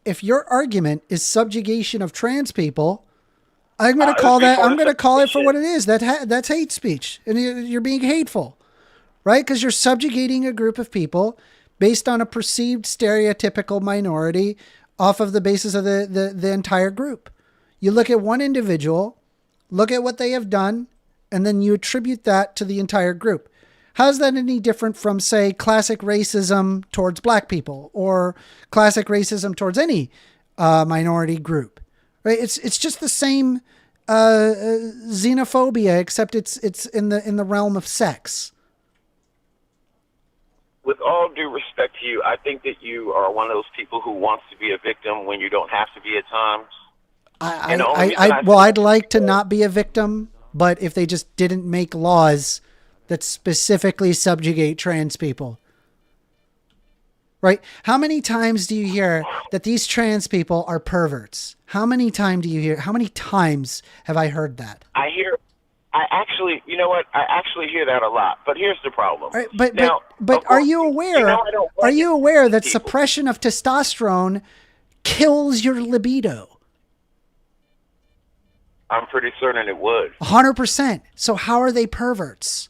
Speaker 1: if your argument is subjugation of trans people, I'm going to call that. I'm going to call it for what it is. That's hate speech, and you're being hateful, right? Because you're subjugating a group of people based on a perceived stereotypical minority off of the basis of the entire group. You look at one individual, look at what they have done, and then you attribute that to the entire group. How's that any different from, say, classic racism towards black people or classic racism towards any minority group? Right? It's just the same xenophobia, except it's in the realm of sex.
Speaker 8: With all due respect to you, I think that you are one of those people who wants to be a victim when you don't have to be at times.
Speaker 1: I'd like to not be a victim, but if they just didn't make laws that specifically subjugate trans people. Right? How many times do you hear that these trans people are perverts? How many times have I heard that?
Speaker 8: I actually hear that a lot, but here's the problem.
Speaker 1: Right, but are you aware, that suppression of testosterone kills your libido?
Speaker 8: I'm pretty certain it would.
Speaker 1: 100%. So how are they perverts?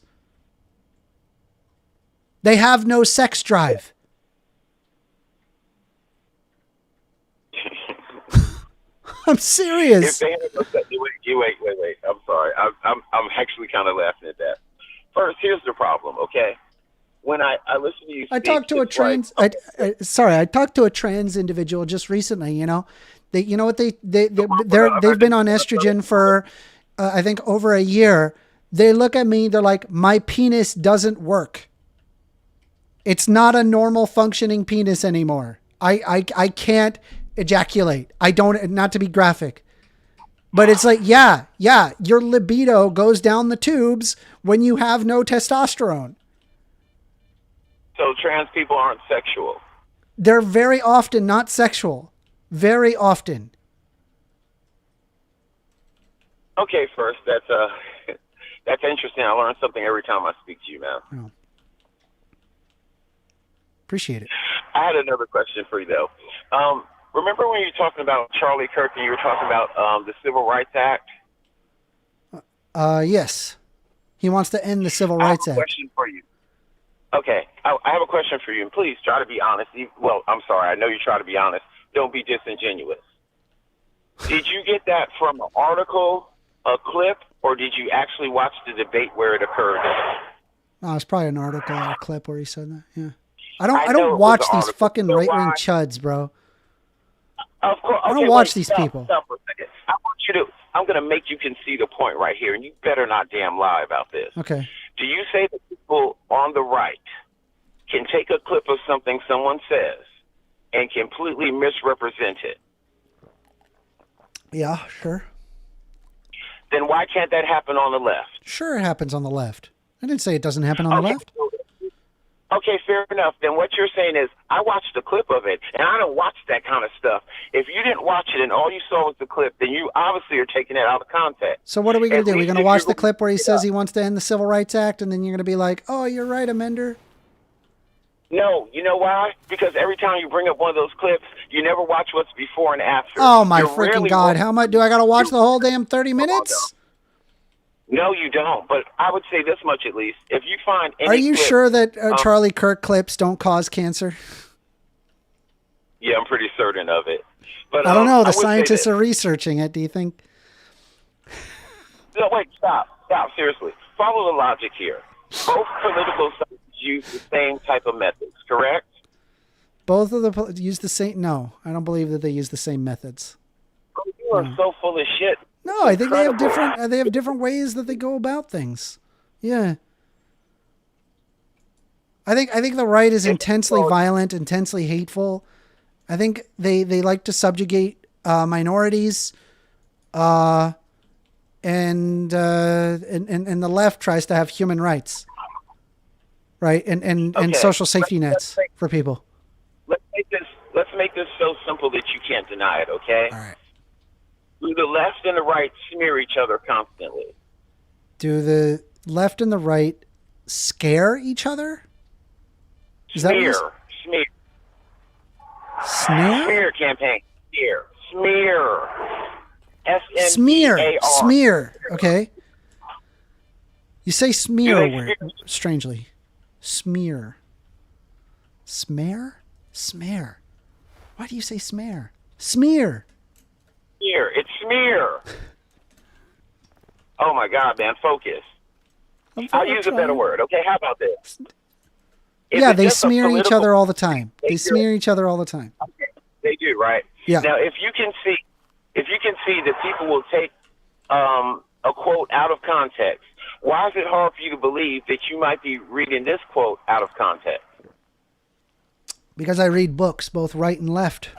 Speaker 1: They have no sex drive. I'm serious.
Speaker 8: If they had wait. I'm sorry. I'm actually kind of laughing at that. First, here's the problem, okay? when I listen to you speak,
Speaker 1: I talked to a trans. I talked to a trans individual just recently. You know, you know what they've been on estrogen for, I think over a year. They look at me. They're like, my penis doesn't work. It's not a normal functioning penis anymore. I can't ejaculate. I don't. Not to be graphic, but it's like, yeah, your libido goes down the tubes when you have no testosterone.
Speaker 8: So trans people aren't sexual.
Speaker 1: They're very often not sexual. Very often.
Speaker 8: Okay, first, that's interesting. I learn something every time I speak to you, man.
Speaker 1: Oh. Appreciate it.
Speaker 8: I had another question for you, though. Remember when you were talking about Charlie Kirk and you were talking about the Civil Rights Act?
Speaker 1: Yes. He wants to end the Civil Rights Act.
Speaker 8: I have a question for you. Okay, I have a question for you, and please try to be honest. Well, I'm sorry. I know you try to be honest. Don't be disingenuous. Did you get that from an article, a clip, or did you actually watch the debate where it occurred?
Speaker 1: No, it's probably an article or a clip where he said that. Yeah. I don't watch these fucking right-wing chuds, bro.
Speaker 8: Of course.
Speaker 1: I don't watch these people.
Speaker 8: Stop for a second. I'm going to make you concede a point right here, and you better not damn lie about this.
Speaker 1: Okay.
Speaker 8: Do you say that people on the right can take a clip of something someone says and completely misrepresent it?
Speaker 1: Yeah, sure.
Speaker 8: Then why can't that happen on the left?
Speaker 1: Sure, it happens on the left. I didn't say it doesn't happen on the left.
Speaker 8: Okay, fair enough. Then what you're saying is, I watched the clip of it, and I don't watch that kind of stuff. If you didn't watch it and all you saw was the clip, then you obviously are taking it out of context.
Speaker 1: So what are we going to do? We're going to watch the clip where he says he wants to end the Civil Rights Act, and then you're going to be like, oh, you're right, amender?
Speaker 8: No, you know why? Because every time you bring up one of those clips, you never watch what's before and after.
Speaker 1: Oh, my freaking God. How much do I got to watch the whole damn 30 minutes?
Speaker 8: No, you don't. But I would say this much at least. If you find any
Speaker 1: Are you
Speaker 8: clip,
Speaker 1: sure that Charlie Kirk clips don't cause cancer?
Speaker 8: Yeah, I'm pretty certain of it. But
Speaker 1: I don't know. The scientists are researching it. Do you think?
Speaker 8: No, wait, stop. Seriously. Follow the logic here. Both political sides use the same type of methods, correct?
Speaker 1: Both of them use the same. No, I don't believe that they use the same methods.
Speaker 8: Oh, you are so full of shit.
Speaker 1: No, I think they have different. They have different ways that they go about things. Yeah. I think the right is intensely violent, intensely hateful. I think they like to subjugate minorities, and the left tries to have human rights, right? And social safety nets for people.
Speaker 8: Let's make this so simple that you can't deny it. Okay.
Speaker 1: All right.
Speaker 8: Do the left and the right smear each other constantly?
Speaker 1: Do the left and the right scare each other? Is
Speaker 8: smear.
Speaker 1: Smear?
Speaker 8: Smear campaign. Smear.
Speaker 1: Smear. Smear. Okay. You say smear weird, strangely. Smear. Smear? Smear. Why do you say smear? Smear.
Speaker 8: Smear. It's smear. Oh my God, man! Focus. I'll use a better word. Okay, how about this?
Speaker 1: Yeah, they smear each other all the time. They smear each other all the time.
Speaker 8: Okay. They do, right?
Speaker 1: Yeah.
Speaker 8: Now, if you can see that people will take a quote out of context, why is it hard for you to believe that you might be reading this quote out of context?
Speaker 1: Because I read books, both right and left.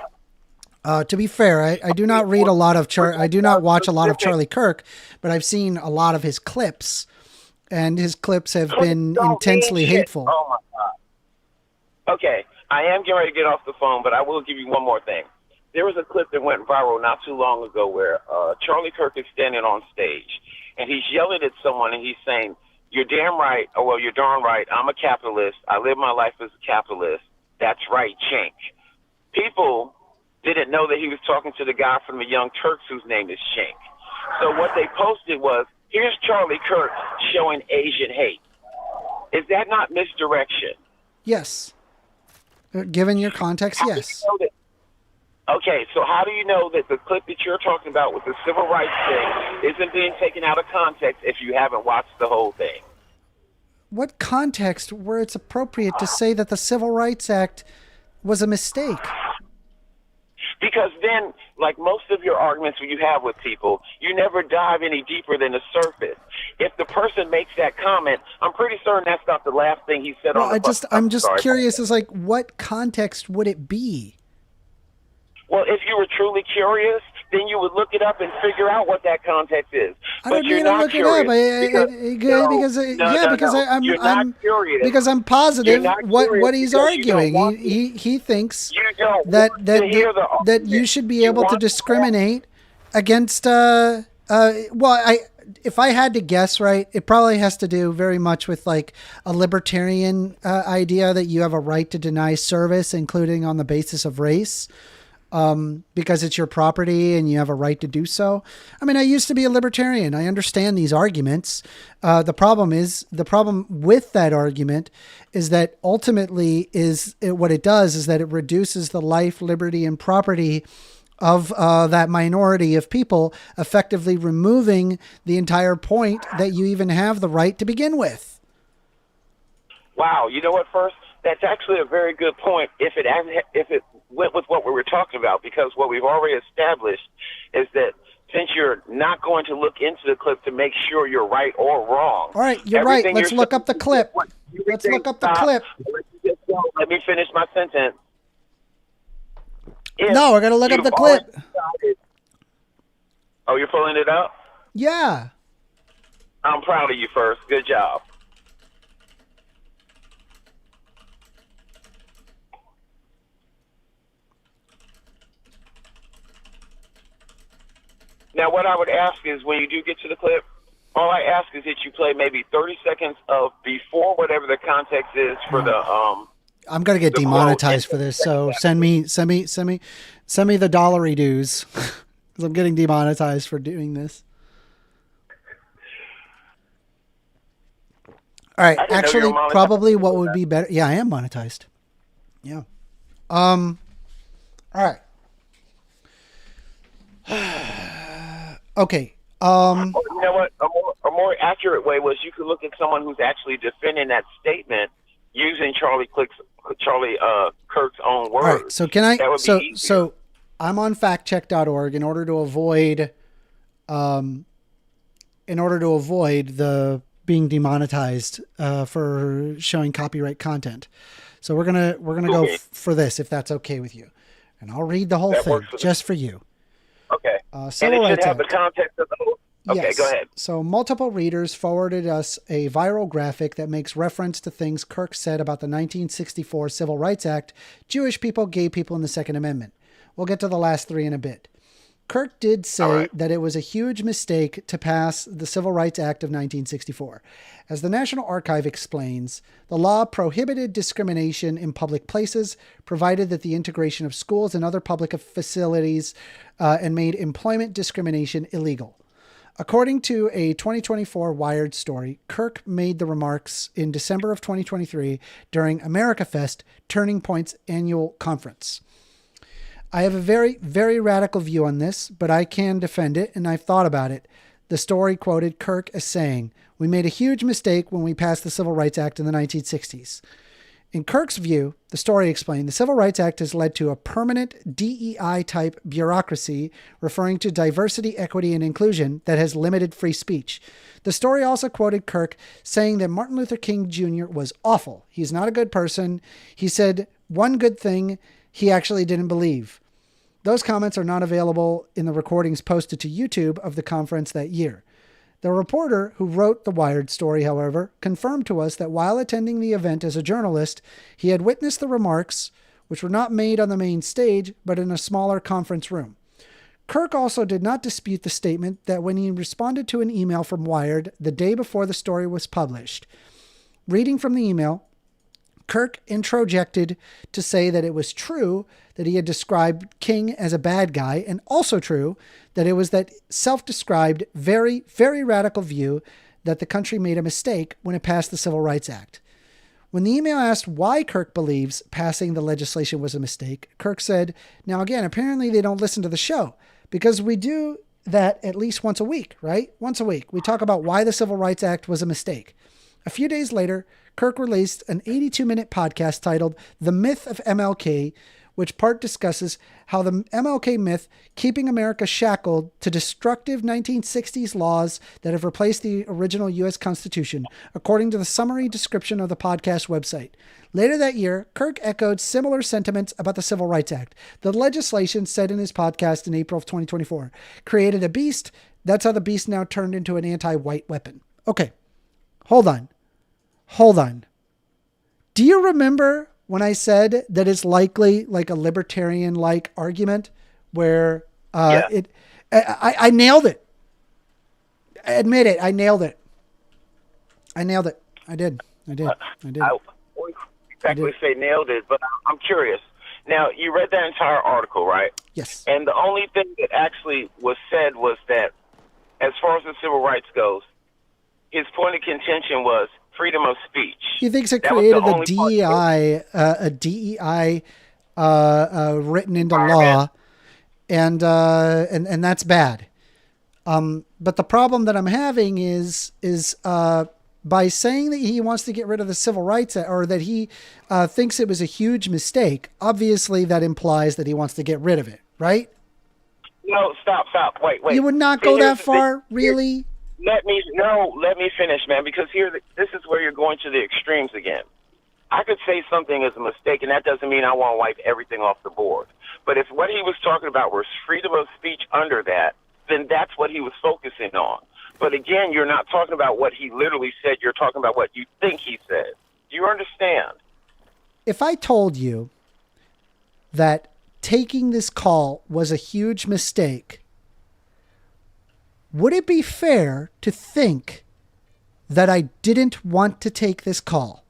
Speaker 1: To be fair, I do not read a lot of I do not watch a lot of Charlie Kirk, but I've seen a lot of his clips, and his clips have been intensely hateful.
Speaker 8: Oh my God. Okay, I am getting ready to get off the phone, but I will give you one more thing. There was a clip that went viral not too long ago where Charlie Kirk is standing on stage, and he's yelling at someone, and he's saying, "You're damn right, or well, you're darn right. I'm a capitalist. I live my life as a capitalist. That's right, chink." People didn't know that he was talking to the guy from the Young Turks whose name is Chink. So what they posted was, here's Charlie Kirk showing Asian hate. Is that not misdirection?
Speaker 1: Yes. Given your context, yes.
Speaker 8: Okay, so how do you know that the clip that you're talking about with the civil rights thing isn't being taken out of context if you haven't watched the whole thing?
Speaker 1: context where it's appropriate to say that the Civil Rights Act was a mistake?
Speaker 8: Because then, like most of your arguments you have with people, you never dive any deeper than the surface. If the person makes that comment, I'm pretty certain that's not the last thing he said on the
Speaker 1: I'm just curious, is like, what context would it be?
Speaker 8: Well, if you were truly curious, then you would look it up and figure out what that context is.
Speaker 1: I don't need to look it up because I'm positive what he's arguing. He thinks that you should be able to discriminate against. If I had to guess, right, it probably has to do very much with like a libertarian idea that you have a right to deny service, including on the basis of race. Because it's your property and you have a right to do so. I mean, I used to be a libertarian. I understand these arguments. The problem with that argument is that ultimately what it does is that it reduces the life, liberty, and property of that minority of people, effectively removing the entire point that you even have the right to begin with.
Speaker 8: Wow. You know what, first? That's actually a very good point if it went with what we were talking about, because what we've already established is that since you're not going to look into the clip to make sure you're right or wrong.
Speaker 1: All right, you're right. Let's look up the clip. Let
Speaker 8: me finish my sentence.
Speaker 1: No, we're going to look up the clip.
Speaker 8: Oh, you're pulling it up?
Speaker 1: Yeah.
Speaker 8: I'm proud of you, first. Good job. Now, what I would ask is when you do get to the clip, all I ask is that you play maybe 30 seconds of before whatever the context is for the
Speaker 1: I'm gonna get demonetized for this, so send me the dollary dues because I'm getting demonetized for doing this. All right, actually, probably what would be better. Yeah, I am monetized. Yeah. All right. Okay.
Speaker 8: You know what? A more accurate way was you could look at someone who's actually defending that statement using Charlie Kirk's own words.
Speaker 1: All right. So can I? So I'm on factcheck.org in order to avoid the being demonetized for showing copyright content. So we're gonna go for this if that's okay with you, and I'll read the whole thing just for you.
Speaker 8: Okay. And it should have the context of the whole. Okay,
Speaker 1: yes.
Speaker 8: Go ahead.
Speaker 1: So multiple readers forwarded us a viral graphic that makes reference to things Kirk said about the 1964 Civil Rights Act, Jewish people, gay people, and the Second Amendment. We'll get to the last three in a bit. Kirk did say that it was a huge mistake to pass the Civil Rights Act of 1964. As the National Archive explains, the law prohibited discrimination in public places, provided that the integration of schools and other public facilities, and made employment discrimination illegal. According to a 2024 Wired story, Kirk made the remarks in December of 2023 during AmericaFest, Turning Point's annual conference. I have a very, very radical view on this, but I can defend it, and I've thought about it. The story quoted Kirk as saying, "We made a huge mistake when we passed the Civil Rights Act in the 1960s. In Kirk's view, the story explained, the Civil Rights Act has led to a permanent DEI-type bureaucracy referring to diversity, equity, and inclusion that has limited free speech. The story also quoted Kirk saying that Martin Luther King Jr. was awful. He's not a good person. He said one good thing he actually didn't believe. Those comments are not available in the recordings posted to YouTube of the conference that year. The reporter who wrote the Wired story, however, confirmed to us that while attending the event as a journalist, he had witnessed the remarks, which were not made on the main stage, but in a smaller conference room. Kirk also did not dispute the statement that when he responded to an email from Wired the day before the story was published. Reading from the email, Kirk introjected to say that it was true that he had described King as a bad guy, and also true that it was that self-described, very, very radical view that the country made a mistake when it passed the Civil Rights Act. When the email asked why Kirk believes passing the legislation was a mistake, Kirk said, now again, apparently they don't listen to the show, because we do that at least once a week, right? Once a week. We talk about why the Civil Rights Act was a mistake. A few days later, Kirk released an 82-minute podcast titled The Myth of MLK, which part discusses how the MLK myth, keeping America shackled to destructive 1960s laws that have replaced the original U.S. Constitution, according to the summary description of the podcast website. Later that year, Kirk echoed similar sentiments about the Civil Rights Act. The legislation, said in his podcast in April of 2024, created a beast. That's how the beast now turned into an anti-white weapon. Okay, hold on. Do you remember when I said that it's likely like a libertarian-like argument where I nailed it. Admit it, I nailed it. I did.
Speaker 8: I wouldn't exactly say nailed it, but I'm curious. Now, you read that entire article, right?
Speaker 1: Yes.
Speaker 8: And the only thing that actually was said was that as far as the civil rights goes, his point of contention was freedom of speech.
Speaker 1: He thinks it created a DEI written into law, and that's bad. But the problem that I'm having is by saying that he wants to get rid of the Civil Rights Act, or that he thinks it was a huge mistake. Obviously, that implies that he wants to get rid of it, right?
Speaker 8: No, stop. Wait.
Speaker 1: You would not go that far, really?
Speaker 8: Let me finish, man, because this is where you're going to the extremes again. I could say something is a mistake, and that doesn't mean I want to wipe everything off the board. But if what he was talking about was freedom of speech under that, then that's what he was focusing on. But again, you're not talking about what he literally said. You're talking about what you think he said. Do you understand?
Speaker 1: If I told you that taking this call was a huge mistake, would it be fair to think that I didn't want to take this call?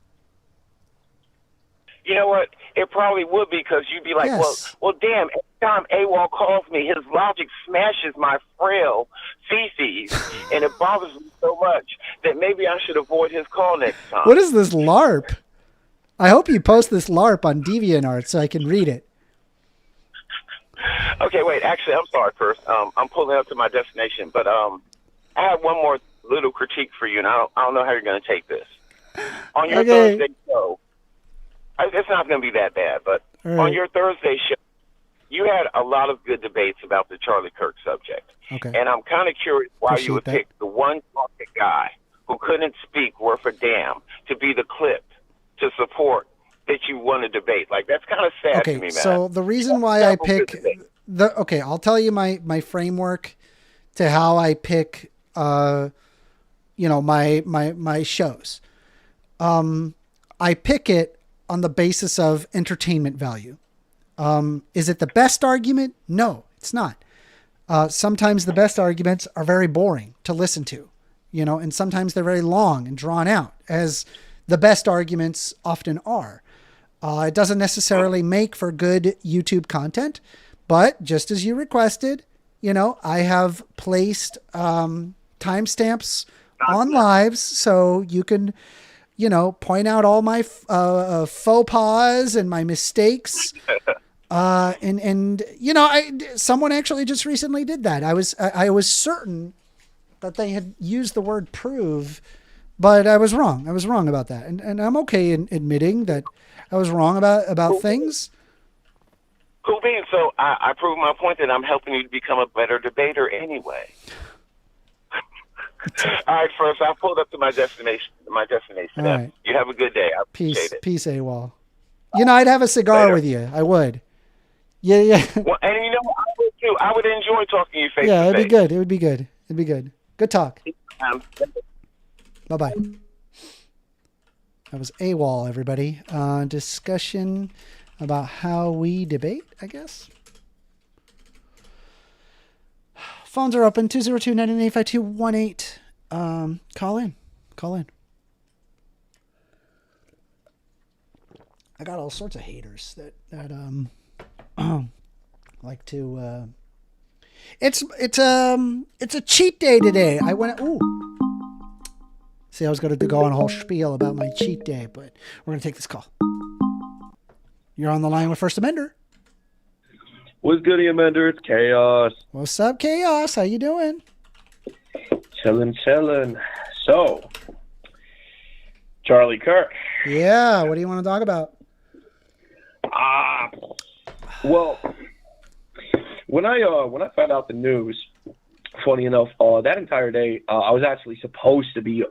Speaker 8: You know what? It probably would be, because you'd be like,
Speaker 1: yes.
Speaker 8: well, damn, every time AWOL calls me, his logic smashes my frail feces, and it bothers me so much that maybe I should avoid his call next time.
Speaker 1: What is this LARP? I hope you post this LARP on DeviantArt so I can read it.
Speaker 8: Okay, wait. Actually, I'm sorry first. I'm pulling up to my destination, but I have one more little critique for you, and I don't know how you're going to take this. On your Thursday show, it's not going to be that bad, but on your Thursday show, you had a lot of good debates about the Charlie Kirk subject.
Speaker 1: Okay.
Speaker 8: And I'm kind of curious why you would pick the one talking guy who couldn't speak worth a damn to be the clip to support that you want to debate. Like, that's kind of sad to me, man.
Speaker 1: So the reason why I pick I'll tell you my framework to how I pick my shows. I pick it on the basis of entertainment value. Is it the best argument? No, it's not. Sometimes the best arguments are very boring to listen to, and sometimes they're very long and drawn out, as the best arguments often are. It doesn't necessarily make for good YouTube content, but just as you requested, I have placed timestamps on lives so you can, point out all my faux pas and my mistakes. Someone actually just recently did that. I was certain that they had used the word prove, but I was wrong. I was wrong about that. And I'm okay in admitting that I was wrong about things.
Speaker 8: Cool beans. So I proved my point that I'm helping you to become a better debater anyway. All right, first, I pulled up to my destination. All right. You have a good day. I appreciate it.
Speaker 1: Peace, AWOL. I'd have a cigar with you. I would. Yeah.
Speaker 8: Well, and I would too. I would enjoy talking to you face to face.
Speaker 1: Yeah, it'd be good. Good talk. Bye-bye. That was AWOL, everybody. Discussion about how we debate, I guess. Phones are open, 202-998-5218. Call in. I got all sorts of haters that like to it's a cheat day today. I went See, I was going to go on a whole spiel about my cheat day, but we're going to take this call. You're on the line with First Amender.
Speaker 9: What's good, Amender? It's Chaos.
Speaker 1: What's up, Chaos? How you doing?
Speaker 9: Chillin'. So, Charlie Kirk.
Speaker 1: Yeah, what do you want to talk about?
Speaker 9: Well, when I found out the news, funny enough, that entire day, I was actually supposed to be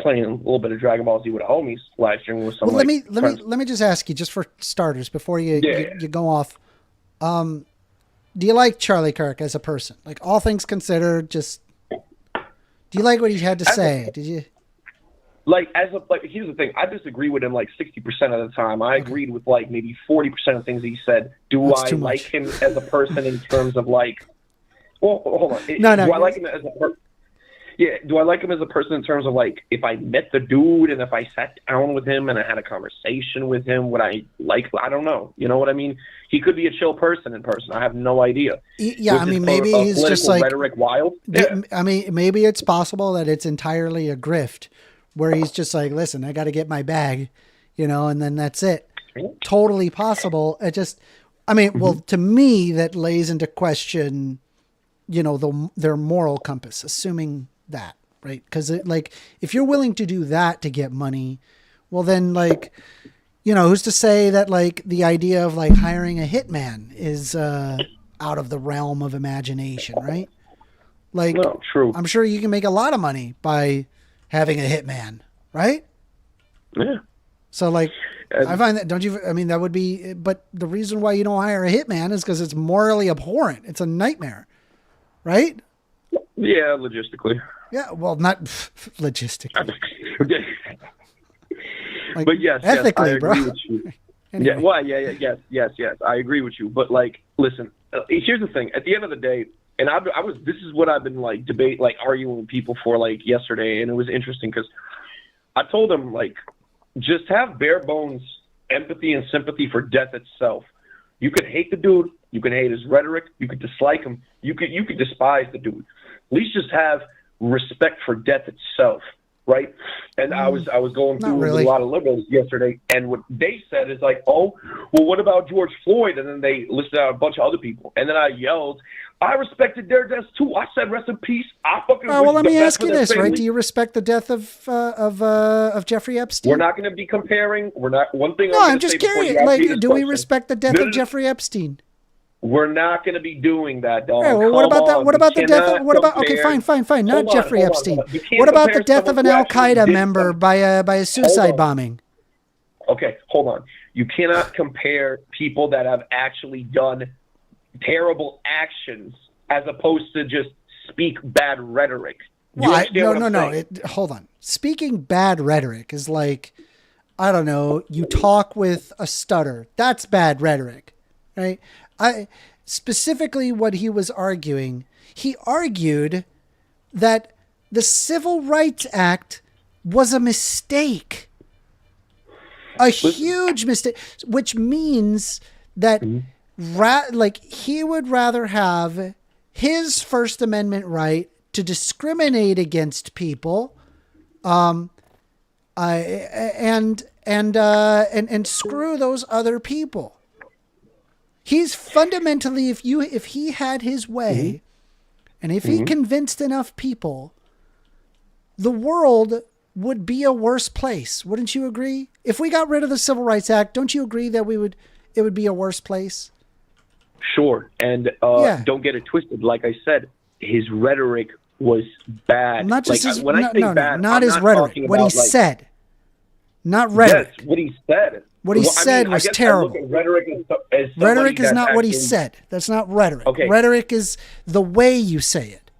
Speaker 9: playing a little bit of Dragon Ball Z with the homies, live streaming with some.
Speaker 1: Well, let me just ask you, just for starters, before you go off. Do you like Charlie Kirk as a person? Like, all things considered, just do you like what he had to say? Did you?
Speaker 9: Here's the thing. I disagree with him like 60% of the time. I agreed with like maybe 40% of things he said. Do I like him as a person in terms of like? Well, hold on.
Speaker 1: No.
Speaker 9: Do I like him as a person? Yeah. Do I like him as a person in terms of like if I met the dude and if I sat down with him and I had a conversation with him, would I like? I don't know. You know what I mean? He could be a chill person in person. I have no idea.
Speaker 1: Yeah, I mean, maybe he's just like
Speaker 9: rhetoric wild. Yeah.
Speaker 1: I mean, maybe it's possible that it's entirely a grift, where he's just like, listen, I got to get my bag, and then that's it. Totally possible. It just, I mean, well, to me, that lays into question, their moral compass, assuming that, right? Because if you're willing to do that to get money, well, then who's to say that the idea of hiring a hitman is out of the realm of imagination, right?
Speaker 9: No, true.
Speaker 1: I'm sure you can make a lot of money by having a hitman, right?
Speaker 9: Yeah.
Speaker 1: So I find that, don't you, I mean, that would be, but the reason why you don't hire a hitman is because it's morally abhorrent. It's a nightmare, right?
Speaker 9: Yeah, logistically.
Speaker 1: Yeah, well, not logistically.
Speaker 9: But yes,
Speaker 1: ethically,
Speaker 9: I agree
Speaker 1: bro.
Speaker 9: with you.
Speaker 1: Anyway.
Speaker 9: Yeah, well, yes, I agree with you. But listen, here's the thing. At the end of the day, and this is what I've been arguing with people for yesterday, and it was interesting because I told them just have bare bones empathy and sympathy for death itself. You could hate the dude, you can hate his rhetoric, you could dislike him, you could despise the dude. At least just have respect for death itself, right? And I was going through with a lot of liberals yesterday, and what they said is oh, well, what about George Floyd? And then they listed out a bunch of other people, and then I yelled, I respected their deaths too. I said rest in peace. I fucking.
Speaker 1: Well, let me ask you this, right? Do you respect the death of Jeffrey Epstein?
Speaker 9: We're not going to be comparing. We're not. One thing.
Speaker 1: No, I'm just curious. Do we respect the death of Jeffrey Epstein?
Speaker 9: We're not going to be doing that, dog.
Speaker 1: Right, well, what about that? What about the death? What about? Okay, fine. Not Jeffrey Epstein. What about the death of an Al Qaeda member by a suicide bombing?
Speaker 9: Okay, hold on. You cannot compare people that have actually done terrible actions as opposed to just speak bad rhetoric.
Speaker 1: No. Hold on. Speaking bad rhetoric is I don't know, you talk with a stutter. That's bad rhetoric, right? Specifically what he was arguing, he argued that the Civil Rights Act was a mistake. A huge mistake, which means that he would rather have his First Amendment right to discriminate against people, and screw those other people. He's fundamentally, if he had his way, and if he convinced enough people, the world would be a worse place. Wouldn't you agree? If we got rid of the Civil Rights Act, don't you agree that it would be a worse place?
Speaker 9: Sure. And don't get it twisted. Like I said, his rhetoric was bad.
Speaker 1: Not just his rhetoric. What he said. Not rhetoric.
Speaker 9: Yes, what he said.
Speaker 1: What he said was terrible. Rhetoric is not what he said. That's not rhetoric.
Speaker 9: Okay.
Speaker 1: Rhetoric is the way you say it.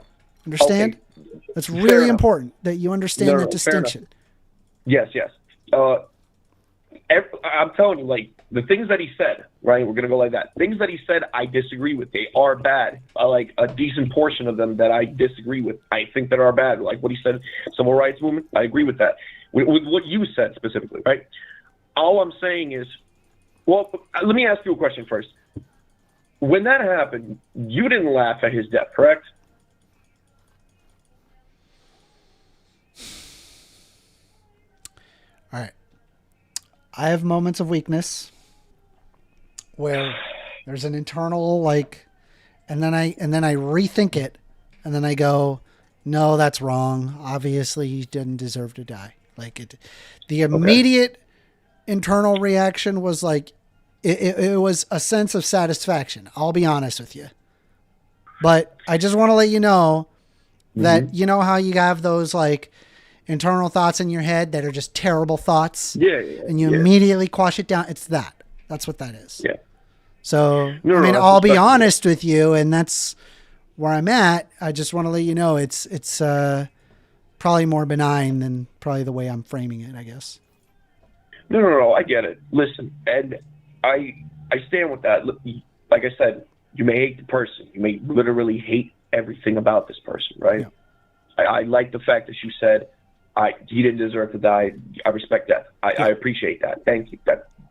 Speaker 1: Understand? Okay. That's really important that you understand that distinction.
Speaker 9: Yes. I'm telling you, the things that he said, right? We're going to go like that. Things that he said, I disagree with. They are bad. A decent portion of them that I disagree with. I think that are bad. Like what he said, civil rights movement, I agree with that. With what you said specifically, right? All I'm saying is, well, let me ask you a question first. When that happened, you didn't laugh at his death, correct?
Speaker 1: All right. I have moments of weakness where there's an internal and then I rethink it, and then I go, no, that's wrong. Obviously, he didn't deserve to die. Like the immediate internal reaction was like, it was a sense of satisfaction. I'll be honest with you. But I just want to let you know that, you know how you have those like internal thoughts in your head that are just terrible thoughts? And you immediately quash it down. It's that. That's what that is.
Speaker 9: Yeah.
Speaker 1: So, I'll be honest with you, and that's where I'm at. I just want to let you know it's probably more benign than probably the way I'm framing it, I guess.
Speaker 9: No, I get it. Listen, and I stand with that. Like I said, you may hate the person. You may literally hate everything about this person, right? Yeah. I like the fact that you said he didn't deserve to die. I respect that. I appreciate that. Thank you.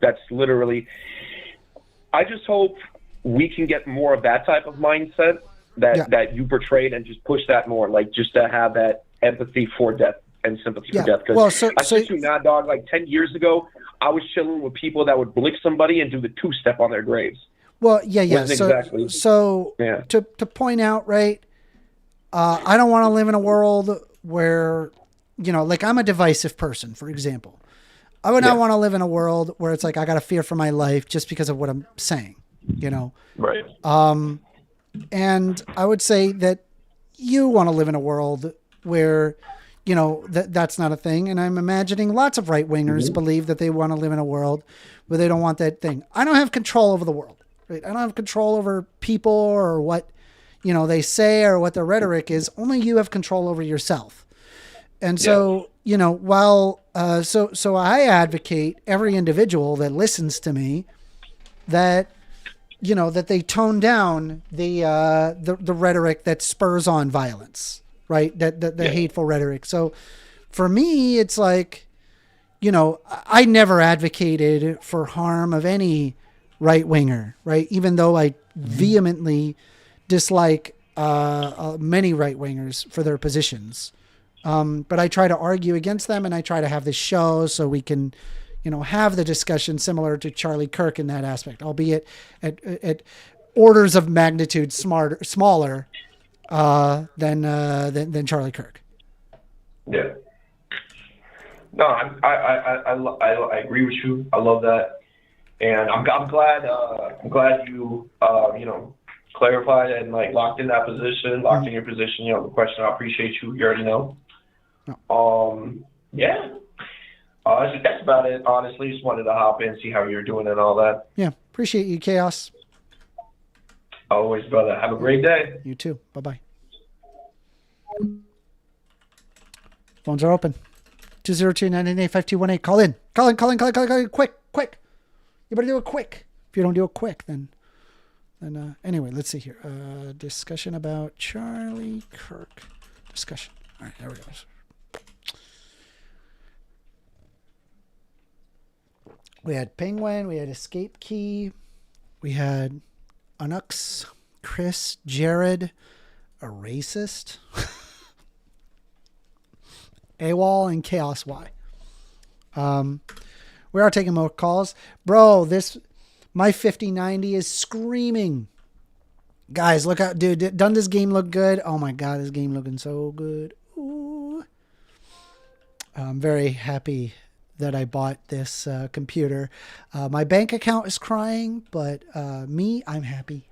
Speaker 9: That's literally. I just hope we can get more of that type of mindset that you portrayed and just push that more, like just to have that empathy for death and sympathy for death. Because I shit you not, dog. Like 10 years ago, I was chilling with people that would blick somebody and do the 2-step on their graves.
Speaker 1: Well, yeah. So to point out, right? I don't want to live in a world where, like I'm a divisive person, for example. I would not want to live in a world where it's like I got to fear for my life just because of what I'm saying,
Speaker 9: Right.
Speaker 1: And I would say that you want to live in a world where, that's not a thing. And I'm imagining lots of right-wingers believe that they want to live in a world where they don't want that thing. I don't have control over the world. Right? I don't have control over people or what, they say or what their rhetoric is. Only you have control over yourself. And so, while, so I advocate every individual that listens to me that, that they tone down the rhetoric that spurs on violence, right? The hateful rhetoric. So for me, it's like, I never advocated for harm of any right winger, right? Even though I vehemently dislike many right wingers for their positions. But I try to argue against them, and I try to have this show so we can, have the discussion similar to Charlie Kirk in that aspect, albeit at orders of magnitude smaller than Charlie Kirk.
Speaker 9: Yeah. No, I agree with you. I love that, and I'm glad you clarified and like locked in that position, locked in your position. The question. I appreciate you. You already know. Yeah. That's about it. Honestly, just wanted to hop in, see how you're doing and all that.
Speaker 1: Yeah, appreciate you, Chaos.
Speaker 9: Always, brother. Have a great day.
Speaker 1: You too. Bye-bye. Phones are open. 202-998-5218. Call in. Call in. Quick. You better do it quick. If you don't do it quick, then anyway, let's see here. Discussion about Charlie Kirk. Discussion. All right, there we go. We had Penguin, we had Escape Key, we had Unuks, Chris, Jared, a racist, AWOL, and chaoswhy. We are taking more calls. Bro, my 5090 is screaming. Guys, look out, dude. Doesn't this game look good? Oh my God, this game looking so good. Ooh. I'm very happy that I bought this computer. My bank account is crying, but I'm happy.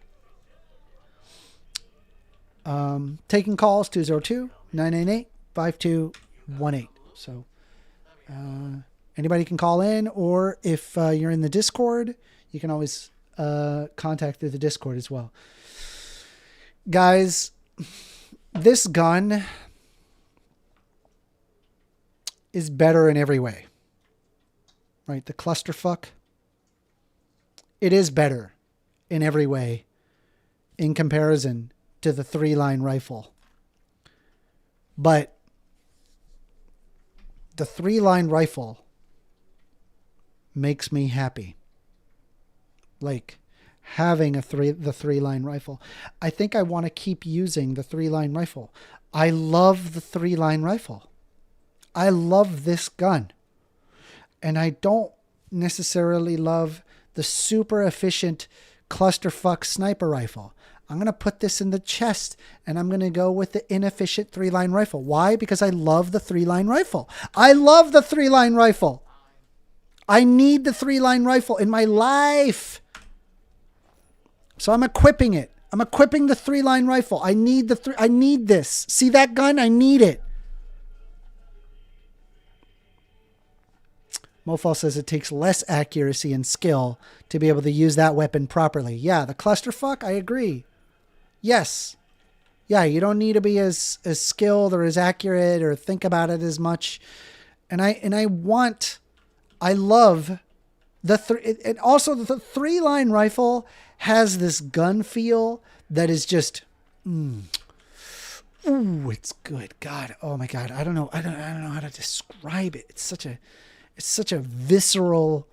Speaker 1: Taking calls, 202-998-5218. So anybody can call in, or if you're in the Discord, you can always contact through the Discord as well. Guys, this gun is better in every way. Right? The clusterfuck. It is better in every way in comparison to the 3-line rifle. But the 3-line rifle makes me happy. Like having the 3-line rifle. I think I want to keep using the 3-line rifle. I love the 3-line rifle. I love this gun. And I don't necessarily love the super efficient clusterfuck sniper rifle. I'm going to put this in the chest and I'm going to go with the inefficient 3-line rifle. Why? Because I love the 3-line rifle. I love the 3-line rifle. I need the 3-line rifle in my life. So I'm equipping it. I'm equipping the 3-line rifle. I need I need this. See that gun? I need it. Mofal says it takes less accuracy and skill to be able to use that weapon properly. Yeah, the clusterfuck, I agree. Yes. Yeah, you don't need to be as skilled or as accurate or think about it as much. And I love and also the 3-line rifle has this gun feel that is just ooh, it's good. God, oh my God. I don't know how to describe it. It's such a visceral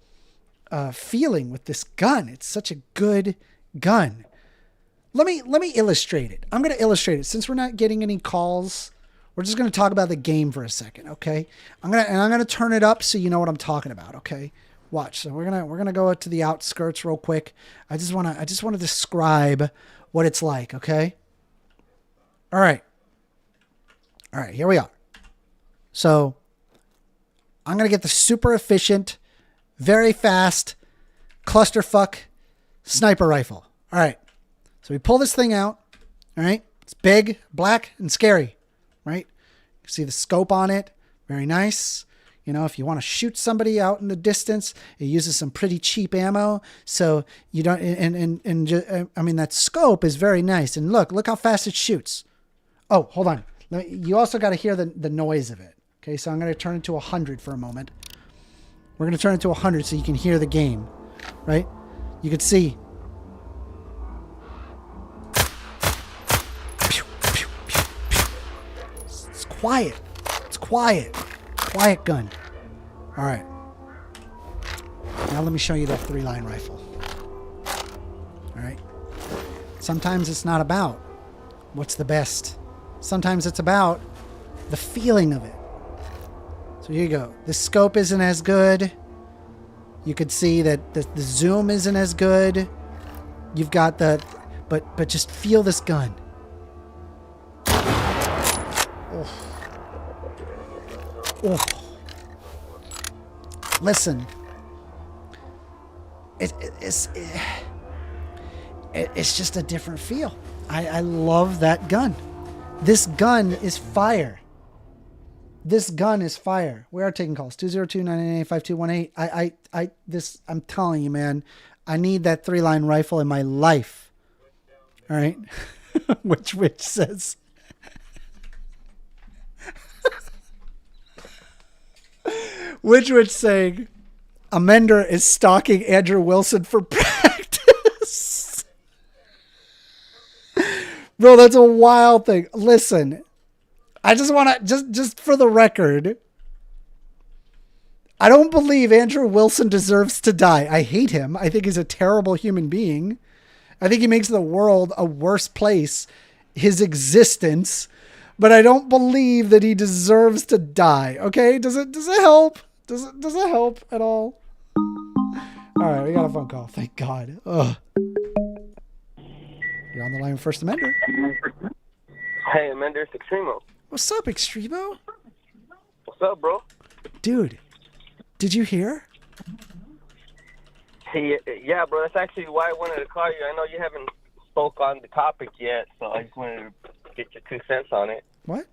Speaker 1: feeling with this gun. It's such a good gun. Let me illustrate it. I'm going to illustrate it. Since we're not getting any calls, we're just going to talk about the game for a second, okay? I'm going to turn it up so you know what I'm talking about, okay? Watch. So we're going to go to the outskirts real quick. I just want to describe what it's like, okay? All right, here we are. So I'm going to get the super efficient, very fast clusterfuck sniper rifle. All right. So we pull this thing out. All right. It's big, black, and scary. Right? You see the scope on it. Very nice. You know, if you want to shoot somebody out in the distance, it uses some pretty cheap ammo. So you don't, I mean, that scope is very nice. And look how fast it shoots. Oh, hold on. You also got to hear the noise of it. Okay, so I'm going to turn it to 100 for a moment. We're going to turn it to 100 so you can hear the game, right? You can see. It's quiet. It's quiet. Quiet gun. All right. Now let me show you that 3-line rifle. All right. Sometimes it's not about what's the best. Sometimes it's about the feeling of it. So here you go. The scope isn't as good. You could see that the zoom isn't as good. You've got but just feel this gun. Oh. Oh. Listen. It's just a different feel. I love that gun. This gun is fire. This gun is fire. We are taking calls. 202-998-5218. I'm telling you, man, I need that 3-line rifle in my life. All right. which says which saying Amender is stalking Andrew Wilson for practice. Bro, that's a wild thing. Listen, I just want to, just for the record, I don't believe Andrew Wilson deserves to die. I hate him. I think he's a terrible human being. I think he makes the world a worse place, his existence, but I don't believe that he deserves to die. Okay? Does it help? Does it help at all? All right, we got a phone call. Thank God. Ugh. You're on the line with First Amender.
Speaker 10: Hey, Amender, it's Extremo.
Speaker 1: What's up, Extremo?
Speaker 10: What's up, bro?
Speaker 1: Dude, did you hear?
Speaker 10: Hey, yeah, bro. That's actually why I wanted to call you. I know you haven't spoke on the topic yet, so I just wanted to get your 2 cents on it.
Speaker 1: What?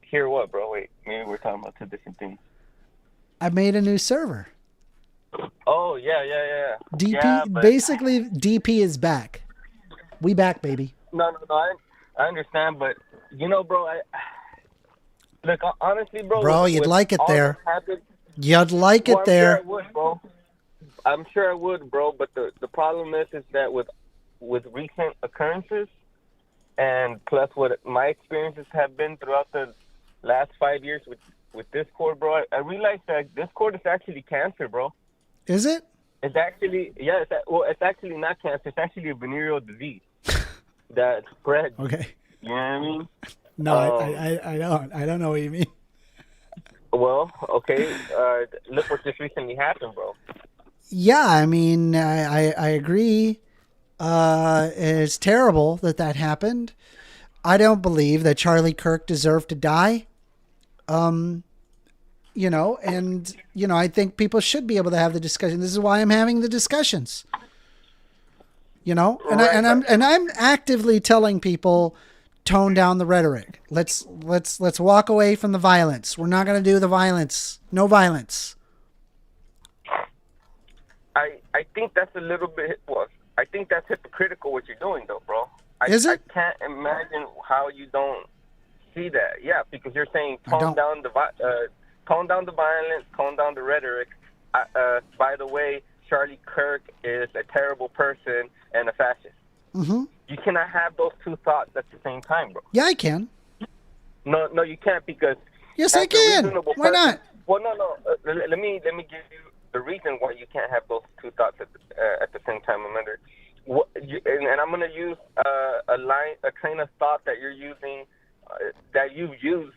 Speaker 10: Hear what, bro? Wait, maybe we're talking about 2 different things.
Speaker 1: I made a new server.
Speaker 10: Oh, yeah.
Speaker 1: DP,
Speaker 10: yeah, but...
Speaker 1: basically, DP is back. We back, baby.
Speaker 10: No, I understand, but, you know, bro, look, honestly, bro.
Speaker 1: Bro, you'd like it there. You'd like it there.
Speaker 10: I'm sure I would, bro. I'm sure I would, bro, but the problem is that with recent occurrences, and plus what my experiences have been throughout the last 5 years with Discord, bro, I realized that Discord is actually cancer, bro.
Speaker 1: Is it?
Speaker 10: It's actually, yeah, it's actually not cancer. It's actually a venereal disease that spreads.
Speaker 1: Okay.
Speaker 10: You know what I mean?
Speaker 1: No, I don't know what you mean.
Speaker 10: Well, okay. Look what just recently happened, bro.
Speaker 1: Yeah, I mean, I agree. It's terrible that happened. I don't believe that Charlie Kirk deserved to die. You know, and, you know, I think people should be able to have the discussion. This is why I'm having the discussions. You know, and I'm actively telling people, tone down the rhetoric. Let's walk away from the violence. We're not going to do the violence. No violence.
Speaker 10: I think that's a little bit, well, I think that's hypocritical what you're doing though, bro.
Speaker 1: Is it?
Speaker 10: I can't imagine how you don't see that. Yeah, because you're saying tone down the violence, tone down the rhetoric. By the way, Charlie Kirk is a terrible person and a fascist.
Speaker 1: Mm-hmm.
Speaker 10: You cannot have those two thoughts at the same time, bro.
Speaker 1: Yeah, I can.
Speaker 10: No, you can't because.
Speaker 1: Yes, I can. Why not?
Speaker 10: Well, no. Let me give you the reason why you can't have those two thoughts at the same time. Remember, and I'm going to use a train of thought that you're using, that you've used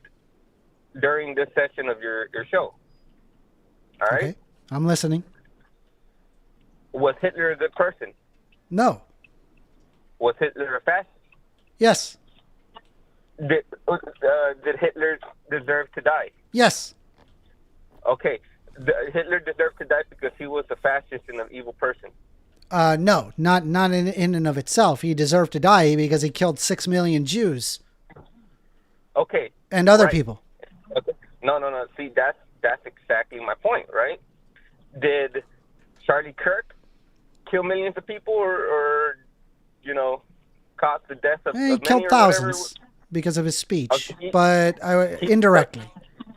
Speaker 10: during this session of your show. All right?
Speaker 1: Okay. I'm listening.
Speaker 10: Was Hitler a good person?
Speaker 1: No.
Speaker 10: Was Hitler a fascist?
Speaker 1: Yes.
Speaker 10: Did Hitler deserve to die?
Speaker 1: Yes.
Speaker 10: Okay. Hitler deserved to die because he was a fascist and an evil person.
Speaker 1: No, not in and of itself. He deserved to die because he killed 6 million Jews.
Speaker 10: Okay.
Speaker 1: And other people.
Speaker 10: Okay. No. See, that's exactly my point, right? Did Charlie Kirk kill millions of people or you know, cause the death of
Speaker 1: He
Speaker 10: many
Speaker 1: killed
Speaker 10: or
Speaker 1: thousands because of his speech, but indirectly.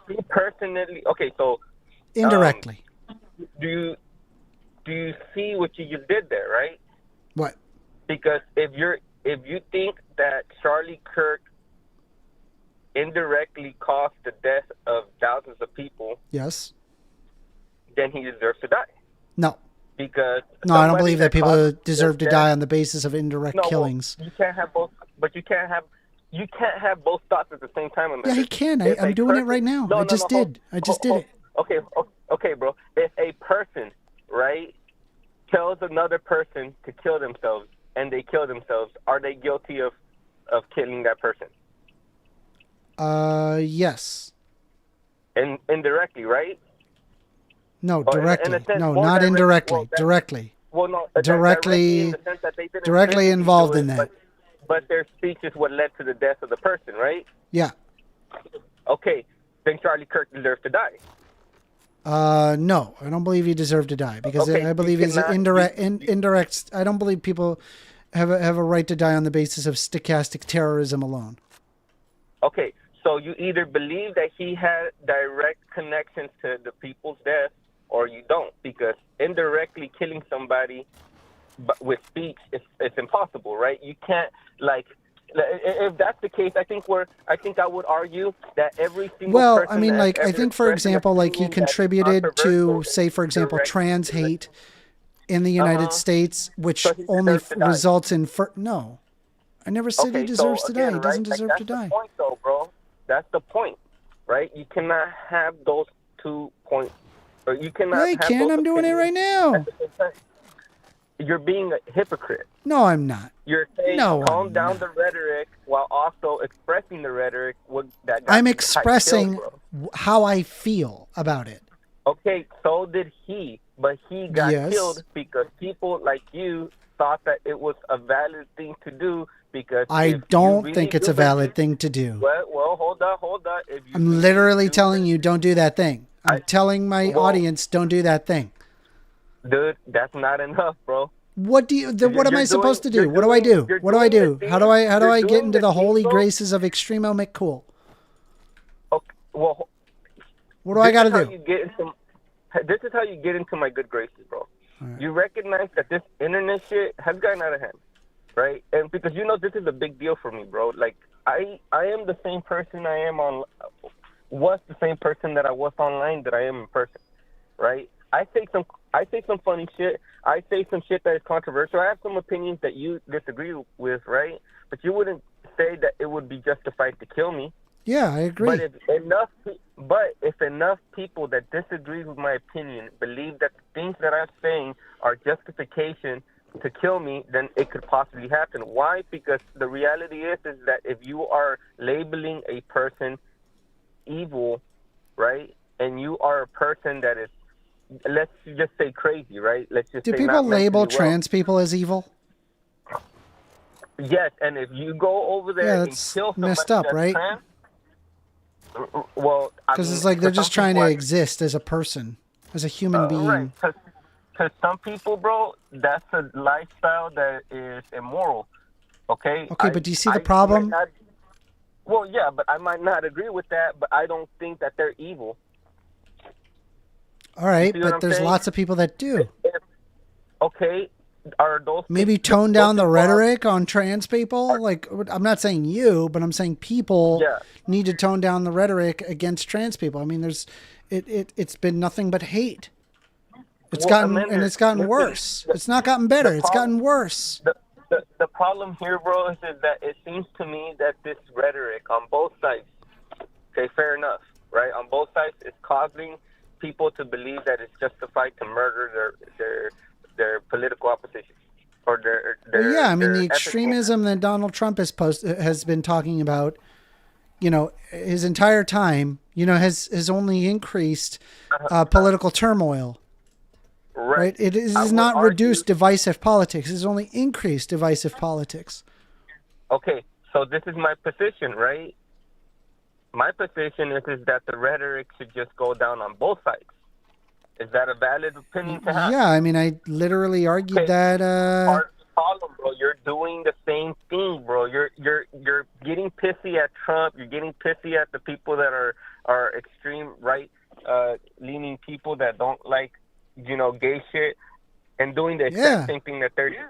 Speaker 10: He personally, okay, so
Speaker 1: indirectly.
Speaker 10: Do you see what you just did there, right?
Speaker 1: What?
Speaker 10: Because if you think that Charlie Kirk indirectly caused the death of thousands of people,
Speaker 1: yes,
Speaker 10: then he deserves to die.
Speaker 1: No.
Speaker 10: Because
Speaker 1: I don't believe that people deserve to die on the basis of indirect killings.
Speaker 10: Well, you can't have both, but you can't have both thoughts at the same time.
Speaker 1: Yeah, he can. I'm doing it right now. I just did it.
Speaker 10: Okay, bro. If a person, right, tells another person to kill themselves and they kill themselves, are they guilty of killing that person?
Speaker 1: Yes.
Speaker 10: And indirectly, right?
Speaker 1: No, directly. No, not indirectly. Directly.
Speaker 10: Well, no,
Speaker 1: directly
Speaker 10: in the sense that they didn't
Speaker 1: directly involved in that.
Speaker 10: But their speech is what led to the death of the person, right?
Speaker 1: Yeah.
Speaker 10: Okay, then Charlie Kirk deserves to die.
Speaker 1: No, I don't believe he deserved to die because I believe he's indirect. I don't believe people have a right to die on the basis of stochastic terrorism alone.
Speaker 10: Okay, so you either believe that he had direct connections to the people's death, or you don't, because indirectly killing somebody with speech it's impossible, right? You can't, like, if that's the case, I think I would argue that every single person.
Speaker 1: I mean, like, I think, for example, like he contributed to, say, for example, trans hate in the United States, which only results in no. I never said he deserves to die. He doesn't deserve to die.
Speaker 10: That's the point, though, bro. That's the point, right? You cannot have those 2 points. Or you cannot.
Speaker 1: Yeah, I can. I'm doing it right now.
Speaker 10: You're being a hypocrite.
Speaker 1: No, I'm not.
Speaker 10: You're saying calm down the rhetoric while also expressing the rhetoric.
Speaker 1: I'm expressing how I feel about it.
Speaker 10: Okay, so did he, but he got killed because people like you thought that it was a valid thing to do. Because
Speaker 1: I don't think it's a valid thing to do.
Speaker 10: Well, hold on.
Speaker 1: I'm literally telling you, don't do that thing. I'm telling my audience, don't do that thing.
Speaker 10: Dude, that's not enough, bro.
Speaker 1: What am I supposed to do? What do I do? What do I do? How do I get into the holy graces of extremomccool?
Speaker 10: Okay, well,
Speaker 1: what do I got to do?
Speaker 10: This is how you get into my good graces, bro. Right. You recognize that this internet shit has gotten out of hand, right? And because this is a big deal for me, bro. Like I am the same person I am was the same person that I was online that I am in person, right? I say some funny shit. I say some shit that is controversial. I have some opinions that you disagree with, right? But you wouldn't say that it would be justified to kill me.
Speaker 1: Yeah, I agree.
Speaker 10: But if enough people that disagree with my opinion believe that the things that I'm saying are justification to kill me, then it could possibly happen. Why? Because the reality is that if you are labeling a person evil, right, and you are a person that is, let's just say crazy, right? Let's just
Speaker 1: Do
Speaker 10: say
Speaker 1: people
Speaker 10: not
Speaker 1: label
Speaker 10: mentally
Speaker 1: trans people as evil?
Speaker 10: Yes, and if you go over there
Speaker 1: Yeah,
Speaker 10: and
Speaker 1: that's
Speaker 10: kill somebody
Speaker 1: messed up,
Speaker 10: that's
Speaker 1: right?
Speaker 10: trans, well,
Speaker 1: Because it's like they're just trying to exist as a person, as a human being.
Speaker 10: Right, because some people, bro, that's a lifestyle that is immoral. Okay.
Speaker 1: Okay, but do you see the problem?
Speaker 10: Well, yeah, but I might not agree with that, but I don't think that they're evil.
Speaker 1: All right,
Speaker 10: You see what
Speaker 1: but
Speaker 10: I'm
Speaker 1: there's
Speaker 10: saying?
Speaker 1: lots of people that do.
Speaker 10: Okay, are those
Speaker 1: Maybe tone down the rhetoric on trans people? Like, I'm not saying you, but I'm saying people need to tone down the rhetoric against trans people. I mean, it's been nothing but hate. It's gotten worse. It's not gotten better. It's gotten worse.
Speaker 10: The problem here, bro, is that it seems to me that this rhetoric on both sides, okay, fair enough, right? On both sides, is causing people to believe that it's justified to murder their political opposition or their
Speaker 1: Well, yeah, I mean, the
Speaker 10: their
Speaker 1: extremism that Donald Trump has been talking about, his entire time, has only increased political turmoil. Right. It is not reduced divisive politics. It's only increased divisive politics.
Speaker 10: Okay, so this is my position, right? My position is that the rhetoric should just go down on both sides. Is that a valid opinion to have?
Speaker 1: Yeah, I mean, I literally argued that.
Speaker 10: Problem, bro. You're doing the same thing, bro. You're getting pissy at Trump. You're getting pissy at the people that are extreme right leaning people that don't like gay shit, and doing the exact same thing that they're doing.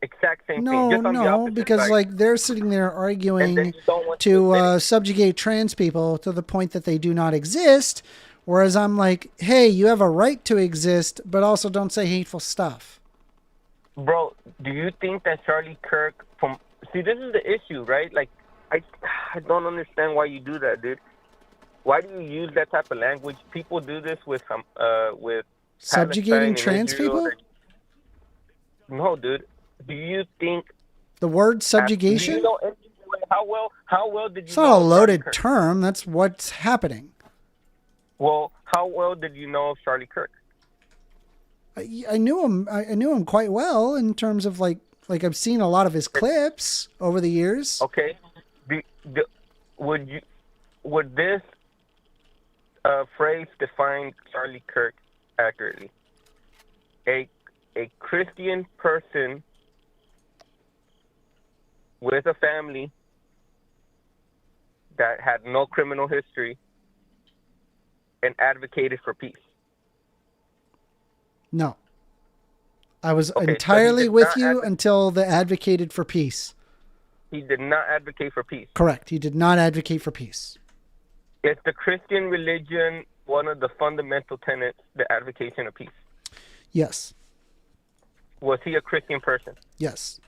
Speaker 10: Exact same thing. Just on the opposite
Speaker 1: because
Speaker 10: side.
Speaker 1: like they're sitting there arguing to subjugate trans people to the point that they do not exist, whereas I'm like, hey, you have a right to exist, but also don't say hateful stuff.
Speaker 10: Bro, do you think that Charlie Kirk see, this is the issue, right? Like, I don't understand why you do that, dude. Why do you use that type of language? People do this with
Speaker 1: subjugating trans people?
Speaker 10: No, dude. Do you think
Speaker 1: the word subjugation?
Speaker 10: Do you know how well did you?
Speaker 1: It's not a loaded term. That's what's happening.
Speaker 10: Well, how well did you know of Charlie Kirk?
Speaker 1: I knew him. I knew him quite well in terms of like I've seen a lot of his clips over the years.
Speaker 10: Okay. Would this phrase define Charlie Kirk accurately? A Christian person with a family that had no criminal history and advocated for peace.
Speaker 1: No. I was entirely with you until the advocated for peace.
Speaker 10: He did not advocate for peace.
Speaker 1: Correct. He did not advocate for peace.
Speaker 10: Is the Christian religion one of the fundamental tenets, the advocacy of peace?
Speaker 1: Yes.
Speaker 10: Was he a Christian person?
Speaker 1: Yes.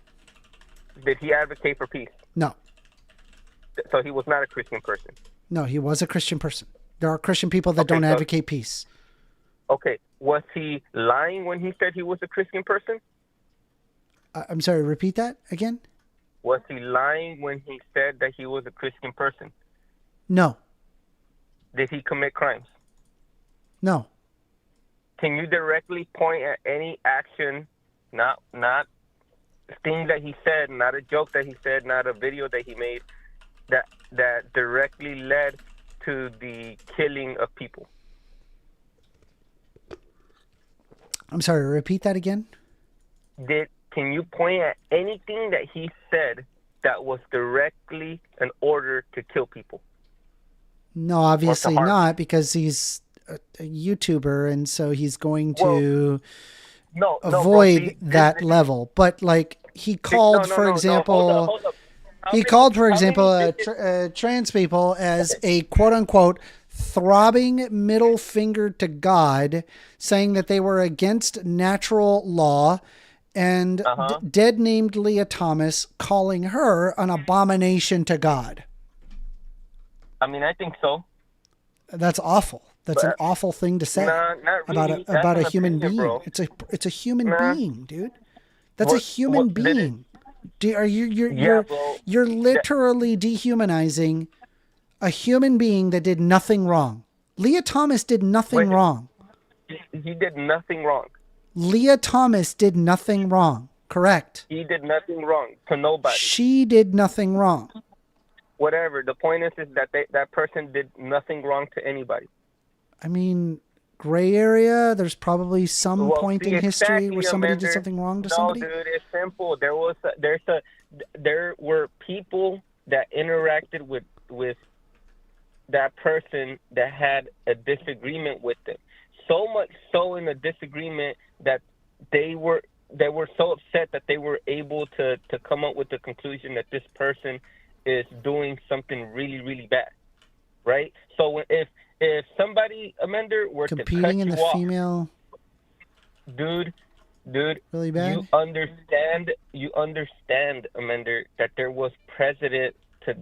Speaker 10: Did he advocate for peace?
Speaker 1: No.
Speaker 10: So he was not a Christian person?
Speaker 1: No, he was a Christian person. There are Christian people that don't advocate peace.
Speaker 10: Okay. Was he lying when he said he was a Christian person?
Speaker 1: I'm sorry, repeat that again?
Speaker 10: Was he lying when he said that he was a Christian person?
Speaker 1: No.
Speaker 10: Did he commit crimes?
Speaker 1: No.
Speaker 10: Can you directly point at any action, not thing that he said, not a joke that he said, not a video that he made, that directly led to the killing of people?
Speaker 1: I'm sorry, repeat that again?
Speaker 10: Can you point at anything that he said that was directly an order to kill people?
Speaker 1: No, obviously not, because he's a YouTuber, and so he's going to avoid that level. But like he called, for example, he called, for example, trans people as a quote unquote throbbing middle finger to God, saying that they were against natural law, and dead named Leah Thomas calling her an abomination to God.
Speaker 10: I mean, I think so.
Speaker 1: That's awful. That's an awful thing to say
Speaker 10: not really.
Speaker 1: about a human being.
Speaker 10: Bro.
Speaker 1: It's a human being, dude. That's a human being. You're literally dehumanizing a human being that did nothing wrong. Leah Thomas did nothing wrong.
Speaker 10: He did nothing wrong.
Speaker 1: Leah Thomas did nothing wrong. Correct.
Speaker 10: He did nothing wrong to nobody.
Speaker 1: She did nothing wrong.
Speaker 10: Whatever. The point is that that person did nothing wrong to anybody.
Speaker 1: I mean, gray area. There's probably some point in history where somebody did something wrong to somebody.
Speaker 10: No, dude, it's simple. There were people that interacted with that person that had a disagreement with them. So much so in a disagreement that they were so upset that they were able to come up with the conclusion that this person is doing something really, really bad, right? So if somebody, Amender, were
Speaker 1: competing
Speaker 10: to cut
Speaker 1: in
Speaker 10: you
Speaker 1: the
Speaker 10: off,
Speaker 1: female,
Speaker 10: dude,
Speaker 1: really bad.
Speaker 10: You understand, Amender, that there was precedent to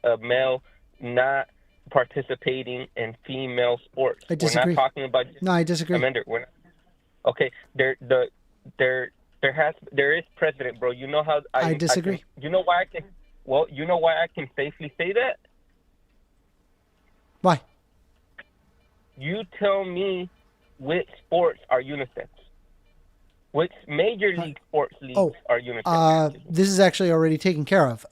Speaker 10: a male not participating in female sports.
Speaker 1: I disagree.
Speaker 10: We're not talking about.
Speaker 1: No, I disagree.
Speaker 10: Amender, we're not. Okay, there is precedent, bro. You know how
Speaker 1: I disagree.
Speaker 10: You know why I can safely say that?
Speaker 1: Why?
Speaker 10: You tell me which sports are unisex. Which major league sports leagues are unisex?
Speaker 1: This is actually already taken care of.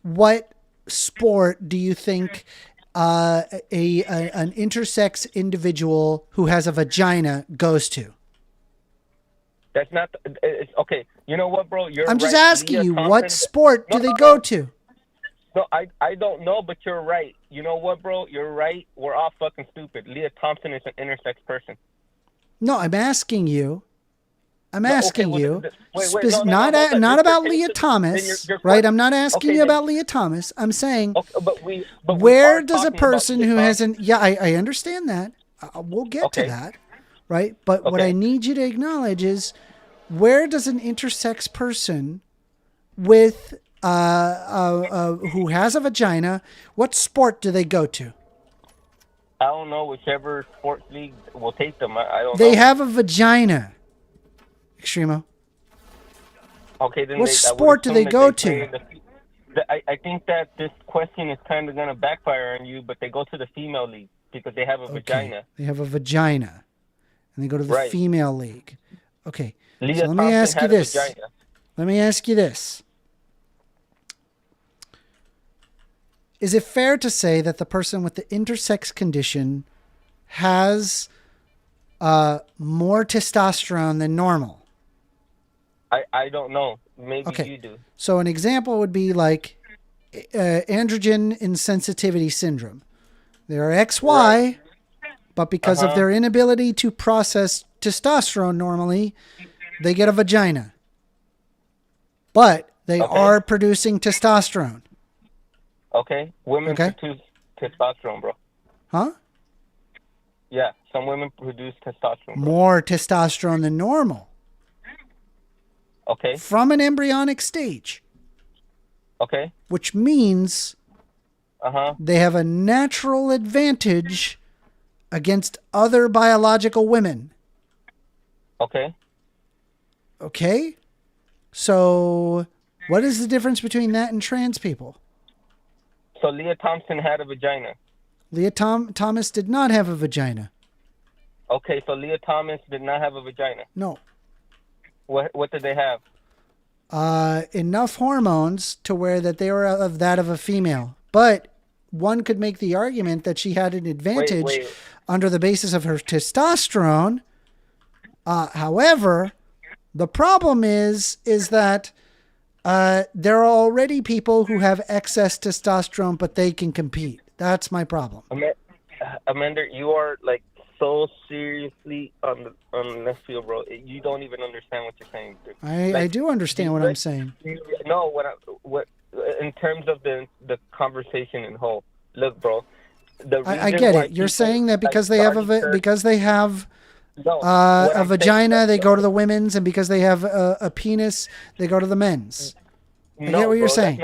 Speaker 1: What sport do you think an intersex individual who has a vagina goes to?
Speaker 10: That's not. It's, okay, you know what, bro?
Speaker 1: I'm just asking you, what sport do they go to?
Speaker 10: No, I don't know, but you're right. You know what, bro? You're right. We're all fucking stupid. Leah Thompson is an intersex person.
Speaker 1: No, I'm asking you. Not about Leah Thomas, right? I'm not asking you about Leah Thomas. I'm saying, where does a person who hasn't? Yeah, I understand that. We'll get to that, right? But what I need you to acknowledge is, where does an intersex person with who has a vagina, what sport do they go to?
Speaker 10: I don't know. Whichever sports league will take them. I don't know.
Speaker 1: They have a vagina. Extremo.
Speaker 10: Okay, then
Speaker 1: what sport do they go to?
Speaker 10: I think that this question is kind of going to backfire on you, but they go to the female league because they have a vagina.
Speaker 1: They have a vagina, and they go to the female league. Okay, so let me ask you this. Is it fair to say that the person with the intersex condition has more testosterone than normal?
Speaker 10: I don't know. Maybe you do.
Speaker 1: So an example would be like androgen insensitivity syndrome. They are XY, but because of their inability to process testosterone normally, they get a vagina. But they are producing testosterone.
Speaker 10: Okay. Women produce testosterone, bro.
Speaker 1: Huh?
Speaker 10: Yeah, some women produce testosterone. Bro.
Speaker 1: More testosterone than normal.
Speaker 10: Okay.
Speaker 1: From an embryonic stage.
Speaker 10: Okay.
Speaker 1: Which means they have a natural advantage against other biological women.
Speaker 10: Okay.
Speaker 1: Okay? So what is the difference between that and trans people?
Speaker 10: So Leah Thompson had a vagina.
Speaker 1: Leah Thomas did not have a vagina.
Speaker 10: Okay, so Leah Thomas did not have a vagina.
Speaker 1: No.
Speaker 10: What did they have?
Speaker 1: Enough hormones to where that they were of that of a female. But one could make the argument that she had an advantage under the basis of her testosterone. However, the problem is that there are already people who have excess testosterone, but they can compete. That's my problem.
Speaker 10: Amanda, you are like so seriously on this field, bro. You don't even understand what you're saying, dude.
Speaker 1: I do understand what I'm saying.
Speaker 10: No, what in terms of the conversation in whole. Look, bro.
Speaker 1: I get it. You're saying that because they have a vagina, they go to the women's, and because they have a penis, they go to the men's. I get what you're saying.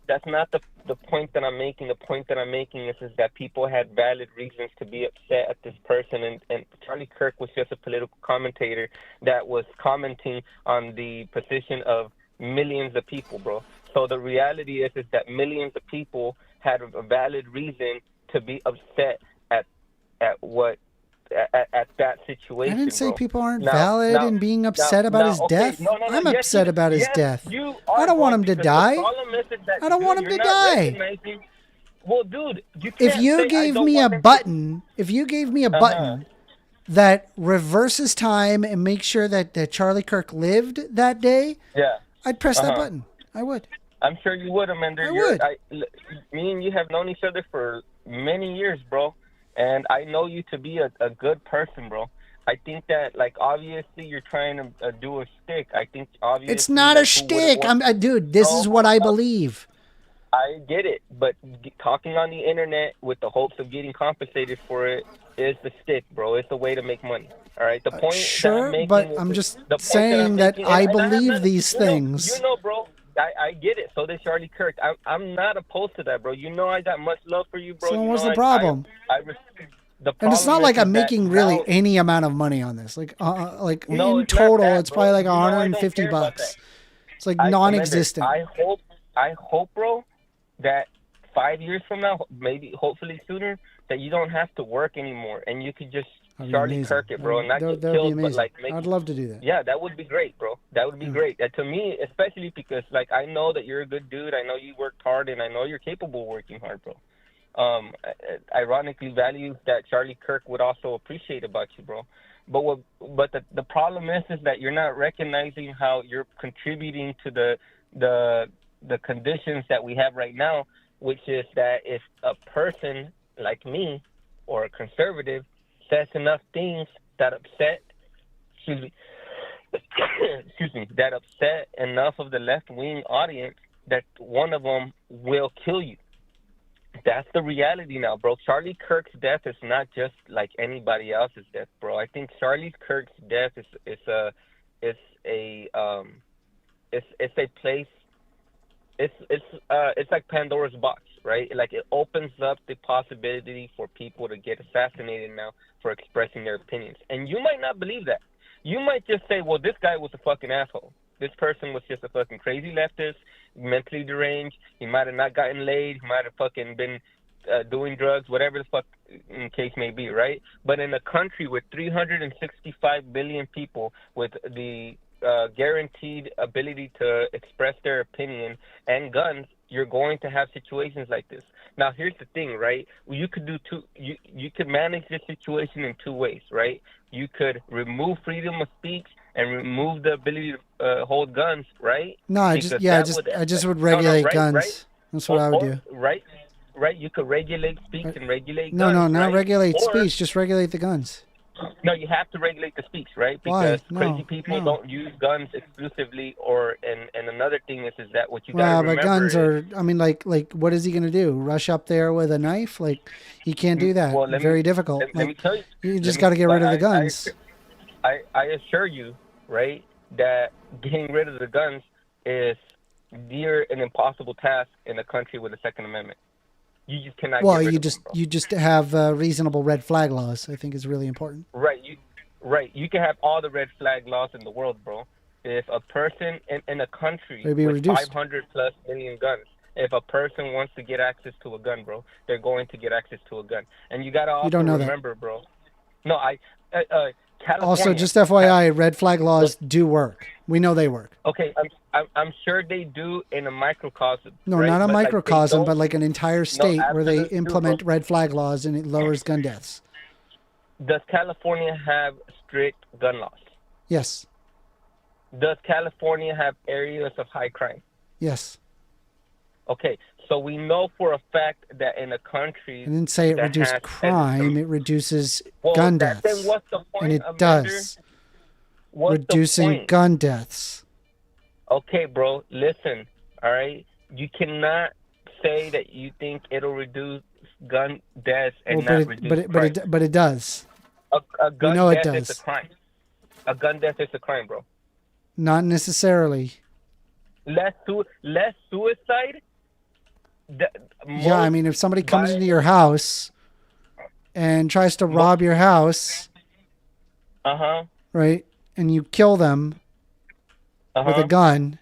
Speaker 10: That's not the point that I'm making. The point that I'm making is that people had valid reasons to be upset at this person, and Charlie Kirk was just a political commentator that was commenting on the position of millions of people, bro. So the reality is that millions of people had a valid reason to be upset at that situation.
Speaker 1: I didn't say
Speaker 10: bro.
Speaker 1: people aren't valid in being upset about his death. I'm upset about his death. I don't want him to die. I don't want him to die.
Speaker 10: Well, dude,
Speaker 1: if you gave me a button, that reverses time and makes sure that Charlie Kirk lived that day, I'd press that button. I would.
Speaker 10: I'm sure you would, Amanda.
Speaker 1: I would.
Speaker 10: Me and you have known each other for many years, bro. And I know you to be a good person, bro. I think that, like, obviously you're trying to do a shtick. I think obviously
Speaker 1: it's not a shtick. Dude, this is what I believe.
Speaker 10: I get it, but talking on the internet with the hopes of getting compensated for it is the stick, bro. It's the way to make money. All right. The point.
Speaker 1: Sure, but I'm just saying that I believe these things.
Speaker 10: You know, bro. I get it. So does Charlie Kirk. I'm not opposed to that, bro. You know I got much love for you, bro.
Speaker 1: So what's the problem? And it's not like I'm making really any amount of money on this. Like, in total, it's probably like $150. It's like non-existent.
Speaker 10: I hope, bro, that 5 years from now, maybe, hopefully sooner, that you don't have to work anymore and you could just Charlie Kirk it, bro, and not get killed, but like
Speaker 1: I'd love to do that.
Speaker 10: Yeah, that would be great, bro. That would be great. To me, especially because like I know that you're a good dude. I know you worked hard, and I know you're capable of working hard, bro. Ironically, values that Charlie Kirk would also appreciate about you, bro. But the problem is that you're not recognizing how you're contributing to the conditions that we have right now, which is that if a person like me or a conservative says enough things that upset, that upset enough of the left-wing audience, that one of them will kill you. That's the reality now, bro. Charlie Kirk's death is not just like anybody else's death, bro. I think Charlie Kirk's death is a place. It's like Pandora's box, right? Like it opens up the possibility for people to get assassinated now for expressing their opinions. And you might not believe that. You might just say, well, this guy was a fucking asshole. This person was just a fucking crazy leftist, mentally deranged. He might have not gotten laid. He might have fucking been doing drugs, whatever the fuck in case may be, right? But in a country with 365 billion people with the guaranteed ability to express their opinion and guns, you're going to have situations like this. Now, here's the thing, right? You could do you could manage this situation in two ways, right? You could remove freedom of speech and remove the ability to hold guns, right?
Speaker 1: No, I just would regulate guns. Right? That's what I would do.
Speaker 10: Right. You could regulate speech and regulate
Speaker 1: guns. No, not
Speaker 10: right?
Speaker 1: regulate speech. Just regulate the guns.
Speaker 10: No, you have to regulate the speech, right? Because crazy people don't use guns exclusively, and another thing is that what you got to remember.
Speaker 1: But guns are, I mean, like, what is he going to do? Rush up there with a knife? Like, he can't do that.
Speaker 10: Well,
Speaker 1: very difficult.
Speaker 10: Let me tell you.
Speaker 1: You just got to get rid of the guns.
Speaker 10: I assure you, right, that getting rid of the guns is near an impossible task in a country with a Second Amendment. You just cannot.
Speaker 1: Well, you just have reasonable red flag laws. I think is really important.
Speaker 10: Right. You can have all the red flag laws in the world, bro. If a person in a country with 500 plus million guns, if a person wants to get access to a gun, bro, they're going to get access to a gun. And you gotta also remember, bro. No, California,
Speaker 1: also, just FYI, red flag laws do work. We know they work.
Speaker 10: Okay, I'm sure they do in a microcosm.
Speaker 1: No,
Speaker 10: right?
Speaker 1: not a microcosm,
Speaker 10: but
Speaker 1: like an entire state where they implement red flag laws and it lowers gun deaths.
Speaker 10: Does California have strict gun laws?
Speaker 1: Yes.
Speaker 10: Does California have areas of high crime?
Speaker 1: Yes.
Speaker 10: Okay, so we know for a fact that in a country...
Speaker 1: I didn't say it reduced crime, it reduces gun deaths.
Speaker 10: Then what's the point,
Speaker 1: and it does. Reducing gun deaths.
Speaker 10: Okay, bro, listen, all right? You cannot say that you think it'll reduce gun deaths and reduce crime.
Speaker 1: But it does.
Speaker 10: A gun death is a crime. A gun death is a crime, bro.
Speaker 1: Not necessarily.
Speaker 10: less suicide.
Speaker 1: Yeah, I mean, if somebody comes into your house and tries to rob your house, right, and you kill them with a gun,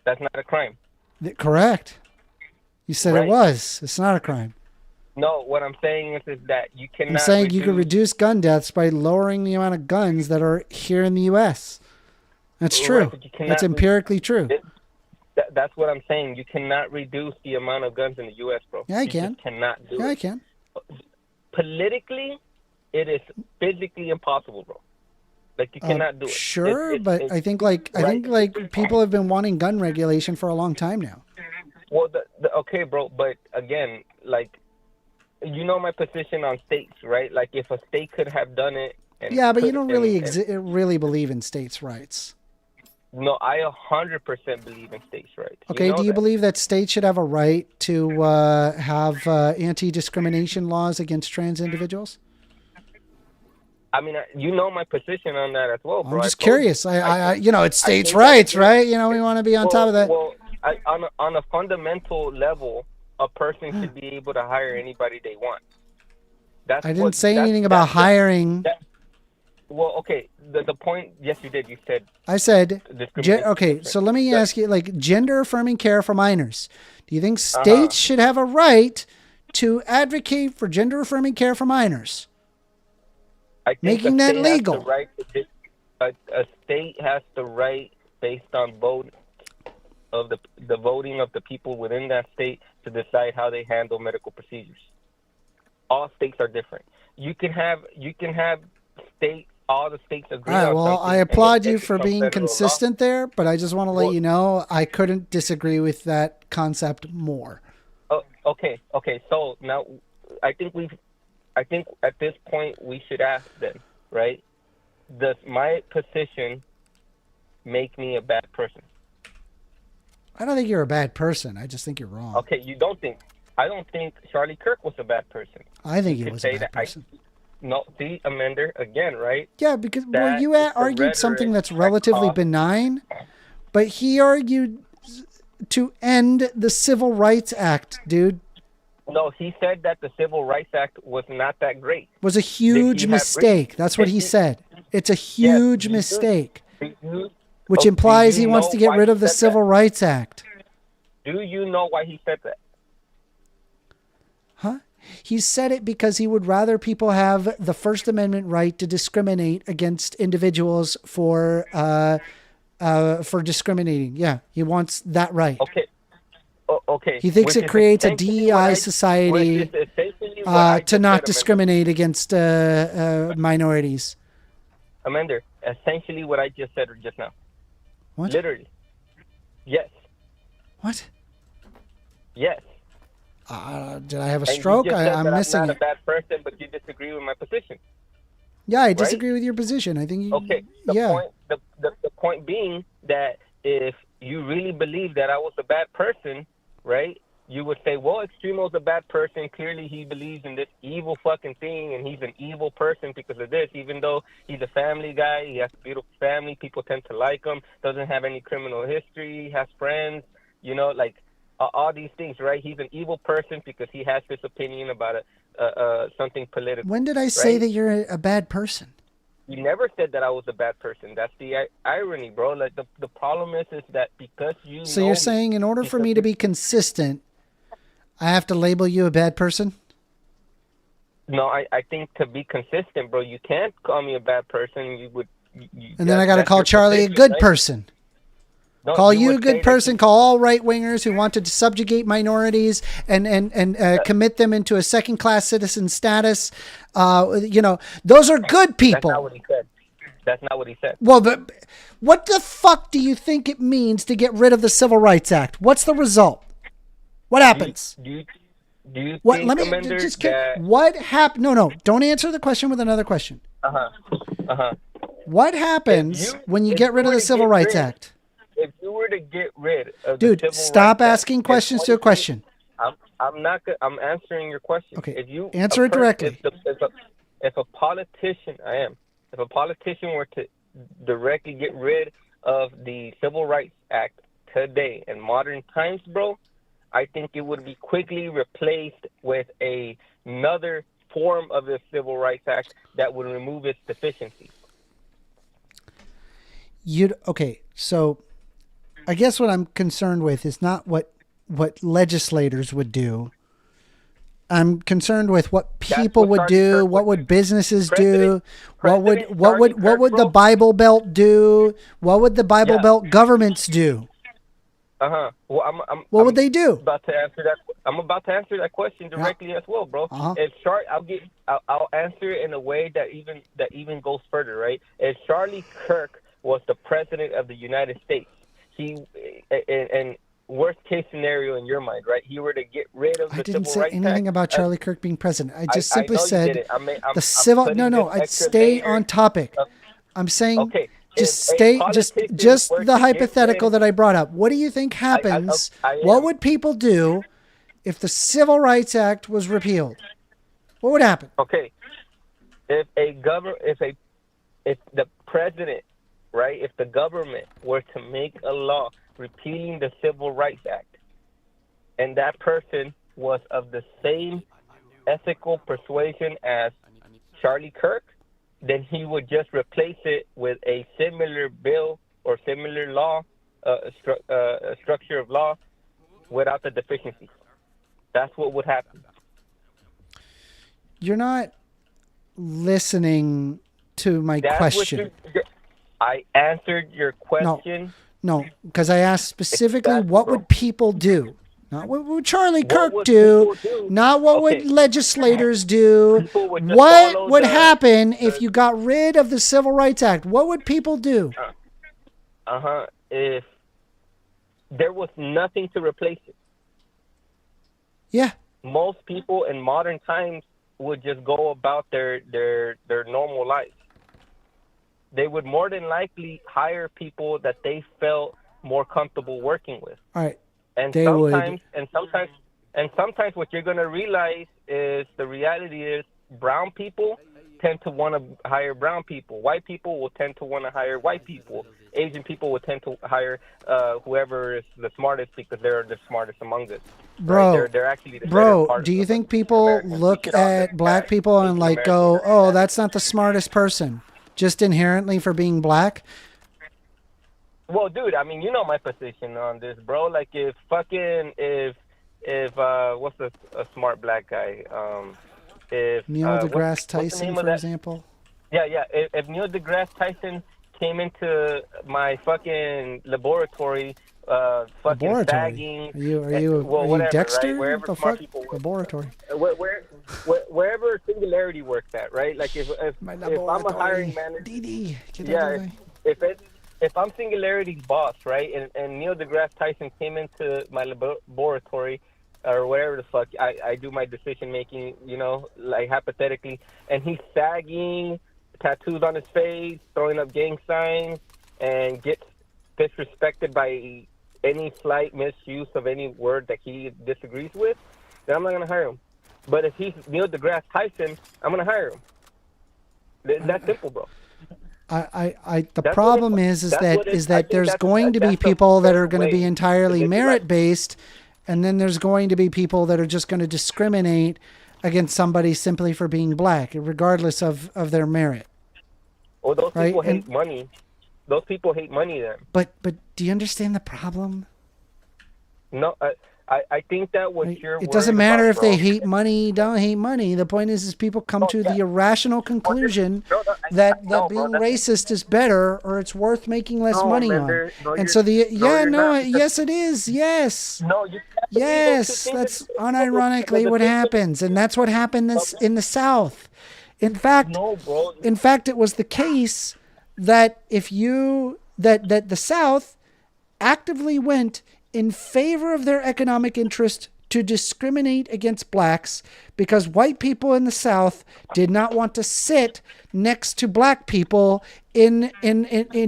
Speaker 10: that's not a crime.
Speaker 1: Correct. You said it was. It's not a crime.
Speaker 10: No, what I'm saying is that you cannot.
Speaker 1: I'm saying you could reduce gun deaths by lowering the amount of guns that are here in the U.S. That's true. That's empirically true.
Speaker 10: That's what I'm saying. You cannot reduce the amount of guns in the U.S., bro.
Speaker 1: Yeah, I can.
Speaker 10: You just cannot do it.
Speaker 1: Yeah, I can.
Speaker 10: Politically, it is physically impossible, bro. Like you cannot do it.
Speaker 1: Sure, but I think people have been wanting gun regulation for a long time now.
Speaker 10: Well, okay, bro, but again, like, you know my position on states, right? Like, if a state could have done it.
Speaker 1: Yeah, but you don't really believe in states' rights.
Speaker 10: No, I 100% believe in states' rights.
Speaker 1: Okay, do you believe that states should have a right to have anti-discrimination laws against trans individuals?
Speaker 10: I mean, you know my position on that as well, bro.
Speaker 1: I'm just curious. It's states' rights, right? You know, we want to be on top of that.
Speaker 10: Well, on a fundamental level, a person should be able to hire anybody they want.
Speaker 1: I didn't say anything about hiring.
Speaker 10: Well, okay. The point, yes, you did. You said.
Speaker 1: I said. Okay, so let me ask you, like, gender-affirming care for minors. Do you think states should have a right to advocate for gender-affirming care for minors?
Speaker 10: I think
Speaker 1: making that legal.
Speaker 10: A state has the right, based on vote of the voting of the people within that state, to decide how they handle medical procedures. All states are different. You can have all the states agree.
Speaker 1: All right, well, I applaud you for being consistent there, but I just want to let you know I couldn't disagree with that concept more.
Speaker 10: Okay. So now I think at this point we should ask them, right? Does my position make me a bad person?
Speaker 1: I don't think you're a bad person. I just think you're wrong.
Speaker 10: Okay, you don't think. I don't think Charlie Kirk was a bad person.
Speaker 1: I think he was a bad person.
Speaker 10: No, see, Amender, again, right?
Speaker 1: Yeah, because you argued something that's relatively benign, but he argued to end the Civil Rights Act, dude.
Speaker 10: No, he said that the Civil Rights Act was not that great.
Speaker 1: Was a huge mistake. That's what he said. It's a huge mistake, which implies he wants to get rid of the Civil Rights Act.
Speaker 10: Do you know why he said that?
Speaker 1: Huh? He said it because he would rather people have the First Amendment right to discriminate against individuals for discriminating. Yeah, he wants that right.
Speaker 10: Okay. Okay.
Speaker 1: He thinks it creates a DEI society to not discriminate against minorities.
Speaker 10: Amender, essentially what I just said just now.
Speaker 1: What?
Speaker 10: Literally. Yes.
Speaker 1: What?
Speaker 10: Yes.
Speaker 1: Did I have a stroke? I'm missing
Speaker 10: I'm not
Speaker 1: it.
Speaker 10: a bad person, but you disagree with my position.
Speaker 1: Yeah, I disagree with your position. I think.
Speaker 10: The point being that if you really believe that I was a bad person, right? You would say, well, Extremo's a bad person. Clearly, he believes in this evil fucking thing, and he's an evil person because of this. Even though he's a family guy, he has a beautiful family. People tend to like him. Doesn't have any criminal history. Has friends. You know, like all these things, right? He's an evil person because he has this opinion about something political.
Speaker 1: When did I say that you're a bad person?
Speaker 10: You never said that I was a bad person. That's the irony, bro. Like the problem is that because you.
Speaker 1: So you're saying in order for me to be consistent, I have to label you a bad person?
Speaker 10: No, I think to be consistent, bro, you can't call me a bad person.
Speaker 1: And then I got to call Charlie a good person. No, call you a good person. Call all right-wingers who want to subjugate minorities and commit them into a second-class citizen status. Those are good people.
Speaker 10: That's not what he said. That's not what he said.
Speaker 1: Well, but what the fuck do you think it means to get rid of the Civil Rights Act? What's the result? What happens?
Speaker 10: Do you
Speaker 1: what?
Speaker 10: think,
Speaker 1: Let me
Speaker 10: Commander,
Speaker 1: just. What happened? No. Don't answer the question with another question. What happens when you get rid of the Civil Rights Act?
Speaker 10: If you were to get rid of
Speaker 1: Dude,
Speaker 10: the Civil
Speaker 1: stop
Speaker 10: Rights
Speaker 1: asking
Speaker 10: Act,
Speaker 1: questions to a question.
Speaker 10: I'm answering your question.
Speaker 1: Okay,
Speaker 10: if you
Speaker 1: answer it directly.
Speaker 10: If a politician were to directly get rid of the Civil Rights Act today in modern times, bro, I think it would be quickly replaced with another form of the Civil Rights Act that would remove its deficiencies.
Speaker 1: Okay, so I guess what I'm concerned with is not what legislators would do. I'm concerned with what people would do, what would businesses do, what would the Bible Belt do, what would the Bible Belt governments do?
Speaker 10: Well,
Speaker 1: what would they do?
Speaker 10: I'm about to answer that question directly as well, bro. I'll answer it in a way that even goes further, right? If Charlie Kirk was the president of the United States, and worst case scenario in your mind, right? He were to get rid of the Civil Rights Act.
Speaker 1: I didn't say anything about Charlie Kirk being president. I just simply said the civil. I'd stay on topic. I'm saying.
Speaker 10: Okay.
Speaker 1: Just the hypothetical that I brought up. What do you think happens? What would people do if the Civil Rights Act was repealed? What would happen?
Speaker 10: Okay, if the president, right, if the government were to make a law repealing the Civil Rights Act, and that person was of the same ethical persuasion as Charlie Kirk, then he would just replace it with a similar bill or similar law, structure of law without the deficiencies. That's what would happen.
Speaker 1: You're not listening to my question.
Speaker 10: I answered your question.
Speaker 1: No, because I asked specifically what would people do? Not what would Charlie Kirk do, not what would legislators do. What would happen if you got rid of the Civil Rights Act? What would people do?
Speaker 10: If there was nothing to replace it.
Speaker 1: Yeah.
Speaker 10: Most people in modern times would just go about their normal life. They would more than likely hire people that they felt more comfortable working with.
Speaker 1: All right.
Speaker 10: And sometimes what you're going to realize is the reality is brown people tend to want to hire brown people. White people will tend to want to hire white people. Asian people will tend to hire whoever is the smartest because they're the smartest among us.
Speaker 1: Bro,
Speaker 10: right? They're actually the
Speaker 1: do you think people look at black people and like go, oh, that's not the smartest person, just inherently for being black?
Speaker 10: Well, dude, I mean, you know my position on this, bro. Like, if what's a smart black guy? If
Speaker 1: Neil deGrasse Tyson, for example.
Speaker 10: Yeah. If Neil deGrasse Tyson came into my fucking laboratory, sagging.
Speaker 1: Are you Dexter?
Speaker 10: Right?
Speaker 1: What the fuck? Laboratory.
Speaker 10: Wherever Singularity works at, right? Like if I'm a hiring manager, if I'm Singularity's boss, right, and Neil deGrasse Tyson came into my laboratory or whatever the fuck, I do my decision making, like hypothetically, and he's sagging, tattoos on his face, throwing up gang signs, and gets disrespected by any slight misuse of any word that he disagrees with, then I'm not going to hire him. But if he's Neil deGrasse Tyson, I'm going to hire him. That's simple, bro.
Speaker 1: The problem is that there's going to be people that are going to be entirely merit-based, and then there's going to be people that are just going to discriminate against somebody simply for being black, regardless of their merit.
Speaker 10: Well, those people hate money. Those people hate money then.
Speaker 1: But do you understand the problem?
Speaker 10: No, I think that what you're
Speaker 1: it doesn't matter if they hate money, don't hate money. The point is people come to the irrational conclusion that being racist is better or it's worth making less money on. And so yes, it is. Yes. Yes, that's unironically what happens. And that's what happened in the South. In fact, it was the case that that the South actively went in favor of their economic interest to discriminate against blacks because white people in the South did not want to sit next to black people in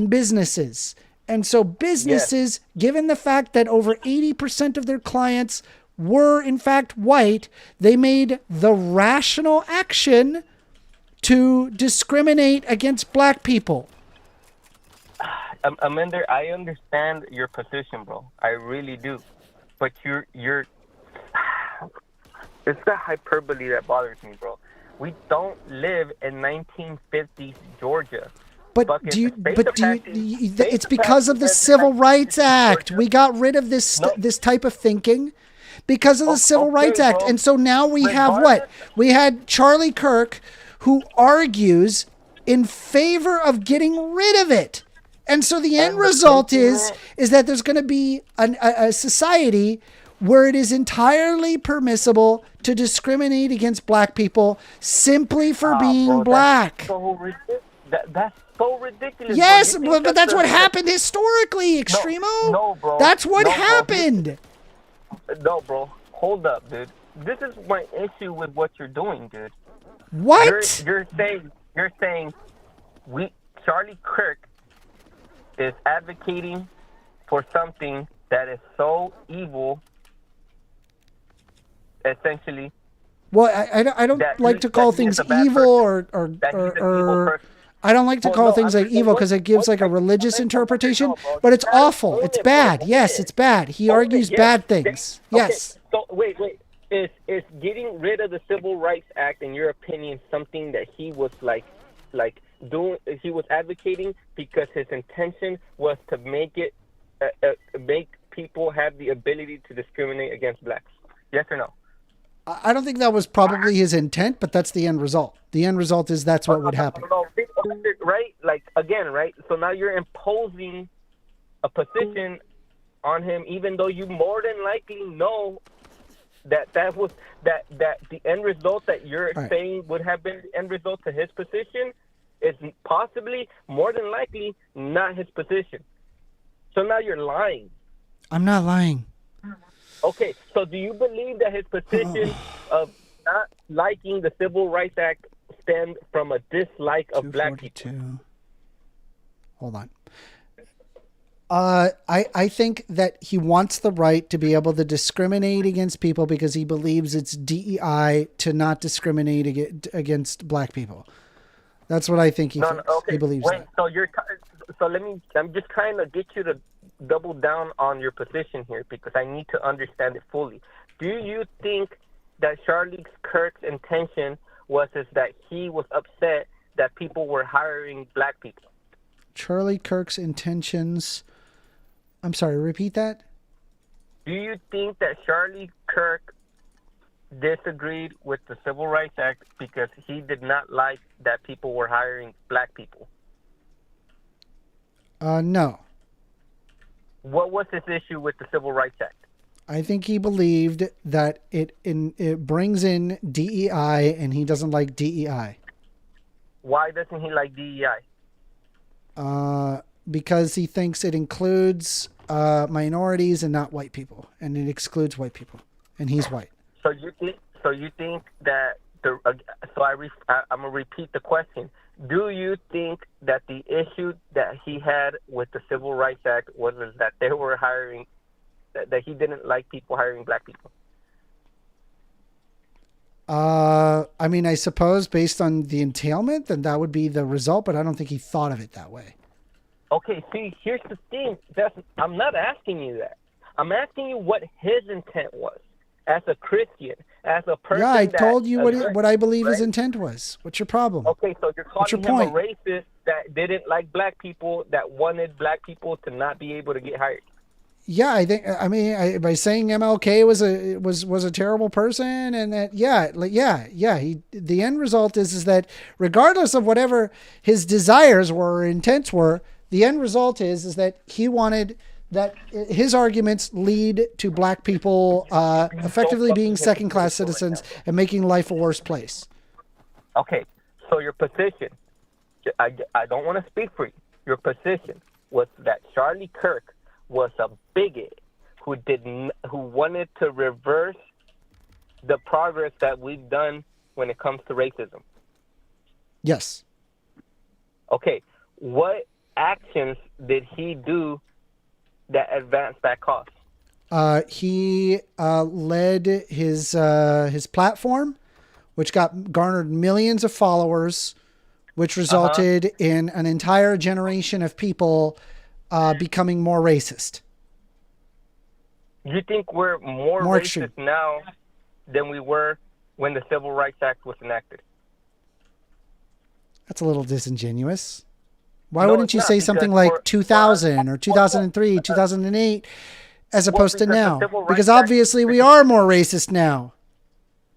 Speaker 1: businesses. And so businesses, given the fact that over 80% of their clients were in fact white, they made the rational action to discriminate against black people.
Speaker 10: Amender, I understand your position, bro. I really do. But you're it's the hyperbole that bothers me, bro. We don't live in 1950s Georgia.
Speaker 1: But it's because of the Civil Rights Act. We got rid of this type of thinking because of the Civil Rights Act. And so now we have what? We had Charlie Kirk, who argues in favor of getting rid of it. And so the end result is that there's going to be a society where it is entirely permissible to discriminate against black people simply for being black.
Speaker 10: That's so ridiculous.
Speaker 1: Yes, but that's what happened historically, Extremo.
Speaker 10: No, bro.
Speaker 1: That's what happened.
Speaker 10: No, bro. Hold up, dude. This is my issue with what you're doing, dude.
Speaker 1: What?
Speaker 10: You're saying Charlie Kirk is advocating for something that is so evil, essentially.
Speaker 1: Well, I don't like to call things evil or I don't like to call things like evil because it gives like a religious interpretation, but it's awful. It's bad. Yes, it's bad. He argues bad things. Yes.
Speaker 10: So wait. Is getting rid of the Civil Rights Act, in your opinion, something that he was like doing? He was advocating because his intention was to make it make people have the ability to discriminate against blacks. Yes or no?
Speaker 1: I don't think that was probably his intent, but that's the end result. The end result is that's what would happen.
Speaker 10: Right? Like, again, right? So now you're imposing a position on him, even though you more than likely know that the end result that you're saying would have been the end result to his position is possibly, more than likely, not his position. So now you're lying.
Speaker 1: I'm not lying.
Speaker 10: Okay, so do you believe that his position of not liking the Civil Rights Act stemmed from a dislike of black people?
Speaker 1: Hold on. I think that he wants the right to be able to discriminate against people because he believes it's DEI to not discriminate against black people. That's what I think he thinks. He believes that.
Speaker 10: I'm just trying to get you to double down on your position here because I need to understand it fully. Do you think that Charlie Kirk's intention was that he was upset that people were hiring black people?
Speaker 1: Charlie Kirk's intentions. I'm sorry, repeat that.
Speaker 10: Do you think that Charlie Kirk disagreed with the Civil Rights Act because he did not like that people were hiring black people?
Speaker 1: No.
Speaker 10: What was his issue with the Civil Rights Act?
Speaker 1: I think he believed that it brings in DEI and he doesn't like DEI.
Speaker 10: Why doesn't he like DEI?
Speaker 1: Because he thinks it includes minorities and not white people, and it excludes white people, and he's white.
Speaker 10: So you think that I'm gonna repeat the question. Do you think that the issue that he had with the Civil Rights Act was that they were hiring, that he didn't like people hiring black people?
Speaker 1: I mean, I suppose based on the entailment, then that would be the result, but I don't think he thought of it that way.
Speaker 10: Okay, see, here's the thing. I'm not asking you that. I'm asking you what his intent was as a Christian, as a person.
Speaker 1: Yeah, I told you what I believe his intent was. What's your problem?
Speaker 10: Okay, so you're calling him a racist that didn't like black people, that wanted black people to not be able to get hired.
Speaker 1: Yeah, I mean, by saying MLK was a terrible person, and that the end result is that regardless of whatever his desires were or intents were, the end result is that he wanted that his arguments lead to black people effectively being second-class citizens and making life a worse place.
Speaker 10: Okay, so your position, I don't want to speak for you. Your position was that Charlie Kirk was a bigot who wanted to reverse the progress that we've done when it comes to racism.
Speaker 1: Yes.
Speaker 10: Okay, what actions did he do that advanced that cause?
Speaker 1: He led his platform, which garnered millions of followers, which resulted in an entire generation of people becoming more racist.
Speaker 10: You think we're more racist
Speaker 1: extreme.
Speaker 10: now than we were when the Civil Rights Act was enacted?
Speaker 1: That's a little disingenuous. Why
Speaker 10: No,
Speaker 1: wouldn't
Speaker 10: it's
Speaker 1: you
Speaker 10: not,
Speaker 1: say
Speaker 10: because
Speaker 1: something like
Speaker 10: for
Speaker 1: 2000 or 2003, 2008, as opposed to
Speaker 10: because the
Speaker 1: now?
Speaker 10: Civil Rights
Speaker 1: Because
Speaker 10: Act-
Speaker 1: obviously we are more racist now,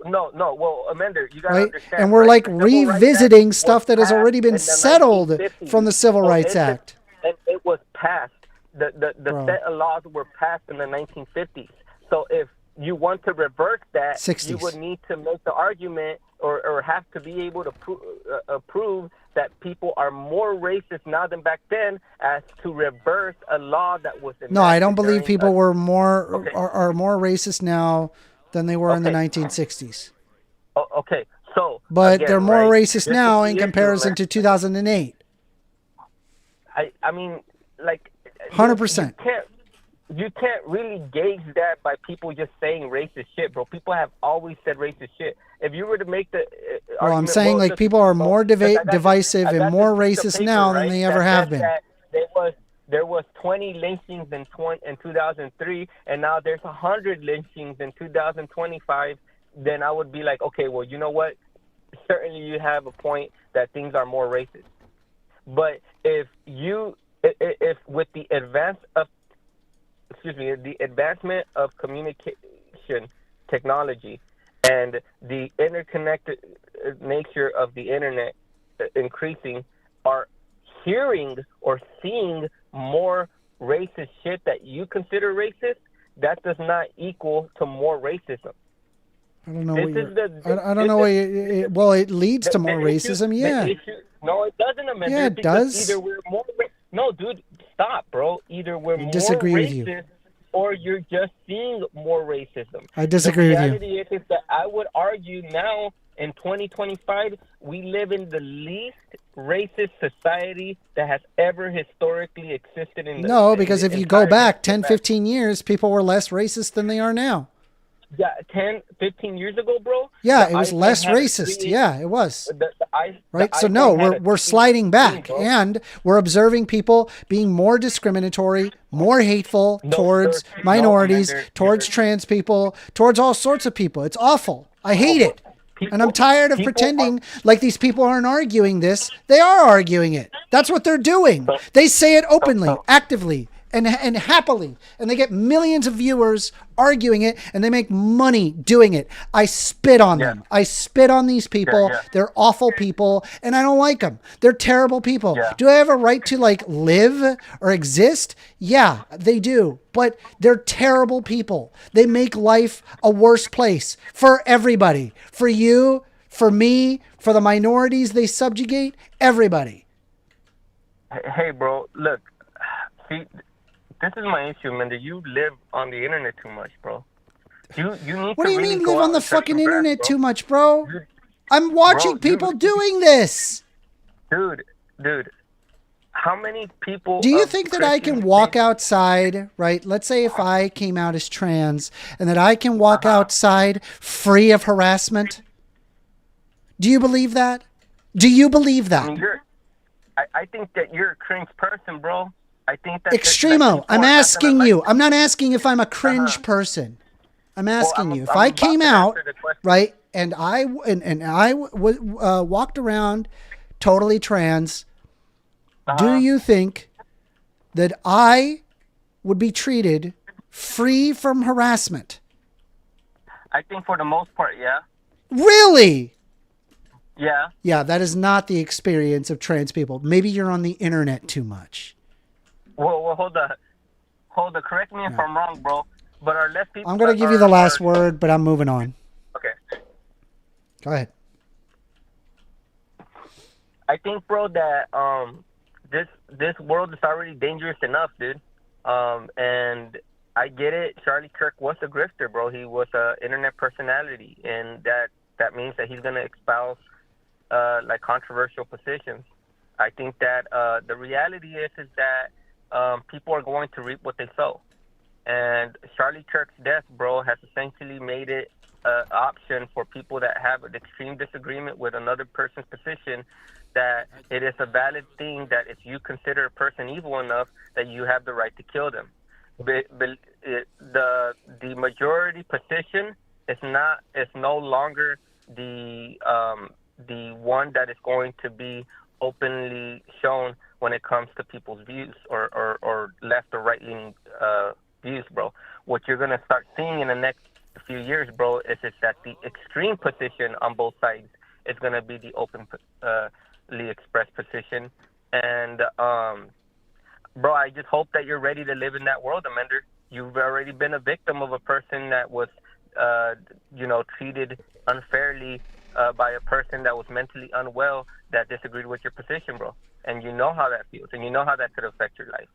Speaker 10: No. Well, Amanda, you gotta
Speaker 1: right?
Speaker 10: understand.
Speaker 1: And we're
Speaker 10: right?
Speaker 1: like
Speaker 10: The Civil Rights Act
Speaker 1: revisiting
Speaker 10: was
Speaker 1: stuff that has
Speaker 10: passed
Speaker 1: already
Speaker 10: in
Speaker 1: been
Speaker 10: the
Speaker 1: settled
Speaker 10: 1950s.
Speaker 1: from the Civil
Speaker 10: So
Speaker 1: Rights
Speaker 10: it's a-
Speaker 1: Act.
Speaker 10: And it was passed. The
Speaker 1: Bro.
Speaker 10: set of laws were passed in the 1950s. So if you want to reverse that,
Speaker 1: 60s.
Speaker 10: you would need to make the argument or have to be able to prove that people are more racist now than back then, as to reverse a law that was enacted.
Speaker 1: No, I don't believe
Speaker 10: during
Speaker 1: people were more
Speaker 10: Okay.
Speaker 1: are more racist now than they were in the
Speaker 10: Okay.
Speaker 1: 1960s.
Speaker 10: Okay, so
Speaker 1: But
Speaker 10: again,
Speaker 1: they're more
Speaker 10: right,
Speaker 1: racist
Speaker 10: this
Speaker 1: now
Speaker 10: is
Speaker 1: in
Speaker 10: the
Speaker 1: comparison
Speaker 10: issue,
Speaker 1: to 2008.
Speaker 10: I mean, like
Speaker 1: 100%.
Speaker 10: You can't really gauge that by people just saying racist shit, bro. People have always said racist shit. If you were to make the
Speaker 1: Well, I'm
Speaker 10: argument,
Speaker 1: saying like
Speaker 10: just-
Speaker 1: people are more
Speaker 10: 'cause I got
Speaker 1: divisive
Speaker 10: I got
Speaker 1: and more
Speaker 10: this piece of
Speaker 1: racist
Speaker 10: paper,
Speaker 1: now than
Speaker 10: right,
Speaker 1: they ever
Speaker 10: that
Speaker 1: have
Speaker 10: says
Speaker 1: been.
Speaker 10: that there was 20 lynchings in 2003, and now there's 100 lynchings in 2025. Then I would be like, okay, well, you know what? Certainly, you have a point that things are more racist. But if with the advancement of communication technology and the interconnected nature of the internet increasing, are hearing or seeing more racist shit that you consider racist, that does not equal to more racism.
Speaker 1: I don't know
Speaker 10: This
Speaker 1: what
Speaker 10: is
Speaker 1: you're,
Speaker 10: the-
Speaker 1: I don't know what well, it leads to
Speaker 10: The
Speaker 1: more
Speaker 10: issue-
Speaker 1: racism,
Speaker 10: the
Speaker 1: yeah.
Speaker 10: issue- no, it doesn't, Amanda.
Speaker 1: Yeah, it
Speaker 10: because
Speaker 1: does.
Speaker 10: Either we're more. No, dude, stop, bro. Either we're more
Speaker 1: disagree with
Speaker 10: racist,
Speaker 1: you.
Speaker 10: or you're just seeing more racism.
Speaker 1: I disagree with you.
Speaker 10: The reality is that I would argue now in 2025 we live in the least racist society that has ever historically existed in the
Speaker 1: No, because
Speaker 10: in
Speaker 1: if
Speaker 10: the
Speaker 1: you go
Speaker 10: entire
Speaker 1: back
Speaker 10: history
Speaker 1: 10,
Speaker 10: of
Speaker 1: 15 years, people were less racist than they are now.
Speaker 10: Yeah, 10, 15 years ago, bro.
Speaker 1: Yeah,
Speaker 10: the
Speaker 1: it was
Speaker 10: iPhone
Speaker 1: less
Speaker 10: had a
Speaker 1: racist.
Speaker 10: 3-inch
Speaker 1: Yeah, it was. Right?
Speaker 10: the
Speaker 1: So no,
Speaker 10: iPhone had a
Speaker 1: we're
Speaker 10: 3-inch
Speaker 1: sliding back,
Speaker 10: screen, bro.
Speaker 1: and we're observing people being more discriminatory, more hateful towards minorities,
Speaker 10: Amanda,
Speaker 1: towards trans people, towards all sorts of people. It's awful. I hate it. And I'm tired of pretending like these people aren't arguing this. They are arguing it. That's what they're doing. They say it openly, actively, and happily. And they get millions of viewers arguing it, and they make money doing it. I spit on them. I spit on these people. They're awful people, and I don't like them. They're terrible people. Do I have a right to like live or exist? Yeah, they do. But they're terrible people. They make life a worse place for everybody. For you, for me, for the minorities they subjugate, everybody.
Speaker 10: Hey, bro, look. See, this is my issue, man. That you live on the internet too much, bro. You need
Speaker 1: What
Speaker 10: to
Speaker 1: do you
Speaker 10: really
Speaker 1: mean
Speaker 10: go
Speaker 1: live
Speaker 10: out
Speaker 1: on the
Speaker 10: and touch
Speaker 1: fucking
Speaker 10: some grass,
Speaker 1: internet
Speaker 10: bro.
Speaker 1: too much, bro? I'm watching
Speaker 10: Bro,
Speaker 1: people doing this.
Speaker 10: Dude, how many people?
Speaker 1: Do you
Speaker 10: of
Speaker 1: think that I can
Speaker 10: Christian
Speaker 1: walk outside, right? Let's say if I came out as trans and that I can walk outside free of harassment. Do you believe that? Do you believe that?
Speaker 10: I mean, I think that you're a cringe person, bro. I think that
Speaker 1: Extremo, I'm asking you. I'm not asking if I'm a cringe person. I'm asking you. If I came out, right, and I walked around totally trans, do you think that I would be treated free from harassment?
Speaker 10: I think for the most part, yeah.
Speaker 1: Really?
Speaker 10: Yeah.
Speaker 1: Yeah, that is not the experience of trans people. Maybe you're on the internet too much.
Speaker 10: Well, hold on. Correct me if I'm wrong, bro. But are less people?
Speaker 1: I'm going to give you the last word, but I'm moving on.
Speaker 10: Okay.
Speaker 1: Go ahead.
Speaker 10: I think, bro, that this world is already dangerous enough, dude. And I get it. Charlie Kirk was a grifter, bro. He was a internet personality, and that means that he's gonna espouse like controversial positions. I think that the reality is that people are going to reap what they sow, and Charlie Kirk's death, bro, has essentially made it option for people that have an extreme disagreement with another person's position, that it is a valid thing that if you consider a person evil enough, that you have the right to kill them. But the majority position is no longer the one that is going to be openly shown when it comes to people's views or left or right leaning views, bro. What you're gonna start seeing in the next few years, bro, is that the extreme position on both sides is gonna be the openly expressed position. And bro, I just hope that you're ready to live in that world, Amender. You've already been a victim of a person that was, treated unfairly by a person that was mentally unwell that disagreed with your position, bro. And you know how that feels, and you know how that could affect your life.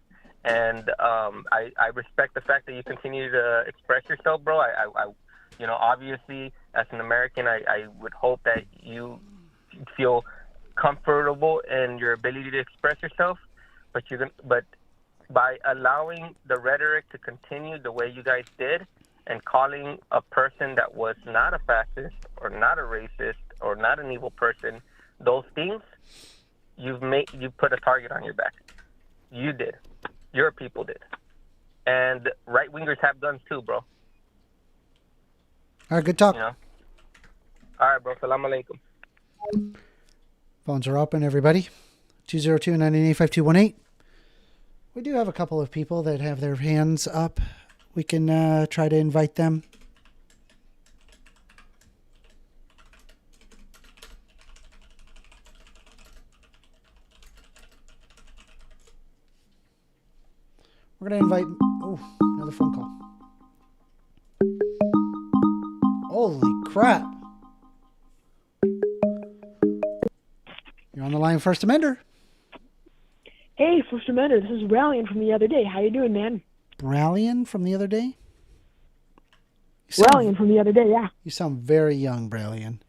Speaker 10: And I respect the fact that you continue to express yourself, bro. I obviously, as an American, I would hope that you feel comfortable in your ability to express yourself. But by allowing the rhetoric to continue the way you guys did, and calling a person that was not a fascist or not a racist or not an evil person those things, you put a target on your back. You did. Your people did. And right wingers have guns too, bro.
Speaker 1: All right, good talk.
Speaker 10: All right, bro. Salam alaikum.
Speaker 1: Phones are open, everybody. 202-998-5218. We do have a couple of people that have their hands up. We can try to invite them. We're going to invite... Oh, another phone call. Holy crap. You're on the line, First Amender.
Speaker 11: Hey, First Amender, this is Brallion from the other day. How you doing, man?
Speaker 1: Brallion from the other day?
Speaker 11: Brallion from the other day, yeah.
Speaker 1: You sound very young, Brallion.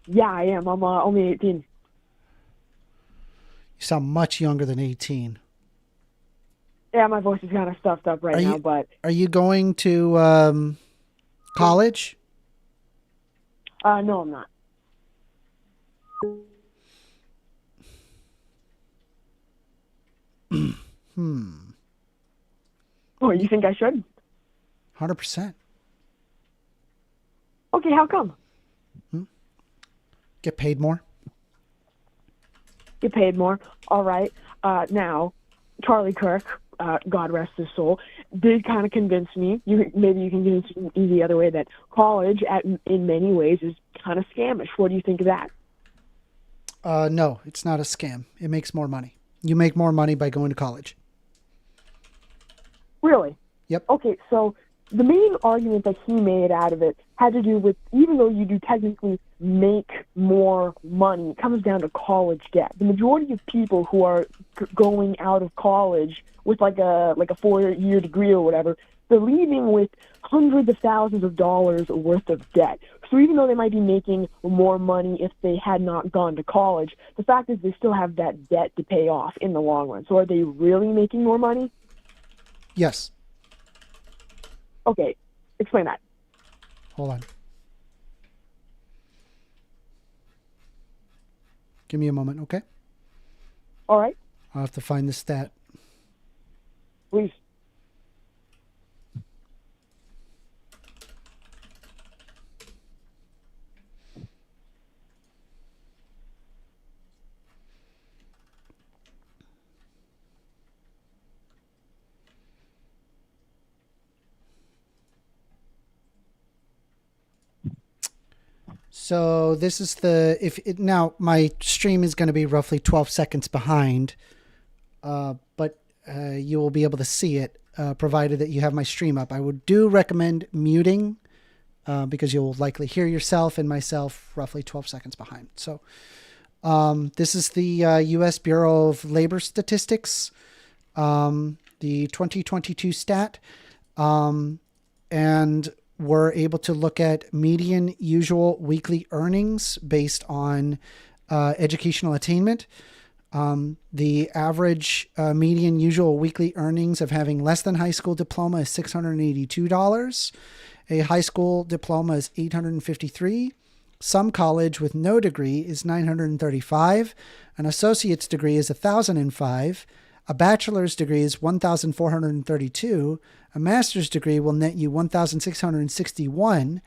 Speaker 11: Yeah, I am. I'm only 18.
Speaker 1: You sound much younger than 18.
Speaker 11: Yeah, my voice is kind of stuffed up right now, but...
Speaker 1: Are you going to college?
Speaker 11: No, I'm not. Oh, you think I should?
Speaker 1: 100%.
Speaker 11: Okay, how come?
Speaker 1: Get paid more.
Speaker 11: Get paid more. All right. Now, Charlie Kirk, God rest his soul, did kind of convince me. Maybe you can convince me the other way, that college, in many ways, is kind of scamish. What do you think of that?
Speaker 1: No, it's not a scam. It makes more money. You make more money by going to college.
Speaker 11: Really?
Speaker 1: Yep.
Speaker 11: Okay, so the main argument that he made out of it had to do with, even though you do technically make more money, it comes down to college debt. The majority of people who are going out of college with like a 4-year degree or whatever, they're leaving with hundreds of thousands of dollars worth of debt. So even though they might be making more money if they had not gone to college, the fact is they still have that debt to pay off in the long run. So are they really making more money?
Speaker 1: Yes.
Speaker 11: Okay, explain that.
Speaker 1: Hold on. Give me a moment, okay?
Speaker 11: All right.
Speaker 1: I'll have to find the stat.
Speaker 11: Please.
Speaker 1: So this is now my stream is going to be roughly 12 seconds behind, but you will be able to see it provided that you have my stream up. I would recommend muting because you'll likely hear yourself and myself roughly 12 seconds behind. So this is the U.S. Bureau of Labor Statistics, the 2022 stat, and we're able to look at median usual weekly earnings based on educational attainment. The average median usual weekly earnings of having less than high school diploma is $682, A high school diploma is $853. Some college with no degree is $935. An associate's degree is $1,005. A bachelor's degree is $1,432. A master's degree will net you $1,661.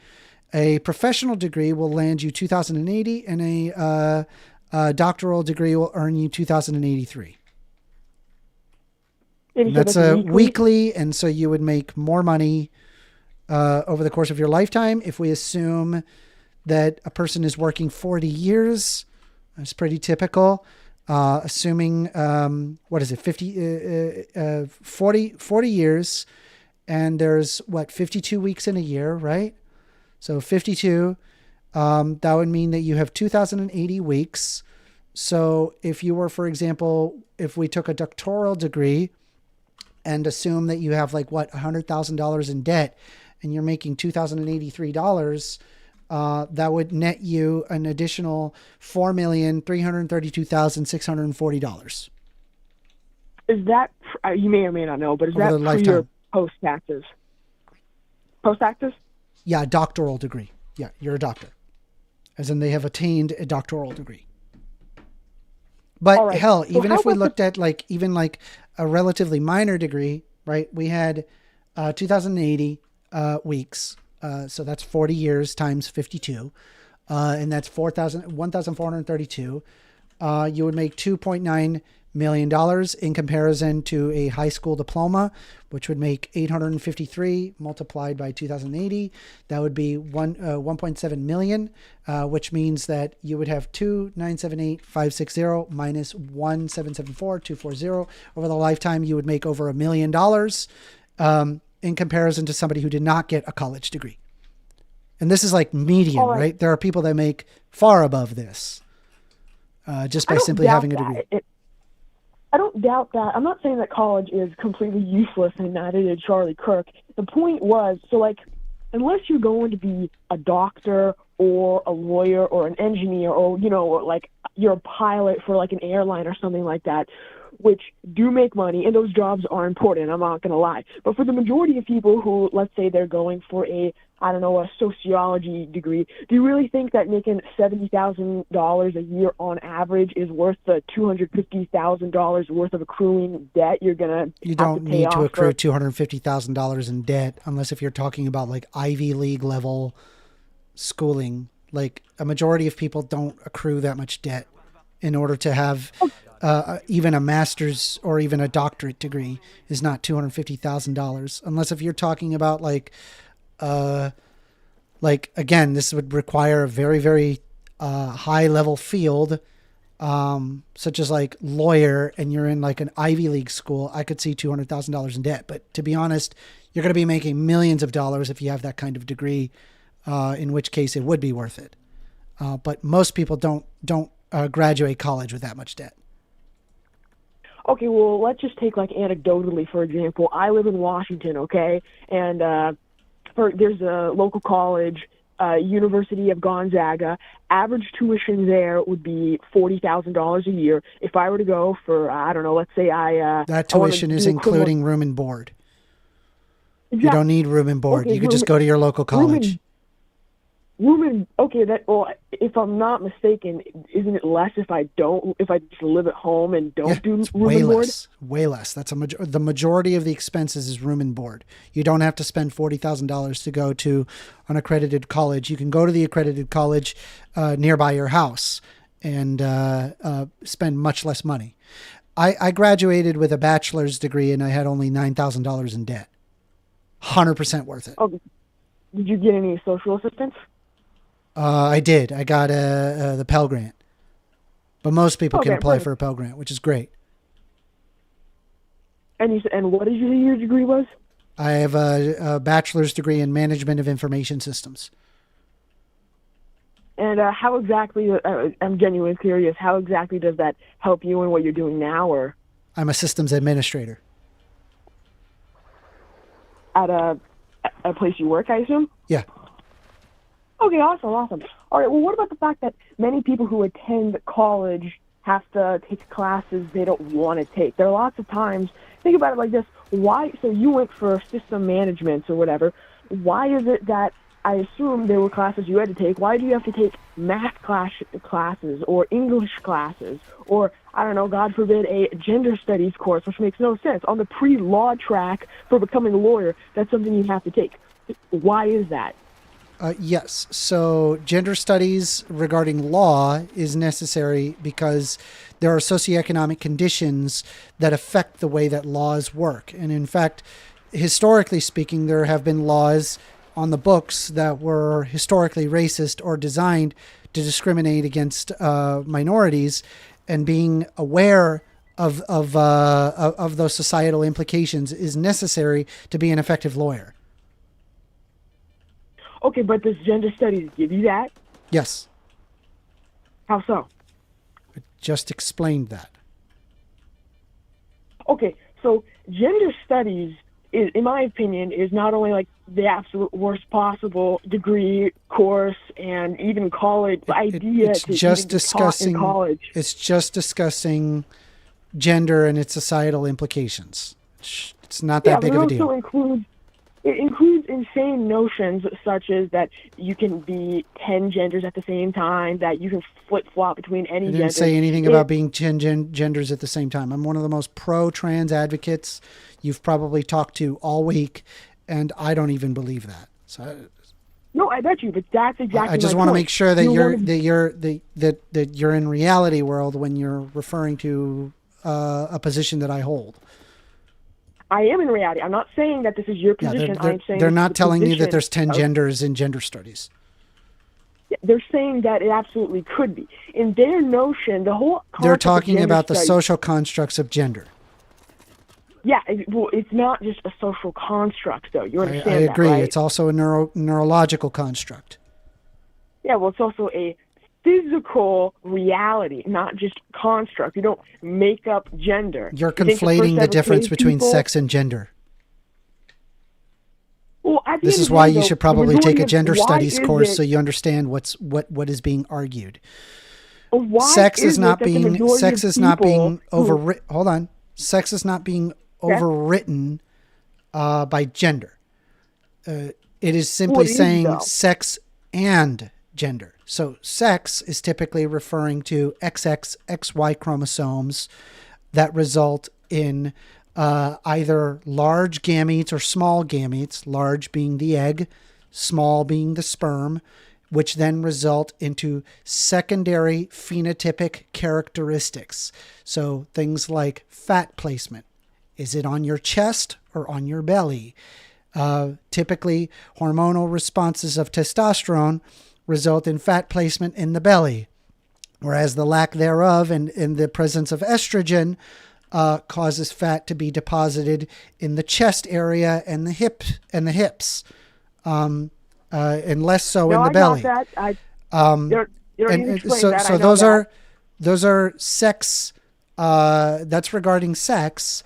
Speaker 1: A professional degree will land you $2,080, and a doctoral degree will earn you $2,083. That's a weekly, and so you would make more money over the course of your lifetime. If we assume that a person is working 40 years, that's pretty typical. Assuming, 40 years, and there's 52 weeks in a year, right? So 52, that would mean that you have 2,080 weeks. So if you were, for example, if we took a doctoral degree and assume that you have $100,000 in debt and you're making $2,083, that would net you an additional $4,332,640.
Speaker 11: Is that, you may or may not know, but is that pre or post taxes? Post taxes?
Speaker 1: Yeah, doctoral degree. Yeah, you're a doctor. As in they have attained a doctoral degree. But right. Hell, so even if we looked at even a relatively minor degree, right? We had 2,080 weeks. So that's 40 years times 52. And that's 1,432. You would make $2.9 million in comparison to a high school diploma, which would make 853 multiplied by 2,080. That would be 1.7 million, which means that you would have 2,978,560 minus 1,774,240. Over the lifetime, you would make over $1 million in comparison to somebody who did not get a college degree. And this is median, right? There are people that make far above this just by simply having a degree.
Speaker 11: I don't doubt that. I'm not saying that college is completely useless and neither did Charlie Kirk. The point was, unless you're going to be a doctor or a lawyer or an engineer or, you're a pilot for an airline or something like that, which do make money, and those jobs are important, I'm not going to lie. But for the majority of people who, let's say they're going for a sociology degree, do you really think that making $70,000 a year on average is worth the $250,000 worth of accruing debt you're going to
Speaker 1: You don't need to accrue $250,000 in debt unless if you're talking about Ivy League level schooling. A majority of people don't accrue that much debt in order to have even a master's or even a doctorate degree is not $250,000 unless if you're talking about again, this would require a very, very high level field, such as lawyer, and you're in an Ivy League school. I could see $200,000 in debt, but to be honest, you're going to be making millions of dollars if you have that kind of degree, in which case it would be worth it. But most people don't graduate college with that much debt.
Speaker 11: Okay, well, let's just take anecdotally, for example. I live in Washington, okay, and there's a local college, University of Gonzaga. Average tuition there would be $40,000 a year. If I were to go for, let's say
Speaker 1: that tuition is including room and board. Exactly. You don't need room and board. Okay, you could just go to your local college.
Speaker 11: If I'm not mistaken, isn't it less if I just live at home and don't do room and board?
Speaker 1: Way less. That's the majority of the expenses is room and board. You don't have to spend $40,000 to go to an accredited college. You can go to the accredited college nearby your house and spend much less money. I graduated with a bachelor's degree and I had only $9,000 in debt. 100% worth it.
Speaker 11: Oh, did you get any social assistance?
Speaker 1: I did. I got the Pell Grant. But most people can apply for a Pell Grant, which is great.
Speaker 11: And what did you say your degree was?
Speaker 1: I have a bachelor's degree in management of information systems.
Speaker 11: And how exactly, I'm genuinely curious, how exactly does that help you in what you're doing now? Or
Speaker 1: I'm a systems administrator.
Speaker 11: At a place you work, I assume?
Speaker 1: Yeah.
Speaker 11: Okay, awesome. All right, well, what about the fact that many people who attend college have to take classes they don't want to take? There are lots of times, think about it like this, so you went for system management or whatever, why is it that I assume there were classes you had to take? Why do you have to take math classes or English classes or, I don't know, God forbid, a gender studies course, which makes no sense. On the pre-law track for becoming a lawyer, that's something you have to take. Why is that?
Speaker 1: Yes. So gender studies regarding law is necessary because there are socioeconomic conditions that affect the way that laws work. And in fact, historically speaking, there have been laws on the books that were historically racist or designed to discriminate against minorities, and being aware of those societal implications is necessary to be an effective lawyer.
Speaker 11: Okay, but does gender studies give you that?
Speaker 1: Yes.
Speaker 11: How so?
Speaker 1: I just explained that.
Speaker 11: Okay, so gender studies, in my opinion, is not only like the absolute worst possible degree, course, and even college idea
Speaker 1: it's
Speaker 11: to
Speaker 1: just
Speaker 11: even be taught in college.
Speaker 1: It's just discussing gender and its societal implications. It's not that big of a deal.
Speaker 11: It includes insane notions such as that you can be 10 genders at the same time, that you can flip-flop between any gender.
Speaker 1: I didn't say anything about being 10 genders at the same time. I'm one of the most pro-trans advocates you've probably talked to all week, and I don't even believe that. So
Speaker 11: no, I bet you, but that's exactly.
Speaker 1: I just want to make sure that you're in reality world when you're referring to a position that I hold.
Speaker 11: I am in reality. I'm not saying that this is your position. I'm saying
Speaker 1: they're not telling you that there's 10 genders in gender studies.
Speaker 11: They're saying that it absolutely could be. In their notion, the whole concept
Speaker 1: they're talking about the
Speaker 11: studies,
Speaker 1: social constructs of gender.
Speaker 11: Yeah, well, it's not just a social construct, though. You understand
Speaker 1: I agree.
Speaker 11: that, right?
Speaker 1: It's also a neurological construct.
Speaker 11: Yeah, well, it's also a physical reality, not just construct. You don't make up gender.
Speaker 1: You're conflating the difference between sex and gender.
Speaker 11: Well,
Speaker 1: this is why you should probably take a gender studies course so you understand what is being argued. Sex is not being overwritten. Hold on. Sex is not being overwritten by gender. It is simply saying sex and gender. So sex is typically referring to XX, XY chromosomes that result in either large gametes or small gametes, large being the egg, small being the sperm, which then result into secondary phenotypic characteristics. So things like fat placement. Is it on your chest or on your belly? Typically, hormonal responses of testosterone result in fat placement in the belly, whereas the lack thereof and in the presence of estrogen causes fat to be deposited in the chest area and the hips, and less so in the belly.
Speaker 11: Got that. You don't need to explain that.
Speaker 1: So those are sex. That's regarding sex.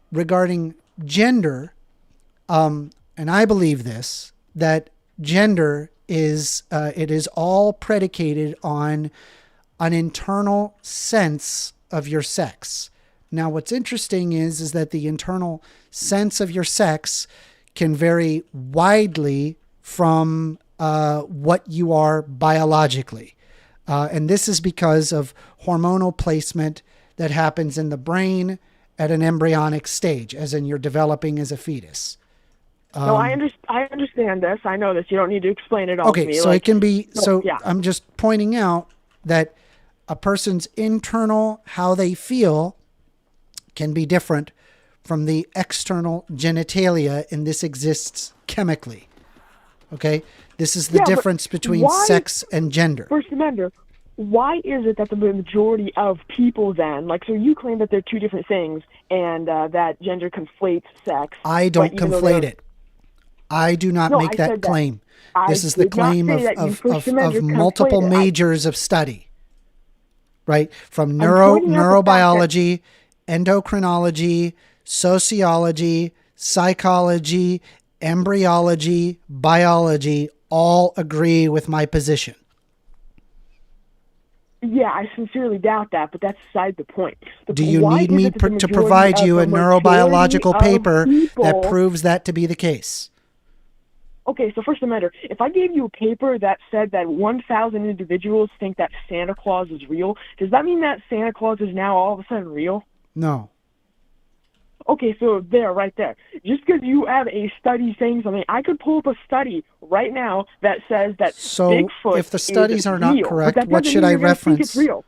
Speaker 1: Regarding gender, and I believe this, that gender is it is all predicated on an internal sense of your sex. Now, what's interesting is that the internal sense of your sex can vary widely from what you are biologically. And this is because of hormonal placement that happens in the brain at an embryonic stage, as in you're developing as a fetus.
Speaker 11: No, I understand this. I know this. You don't need to explain it all to me.
Speaker 1: Okay, so it can be... I'm just pointing out that a person's internal, how they feel, can be different from the external genitalia, and this exists chemically. Okay? This is the difference between sex and gender.
Speaker 11: First Amendment, why is it that the majority of people then, like, so you claim that they're two different things and that gender conflates sex?
Speaker 1: I don't conflate it. I do not make that claim. This is the claim of multiple majors of study, right? From neurobiology, endocrinology, sociology, psychology, embryology, biology, all agree with my position.
Speaker 11: Yeah, I sincerely doubt that, but that's beside the point.
Speaker 1: Do you need me to provide you a neurobiological paper that proves that to be the case?
Speaker 11: Okay, so First Amendment, if I gave you a paper that said that 1,000 individuals think that Santa Claus is real, does that mean that Santa Claus is now all of a sudden real?
Speaker 1: No.
Speaker 11: Okay, so right there. Just because you have a study saying something, I could pull up a study right now that says that
Speaker 1: So
Speaker 11: Bigfoot
Speaker 1: if the studies
Speaker 11: is
Speaker 1: are not
Speaker 11: real,
Speaker 1: correct,
Speaker 11: but that
Speaker 1: what
Speaker 11: doesn't
Speaker 1: should
Speaker 11: mean
Speaker 1: I
Speaker 11: you're gonna think
Speaker 1: reference?
Speaker 11: it's real.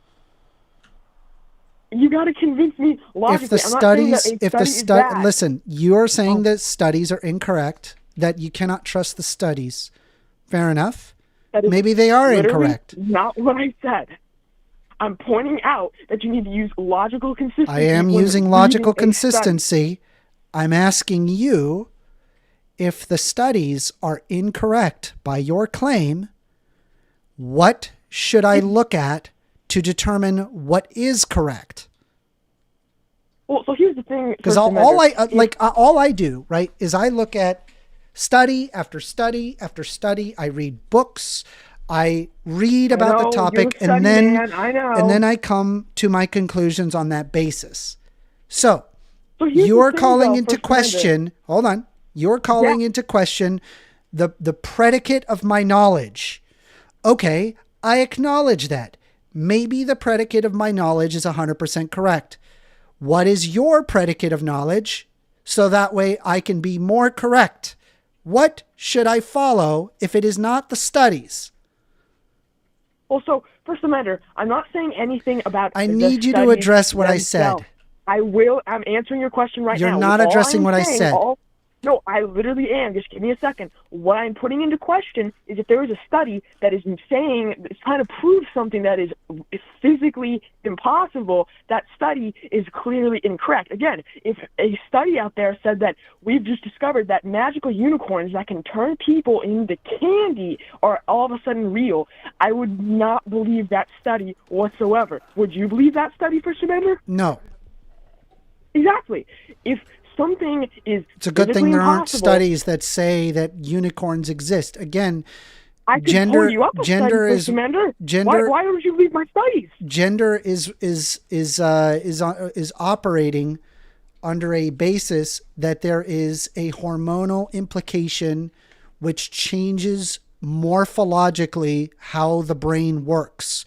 Speaker 11: You got to convince me logically.
Speaker 1: If the
Speaker 11: I'm not saying that
Speaker 1: studies,
Speaker 11: a
Speaker 1: if the
Speaker 11: study is bad.
Speaker 1: listen, you're saying that studies are incorrect, that you cannot trust the studies. Fair enough.
Speaker 11: That is
Speaker 1: Maybe they are
Speaker 11: literally
Speaker 1: incorrect.
Speaker 11: Not what I said. I'm pointing out that you need to use logical consistency.
Speaker 1: I am
Speaker 11: when
Speaker 1: using
Speaker 11: reading
Speaker 1: logical
Speaker 11: a study.
Speaker 1: consistency. I'm asking you if the studies are incorrect by your claim, what should I look at to determine what is correct?
Speaker 11: Well, so here's the thing.
Speaker 1: Because all I do, right, is I look at study after study after study. I read books. I read about the topic, and then I come to my conclusions on that basis. So you're calling into question. Hold on. You're calling into question the predicate of my knowledge. Okay, I acknowledge that. Maybe the predicate of my knowledge is 100% correct. What is your predicate of knowledge? So that way I can be more correct. What should I follow if it is not the studies?
Speaker 11: Well, so First Amendment, I'm not saying anything about.
Speaker 1: I need you to address what I said.
Speaker 11: I will. I'm answering your question right now.
Speaker 1: You're not addressing what I said.
Speaker 11: No, I literally am. Just give me a second. What I'm putting into question is if there is a study that is saying, it's trying to prove something that is physically impossible, that study is clearly incorrect. Again, if a study out there said that we've just discovered that magical unicorns that can turn people into candy are all of a sudden real, I would not believe that study whatsoever. Would you believe that study, First Amendment?
Speaker 1: No.
Speaker 11: Exactly. If something is
Speaker 1: it's a good thing there aren't studies that say that unicorns exist. Again,
Speaker 11: I could pull you up a study,
Speaker 1: gender.
Speaker 11: Why don't you read my studies?
Speaker 1: Gender is operating under a basis that there is a hormonal implication which changes morphologically how the brain works.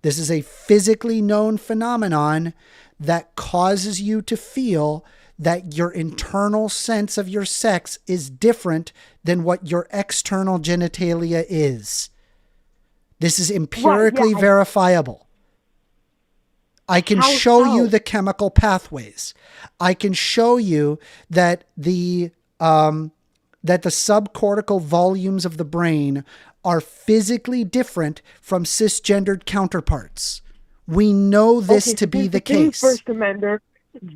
Speaker 1: This is a physically known phenomenon that causes you to feel that your internal sense of your sex is different than what your external genitalia is. This is empirically verifiable. I can show you the chemical pathways. I can show you that the subcortical volumes of the brain are physically different from cisgendered counterparts. We know this to be the case.
Speaker 11: First Amendment,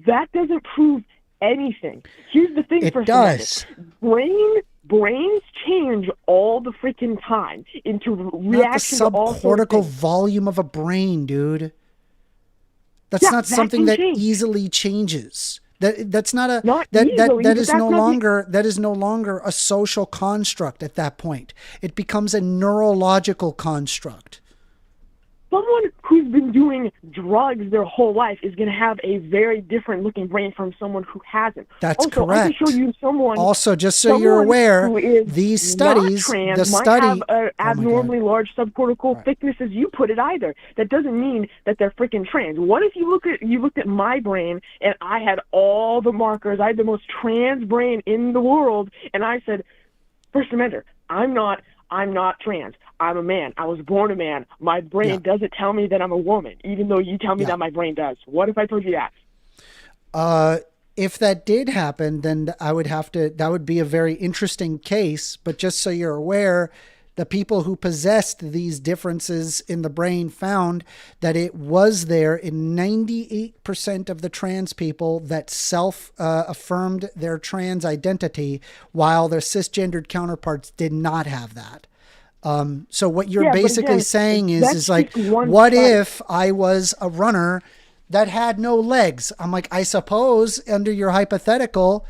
Speaker 11: that doesn't prove anything. Here's the thing,
Speaker 1: It does.
Speaker 11: Brains change all the freaking time into reaction to all
Speaker 1: Not the subcortical volume of a brain, dude. That's not something that easily changes. That's not a that is no longer a social construct at that point. It becomes a neurological construct.
Speaker 11: Someone who's been doing drugs their whole life is going to have a very different looking brain from someone who hasn't.
Speaker 1: That's
Speaker 11: correct.
Speaker 1: I
Speaker 11: can show you someone.
Speaker 1: Also, just so you're aware, these studies,
Speaker 11: might have an abnormally large subcortical thickness as you put it either. That doesn't mean that they're freaking trans. What if you looked at my brain and I had all the markers, I had the most trans brain in the world, and I said, First Amendment, I'm not trans. I'm a man. I was born a man. My brain doesn't tell me that I'm a woman, even though you tell me that my brain does. What if I told you that?
Speaker 1: If that did happen, then that would be a very interesting case. But just so you're aware, the people who possessed these differences in the brain found that it was there in 98% of the trans people that affirmed their trans identity, while their cisgendered counterparts did not have that. So what you're basically saying is like, what if I was a runner that had no legs? I'm like, I suppose under your hypothetical,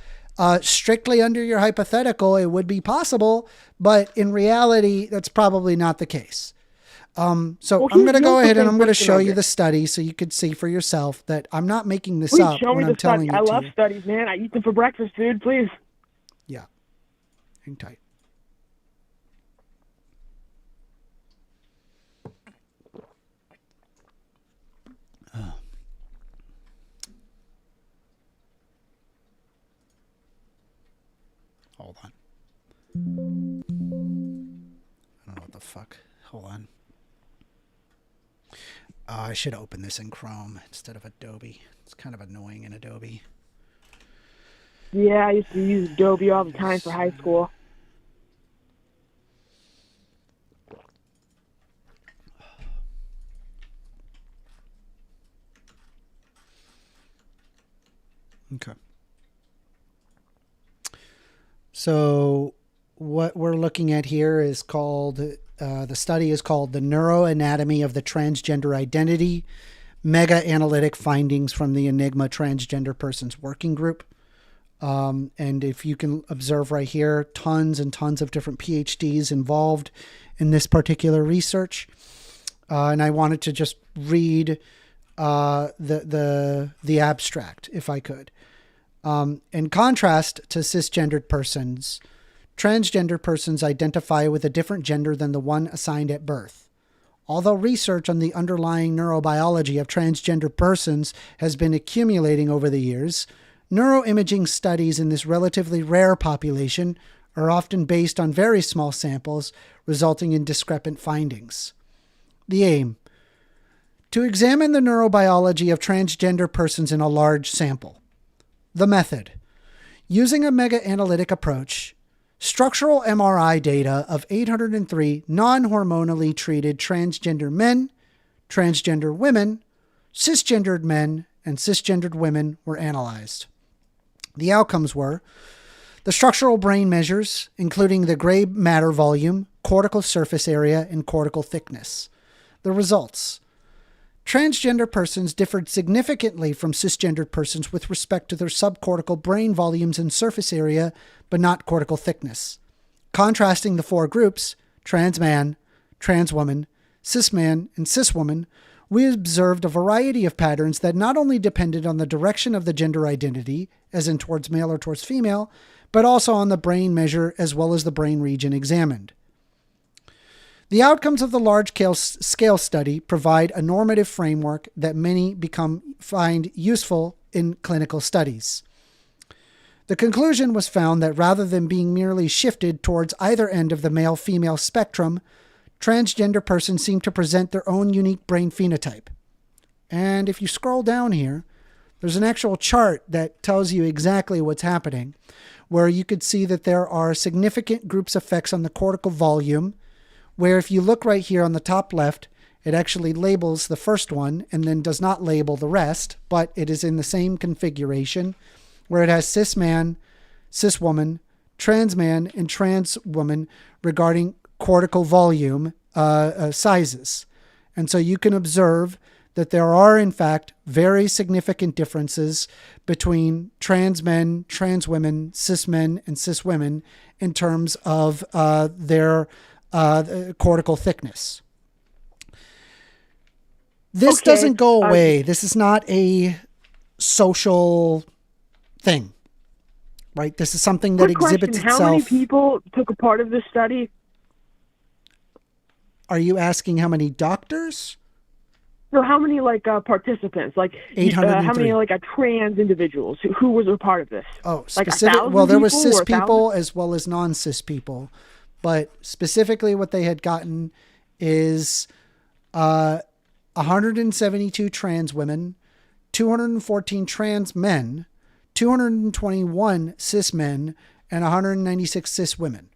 Speaker 1: strictly under your hypothetical, it would be possible, but in reality, that's probably not the case. So I'm going to go ahead and I'm going to show you the study so you could see for yourself that I'm not making this up when I'm telling you.
Speaker 11: I love studies, man. I eat them for breakfast, dude. Please.
Speaker 1: Yeah. Hang tight. Hold on. I don't know what the fuck. Hold on. I should open this in Chrome instead of Adobe. It's kind of annoying in Adobe.
Speaker 11: Yeah, I used to use Adobe all the time for high school.
Speaker 1: Okay. So what we're looking at here is called, the study is called The Neuroanatomy of the Transgender Identity, Mega-Analytic Findings from the Enigma Transgender Persons Working Group. And if you can observe right here, tons and tons of different PhDs involved in this particular research. And I wanted to just read the abstract, if I could. In contrast to cisgendered persons, transgender persons identify with a different gender than the one assigned at birth. Although research on the underlying neurobiology of transgender persons has been accumulating over the years, neuroimaging studies in this relatively rare population are often based on very small samples, resulting in discrepant findings. The aim: to examine the neurobiology of transgender persons in a large sample. The method: using a mega-analytic approach, structural MRI data of 803 non-hormonally treated transgender men, transgender women, cisgendered men, and cisgendered women were analyzed. The outcomes were the structural brain measures, including the gray matter volume, cortical surface area, and cortical thickness. The results: transgender persons differed significantly from cisgendered persons with respect to their subcortical brain volumes and surface area, but not cortical thickness. Contrasting the four groups, trans man, trans woman, cis man, and cis woman, we observed a variety of patterns that not only depended on the direction of the gender identity, as in towards male or towards female, but also on the brain measure as well as the brain region examined. The outcomes of the large-scale study provide a normative framework that many find useful in clinical studies. The conclusion was found that rather than being merely shifted towards either end of the male-female spectrum, transgender persons seem to present their own unique brain phenotype. And if you scroll down here, there's an actual chart that tells you exactly what's happening, where you could see that there are significant groups effects on the cortical volume, where if you look right here on the top left, it actually labels the first one and then does not label the rest, but it is in the same configuration, where it has cis man, cis woman, trans man, and trans woman regarding cortical volume sizes. And so you can observe that there are, in fact, very significant differences between trans men, trans women, cis men, and cis women in terms of their cortical thickness. This doesn't go away. This is not a social thing, right? This is something that exhibits itself.
Speaker 11: How many people took a part of this study?
Speaker 1: Are you asking how many doctors?
Speaker 11: So how many participants? Like
Speaker 1: 803.
Speaker 11: How many trans individuals? Who was a part of this?
Speaker 1: Oh,
Speaker 11: like
Speaker 1: specific. Well, there was cis people
Speaker 11: 1,000?
Speaker 1: as well as non-cis people, but specifically what they had gotten is 172 trans women, 214 trans men, 221 cis men, and 196 cis women.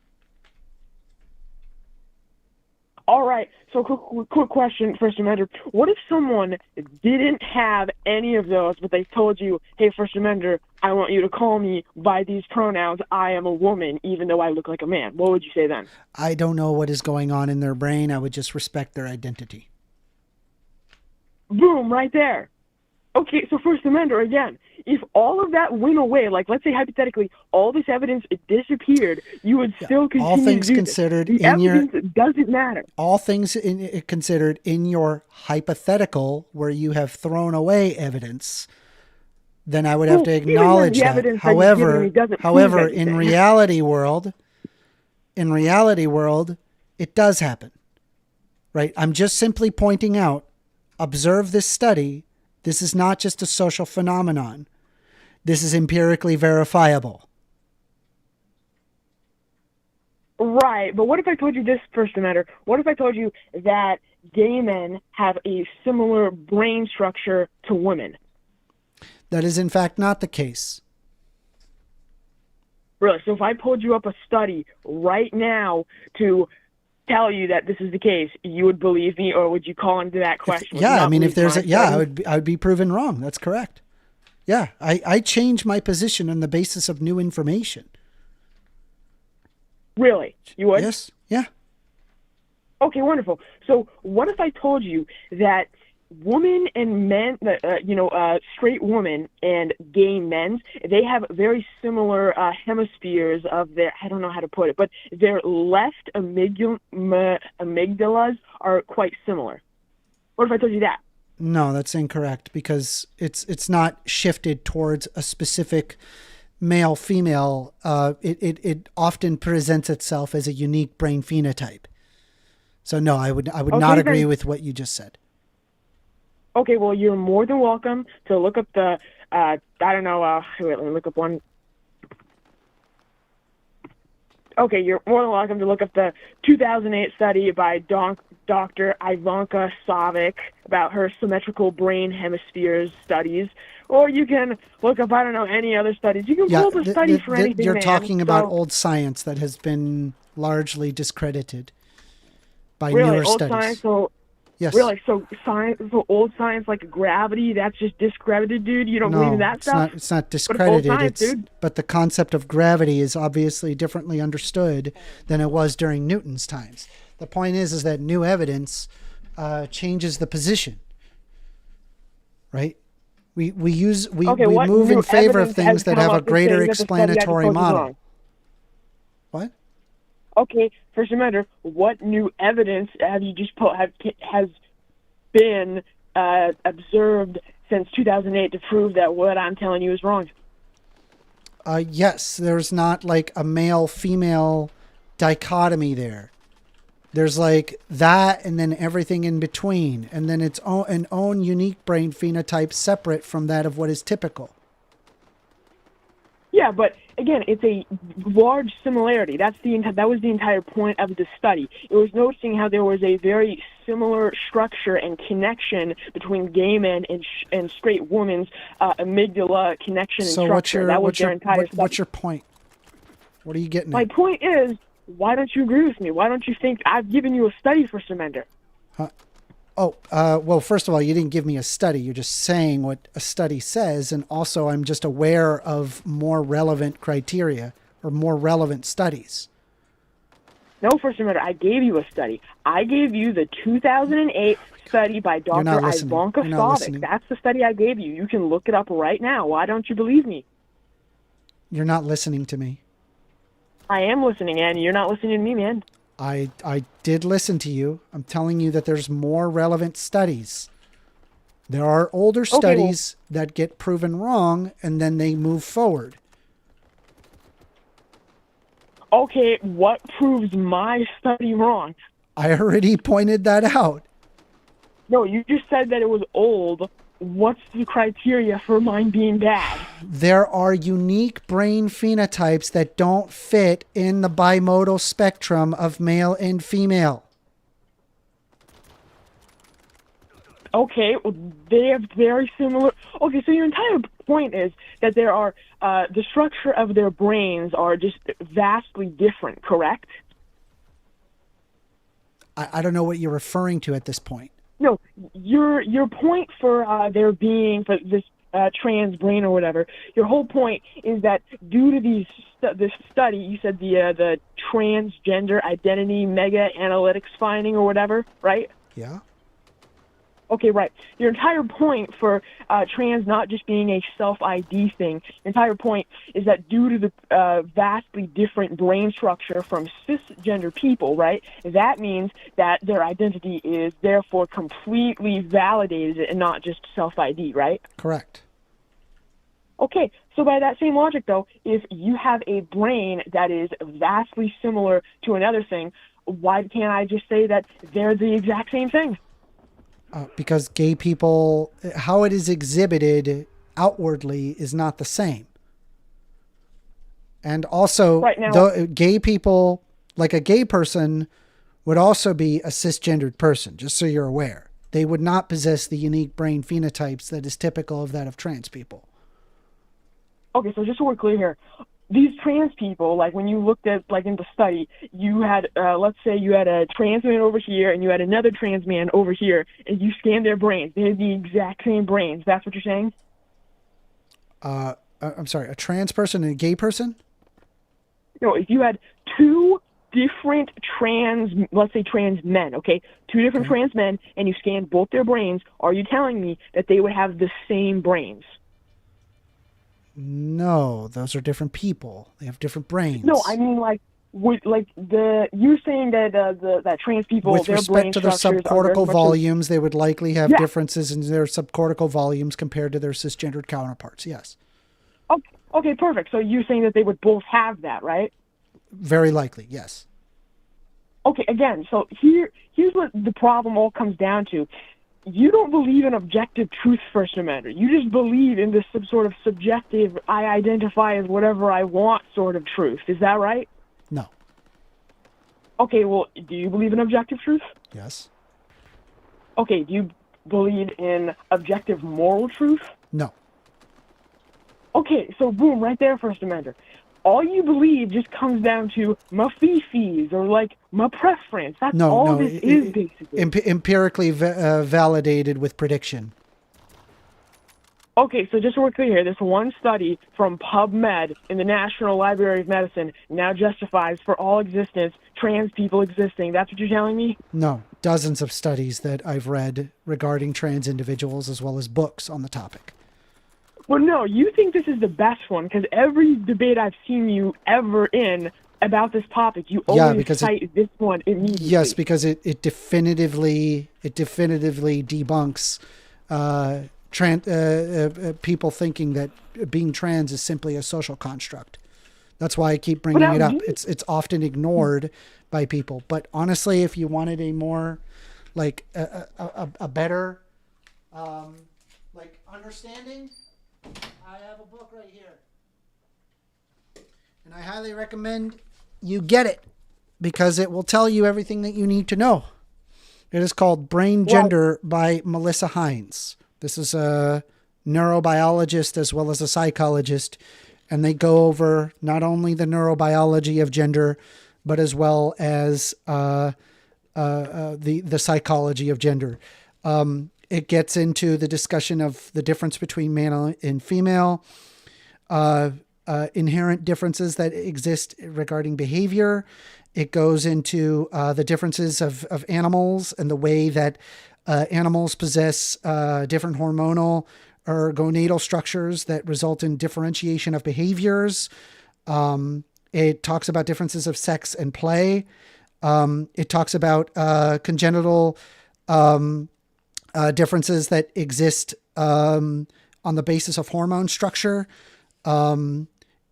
Speaker 11: All right. So quick question, First Amender. What if someone didn't have any of those, but they told you, hey, First Amender, I want you to call me by these pronouns. I am a woman, even though I look like a man. What would you say then?
Speaker 1: I don't know what is going on in their brain. I would just respect their identity.
Speaker 11: Boom, right there. Okay, so First Amender, again, if all of that went away, like let's say hypothetically, all this evidence disappeared, you would still continue
Speaker 1: all things
Speaker 11: to do
Speaker 1: considered
Speaker 11: this. The evidence doesn't matter.
Speaker 1: All things considered in your hypothetical where you have thrown away evidence, then I would have to acknowledge that. However, in reality world, it does happen, right? I'm just simply pointing out, observe this study. This is not just a social phenomenon. This is empirically verifiable.
Speaker 11: Right, but what if I told you this, first matter? What if I told you that gay men have a similar brain structure to women?
Speaker 1: That is, in fact, not the case.
Speaker 11: Really? So if I pulled you up a study right now to tell you that this is the case, you would believe me, or would you call into that question?
Speaker 1: If there's I would be proven wrong. That's correct. Yeah, I change my position on the basis of new information.
Speaker 11: Really? You would?
Speaker 1: Yes. Yeah.
Speaker 11: Okay, wonderful. So what if I told you that women and men, straight women and gay men, they have very similar hemispheres of their, I don't know how to put it, but their left amygdalas are quite similar. What if I told you that?
Speaker 1: No, that's incorrect, because it's not shifted towards a specific male female. It often presents itself as a unique brain phenotype. So no, I would not agree with what you just said.
Speaker 11: Okay, well, you're more than welcome to look up the wait, let me look up one. Okay, you're more than welcome to look up the 2008 study by Dr. Ivanka Savic about her symmetrical brain hemispheres studies. Or you can look up, any other studies. You can pull up a study for anything,
Speaker 1: You're
Speaker 11: man.
Speaker 1: talking about old science that has been largely discredited by
Speaker 11: really,
Speaker 1: newer
Speaker 11: old
Speaker 1: studies.
Speaker 11: Science, so,
Speaker 1: yes.
Speaker 11: Really? So old science like gravity, that's just discredited, dude? You don't believe in that stuff?
Speaker 1: It's not discredited.
Speaker 11: But it's old science,
Speaker 1: but the concept of gravity is obviously differently understood than it was during Newton's times. The point is that new evidence changes the position, right? We move in favor of things that have a greater explanatory model. What?
Speaker 11: Okay, first matter, what new evidence have you just has been observed since 2008 to prove that what I'm telling you is wrong?
Speaker 1: Yes, there's not like a male-female dichotomy there. There's like that and then everything in between, and then its own unique brain phenotype separate from that of what is typical.
Speaker 11: Yeah, but again, it's a large similarity. That was the entire point of the study. It was noticing how there was a very similar structure and connection between gay men and straight women's amygdala connection and structure.
Speaker 1: What's your point? What are you getting at?
Speaker 11: My point is, why don't you agree with me? Why don't you think I've given you a study for Surrender?
Speaker 1: Well, first of all, you didn't give me a study. You're just saying what a study says. And also, I'm just aware of more relevant criteria or more relevant studies.
Speaker 11: No, for Surrender, I gave you a study. I gave you the 2008 study by Dr. Ivanka Savic. That's the study I gave you. You can look it up right now. Why don't you believe me?
Speaker 1: You're not listening to me.
Speaker 11: I am listening, and you're not listening to me, man.
Speaker 1: I did listen to you. I'm telling you that there's more relevant studies. There are older studies that get proven wrong, and then they move forward.
Speaker 11: Okay, what proves my study wrong?
Speaker 1: I already pointed that out.
Speaker 11: No, you just said that it was old. What's the criteria for mine being bad?
Speaker 1: There are unique brain phenotypes that don't fit in the bimodal spectrum of male and female.
Speaker 11: Okay, they have very similar... Okay, so your entire point is that there are... the structure of their brains are just vastly different, correct?
Speaker 1: I don't know what you're referring to at this point.
Speaker 11: No, your point for there being for this trans brain or whatever, your whole point is that due to this study, you said the transgender identity mega analytics finding or whatever, right?
Speaker 1: Yeah.
Speaker 11: Okay, right. Your entire point for trans not just being a self-ID thing, your entire point is that due to the vastly different brain structure from cisgender people, right, that means that their identity is therefore completely validated and not just self-ID, right?
Speaker 1: Correct.
Speaker 11: Okay, so by that same logic, though, if you have a brain that is vastly similar to another thing, why can't I just say that they're the exact same thing?
Speaker 1: Because gay people, how it is exhibited outwardly is not the same. And also,
Speaker 11: right now,
Speaker 1: gay people Like a gay person would also be a cisgendered person, just so you're aware. They would not possess the unique brain phenotypes that is typical of that of trans people.
Speaker 11: Okay, so just so we're clear here, these trans people, like when you looked at, like in the study, you had, let's say you had a trans man over here and you had another trans man over here, and you scanned their brains. They had the exact same brains. That's what you're saying?
Speaker 1: I'm sorry, a trans person and a gay person?
Speaker 11: No, if you had two different trans, let's say trans men, okay? Two different trans men, and you scanned both their brains, are you telling me that they would have the same brains?
Speaker 1: No, those are different people. They have different brains.
Speaker 11: No, I mean you're saying that that trans people,
Speaker 1: with
Speaker 11: their
Speaker 1: respect
Speaker 11: brain
Speaker 1: to their
Speaker 11: structures are very
Speaker 1: subcortical
Speaker 11: much
Speaker 1: volumes, they would likely have
Speaker 11: Yeah.
Speaker 1: differences in their subcortical volumes compared to their cisgendered counterparts. Yes,
Speaker 11: Okay, perfect. So you're saying that they would both have that, right?
Speaker 1: very likely. Yes.
Speaker 11: Okay, again, so here's what the problem all comes down to. You don't believe in objective truth, First Amendment. You just believe in this sort of subjective, I identify as whatever I want sort of truth. Is that right?
Speaker 1: No.
Speaker 11: Okay, well, do you believe in objective truth?
Speaker 1: Yes.
Speaker 11: Okay, do you believe in objective moral truth?
Speaker 1: No.
Speaker 11: Okay, so boom, right there, First Amendment. All you believe just comes down to my fee-fees or like my preference. That's all this is basically.
Speaker 1: Empirically validated with prediction.
Speaker 11: Okay, so just so we're clear here, this one study from PubMed in the National Library of Medicine now justifies for all existence trans people existing. That's what you're telling me?
Speaker 1: No, dozens of studies that I've read regarding trans individuals as well as books on the topic.
Speaker 11: Well, no, you think this is the best one because every debate I've seen you ever in about this topic, you always cite this one immediately.
Speaker 1: Yes, because it definitively debunks people thinking that being trans is simply a social construct. That's why I keep bringing it up. It's often ignored by people. But honestly, if you wanted a more like a better like understanding, I have a book right here. And I highly recommend you get it because it will tell you everything that you need to know. It is called Brain Gender by Melissa Hines. This is a neurobiologist as well as a psychologist, and they go over not only the neurobiology of gender, but as well as the psychology of gender. It gets into the discussion of the difference between male and female, inherent differences that exist regarding behavior. It goes into the differences of animals and the way that animals possess different hormonal or gonadal structures that result in differentiation of behaviors. It talks about differences of sex and play. It talks about congenital differences that exist on the basis of hormone structure.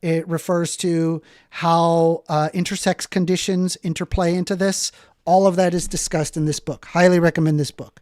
Speaker 1: It refers to how intersex conditions interplay into this. All of that is discussed in this book. Highly recommend this book.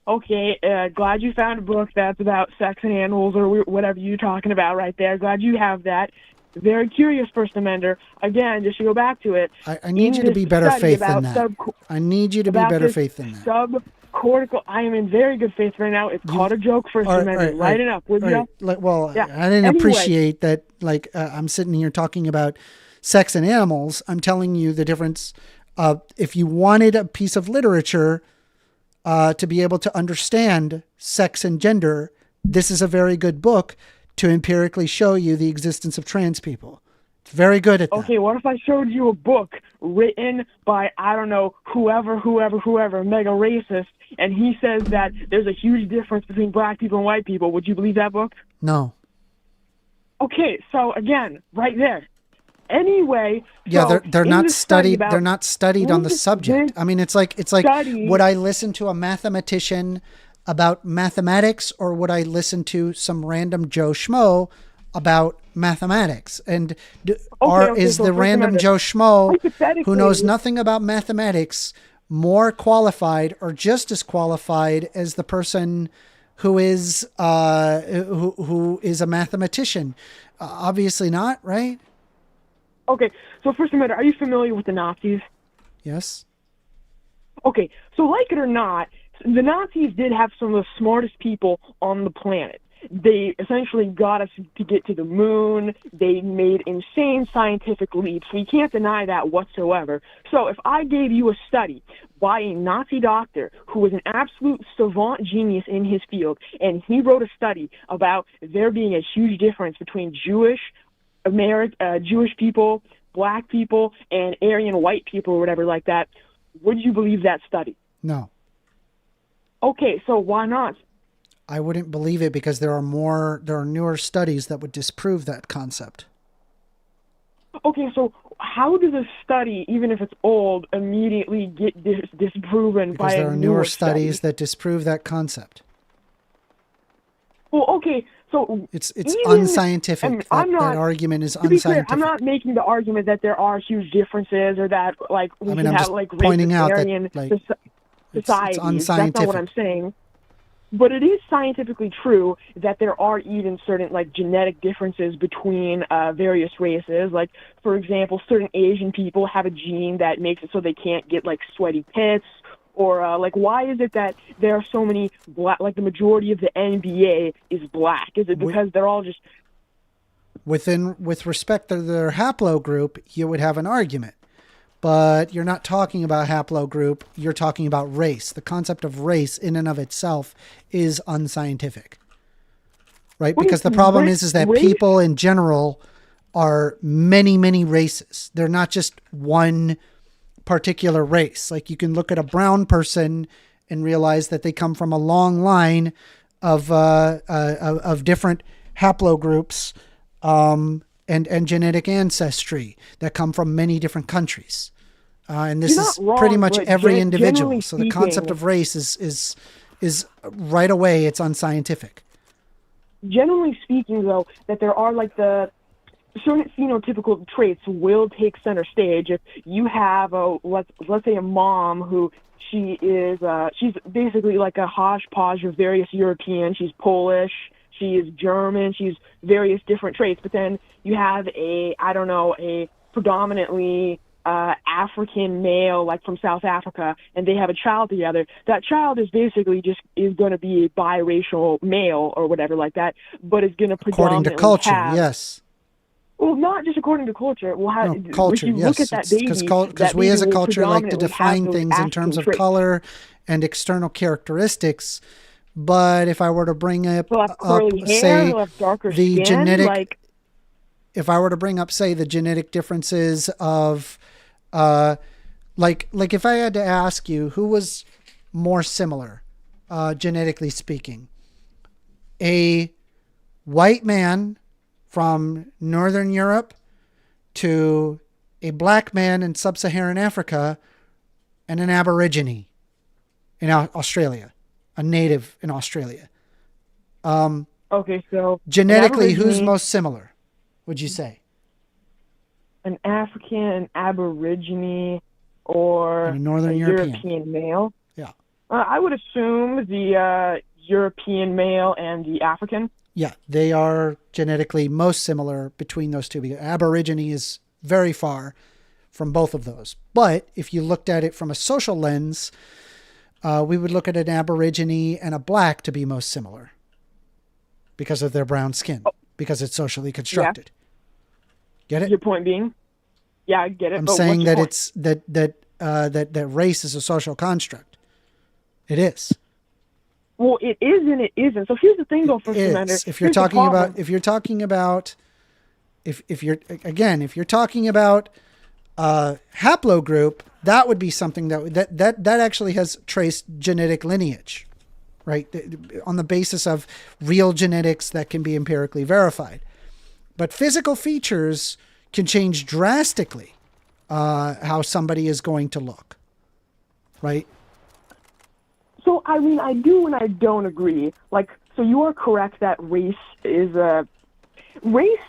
Speaker 11: Okay, glad you found a book that's about sex and animals or whatever you're talking about right there. Glad you have that. Very curious, First Amender. Again, just to go back to it.
Speaker 1: I need you to be better faith than that. I need you to be better faith than that.
Speaker 11: Subcortical. I am in very good faith right now. It's called a joke, First Amender. Lighten up, would you?
Speaker 1: Well,
Speaker 11: yeah.
Speaker 1: I didn't appreciate that. Like, I'm sitting here talking about sex and animals. I'm telling you the difference. If you wanted a piece of literature to be able to understand sex and gender, this is a very good book to empirically show you the existence of trans people. It's very good at that.
Speaker 11: Okay, what if I showed you a book written by, I don't know, whoever, mega racist, and he says that there's a huge difference between black people and white people? Would you believe that book?
Speaker 1: No.
Speaker 11: Okay, so again, right there. Anyway,
Speaker 1: yeah,
Speaker 11: so
Speaker 1: they're not studied. They're not studied on the subject. I mean, it's like would I listen to a mathematician about mathematics, or would I listen to some random Joe Schmo about mathematics? And is the random Joe Schmo who knows nothing about mathematics more qualified or just as qualified as the person who is who is a mathematician? Obviously not, right?
Speaker 11: Okay, so first matter, are you familiar with the Nazis?
Speaker 1: Yes.
Speaker 11: Okay, so like it or not, the Nazis did have some of the smartest people on the planet. They essentially got us to get to the moon. They made insane scientific leaps. We can't deny that whatsoever. So if I gave you a study by a Nazi doctor who was an absolute savant genius in his field, and he wrote a study about there being a huge difference between Jewish people, black people, and Aryan white people or whatever like that, would you believe that study?
Speaker 1: No.
Speaker 11: Okay, so why not?
Speaker 1: I wouldn't believe it because there are newer studies that would disprove that concept.
Speaker 11: Okay, so how does a study, even if it's old, immediately get disproven
Speaker 1: Because
Speaker 11: by
Speaker 1: there
Speaker 11: a
Speaker 1: are
Speaker 11: newer
Speaker 1: newer
Speaker 11: study?
Speaker 1: studies that disprove that concept.
Speaker 11: Well, okay, so
Speaker 1: It's
Speaker 11: even,
Speaker 1: unscientific.
Speaker 11: I mean, I'm not,
Speaker 1: that argument is
Speaker 11: to be clear,
Speaker 1: unscientific.
Speaker 11: I'm not making the argument that there are huge differences or that like we
Speaker 1: I mean,
Speaker 11: should
Speaker 1: I'm
Speaker 11: have
Speaker 1: just
Speaker 11: like
Speaker 1: pointing out that,
Speaker 11: racist
Speaker 1: like,
Speaker 11: societies.
Speaker 1: it's
Speaker 11: That's not what
Speaker 1: unscientific.
Speaker 11: I'm saying. But it is scientifically true that there are even certain like genetic differences between various races. Like, for example, certain Asian people have a gene that makes it so they can't get like sweaty pits. Or like, why is it that there are so many black? Like, the majority of the NBA is black. Is it because they're all just
Speaker 1: with respect to their haplogroup, you would have an argument. But you're not talking about haplogroup, you're talking about race. The concept of race in and of itself is unscientific. Right? Because the problem is that people in general are many, many races. They're not just one particular race. Like, you can look at a brown person and realize that they come from a long line of different haplogroups and genetic ancestry that come from many different countries. And this is
Speaker 11: wrong,
Speaker 1: pretty much
Speaker 11: but
Speaker 1: every individual.
Speaker 11: generally
Speaker 1: So the concept
Speaker 11: speaking,
Speaker 1: of race is right away, it's unscientific.
Speaker 11: generally speaking, though, that there are like the certain phenotypical traits will take center stage. If you have let's say a mom who she's basically like a hodgepodge of various European. She's Polish, she is German, she's various different traits. But then you have a predominantly African male, like from South Africa, and they have a child together. That child is basically is going to be a biracial male or whatever like that, but is going to
Speaker 1: According
Speaker 11: predominantly
Speaker 1: to culture,
Speaker 11: have,
Speaker 1: yes.
Speaker 11: Well, not just according to culture. Well,
Speaker 1: Culture,
Speaker 11: if you
Speaker 1: yes.
Speaker 11: look at that baby,
Speaker 1: Because we as a
Speaker 11: will
Speaker 1: culture like to
Speaker 11: predominantly have
Speaker 1: define
Speaker 11: those
Speaker 1: things in terms
Speaker 11: African
Speaker 1: of
Speaker 11: traits.
Speaker 1: color and external characteristics. But if I were to bring up,
Speaker 11: He'll have curly hair,
Speaker 1: say,
Speaker 11: he'll have darker
Speaker 1: the
Speaker 11: skin,
Speaker 1: genetic, if I were to bring up, say, the genetic differences of, like if I had to ask you who was more similar, genetically speaking, a white man from Northern Europe to a black man in sub-Saharan Africa and an Aborigine in Australia, a native in Australia.
Speaker 11: Okay, so
Speaker 1: Genetically, who's most similar, would you say?
Speaker 11: An African, an Aborigine, or
Speaker 1: And a Northern
Speaker 11: a
Speaker 1: European.
Speaker 11: male?
Speaker 1: Yeah.
Speaker 11: I would assume the European male and the African.
Speaker 1: Yeah, they are genetically most similar between those two. Because Aborigine is very far from both of those. But if you looked at it from a social lens, we would look at an Aborigine and a black to be most similar because of their brown skin, because it's socially constructed. Yeah. Get it?
Speaker 11: Your point being? Yeah, I get it.
Speaker 1: I'm
Speaker 11: but
Speaker 1: saying
Speaker 11: what's your
Speaker 1: that
Speaker 11: point?
Speaker 1: it's that race is a social construct. It is.
Speaker 11: Well, it is and it isn't. So here's the thing, though, for Commander.
Speaker 1: If you're talking about haplogroup, that would be something that actually has traced genetic lineage, right? On the basis of real genetics that can be empirically verified. But physical features can change drastically how somebody is going to look, right?
Speaker 11: So, I mean, I do and I don't agree. Like, so you are correct that race is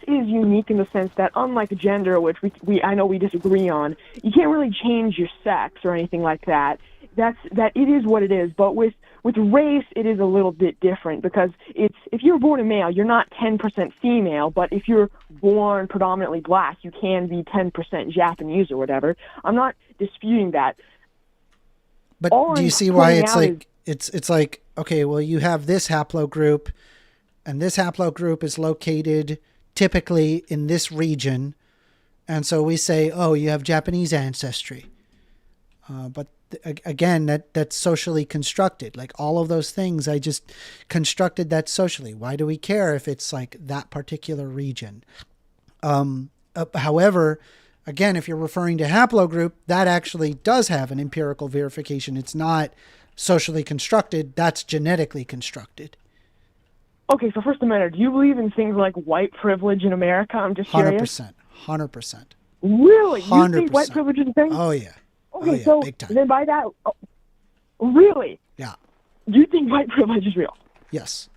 Speaker 11: unique in the sense that, unlike gender, which I know we disagree on, you can't really change your sex or anything like that. that it is what it is. But with race, it is a little bit different, because if you're born a male, you're not 10% female. But if you're born predominantly black, you can be 10% Japanese or whatever. I'm not disputing that.
Speaker 1: But do you see why it's like it's like, okay, well, you have this haplogroup, and this haplogroup is located typically in this region, and so we say, oh, you have Japanese ancestry. But again, that's socially constructed. Like all of those things, I just constructed that socially. Why do we care if it's like that particular region? However, again, if you're referring to haplogroup, that actually does have an empirical verification. It's not socially constructed. That's genetically constructed.
Speaker 11: Okay, so first amendment, do you believe in things like white privilege in America? I'm just curious.
Speaker 1: 100%.
Speaker 11: Really?
Speaker 1: 100%.
Speaker 11: You think white privilege is a thing?
Speaker 1: Oh, yeah.
Speaker 11: Okay,
Speaker 1: yeah,
Speaker 11: so
Speaker 1: big time.
Speaker 11: then by that, really?
Speaker 1: Yeah.
Speaker 11: You think white privilege is real?
Speaker 1: Yes.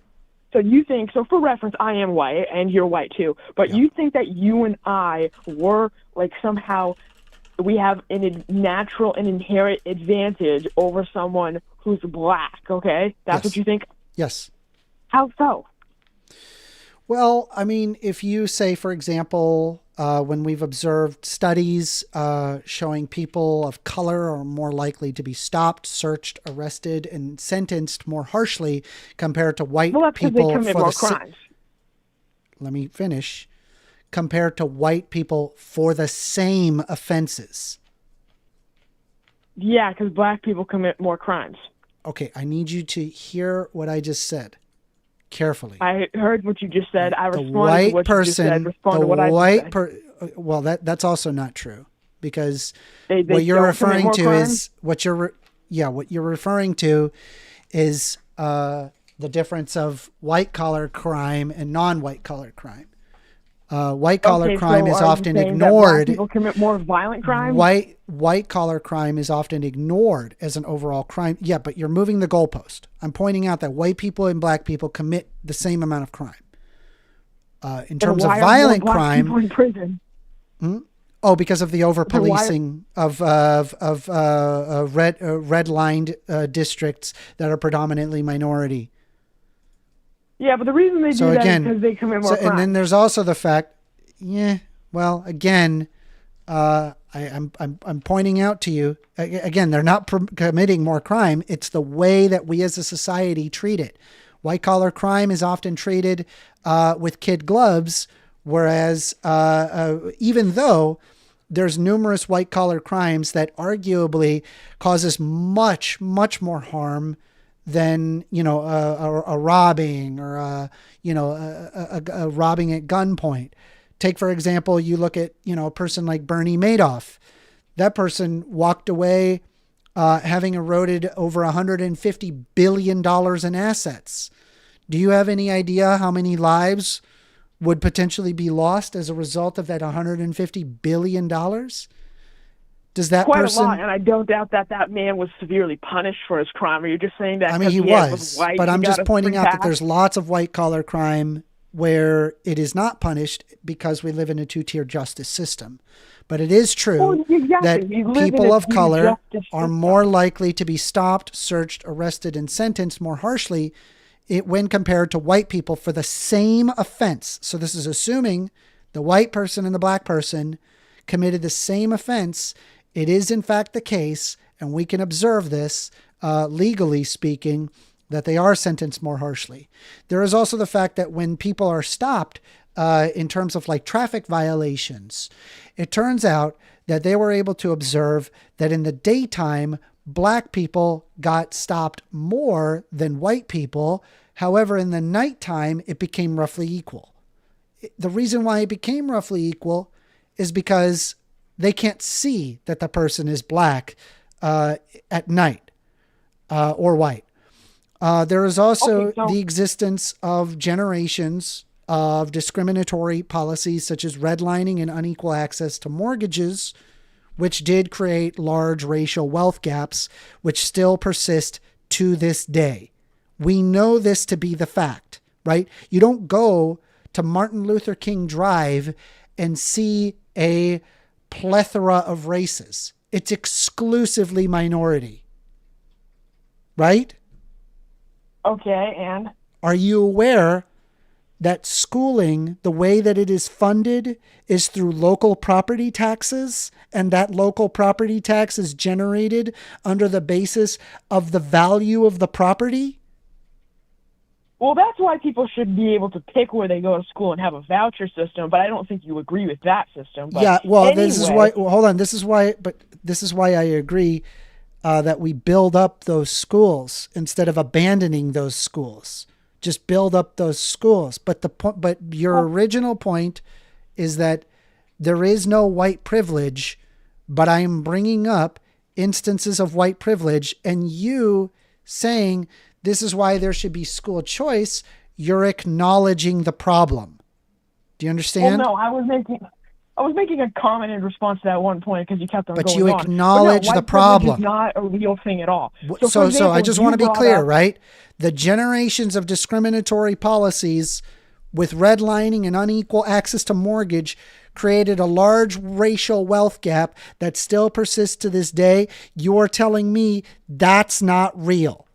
Speaker 11: So you think, so for reference, I am white and you're white too, but you think that you and I were like somehow, we have a natural and inherent advantage over someone who's black, okay? That's what you think?
Speaker 1: Yes.
Speaker 11: How so?
Speaker 1: Well, I mean, if you say, for example, when we've observed studies showing people of color are more likely to be stopped, searched, arrested, and sentenced more harshly compared to white people.
Speaker 11: They commit more crimes.
Speaker 1: Let me finish. Compared to white people for the same offenses.
Speaker 11: Yeah, because black people commit more crimes.
Speaker 1: Okay, I need you to hear what I just said carefully.
Speaker 11: I heard what you just said. I responded to what you just said. Respond to what I just said.
Speaker 1: Well, that's also not true, because
Speaker 11: they
Speaker 1: what you're referring to
Speaker 11: crime?
Speaker 1: is what you're referring to is the difference of white collar crime and non-white collar crime. White collar crime is often ignored.
Speaker 11: People commit more violent crimes.
Speaker 1: White collar crime is often ignored as an overall crime. Yeah, but you're moving the goalpost. I'm pointing out that white people and black people commit the same amount of crime. In terms of violent crime,
Speaker 11: people in prison?
Speaker 1: Oh, because of the over policing of red-lined districts that are predominantly minority.
Speaker 11: Yeah, but the reason they do that is because they commit more crimes.
Speaker 1: And then there's also the fact, again, I'm pointing out to you, again, they're not committing more crime. It's the way that we as a society treat it. White collar crime is often treated with kid gloves, whereas even though there's numerous white collar crimes that arguably causes much, much more harm than, a robbing or a robbing at gunpoint. Take, for example, you look at, a person like Bernie Madoff. That person walked away having eroded over $150 billion in assets. Do you have any idea how many lives would potentially be lost as a result of that $150 billion? Does that
Speaker 11: quite
Speaker 1: person...
Speaker 11: a lot, and I don't doubt that man was severely punished for his crime. Are you just saying that?
Speaker 1: I mean, he was,
Speaker 11: white,
Speaker 1: but I'm just pointing out that
Speaker 11: pass?
Speaker 1: there's lots of white collar crime where it is not punished because we live in a two-tier justice system. But it is true that people of color are more likely to be stopped, searched, arrested, and sentenced more harshly when compared to white people for the same offense. So this is assuming the white person and the black person committed the same offense. It is in fact the case, and we can observe this legally speaking, that they are sentenced more harshly. There is also the fact that when people are stopped in terms of like traffic violations, it turns out that they were able to observe that in the daytime, black people got stopped more than white people. However, in the nighttime, it became roughly equal. The reason why it became roughly equal is because they can't see that the person is black at night or white. There is also the existence of generations of discriminatory policies such as redlining and unequal access to mortgages, which did create large racial wealth gaps, which still persist to this day. We know this to be the fact, right? You don't go to Martin Luther King Drive and see a plethora of races. It's exclusively minority. right?
Speaker 11: Okay, and?
Speaker 1: Are you aware that schooling, the way that it is funded, is through local property taxes, and that local property tax is generated under the basis of the value of the property?
Speaker 11: Well, that's why people should be able to pick where they go to school and have a voucher system, but I don't think you agree with that system. But
Speaker 1: yeah, well,
Speaker 11: anyway,
Speaker 1: this is why, well, hold on, this is why I agree that we build up those schools instead of abandoning those schools. Just build up those schools. But your original point is that there is no white privilege, but I am bringing up instances of white privilege, and you saying this is why there should be school choice, you're acknowledging the problem. Do you understand?
Speaker 11: Well, no, I was making a comment in response to that one point because you kept on
Speaker 1: but
Speaker 11: going
Speaker 1: you
Speaker 11: on.
Speaker 1: acknowledge
Speaker 11: but no,
Speaker 1: the problem.
Speaker 11: Is not a real thing at all.
Speaker 1: So I just want to be clear, right? The generations of discriminatory policies with redlining and unequal access to mortgage created a large racial wealth gap that still persists to this day. You're telling me that's not real.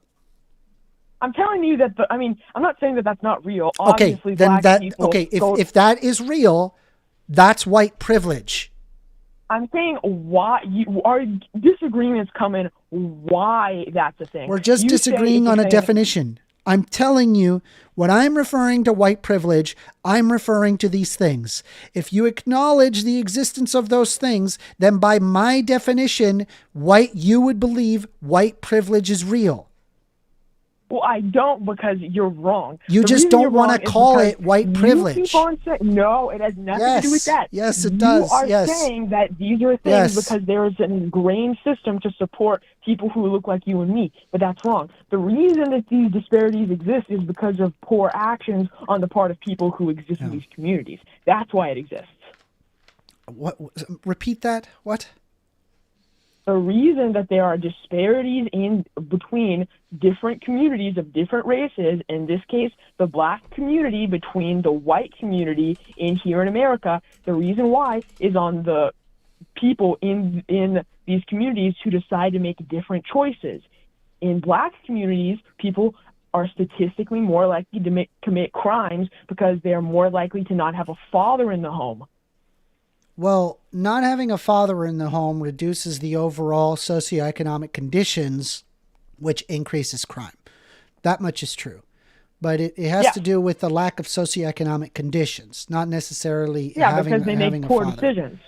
Speaker 11: I'm telling you that, I'm not saying that that's not real.
Speaker 1: Okay,
Speaker 11: Obviously,
Speaker 1: then
Speaker 11: black people
Speaker 1: if that is real, that's white privilege.
Speaker 11: I'm saying why our disagreements come in why that's a thing.
Speaker 1: We're just disagreeing on a definition. I'm telling you, when I'm referring to white privilege, I'm referring to these things. If you acknowledge the existence of those things, then by my definition, you would believe white privilege is real.
Speaker 11: Well, I don't, because you're wrong.
Speaker 1: You just don't want to call it white privilege.
Speaker 11: You keep on saying, no, it has nothing to do with that.
Speaker 1: Yes, it does.
Speaker 11: You are saying that these are things because there is an ingrained system to support people who look like you and me, but that's wrong. The reason that these disparities exist is because of poor actions on the part of people who exist in these communities. That's why it exists.
Speaker 1: What? Repeat that. What?
Speaker 11: The reason that there are disparities between different communities of different races, in this case, the black community between the white community here in America, the reason why is on the people in these communities who decide to make different choices. In black communities, people are statistically more likely to commit crimes because they are more likely to not have a father in the home.
Speaker 1: Well, not having a father in the home reduces the overall socioeconomic conditions, which increases crime. That much is true. But it has to do with the lack of socioeconomic conditions, not necessarily
Speaker 11: because they make poor decisions.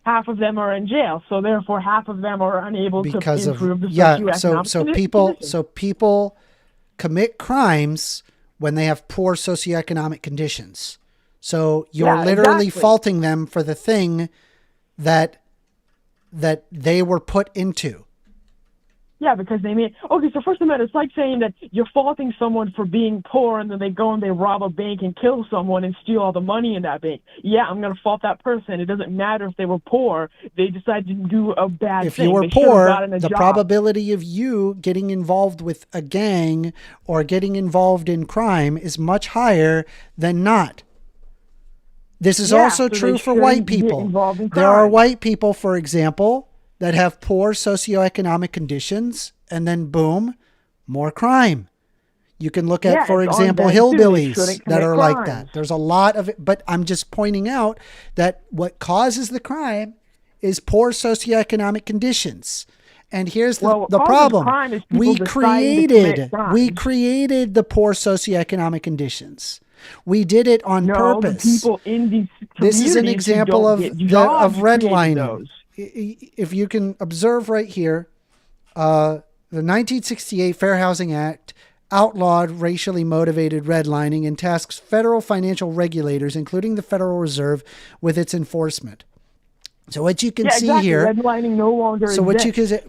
Speaker 11: Half of them are in jail, so therefore half of them are unable to improve the socioeconomic
Speaker 1: so people commit crimes when they have poor socioeconomic conditions. So you're literally faulting them for the thing that they were put into.
Speaker 11: Yeah, because they made... Okay, so first of all, it's like saying that you're faulting someone for being poor and then they go and they rob a bank and kill someone and steal all the money in that bank. Yeah, I'm going to fault that person. It doesn't matter if they were poor. They decided to do a bad thing.
Speaker 1: If you were poor, the probability of you getting involved with a gang or getting involved in crime is much higher than not. This is also true for white people. There are white people, for example, that have poor socioeconomic conditions, and then boom, more crime. You can look at, for example, hillbillies that are like that. There's a lot of it, but I'm just pointing out that what causes the crime is poor socioeconomic conditions. And here's the problem. We created the poor socioeconomic conditions. We did it on purpose.
Speaker 11: The people in these
Speaker 1: this is an example of redlining. If you can observe right here, the 1968 Fair Housing Act outlawed racially motivated redlining and tasks federal financial regulators, including the Federal Reserve, with its enforcement. So what you can see here,
Speaker 11: redlining no longer exists.
Speaker 1: What you can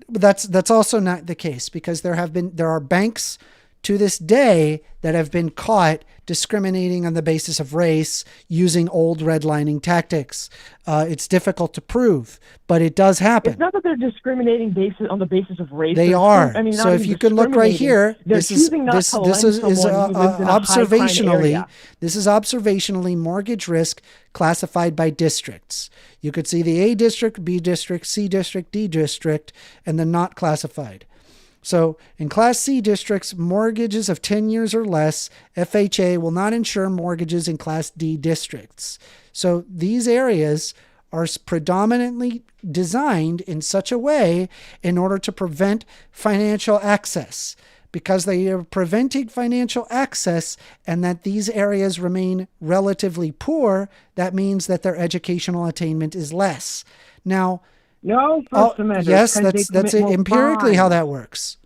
Speaker 1: that's also not the case, because there are banks to this day that have been caught discriminating on the basis of race using old redlining tactics. It's difficult to prove, but it does happen.
Speaker 11: It's not that they're discriminating on the basis of race.
Speaker 1: They are. So if you can look right here, this is observationally mortgage risk classified by districts. You could see the A district, B district, C district, D district, and then not classified. So in Class C districts, mortgages of 10 years or less, FHA will not insure mortgages in Class D districts. So these areas are predominantly designed in such a way in order to prevent financial access. Because they are preventing financial access and that these areas remain relatively poor, that means that their educational attainment is less. Now,
Speaker 11: No, First Amendment.
Speaker 1: yes,
Speaker 11: because
Speaker 1: that's
Speaker 11: they commit more
Speaker 1: empirically how
Speaker 11: crimes.
Speaker 1: that works.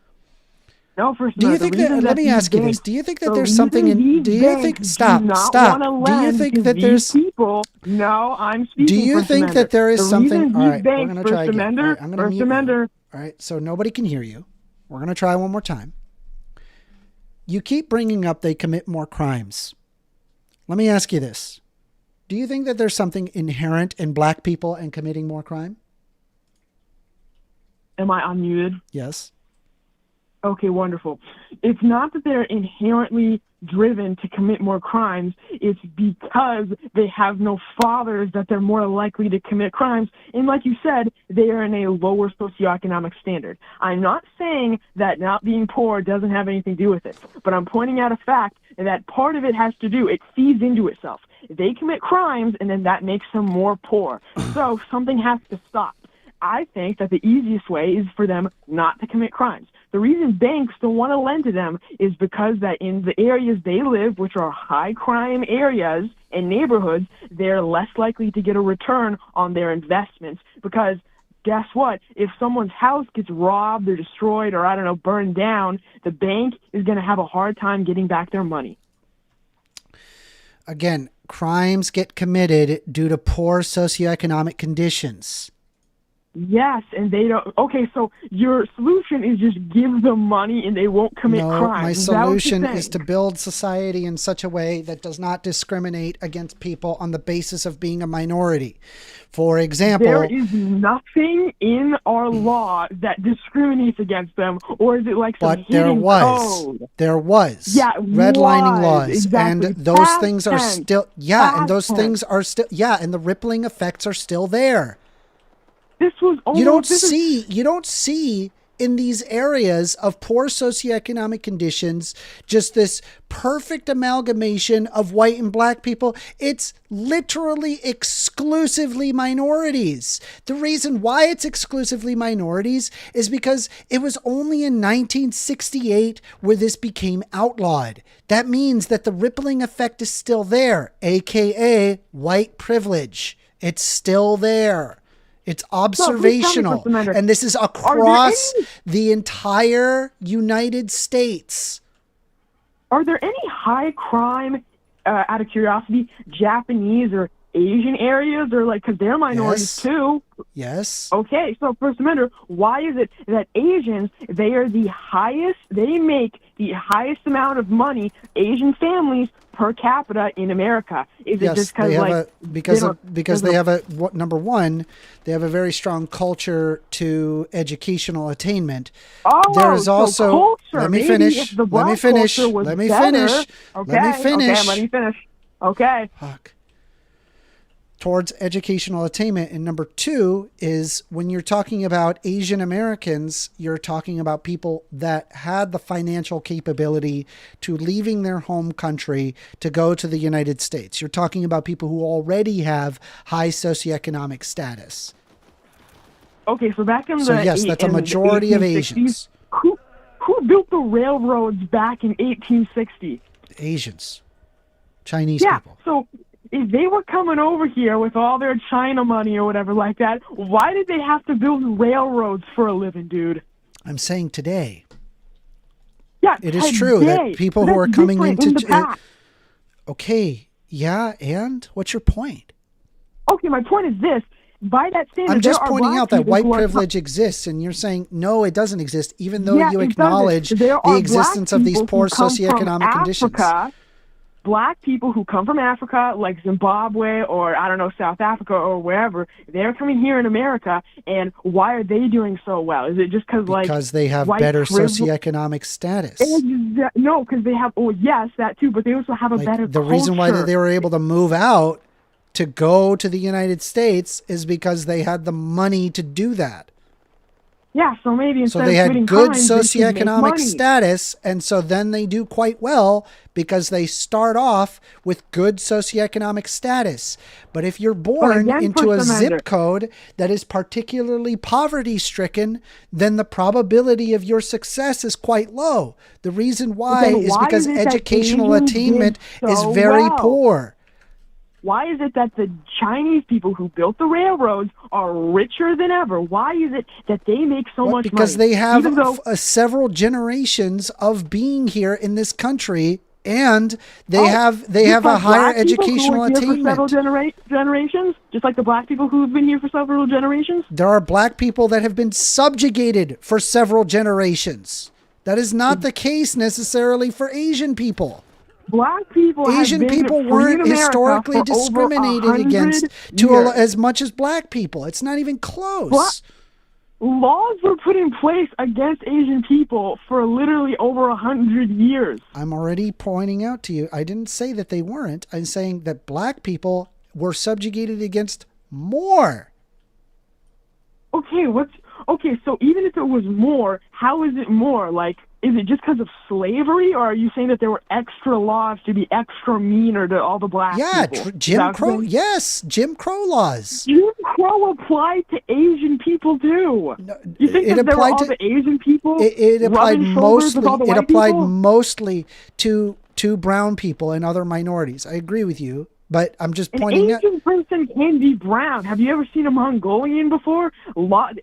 Speaker 11: No, First
Speaker 1: Do you
Speaker 11: Amendment.
Speaker 1: think that? Let me ask you this: do you think that there's something in? Do you think? Stop! Do you think that there's?
Speaker 11: People? No, I'm speaking.
Speaker 1: Do you
Speaker 11: First
Speaker 1: think
Speaker 11: Amendment.
Speaker 1: that there is
Speaker 11: the
Speaker 1: something?
Speaker 11: reason
Speaker 1: All
Speaker 11: these
Speaker 1: right, we're
Speaker 11: banks,
Speaker 1: gonna try
Speaker 11: First
Speaker 1: again. All
Speaker 11: Amendment,
Speaker 1: right, I'm gonna
Speaker 11: First
Speaker 1: mute you.
Speaker 11: Amendment.
Speaker 1: All right, so nobody can hear you. We're gonna try one more time. You keep bringing up they commit more crimes. Let me ask you this: do you think that there's something inherent in black people and committing more crime?
Speaker 11: Am I unmuted?
Speaker 1: Yes.
Speaker 11: Okay, wonderful. It's not that they're inherently driven to commit more crimes. It's because they have no fathers that they're more likely to commit crimes. And like you said, they are in a lower socioeconomic standard. I'm not saying that not being poor doesn't have anything to do with it, but I'm pointing out a fact that part of it has to do, it feeds into itself. They commit crimes, and then that makes them more poor. So something has to stop. I think that the easiest way is for them not to commit crimes. The reason banks don't want to lend to them is because that in the areas they live, which are high crime areas and neighborhoods, they're less likely to get a return on their investments because guess what? If someone's house gets robbed or destroyed or, I don't know, burned down, the bank is going to have a hard time getting back their money.
Speaker 1: Again, crimes get committed due to poor socioeconomic conditions.
Speaker 11: Yes, and they don't. Okay, so your solution is just give them money and they won't commit
Speaker 1: No,
Speaker 11: crimes.
Speaker 1: my
Speaker 11: Is that what you're
Speaker 1: solution
Speaker 11: saying?
Speaker 1: is to build society in such a way that does not discriminate against people on the basis of being a minority. For example,
Speaker 11: There is nothing in our law that discriminates against them, or is it like some
Speaker 1: but there
Speaker 11: hidden
Speaker 1: was.
Speaker 11: code?
Speaker 1: There was.
Speaker 11: Yeah,
Speaker 1: redlining
Speaker 11: was,
Speaker 1: laws.
Speaker 11: exactly.
Speaker 1: And those
Speaker 11: Past
Speaker 1: things are
Speaker 11: tense.
Speaker 1: still, yeah, and
Speaker 11: Past
Speaker 1: those
Speaker 11: tense.
Speaker 1: things are still, yeah, and the rippling effects are still there.
Speaker 11: This was almost,
Speaker 1: You don't see in these areas of poor socioeconomic conditions just this perfect amalgamation of white and black people. It's literally exclusively minorities. The reason why it's exclusively minorities is because it was only in 1968 where this became outlawed. That means that the rippling effect is still there, aka white privilege. It's still there. It's observational, and this is across the entire United States.
Speaker 11: Are there any high crime, out of curiosity, Japanese or Asian areas, or like, because they're minorities too?
Speaker 1: Yes.
Speaker 11: Okay, so First Amendment, why is it that Asians, they are the highest, they make the highest amount of money, Asian families, per capita in America? Is it just because
Speaker 1: they have a number one, they have a very strong culture to educational attainment.
Speaker 11: Oh,
Speaker 1: there is also
Speaker 11: culture.
Speaker 1: Let me
Speaker 11: Maybe
Speaker 1: finish.
Speaker 11: if the
Speaker 1: Let me
Speaker 11: black
Speaker 1: finish.
Speaker 11: culture was
Speaker 1: Let me
Speaker 11: better.
Speaker 1: finish.
Speaker 11: Okay.
Speaker 1: Let me finish.
Speaker 11: Okay, let me finish. Okay.
Speaker 1: Fuck. Towards educational attainment. And number two is when you're talking about Asian Americans, you're talking about people that had the financial capability to leaving their home country to go to the United States. You're talking about people who already have high socioeconomic status.
Speaker 11: Okay, so back in the...
Speaker 1: So yes, that's a majority of Asians.
Speaker 11: Who built the railroads back in 1860?
Speaker 1: Asians. Chinese people.
Speaker 11: So if they were coming over here with all their China money or whatever like that, why did they have to build railroads for a living, dude?
Speaker 1: I'm saying today.
Speaker 11: Yeah,
Speaker 1: it is true that people who are coming into... Okay, yeah, and what's your point?
Speaker 11: Okay, my point is this. By that standard,
Speaker 1: I'm just pointing out that white privilege exists, and you're saying, no, it doesn't exist, even though you acknowledge the existence of these poor socioeconomic conditions.
Speaker 11: Black people who come from Africa, like Zimbabwe or, I don't know, South Africa or wherever, they're coming here in America, and why are they doing so well? Is it just because
Speaker 1: they have better socioeconomic status?
Speaker 11: No, because they have, yes, that too, but they also have a better
Speaker 1: The
Speaker 11: culture.
Speaker 1: reason why they were able to move out to go to the United States is because they had the money to do that.
Speaker 11: Yeah, so maybe
Speaker 1: So
Speaker 11: instead
Speaker 1: they
Speaker 11: of
Speaker 1: had
Speaker 11: committing
Speaker 1: good
Speaker 11: crimes, they should make
Speaker 1: socioeconomic
Speaker 11: money.
Speaker 1: status, and so then they do quite well because they start off with good socioeconomic status. But if you're born
Speaker 11: again,
Speaker 1: into a
Speaker 11: First Amendment.
Speaker 1: zip code that is particularly poverty-stricken, then the probability of your success is quite low. The reason why
Speaker 11: then
Speaker 1: is
Speaker 11: why
Speaker 1: because
Speaker 11: is it that
Speaker 1: educational
Speaker 11: Asians
Speaker 1: attainment
Speaker 11: did
Speaker 1: is
Speaker 11: so
Speaker 1: very
Speaker 11: well?
Speaker 1: poor.
Speaker 11: Why is it that the Chinese people who built the railroads are richer than ever? Why is it that they make so much
Speaker 1: Because
Speaker 11: money?
Speaker 1: they have
Speaker 11: Even though,
Speaker 1: several generations of being here in this country, and they have
Speaker 11: just
Speaker 1: a
Speaker 11: like
Speaker 1: higher
Speaker 11: black people who
Speaker 1: educational
Speaker 11: were here for several
Speaker 1: attainment.
Speaker 11: generations, just like the black people who have been here for several generations.
Speaker 1: There are black people that have been subjugated for several generations. That is not the case necessarily for Asian people.
Speaker 11: Black people
Speaker 1: Asian
Speaker 11: have been
Speaker 1: people
Speaker 11: free in
Speaker 1: weren't
Speaker 11: America
Speaker 1: historically
Speaker 11: for over
Speaker 1: discriminated
Speaker 11: 100
Speaker 1: against
Speaker 11: years.
Speaker 1: as much as black people. It's not even close.
Speaker 11: Laws were put in place against Asian people for literally over 100 years.
Speaker 1: I'm already pointing out to you, I didn't say that they weren't. I'm saying that black people were subjugated against more.
Speaker 11: Okay, so even if it was more, how is it more? Like, is it just because of slavery, or are you saying that there were extra laws to be extra meaner to all the black people?
Speaker 1: Jim Crow. Yes, Jim Crow laws.
Speaker 11: Jim Crow applied to Asian people too. You think
Speaker 1: it
Speaker 11: that there were
Speaker 1: applied
Speaker 11: all
Speaker 1: to-
Speaker 11: the Asian people?
Speaker 1: It applied
Speaker 11: rubbing shoulders with
Speaker 1: mostly.
Speaker 11: all the
Speaker 1: It
Speaker 11: white
Speaker 1: applied
Speaker 11: people?
Speaker 1: mostly to brown people and other minorities. I agree with you, but I'm just
Speaker 11: An
Speaker 1: pointing out.
Speaker 11: Asian person can be brown. Have you ever seen a Mongolian before?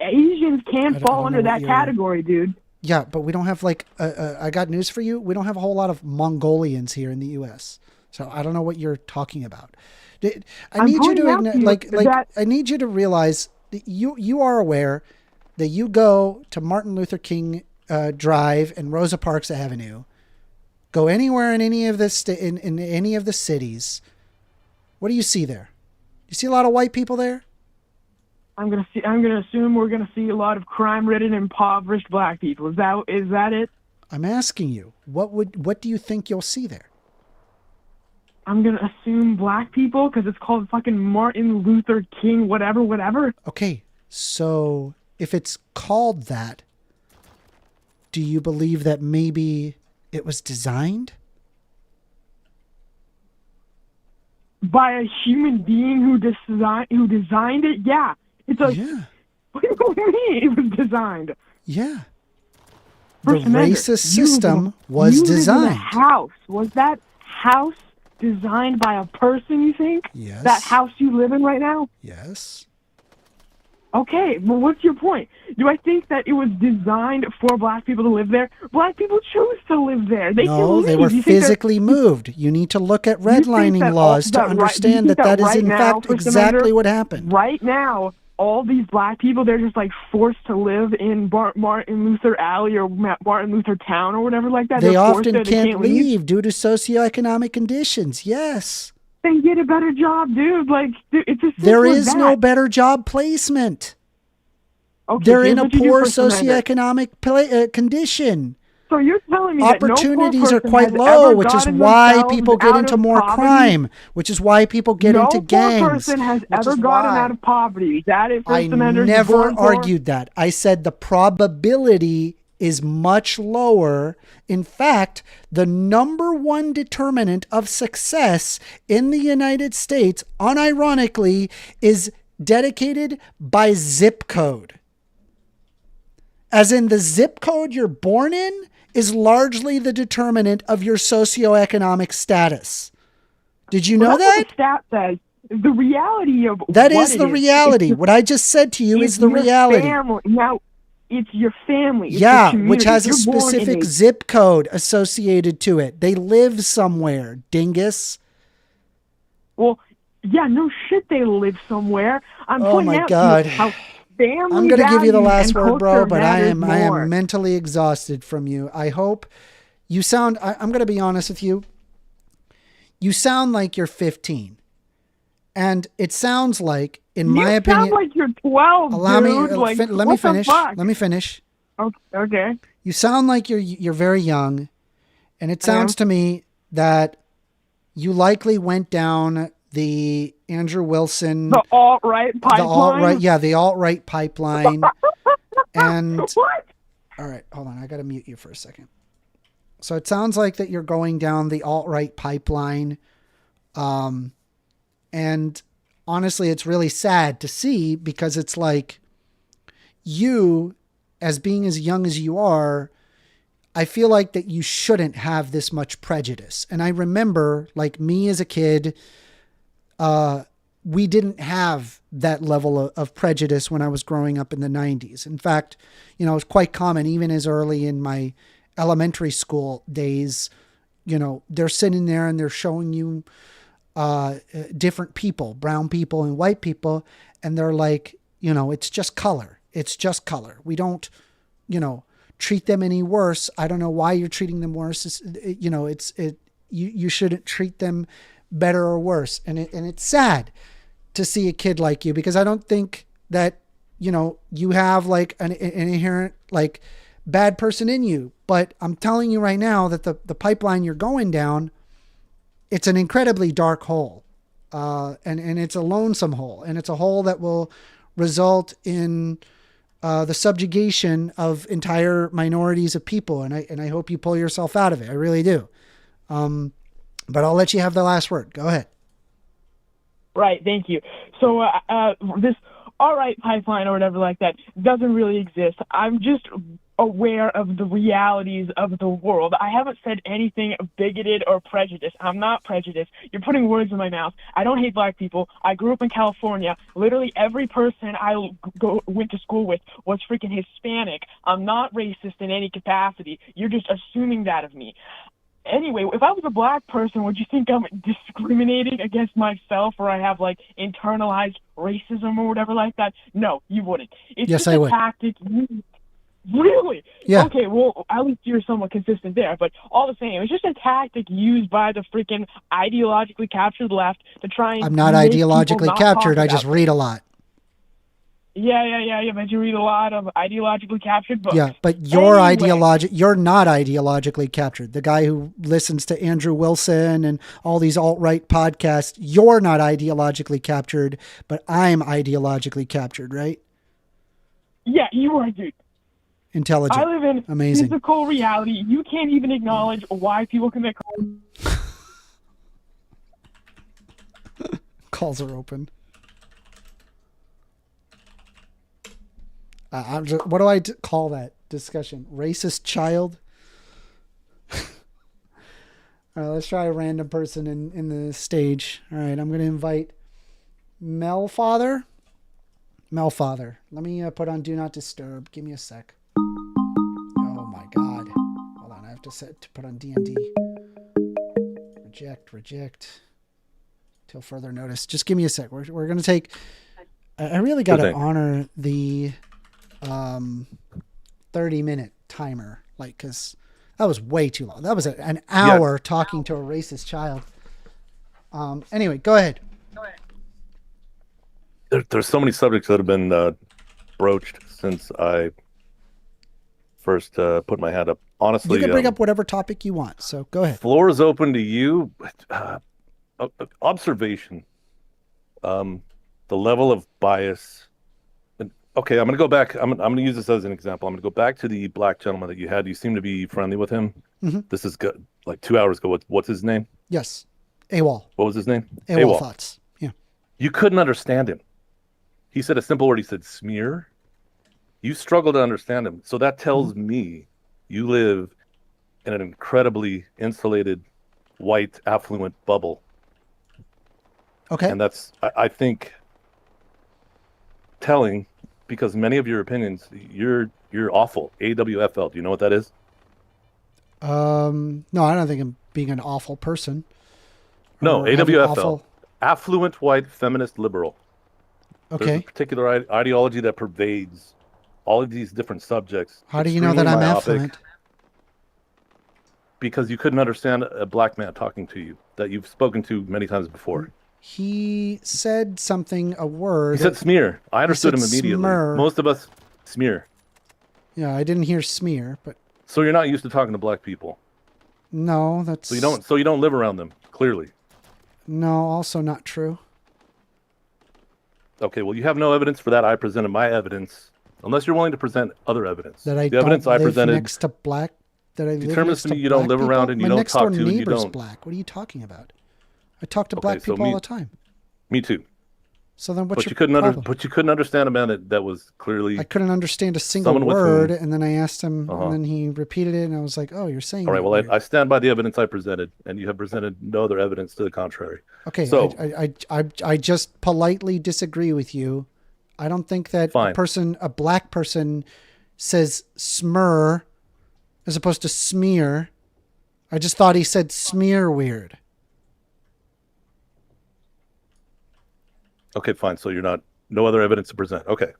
Speaker 11: Asians can fall under that category, dude.
Speaker 1: Yeah, but we don't have I got news for you. We don't have a whole lot of Mongolians here in the U.S. So I don't know what you're talking about. I need you to I need you to realize that you are aware that you go to Martin Luther King Drive and Rosa Parks Avenue, go anywhere in any of in any of the cities. What do you see there? You see a lot of white people there?
Speaker 11: I'm gonna assume we're gonna see a lot of crime-ridden, impoverished black people. Is that it?
Speaker 1: I'm asking you. What do you think you'll see there?
Speaker 11: I'm gonna assume black people because it's called fucking Martin Luther King, whatever.
Speaker 1: Okay, so if it's called that, do you believe that maybe it was designed?
Speaker 11: By a human being who designed it? Yeah. It's like,
Speaker 1: yeah.
Speaker 11: What do you mean it was designed?
Speaker 1: Yeah.
Speaker 11: First
Speaker 1: the
Speaker 11: Amendment,
Speaker 1: racist system was
Speaker 11: you live in a
Speaker 1: designed.
Speaker 11: house. Was that house designed by a person, you think?
Speaker 1: Yes.
Speaker 11: That house you live in right now?
Speaker 1: Yes.
Speaker 11: Okay, well, what's your point? Do I think that it was designed for black people to live there? Black people choose to live there. They can
Speaker 1: No,
Speaker 11: leave.
Speaker 1: they were
Speaker 11: You think that-
Speaker 1: physically moved. You need to look at redlining
Speaker 11: that
Speaker 1: laws to
Speaker 11: do you
Speaker 1: understand
Speaker 11: think
Speaker 1: that is
Speaker 11: right
Speaker 1: in
Speaker 11: now,
Speaker 1: fact
Speaker 11: First
Speaker 1: exactly
Speaker 11: Amendment,
Speaker 1: what happened.
Speaker 11: Right now, all these black people, they're just like forced to live in Martin Luther Alley or Martin Luther Town or whatever like that.
Speaker 1: They
Speaker 11: They're forced
Speaker 1: often
Speaker 11: there. They
Speaker 1: can't leave due to socioeconomic conditions. Yes.
Speaker 11: Then get a better job, dude. Like, it's as
Speaker 1: There
Speaker 11: simple as
Speaker 1: is
Speaker 11: that.
Speaker 1: no better job placement.
Speaker 11: Okay,
Speaker 1: They're
Speaker 11: here's
Speaker 1: in a
Speaker 11: what you do,
Speaker 1: poor
Speaker 11: First Amendment.
Speaker 1: socioeconomic condition.
Speaker 11: So you're telling me that no poor
Speaker 1: Opportunities are
Speaker 11: person
Speaker 1: quite
Speaker 11: has
Speaker 1: low,
Speaker 11: ever
Speaker 1: which is
Speaker 11: gotten
Speaker 1: why
Speaker 11: themselves
Speaker 1: people get
Speaker 11: out
Speaker 1: into
Speaker 11: of
Speaker 1: more
Speaker 11: poverty?
Speaker 1: crime, which is why people get
Speaker 11: no
Speaker 1: into
Speaker 11: poor
Speaker 1: gangs.
Speaker 11: person has
Speaker 1: which
Speaker 11: ever
Speaker 1: is
Speaker 11: gotten
Speaker 1: why
Speaker 11: out of poverty. Is that it,
Speaker 1: I
Speaker 11: First Amendment? You're
Speaker 1: never
Speaker 11: born poor?
Speaker 1: argued that. I said the probability is much lower. In fact, the number one determinant of success in the United States, unironically, is dedicated by zip code. As in, the zip code you're born in is largely the determinant of your socioeconomic status. Did you know
Speaker 11: That's
Speaker 1: that?
Speaker 11: what the stat says. The reality of
Speaker 1: That
Speaker 11: what
Speaker 1: is
Speaker 11: it
Speaker 1: the reality. What I just said to you
Speaker 11: it's
Speaker 1: is the
Speaker 11: your
Speaker 1: reality.
Speaker 11: Family. Now, it's your family. It's
Speaker 1: Yeah,
Speaker 11: your community.
Speaker 1: which has a
Speaker 11: You're born in
Speaker 1: specific zip code associated to it. They live somewhere, dingus.
Speaker 11: Well, yeah, no shit, they live somewhere. I'm
Speaker 1: Oh
Speaker 11: pointing
Speaker 1: my
Speaker 11: out
Speaker 1: God.
Speaker 11: to you how family
Speaker 1: I'm going to give you the
Speaker 11: values
Speaker 1: last
Speaker 11: and
Speaker 1: word, bro,
Speaker 11: culture
Speaker 1: but I
Speaker 11: matters more.
Speaker 1: am mentally exhausted from you. I hope you sound, I'm going to be honest with you. You sound like you're 15. And it sounds like, in my opinion,
Speaker 11: You sound like you're 12,
Speaker 1: allow me,
Speaker 11: dude. Like,
Speaker 1: let me
Speaker 11: what the
Speaker 1: finish.
Speaker 11: fuck?
Speaker 1: Let me finish.
Speaker 11: Okay.
Speaker 1: You sound like you're very young, and it sounds to me that you likely went down the Andrew Wilson,
Speaker 11: The alt-right pipeline.
Speaker 1: the alt-right pipeline. And
Speaker 11: What?
Speaker 1: all right, hold on. I got to mute you for a second. So it sounds like that you're going down the alt-right pipeline. And honestly, it's really sad to see because it's like you, as being as young as you are, I feel like that you shouldn't have this much prejudice. And I remember, like me as a kid, we didn't have that level of prejudice when I was growing up in the 90s. In fact, you know, it was quite common, even as early in my elementary school days, you know, they're sitting there and they're showing you different people, brown people and white people. And they're like, you know, it's just color. It's just color. We don't, you know, treat them any worse. I don't know why you're treating them worse. You shouldn't treat them better or worse. And it's sad to see a kid like you, because I don't think that, you know, you have like an inherent like bad person in you, but I'm telling you right now that the pipeline you're going down, it's an incredibly dark hole. And it's a lonesome hole, and it's a hole that will result in the subjugation of entire minorities of people. And I hope you pull yourself out of it. I really do. But I'll let you have the last word. Go ahead.
Speaker 11: Right. Thank you. So this all-right pipeline or whatever like that doesn't really exist. I'm just aware of the realities of the world. I haven't said anything bigoted or prejudiced. I'm not prejudiced. You're putting words in my mouth. I don't hate black people. I grew up in California. Literally every person I went to school with was freaking Hispanic. I'm not racist in any capacity. You're just assuming that of me. Anyway, if I was a black person, would you think I'm discriminating against myself, or I have like internalized racism or whatever like that? No, you wouldn't. It's
Speaker 1: yes,
Speaker 11: just
Speaker 1: I
Speaker 11: a
Speaker 1: would.
Speaker 11: tactic. Really?
Speaker 1: Yeah.
Speaker 11: Okay, well, at least you're somewhat consistent there. But all the same, it's just a tactic used by the freaking ideologically captured left to try and.
Speaker 1: I'm not
Speaker 11: make
Speaker 1: ideologically
Speaker 11: people not
Speaker 1: captured.
Speaker 11: talk
Speaker 1: I just
Speaker 11: about
Speaker 1: read a lot.
Speaker 11: Yeah, but you read a lot of ideologically captured books.
Speaker 1: Yeah, but you're
Speaker 11: Anyway.
Speaker 1: you're not ideologically captured. The guy who listens to Andrew Wilson and all these alt-right podcasts, you're not ideologically captured, but I'm ideologically captured, right?
Speaker 11: Yeah, you are, dude.
Speaker 1: Intelligent.
Speaker 11: I live in
Speaker 1: amazing.
Speaker 11: physical reality. You can't even acknowledge why people commit crimes.
Speaker 1: Calls are open. What do I call that discussion? Racist child? All right, let's try a random person in the stage. All right, I'm going to invite Melfather. Melfather. Let me put on Do Not Disturb. Give me a sec. Oh my God. Hold on, I have to put on D&D. Reject. Till further notice. Just give me a sec. We're going to take... I really got to honor the 30-minute timer, like, because that was way too long. That was an hour talking to a racist child. Anyway, go ahead.
Speaker 12: There's so many subjects that have been broached since I first put my hand up. Honestly,
Speaker 1: you can bring up whatever topic you want, so go ahead.
Speaker 12: Floor is open to you. Observation, the level of bias. Okay, I'm going to go back. I'm going to use this as an example. I'm going to go back to the black gentleman that you had. You seem to be friendly with him.
Speaker 1: Mm-hmm.
Speaker 12: This is good. Like 2 hours ago. What's his name?
Speaker 1: Yes. AWOL.
Speaker 12: What was his name?
Speaker 1: AWOL thoughts. Yeah.
Speaker 12: You couldn't understand him. He said a simple word. He said smear. You struggle to understand him. So that tells me you live in an incredibly insulated, white, affluent bubble.
Speaker 1: Okay.
Speaker 12: And that's, I think, telling, because many of your opinions, you're awful. AWFL. Do you know what that is?
Speaker 1: No, I don't think I'm being an awful person.
Speaker 12: No, AWFL.
Speaker 1: Awful...
Speaker 12: Affluent, white, feminist, liberal.
Speaker 1: Okay.
Speaker 12: There's a particular ideology that pervades all of these different subjects.
Speaker 1: How do you know that I'm affluent?
Speaker 12: Because you couldn't understand a black man talking to you that you've spoken to many times before.
Speaker 1: He said something, a word.
Speaker 12: He said smear. I understood him immediately.
Speaker 1: Smear.
Speaker 12: Most of us smear.
Speaker 1: Yeah, I didn't hear smear, but...
Speaker 12: So you're not used to talking to black people.
Speaker 1: No, that's...
Speaker 12: So you don't live around them, clearly.
Speaker 1: No, also not true.
Speaker 12: Okay, well, you have no evidence for that. I presented my evidence Unless you're willing to present other evidence.
Speaker 1: That I
Speaker 12: The evidence
Speaker 1: don't
Speaker 12: I
Speaker 1: live
Speaker 12: presented
Speaker 1: next to black. That I live
Speaker 12: determines
Speaker 1: next
Speaker 12: to
Speaker 1: to
Speaker 12: me you don't
Speaker 1: black
Speaker 12: live
Speaker 1: people?
Speaker 12: around and you
Speaker 1: My
Speaker 12: don't
Speaker 1: next
Speaker 12: talk
Speaker 1: door
Speaker 12: to and you
Speaker 1: neighbor's
Speaker 12: don't.
Speaker 1: black. What are you talking about? I talk to
Speaker 12: Okay,
Speaker 1: black
Speaker 12: so
Speaker 1: people all the time.
Speaker 12: Me too.
Speaker 1: So then, what's
Speaker 12: But
Speaker 1: your
Speaker 12: you couldn't
Speaker 1: problem?
Speaker 12: but you couldn't understand a man that was clearly.
Speaker 1: I couldn't understand a single
Speaker 12: someone with
Speaker 1: word,
Speaker 12: whom-
Speaker 1: and then I asked him,
Speaker 12: Uh-huh.
Speaker 1: and then he repeated it, and I was like, "Oh, you're saying."
Speaker 12: All right.
Speaker 1: that
Speaker 12: Well,
Speaker 1: weird.
Speaker 12: I stand by the evidence I presented, and you have presented no other evidence to the contrary.
Speaker 1: Okay,
Speaker 12: So
Speaker 1: I just politely disagree with you. I don't think that
Speaker 12: Fine.
Speaker 1: a black person, says smur as opposed to smear. I just thought he said smear weird.
Speaker 12: okay, fine. So you're not no other evidence to present. Okay.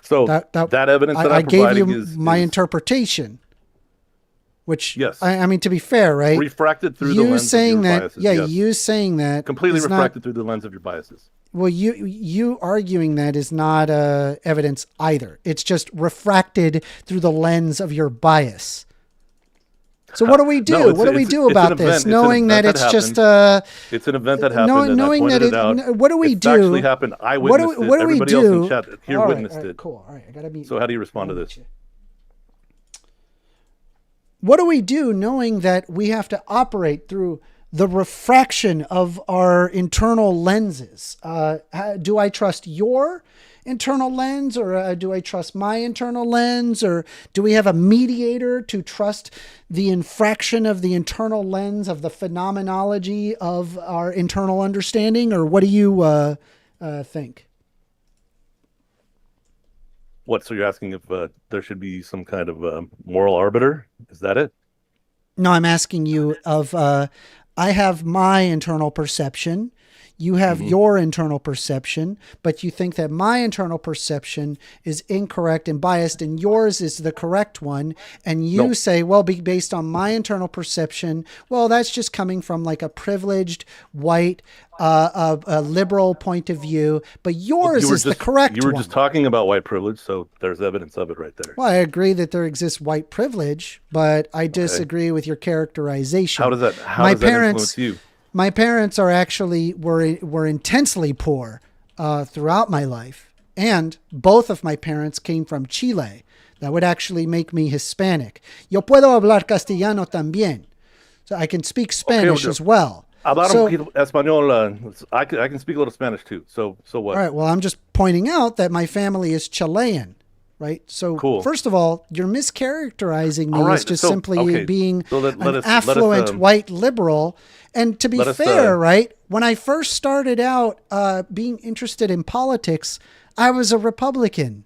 Speaker 12: So that evidence that
Speaker 1: I
Speaker 12: I'm
Speaker 1: gave
Speaker 12: providing
Speaker 1: you my interpretation. Which,
Speaker 12: yes,
Speaker 1: I mean, to be fair, right?
Speaker 12: Refracted through the lens of your biases.
Speaker 1: Yeah,
Speaker 12: yes.
Speaker 1: you saying that
Speaker 12: Completely
Speaker 1: is
Speaker 12: refracted through the lens of your biases.
Speaker 1: Well, you arguing that is not evidence either. It's just refracted through the lens of your bias. So what do we do?
Speaker 12: No,
Speaker 1: what do we do about this? Knowing that it's just
Speaker 12: it's an event that happened.
Speaker 1: Knowing
Speaker 12: and I
Speaker 1: that
Speaker 12: pointed it out.
Speaker 1: what do we
Speaker 12: It's
Speaker 1: do?
Speaker 12: actually happened. I witnessed it.
Speaker 1: What do we
Speaker 12: Everybody
Speaker 1: do?
Speaker 12: else in chat here
Speaker 1: All right,
Speaker 12: witnessed it.
Speaker 1: Cool. All right, I gotta be.
Speaker 12: So how do you respond to this?
Speaker 1: What do we do knowing that we have to operate through the refraction of our internal lenses? Do I trust your internal lens, or do I trust my internal lens, or do we have a mediator to trust the infraction of the internal lens of the phenomenology of our internal understanding, or what do you think?
Speaker 12: What? So you're asking if there should be some kind of moral arbiter? Is that it?
Speaker 1: No, I'm asking you of, I have my internal perception. You have your internal perception, but you think that my internal perception is incorrect and biased, and yours is the correct one. And you say, well, based on my internal perception, well, that's just coming from like a privileged white, a liberal point of view. But yours is the correct one.
Speaker 12: You were just talking about white privilege, so there's evidence of it right there.
Speaker 1: Well, I agree that there exists white privilege, but I disagree with your characterization.
Speaker 12: How does that influence you?
Speaker 1: My parents are actually were intensely poor throughout my life, and both of my parents came from Chile. That would actually make me Hispanic. Yo puedo hablar castellano también, so I can speak Spanish as well.
Speaker 12: Hablar un poquito español. I can speak a little Spanish too. So what?
Speaker 1: All right. Well, I'm just pointing out that my family is Chilean. Right. So first of all, you're mischaracterizing me as just simply being an affluent white liberal. And to be fair, right, when I first started out being interested in politics, I was a Republican.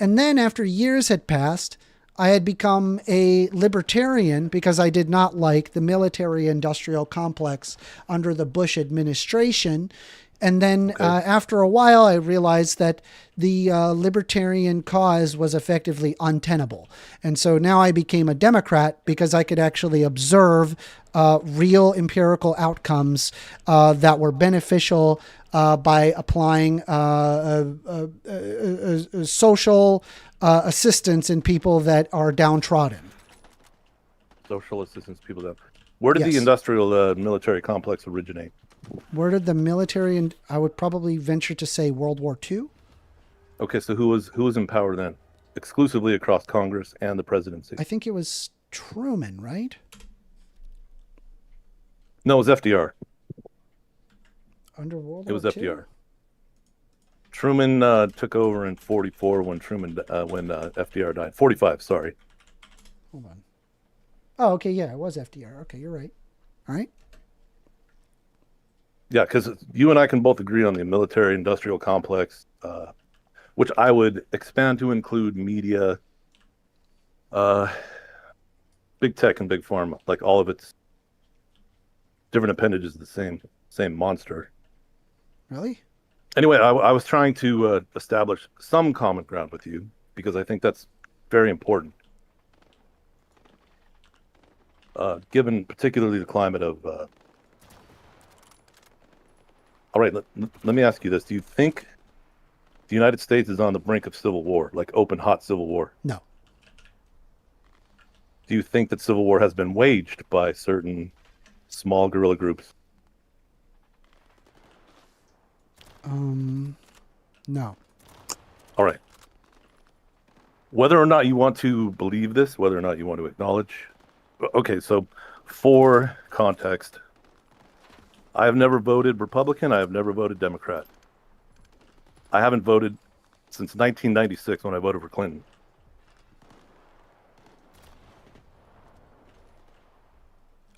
Speaker 1: And then after years had passed, I had become a libertarian because I did not like the military-industrial complex under the Bush administration. And then after a while, I realized that the libertarian cause was effectively untenable. And so now I became a Democrat because I could actually observe real empirical outcomes that were beneficial by applying social assistance in people that are downtrodden.
Speaker 12: Social assistance people down. Where did the industrial military complex originate?
Speaker 1: Where did the military, and I would probably venture to say World War II?
Speaker 12: Okay, so who was in power then? Exclusively across Congress and the presidency?
Speaker 1: I think it was Truman, right?
Speaker 12: No, it was FDR.
Speaker 1: Under World War II?
Speaker 12: It was FDR. Truman took over in 44 when FDR died. 45, sorry.
Speaker 1: Hold on. Oh, okay, yeah, it was FDR. Okay, you're right. All right.
Speaker 12: Yeah, because you and I can both agree on the military-industrial complex, which I would expand to include media, big tech and big pharma, like all of its different appendages of the same monster.
Speaker 1: Really?
Speaker 12: Anyway, I was trying to establish some common ground with you because I think that's very important, given particularly the climate of... All right, let me ask you this. Do you think the United States is on the brink of civil war, like open, hot civil war?
Speaker 1: No.
Speaker 12: Do you think that civil war has been waged by certain small guerrilla groups?
Speaker 1: No.
Speaker 12: All right. Whether or not you want to believe this, whether or not you want to acknowledge. Okay, so for context, I have never voted Republican. I have never voted Democrat. I haven't voted since 1996 when I voted for Clinton.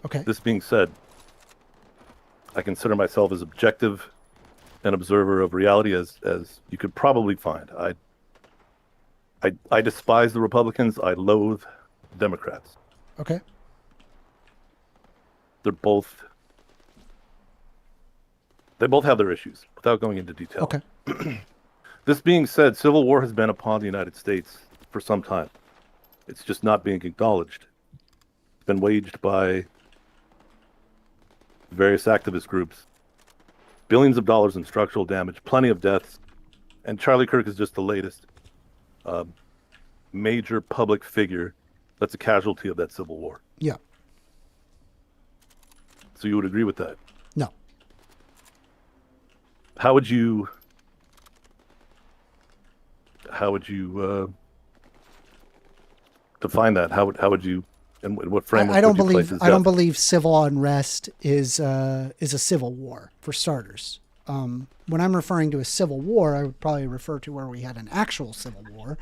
Speaker 1: Okay.
Speaker 12: This being said, I consider myself as objective an observer of reality as you could probably find. I despise the Republicans. I loathe Democrats.
Speaker 1: Okay.
Speaker 12: They both have their issues without going into detail.
Speaker 1: Okay.
Speaker 12: This being said, civil war has been upon the United States for some time. It's just not being acknowledged. It's been waged by various activist groups. Billions of dollars in structural damage, plenty of deaths, and Charlie Kirk is just the latest major public figure that's a casualty of that civil war.
Speaker 1: Yeah.
Speaker 12: So you would agree with that?
Speaker 1: No.
Speaker 12: How would you define that? How would you, and what framework?
Speaker 1: I don't
Speaker 12: would you place
Speaker 1: believe
Speaker 12: his
Speaker 1: I don't
Speaker 12: death?
Speaker 1: believe civil unrest is a civil war for starters. When I'm referring to a civil war, I would probably refer to where we had an actual civil war.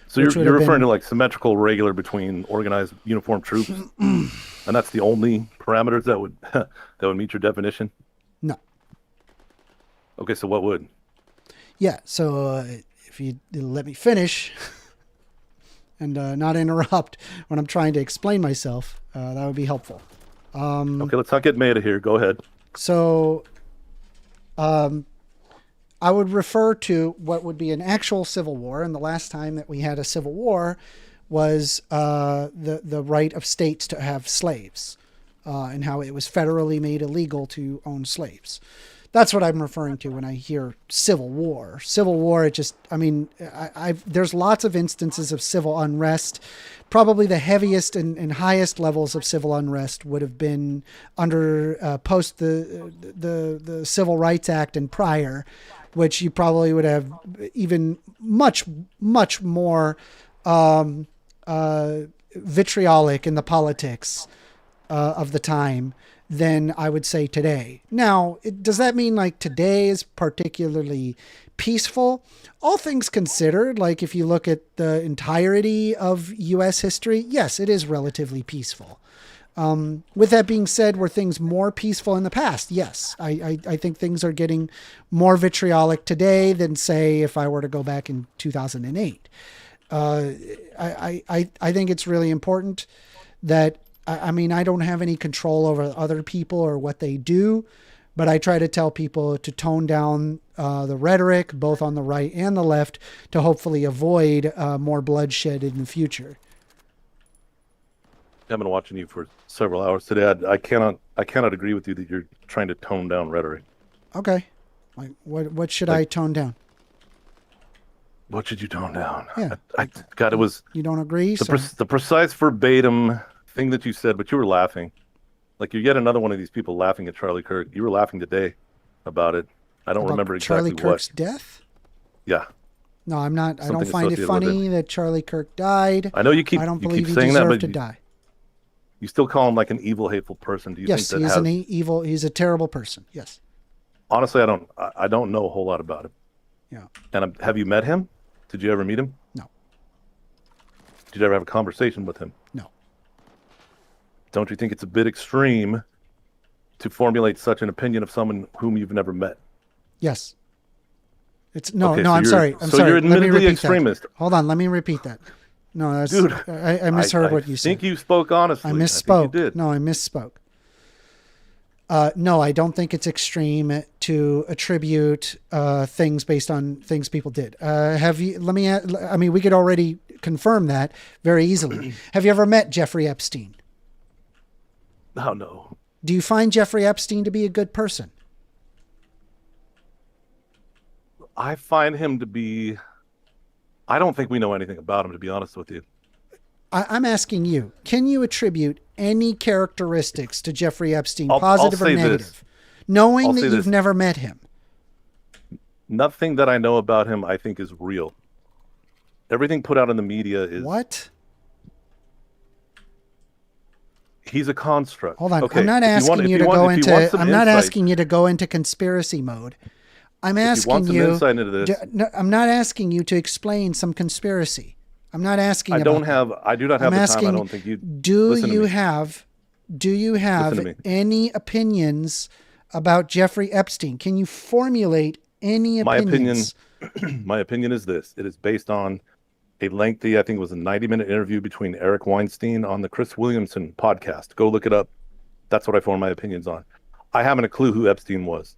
Speaker 12: So you're referring to like symmetrical, regular between organized uniformed troops, and that's the only parameters that would that would meet your definition?
Speaker 1: No.
Speaker 12: Okay, so what would?
Speaker 1: Yeah. So if you let me finish and not interrupt when I'm trying to explain myself, that would be helpful.
Speaker 12: Okay, let's not get meta here. Go ahead.
Speaker 1: So, I would refer to what would be an actual civil war, and the last time that we had a civil war was the right of states to have slaves, and how it was federally made illegal to own slaves. That's what I'm referring to when I hear civil war. Civil war, it just, I mean, there's lots of instances of civil unrest. Probably the heaviest and highest levels of civil unrest would have been under post the Civil Rights Act and prior, which you probably would have even much more vitriolic in the politics of the time than I would say today. Now, does that mean like today is particularly peaceful? All things considered, like if you look at the entirety of U.S. history, yes, it is relatively peaceful. With that being said, were things more peaceful in the past? Yes. I think things are getting more vitriolic today than, say, if I were to go back in 2008. I think it's really important that, I mean, I don't have any control over other people or what they do, but I try to tell people to tone down the rhetoric, both on the right and the left, to hopefully avoid more bloodshed in the future.
Speaker 12: I've been watching you for several hours today. I cannot agree with you that you're trying to tone down rhetoric.
Speaker 1: Okay. Like what should I tone down?
Speaker 12: What should you tone down?
Speaker 1: Yeah.
Speaker 12: God, it was.
Speaker 1: You don't agree?
Speaker 12: The precise verbatim thing that you said, but you were laughing. Like you're yet another one of these people laughing at Charlie Kirk. You were laughing today about it. I don't remember exactly
Speaker 1: Charlie Kirk's death?
Speaker 12: Yeah.
Speaker 1: No, I'm not.
Speaker 12: Something
Speaker 1: I don't find it funny that Charlie Kirk died.
Speaker 12: I know you keep.
Speaker 1: I don't
Speaker 12: you
Speaker 1: believe
Speaker 12: keep
Speaker 1: he
Speaker 12: saying that,
Speaker 1: deserved
Speaker 12: but
Speaker 1: to die.
Speaker 12: You still call him like an evil, hateful person. Do you
Speaker 1: Yes,
Speaker 12: think
Speaker 1: he
Speaker 12: that
Speaker 1: is
Speaker 12: has...
Speaker 1: an evil. He's a terrible person. Yes.
Speaker 12: Honestly, I don't know a whole lot about him.
Speaker 1: Yeah.
Speaker 12: And have you met him? Did you ever meet him?
Speaker 1: No.
Speaker 12: Did you ever have a conversation with him?
Speaker 1: No.
Speaker 12: Don't you think it's a bit extreme to formulate such an opinion of someone whom you've never met?
Speaker 1: Yes. It's no,
Speaker 12: Okay,
Speaker 1: no.
Speaker 12: so
Speaker 1: I'm sorry. I'm
Speaker 12: so
Speaker 1: sorry.
Speaker 12: you're
Speaker 1: Let me
Speaker 12: admittedly
Speaker 1: repeat
Speaker 12: extremist.
Speaker 1: that. Hold on. Let me repeat that. No, that's,
Speaker 12: Dude,
Speaker 1: I misheard what you said.
Speaker 12: I think you spoke honestly.
Speaker 1: I misspoke.
Speaker 12: I think you did.
Speaker 1: No, I misspoke. No, I don't think it's extreme to attribute things based on things people did. Have you? Let me. I mean, we could already confirm that very easily. Have you ever met Jeffrey Epstein?
Speaker 12: Oh, no.
Speaker 1: Do you find Jeffrey Epstein to be a good person?
Speaker 12: I find him to be... I don't think we know anything about him, to be honest with you.
Speaker 1: I'm asking you, can you attribute any characteristics to Jeffrey Epstein,
Speaker 12: I'll
Speaker 1: positive or
Speaker 12: say
Speaker 1: negative,
Speaker 12: this.
Speaker 1: knowing
Speaker 12: I'll
Speaker 1: that
Speaker 12: say
Speaker 1: you've
Speaker 12: this.
Speaker 1: never met him?
Speaker 12: Nothing that I know about him I think is real. Everything put out in the media is
Speaker 1: what?
Speaker 12: He's a construct.
Speaker 1: Hold on.
Speaker 12: Okay,
Speaker 1: I'm not asking you to go into. I'm not asking you to go into conspiracy mode. I'm asking you. No, I'm not asking you to explain some conspiracy. I'm not asking.
Speaker 12: I do not have the time. I don't think you.
Speaker 1: Do you have any opinions about Jeffrey Epstein? Can you formulate any opinions?
Speaker 12: My opinion is this. It is based on a lengthy, I think it was a 90-minute interview between Eric Weinstein on the Chris Williamson podcast. Go look it up. That's what I form my opinions on. I haven't a clue who Epstein was.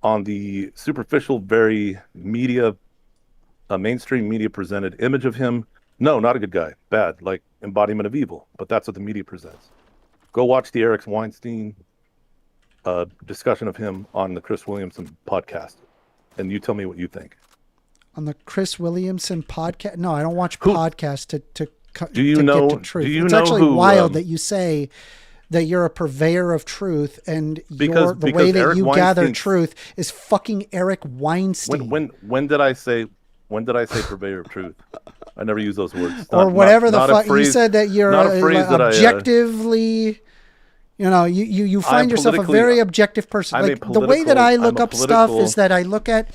Speaker 12: On the superficial, very mainstream media presented image of him, no, not a good guy. Bad, like embodiment of evil. But that's what the media presents. Go watch the Eric Weinstein discussion of him on the Chris Williamson podcast, and you tell me what you think.
Speaker 1: On the Chris Williamson podcast? No, I don't watch podcasts to get to truth. It's actually wild that you say that you're a purveyor of truth, and the way that you gather truth is fucking Eric Weinstein.
Speaker 12: When did I say purveyor of truth? I never use those words.
Speaker 1: Or whatever the fuck you said, that you're objectively. You find yourself a very objective person. Like the way that I look up stuff is that I look at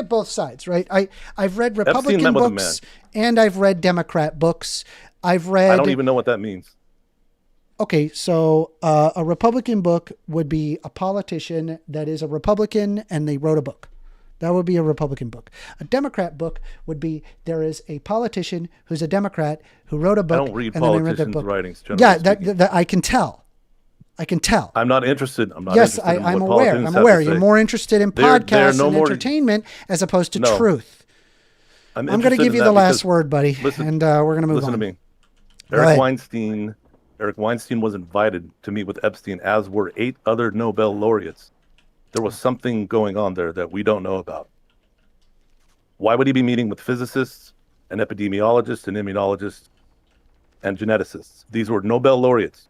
Speaker 1: both sides, right? I've read Republican books and I've read Democrat books. I
Speaker 12: don't even know what that means.
Speaker 1: Okay, so a Republican book would be a politician that is a Republican and they wrote a book. That would be a Republican book. A Democrat book would be there is a politician who's a Democrat who wrote a book.
Speaker 12: I don't read politicians' writings.
Speaker 1: Yeah, that I can tell. I'm
Speaker 12: not interested. I'm
Speaker 1: aware. I'm aware. You're more interested in podcasts and entertainment as opposed to truth. I'm going to give you the last word, buddy, and we're going to move on.
Speaker 12: Listen to me. Eric Weinstein was invited to meet with Epstein, as were 8 other Nobel laureates. There was something going on there that we don't know about. Why would he be meeting with physicists and epidemiologists and immunologists and geneticists? These were Nobel laureates.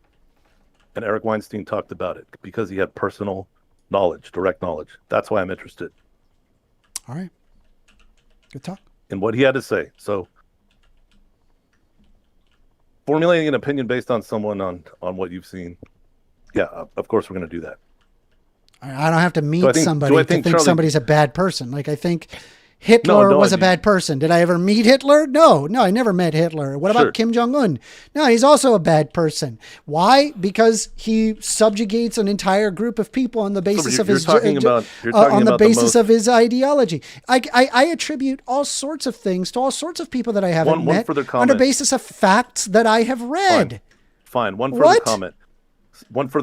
Speaker 12: And Eric Weinstein talked about it because he had personal knowledge, direct knowledge. That's why I'm interested.
Speaker 1: All right. Good talk.
Speaker 12: And what he had to say. So formulating an opinion based on someone on what you've seen. Yeah, of course we're going to do that.
Speaker 1: I don't have to meet somebody to think somebody's a bad person. Like I think Hitler was a bad person. Did I ever meet Hitler? No, I never met Hitler. What about Kim Jong-un? No, he's also a bad person. Why? Because he subjugates an entire group of people on the basis of his of his ideology. I attribute all sorts of things to all sorts of people that I haven't met on the basis of facts that I have read.
Speaker 12: Fine. One further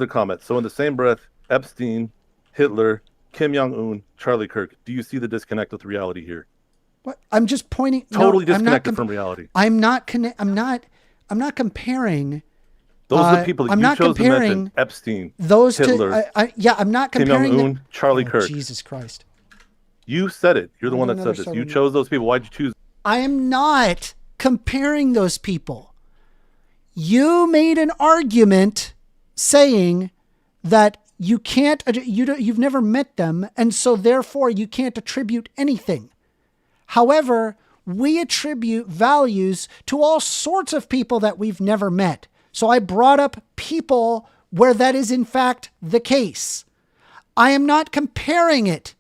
Speaker 12: comment. So in the same breath, Epstein, Hitler, Kim Jong-un, Charlie Kirk. Do you see the disconnect with reality here?
Speaker 1: What? I'm just pointing.
Speaker 12: Totally disconnected from reality.
Speaker 1: I'm not comparing.
Speaker 12: Those are the people that you chose to mention. Epstein, Hitler.
Speaker 1: I'm not comparing.
Speaker 12: Kim Jong-un, Charlie Kirk.
Speaker 1: Jesus Christ.
Speaker 12: You said it. You're the one that said this. You chose those people. Why'd you choose?
Speaker 1: I am not comparing those people. You made an argument saying that you can't, you've never met them, and so therefore you can't attribute anything. However, we attribute values to all sorts of people that we've never met. So I brought up people where that is in fact the case. I am not comparing it.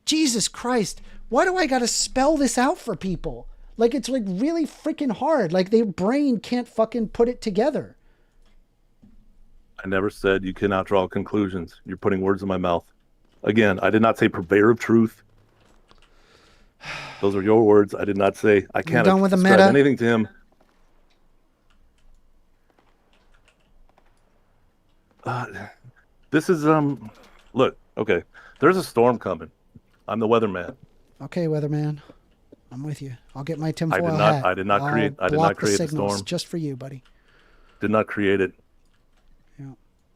Speaker 1: Jesus Christ, why do I got to spell this out for people? Like it's like really freaking hard. Like their brain can't fucking put it together.
Speaker 12: I never said you cannot draw conclusions. You're putting words in my mouth. Again, I did not say purveyor of truth. Those are your words. I did not say I can't ascribe anything to him. This is look, okay. There's a storm coming. I'm the weatherman.
Speaker 1: Okay, weatherman. I'm with you. I'll get my tinfoil hat.
Speaker 12: I did not create the storm.
Speaker 1: Just for you, buddy.
Speaker 12: Did not create it.
Speaker 1: Yeah.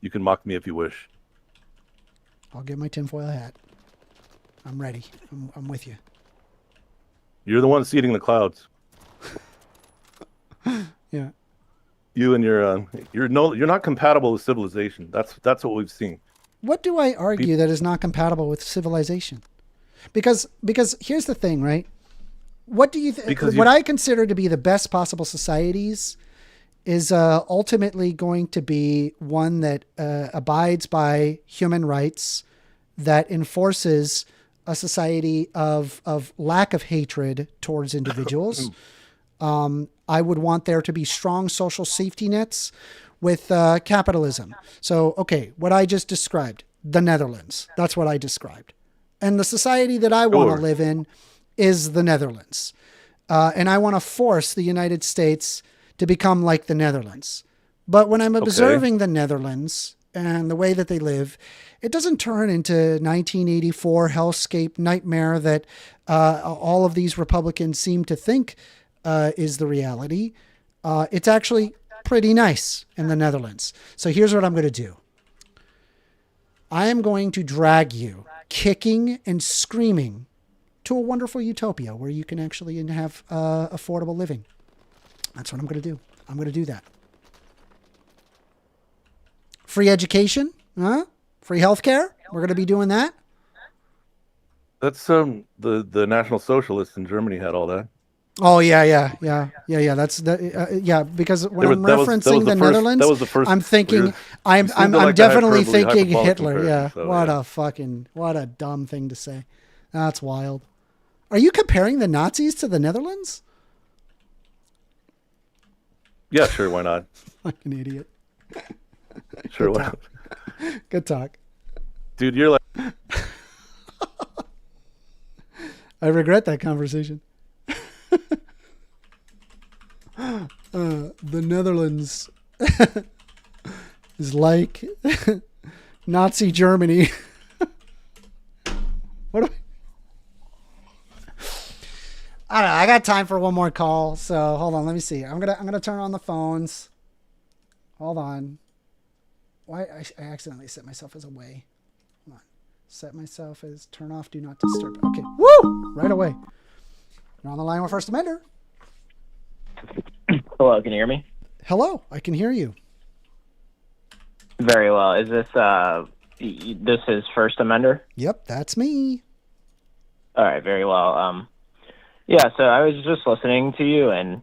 Speaker 12: You can mock me if you wish.
Speaker 1: I'll get my tinfoil hat. I'm ready. I'm with you.
Speaker 12: You're the one seeding the clouds.
Speaker 1: Yeah.
Speaker 12: You and you're not compatible with civilization. That's what we've seen.
Speaker 1: What do I argue that is not compatible with civilization? Because here's the thing, right? what do you think?
Speaker 12: Because
Speaker 1: What I consider to be the best possible societies is ultimately going to be one that abides by human rights, that enforces a society of lack of hatred towards individuals. I would want there to be strong social safety nets with capitalism. So, okay, what I just described, the Netherlands, that's what I described. And the society that I want to live in is the Netherlands. And I want to force the United States to become like the Netherlands. But when I'm observing the Netherlands and the way that they live, it doesn't turn into 1984 hellscape nightmare that all of these Republicans seem to think is the reality. It's actually pretty nice in the Netherlands. So here's what I'm going to do. I am going to drag you kicking and screaming to a wonderful utopia where you can actually have affordable living. That's what I'm going to do. I'm going to do that. Free education, huh? Free healthcare. We're going to be doing that.
Speaker 12: That's the National Socialists in Germany had all that.
Speaker 1: Oh yeah. That's that. Yeah, because when I'm referencing the Netherlands,
Speaker 12: that was the first.
Speaker 1: I'm thinking I'm definitely thinking Hitler. Yeah. So, what a dumb thing to say. That's wild. Are you comparing the Nazis to the Netherlands?
Speaker 12: Yeah, sure. Why not?
Speaker 1: Fucking idiot.
Speaker 12: Sure. Why not?
Speaker 1: Good talk.
Speaker 12: Dude, you're like.
Speaker 1: I regret that conversation. The Netherlands is like Nazi Germany. What do I don't know. I got time for one more call, so hold on. Let me see. I'm gonna turn on the phones. Hold on. Why I accidentally set myself as away. Hold on. Set myself as turn off do not disturb. Okay. Woo! Right away. You're on the line with First Amender.
Speaker 13: Hello, can you hear me?
Speaker 1: Hello, I can hear you.
Speaker 13: Very well. Is this is First Amender?
Speaker 1: Yep, that's me.
Speaker 13: All right, very well. Yeah, so I was just listening to you, and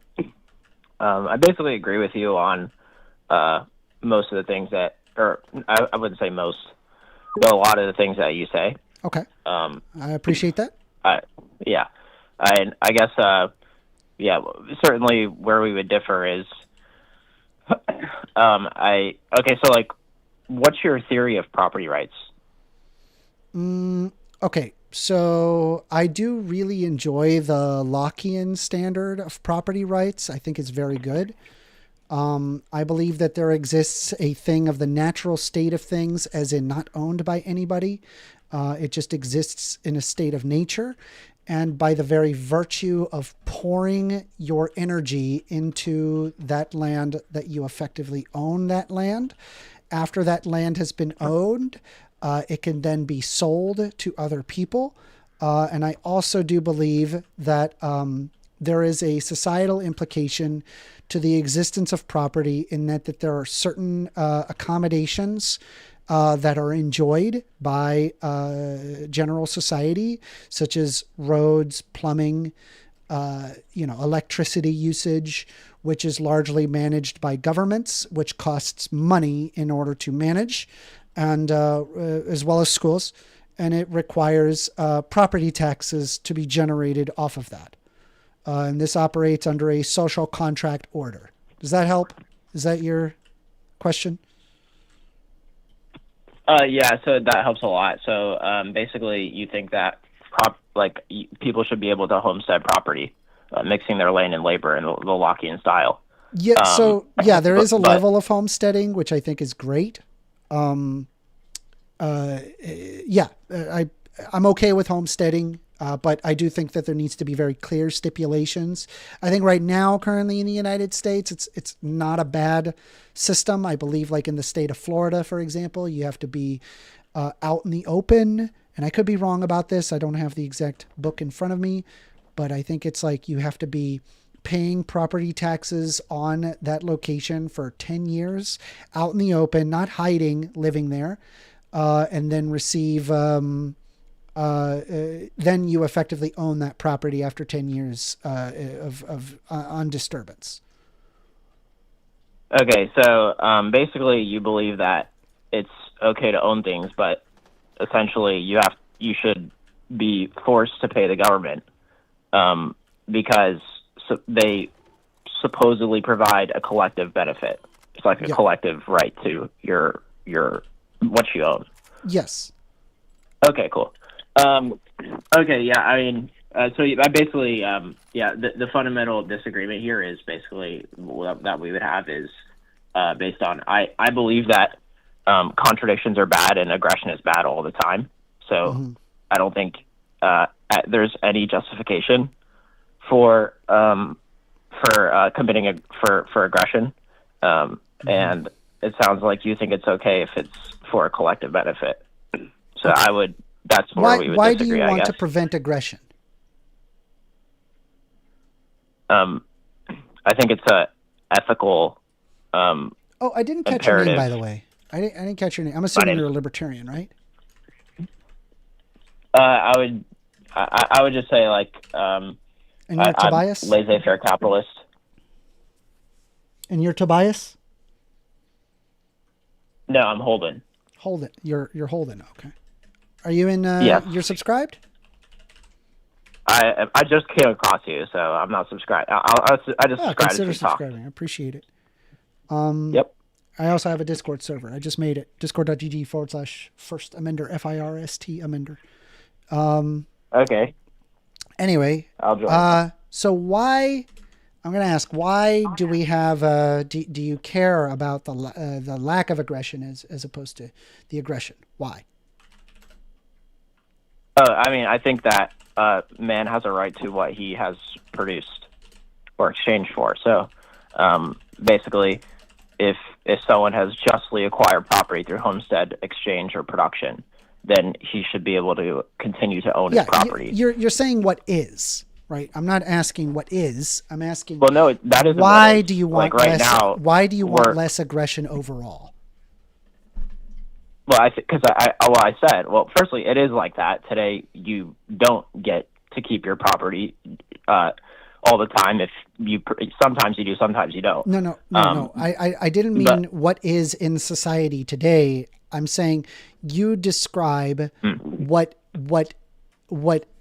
Speaker 13: I basically agree with you on most of the things that, or I wouldn't say most, but a lot of the things that you say.
Speaker 1: Okay. I appreciate that.
Speaker 13: Yeah. I guess, yeah, certainly where we would differ is, okay, so like, what's your theory of property rights?
Speaker 1: Okay, so I do really enjoy the Lockean standard of property rights. I think it's very good. I believe that there exists a thing of the natural state of things, as in not owned by anybody. It just exists in a state of nature. And by the very virtue of pouring your energy into that land, that you effectively own that land. After that land has been owned, it can then be sold to other people. And I also do believe that there is a societal implication to the existence of property in that there are certain accommodations that are enjoyed by general society, such as roads, plumbing, electricity usage, which is largely managed by governments, which costs money in order to manage, and as well as schools. And it requires property taxes to be generated off of that. And this operates under a social contract order. Does that help? Is that your question?
Speaker 13: Yeah, so that helps a lot. So basically, you think that people should be able to homestead property, mixing their land and labor in the Lockean style.
Speaker 1: Yeah. So yeah, there is a level of homesteading which I think is great. I'm okay with homesteading. But I do think that there needs to be very clear stipulations. I think right now, currently in the United States, it's not a bad system. I believe like in the state of Florida, for example, you have to be out in the open. And I could be wrong about this. I don't have the exact book in front of me, but I think it's like you have to be paying property taxes on that location for 10 years out in the open, not hiding, living there, and then receive then you effectively own that property after 10 years on disturbance.
Speaker 13: Okay, so basically you believe that it's okay to own things, but essentially you should be forced to pay the government because they supposedly provide a collective benefit. It's like a collective right to your what you own.
Speaker 1: Yes.
Speaker 13: Okay, cool. Okay, yeah, I mean, so I basically, the fundamental disagreement here is basically that we would have is based on, I believe that contradictions are bad and aggression is bad all the time. So I don't think there's any justification for committing for aggression. And it sounds like you think it's okay if it's for a collective benefit. So that's where we would
Speaker 1: why
Speaker 13: disagree,
Speaker 1: do you
Speaker 13: I
Speaker 1: want
Speaker 13: guess.
Speaker 1: to prevent aggression?
Speaker 13: I think it's a ethical
Speaker 1: I didn't catch
Speaker 13: imperative.
Speaker 1: your name, by the way. I didn't catch your name. I'm assuming you're a libertarian, right?
Speaker 13: I would just say like
Speaker 1: and you're Tobias?
Speaker 13: I'm laissez-faire capitalist.
Speaker 1: And you're Tobias?
Speaker 13: No, I'm Holden.
Speaker 1: Holden. You're Holden. Okay. Are you in?
Speaker 13: Yes.
Speaker 1: You're subscribed?
Speaker 13: I just came across you, so I'm not subscribed. I just subscribed
Speaker 1: consider
Speaker 13: to talk.
Speaker 1: subscribing. I appreciate it.
Speaker 13: Yep.
Speaker 1: I also have a Discord server. I just made it. Discord.gg/first amender, FIRST amender.
Speaker 13: Okay.
Speaker 1: Anyway.
Speaker 13: I'll join.
Speaker 1: So why? I'm going to ask, why do we have? Do you care about the lack of aggression as opposed to the aggression? Why?
Speaker 13: I mean, I think that man has a right to what he has produced or exchanged for. So, basically, if someone has justly acquired property through homestead, exchange, or production, then he should be able to continue to own his property.
Speaker 1: You're saying what is, right? I'm not asking what is. I'm asking.
Speaker 13: Well, no, that isn't.
Speaker 1: Why do you want
Speaker 13: like right
Speaker 1: less?
Speaker 13: now?
Speaker 1: Why do you want less aggression overall?
Speaker 13: Well, I said, firstly, it is like that today. You don't get to keep your property all the time. Sometimes you do, sometimes you don't.
Speaker 1: No. I didn't mean what is in society today. I'm saying you describe what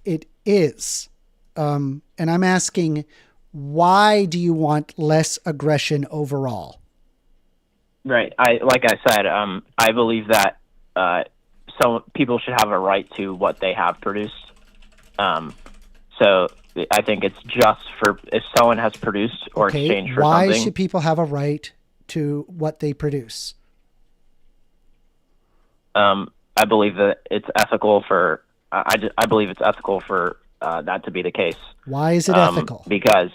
Speaker 1: it is, and I'm asking, why do you want less aggression overall?
Speaker 13: Right. Like I said, I believe that some people should have a right to what they have produced. So I think it's just for if someone has produced or exchanged for something.
Speaker 1: Why should people have a right to what they produce?
Speaker 13: I believe that it's ethical for. I believe it's ethical for that to be the case.
Speaker 1: Why is it ethical?
Speaker 13: Because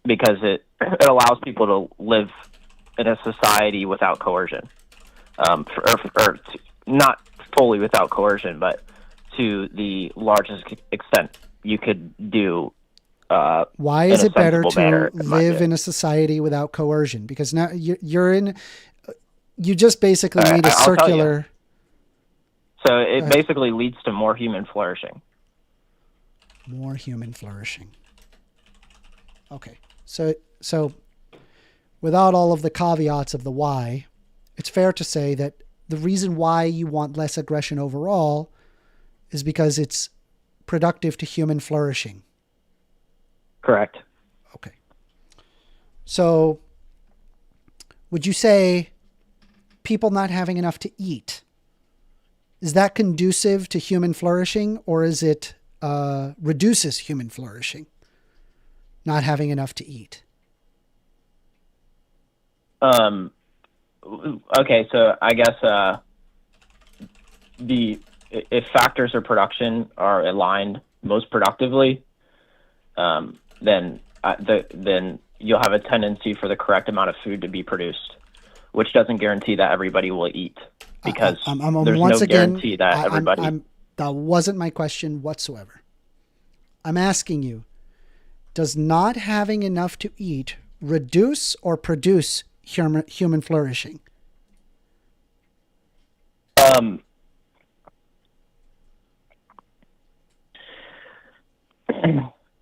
Speaker 13: it allows people to live in a society without coercion, not fully without coercion, but to the largest extent you could do.
Speaker 1: Why is it better to live in a society without coercion? Because now you just basically need a circular.
Speaker 13: So it basically leads to more human flourishing.
Speaker 1: More human flourishing. Okay, so without all of the caveats of the why, it's fair to say that the reason why you want less aggression overall is because it's productive to human flourishing.
Speaker 13: Correct.
Speaker 1: Okay. So would you say people not having enough to eat, is that conducive to human flourishing, or is it reduces human flourishing, not having enough to eat?
Speaker 13: Okay, so I guess if factors of production are aligned most productively, then you'll have a tendency for the correct amount of food to be produced, which doesn't guarantee that everybody will eat, because there's no guarantee that everybody.
Speaker 1: That wasn't my question whatsoever. I'm asking you, does not having enough to eat reduce or produce human flourishing?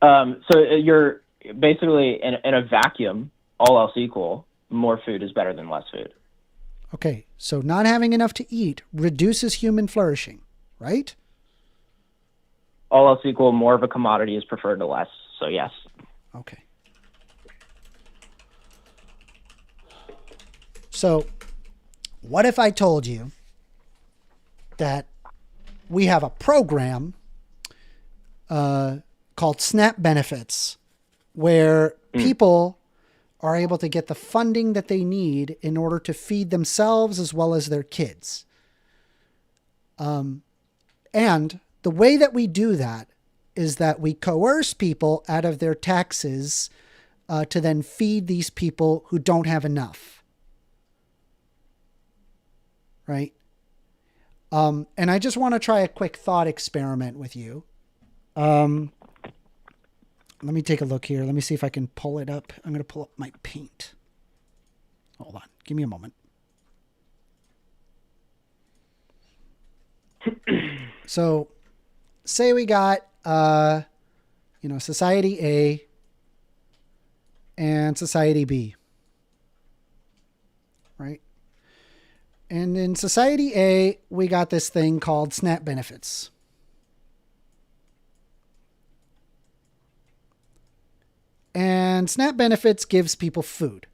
Speaker 13: So you're basically in a vacuum, all else equal, more food is better than less food.
Speaker 1: Okay, so not having enough to eat reduces human flourishing, right?
Speaker 13: All else equal, more of a commodity is preferred to less. So yes.
Speaker 1: Okay. So what if I told you that we have a program called SNAP benefits where people are able to get the funding that they need in order to feed themselves as well as their kids. And the way that we do that is that we coerce people out of their taxes to then feed these people who don't have enough. Right? And I just want to try a quick thought experiment with you. Let me take a look here. Let me see if I can pull it up. I'm going to pull up my paint. Hold on. Give me a moment. So say we got, society A and society B, right? And in society A, we got this thing called SNAP benefits. And SNAP benefits gives people food.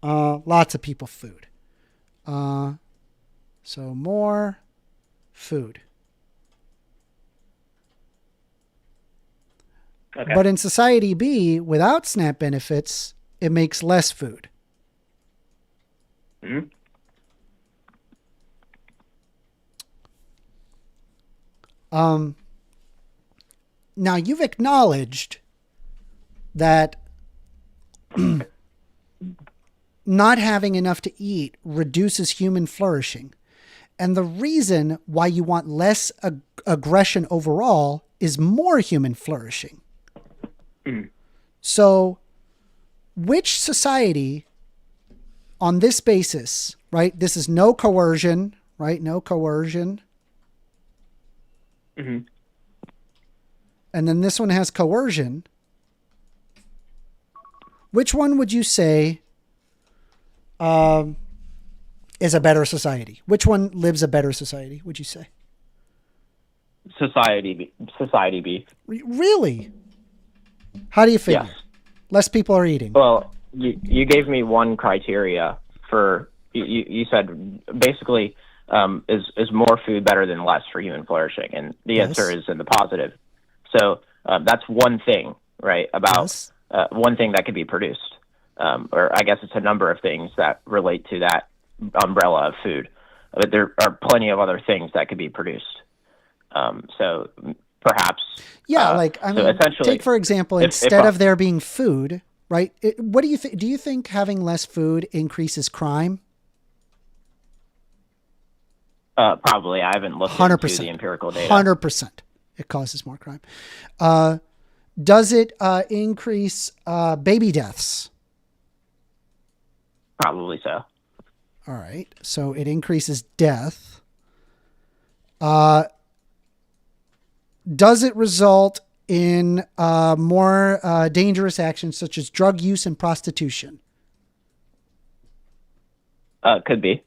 Speaker 1: Lots of people food. So more food.
Speaker 13: Okay.
Speaker 1: But in society B, without SNAP benefits, it makes less food.
Speaker 13: Mm-hmm.
Speaker 1: Now you've acknowledged that not having enough to eat reduces human flourishing. And the reason why you want less aggression overall is more human flourishing. So which society on this basis, right? This is no coercion, right? No coercion.
Speaker 13: Mm-hmm.
Speaker 1: And then this one has coercion. Which one would you say is a better society? Which one lives a better society, would you say?
Speaker 13: Society B.
Speaker 1: Really? How do you figure?
Speaker 13: Yes.
Speaker 1: Less people are eating.
Speaker 13: Well, you gave me one criteria for, you said basically is more food better than less for human flourishing? And the answer is in the positive. So that's one thing, right? About one thing that could be produced. Or I guess it's a number of things that relate to that umbrella of food. But there are plenty of other things that could be produced. So perhaps.
Speaker 1: Yeah, take for example, instead of there being food, right? What do you think? Do you think having less food increases crime?
Speaker 13: Probably. I haven't looked into the empirical data.
Speaker 1: 100%. It causes more crime. Does it increase baby deaths?
Speaker 13: Probably so.
Speaker 1: All right. So it increases death. Does it result in more dangerous actions such as drug use and prostitution?
Speaker 13: Could be.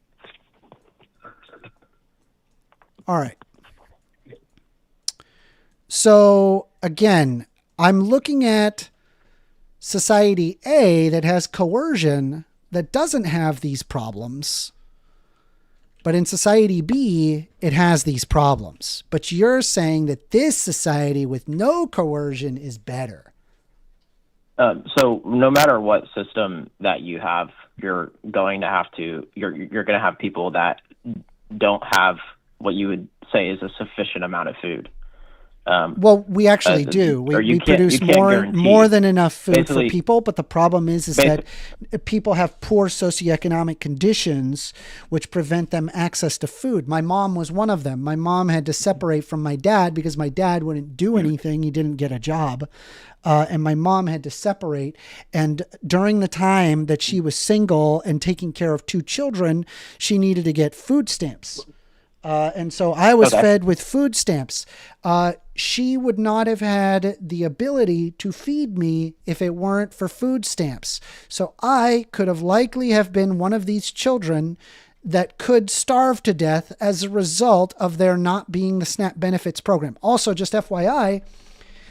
Speaker 1: All right. So again, I'm looking at society A that has coercion that doesn't have these problems. But in society B, it has these problems. But you're saying that this society with no coercion is better.
Speaker 13: So no matter what system that you have, you're going to have people that don't have what you would say is a sufficient amount of food.
Speaker 1: Well, we actually do. We produce more than enough food for people, but the problem is that people have poor socioeconomic conditions which prevent them access to food. My mom was one of them. My mom had to separate from my dad because my dad wouldn't do anything. He didn't get a job. And my mom had to separate. And during the time that she was single and taking care of 2 children, she needed to get food stamps. And so I was fed with food stamps. She would not have had the ability to feed me if it weren't for food stamps. So I could have likely have been one of these children that could starve to death as a result of there not being the SNAP benefits program. Also, just FYI,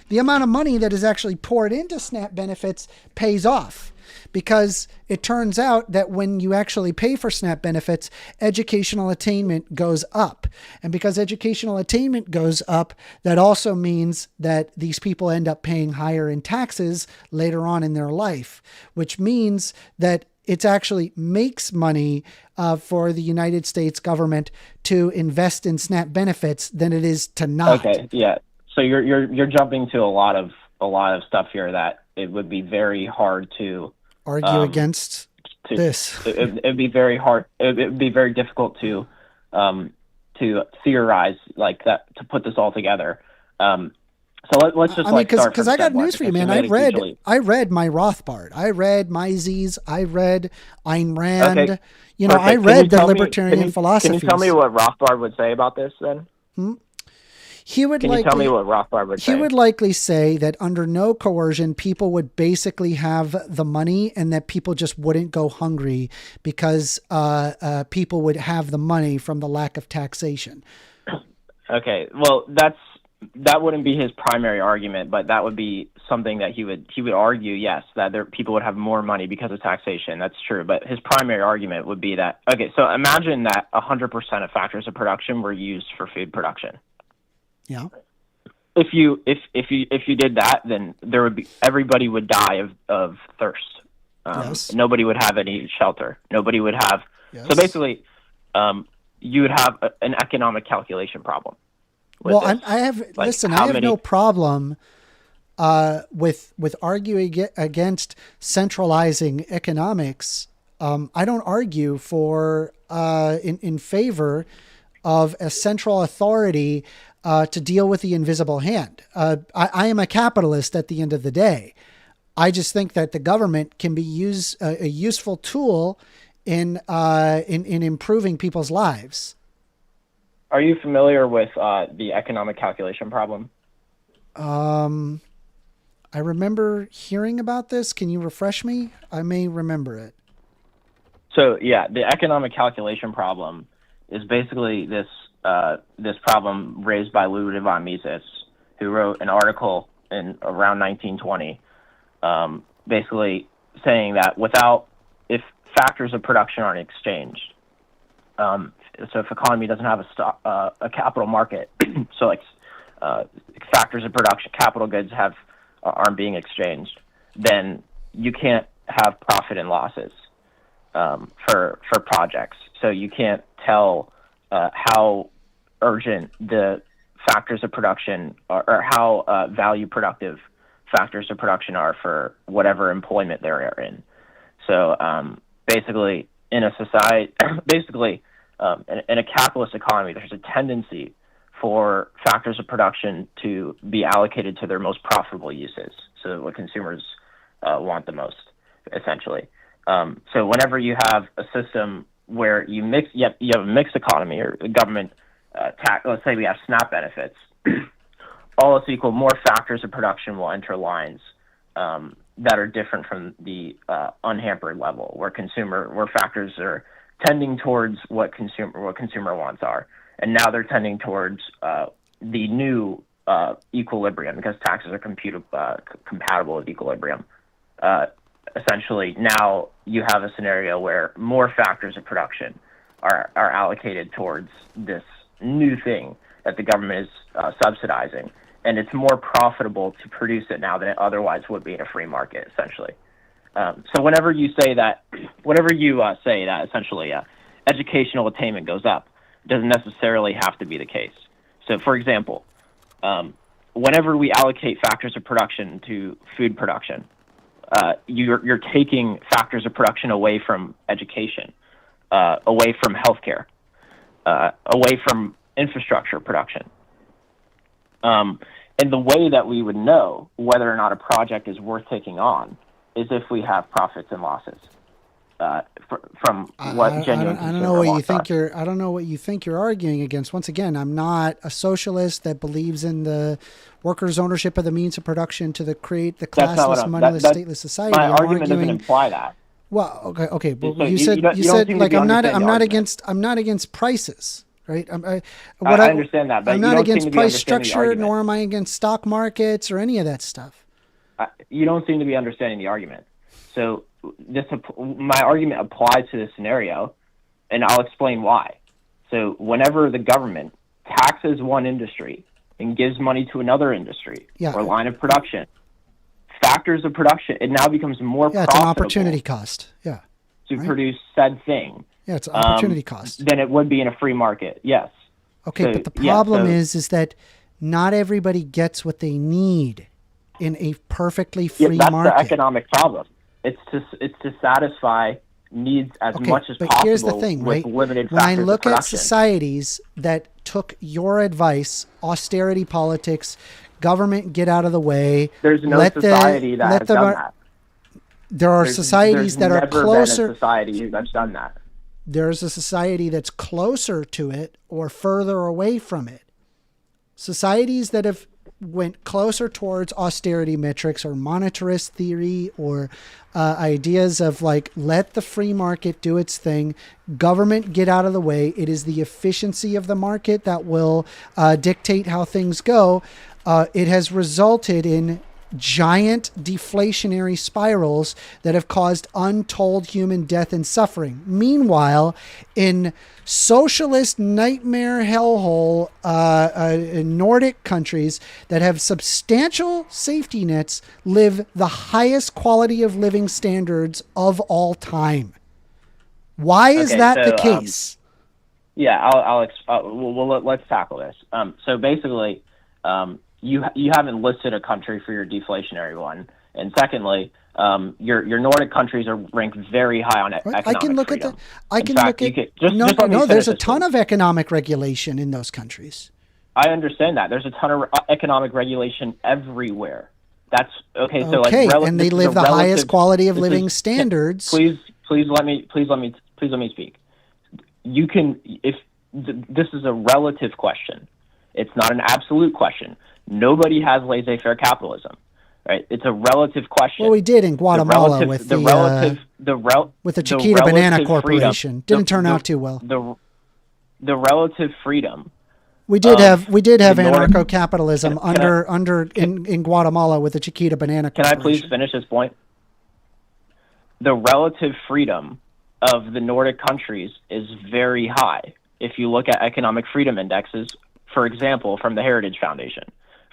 Speaker 1: the amount of money that is actually poured into SNAP benefits pays off, because it turns out that when you actually pay for SNAP benefits, educational attainment goes up. And because educational attainment goes up, that also means that these people end up paying higher in taxes later on in their life, which means that it actually makes money for the United States government to invest in SNAP benefits than it is to not.
Speaker 13: Okay, yeah. So you're jumping to a lot of stuff here that it would be very hard to
Speaker 1: argue against this.
Speaker 13: It'd be very hard. It'd be very difficult to theorize like that, to put this all together. So let's just
Speaker 1: because I got news for you, man. I read my Rothbard. I read Mises. I read Ayn Rand.
Speaker 13: Okay.
Speaker 1: I read the libertarian philosophies.
Speaker 13: Can you tell me what Rothbard would say about this then?
Speaker 1: He would
Speaker 13: Can you tell me what Rothbard would say?
Speaker 1: He would likely say that under no coercion, people would basically have the money, and that people just wouldn't go hungry because people would have the money from the lack of taxation.
Speaker 13: Okay, well, that wouldn't be his primary argument, but that would be something that he would argue, yes, that people would have more money because of taxation. That's true, but his primary argument would be that, okay, so imagine that 100% of factors of production were used for food production.
Speaker 1: Yeah.
Speaker 13: If you did that, then everybody would die of thirst.
Speaker 1: Yes.
Speaker 13: Nobody would have any shelter. Nobody would have.
Speaker 1: Yes.
Speaker 13: So basically, you would have an economic calculation problem.
Speaker 1: Well, I have no problem with arguing against centralizing economics. I don't argue for in favor of a central authority to deal with the invisible hand. I am a capitalist at the end of the day. I just think that the government can be a useful tool in improving people's lives.
Speaker 13: Are you familiar with the economic calculation problem?
Speaker 1: I remember hearing about this. Can you refresh me? I may remember it.
Speaker 13: So yeah, the economic calculation problem is basically this problem raised by Ludwig von Mises, who wrote an article in around 1920, basically saying that if factors of production aren't exchanged, so if economy doesn't have a capital market, so like factors of production, capital goods aren't being exchanged, then you can't have profit and losses for projects. So you can't tell how urgent the factors of production or how value productive factors of production are for whatever employment they're in. So basically, in a society, in a capitalist economy, there's a tendency for factors of production to be allocated to their most profitable uses, so what consumers want the most, essentially. So whenever you have a system where you have a mixed economy, or the government let's say we have SNAP benefits, all else equal, more factors of production will enter lines that are different from the unhampered level, where factors are tending towards what consumer wants are, and now they're tending towards the new equilibrium, because taxes are compatible with equilibrium. Essentially, now you have a scenario where more factors of production are allocated towards this new thing that the government is subsidizing, and it's more profitable to produce it now than it otherwise would be in a free market, essentially. So whenever you say that essentially educational attainment goes up, it doesn't necessarily have to be the case. So, for example, whenever we allocate factors of production to food production, you're taking factors of production away from education, away from healthcare, away from infrastructure production. And the way that we would know whether or not a project is worth taking on is if we have profits and losses. from what genuine
Speaker 1: I don't know what you think you're. I don't know what you think you're arguing against. Once again, I'm not a socialist that believes in the workers' ownership of the means of production to create the classless, moneyless, stateless society.
Speaker 13: My argument doesn't imply that.
Speaker 1: Well, okay, but
Speaker 13: So
Speaker 1: you said like I'm not against prices, right?
Speaker 13: I understand that, but
Speaker 1: I'm not against price structure, nor am I against stock markets or any of that stuff.
Speaker 13: You don't seem to be understanding the argument. So my argument applies to this scenario, and I'll explain why. So whenever the government taxes one industry and gives money to another industry or line of production, factors of production, it now becomes more profitable.
Speaker 1: It's an opportunity cost. Yeah.
Speaker 13: To produce said thing.
Speaker 1: Yeah, it's an opportunity cost.
Speaker 13: Than it would be in a free market. Yes.
Speaker 1: Okay, but the problem is that not everybody gets what they need in a perfectly free market.
Speaker 13: That's the economic problem. It's to satisfy needs as much as possible.
Speaker 1: But here's the thing, right?
Speaker 13: Limited
Speaker 1: when I
Speaker 13: factors
Speaker 1: look
Speaker 13: of
Speaker 1: at
Speaker 13: production.
Speaker 1: societies that took your advice, austerity politics, government get out of the way.
Speaker 13: There's no society that has done that.
Speaker 1: There are societies that are closer.
Speaker 13: Been a society that's done that.
Speaker 1: There's a society that's closer to it or further away from it. Societies that have went closer towards austerity metrics or monetarist theory or ideas of like, let the free market do its thing, government get out of the way. It is the efficiency of the market that will dictate how things go. It has resulted in giant deflationary spirals that have caused untold human death and suffering. Meanwhile, in socialist nightmare hellhole Nordic countries that have substantial safety nets live the highest quality of living standards of all time. Why is that the case?
Speaker 13: Let's tackle this. So basically, you haven't listed a country for your deflationary one, and secondly, your Nordic countries are ranked very high on economic freedom.
Speaker 1: There's a ton of economic regulation in those countries.
Speaker 13: I understand that. There's a ton of economic regulation everywhere. That's okay. So
Speaker 1: and they live the highest quality of living standards.
Speaker 13: Please let me speak. You can, if this is a relative question, it's not an absolute question. Nobody has laissez-faire capitalism, right? It's a relative question.
Speaker 1: Well, we did in Guatemala with the Chiquita Banana Corporation. Didn't turn out too well.
Speaker 13: The relative freedom.
Speaker 1: We did have anarcho-capitalism in Guatemala with the Chiquita Banana Corporation.
Speaker 13: Can I please finish this point? The relative freedom of the Nordic countries is very high. If you look at economic freedom indexes, for example, from the Heritage Foundation,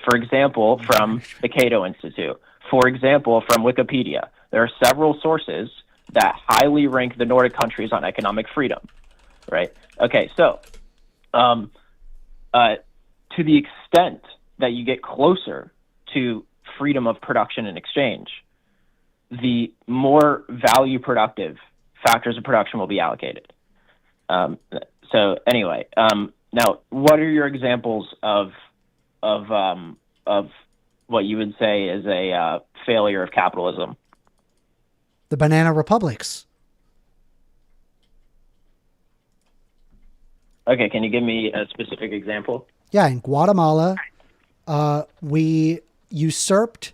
Speaker 13: for example, from the Cato Institute, for example, from Wikipedia, there are several sources that highly rank the Nordic countries on economic freedom, right? Okay, so to the extent that you get closer to freedom of production and exchange, the more value productive factors of production will be allocated. So anyway, now what are your examples of what you would say is a failure of capitalism?
Speaker 1: The banana republics.
Speaker 13: Okay, can you give me a specific example?
Speaker 1: Yeah, in Guatemala, we usurped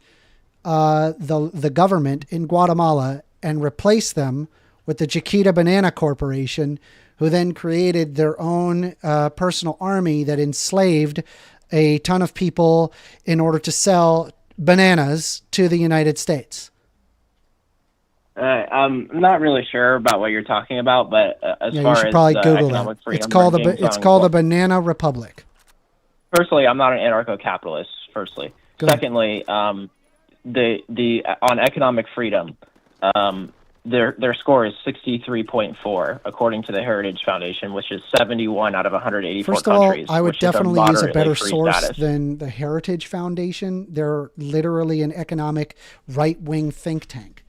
Speaker 1: the government in Guatemala and replaced them with the Chiquita Banana Corporation, who then created their own personal army that enslaved a ton of people in order to sell bananas to the United States.
Speaker 13: I'm not really sure about what you're talking about, but as far
Speaker 1: you should
Speaker 13: as
Speaker 1: probably Google
Speaker 13: economic
Speaker 1: that.
Speaker 13: freedom,
Speaker 1: It's called a banana republic.
Speaker 13: Firstly, I'm not an anarcho-capitalist. Firstly, secondly, on economic freedom, their score is 63.4 according to the Heritage Foundation, which is 71 out of 184
Speaker 1: First of all,
Speaker 13: countries.
Speaker 1: I would definitely use a better source
Speaker 13: status.
Speaker 1: than the Heritage Foundation. They're literally an economic right-wing think tank.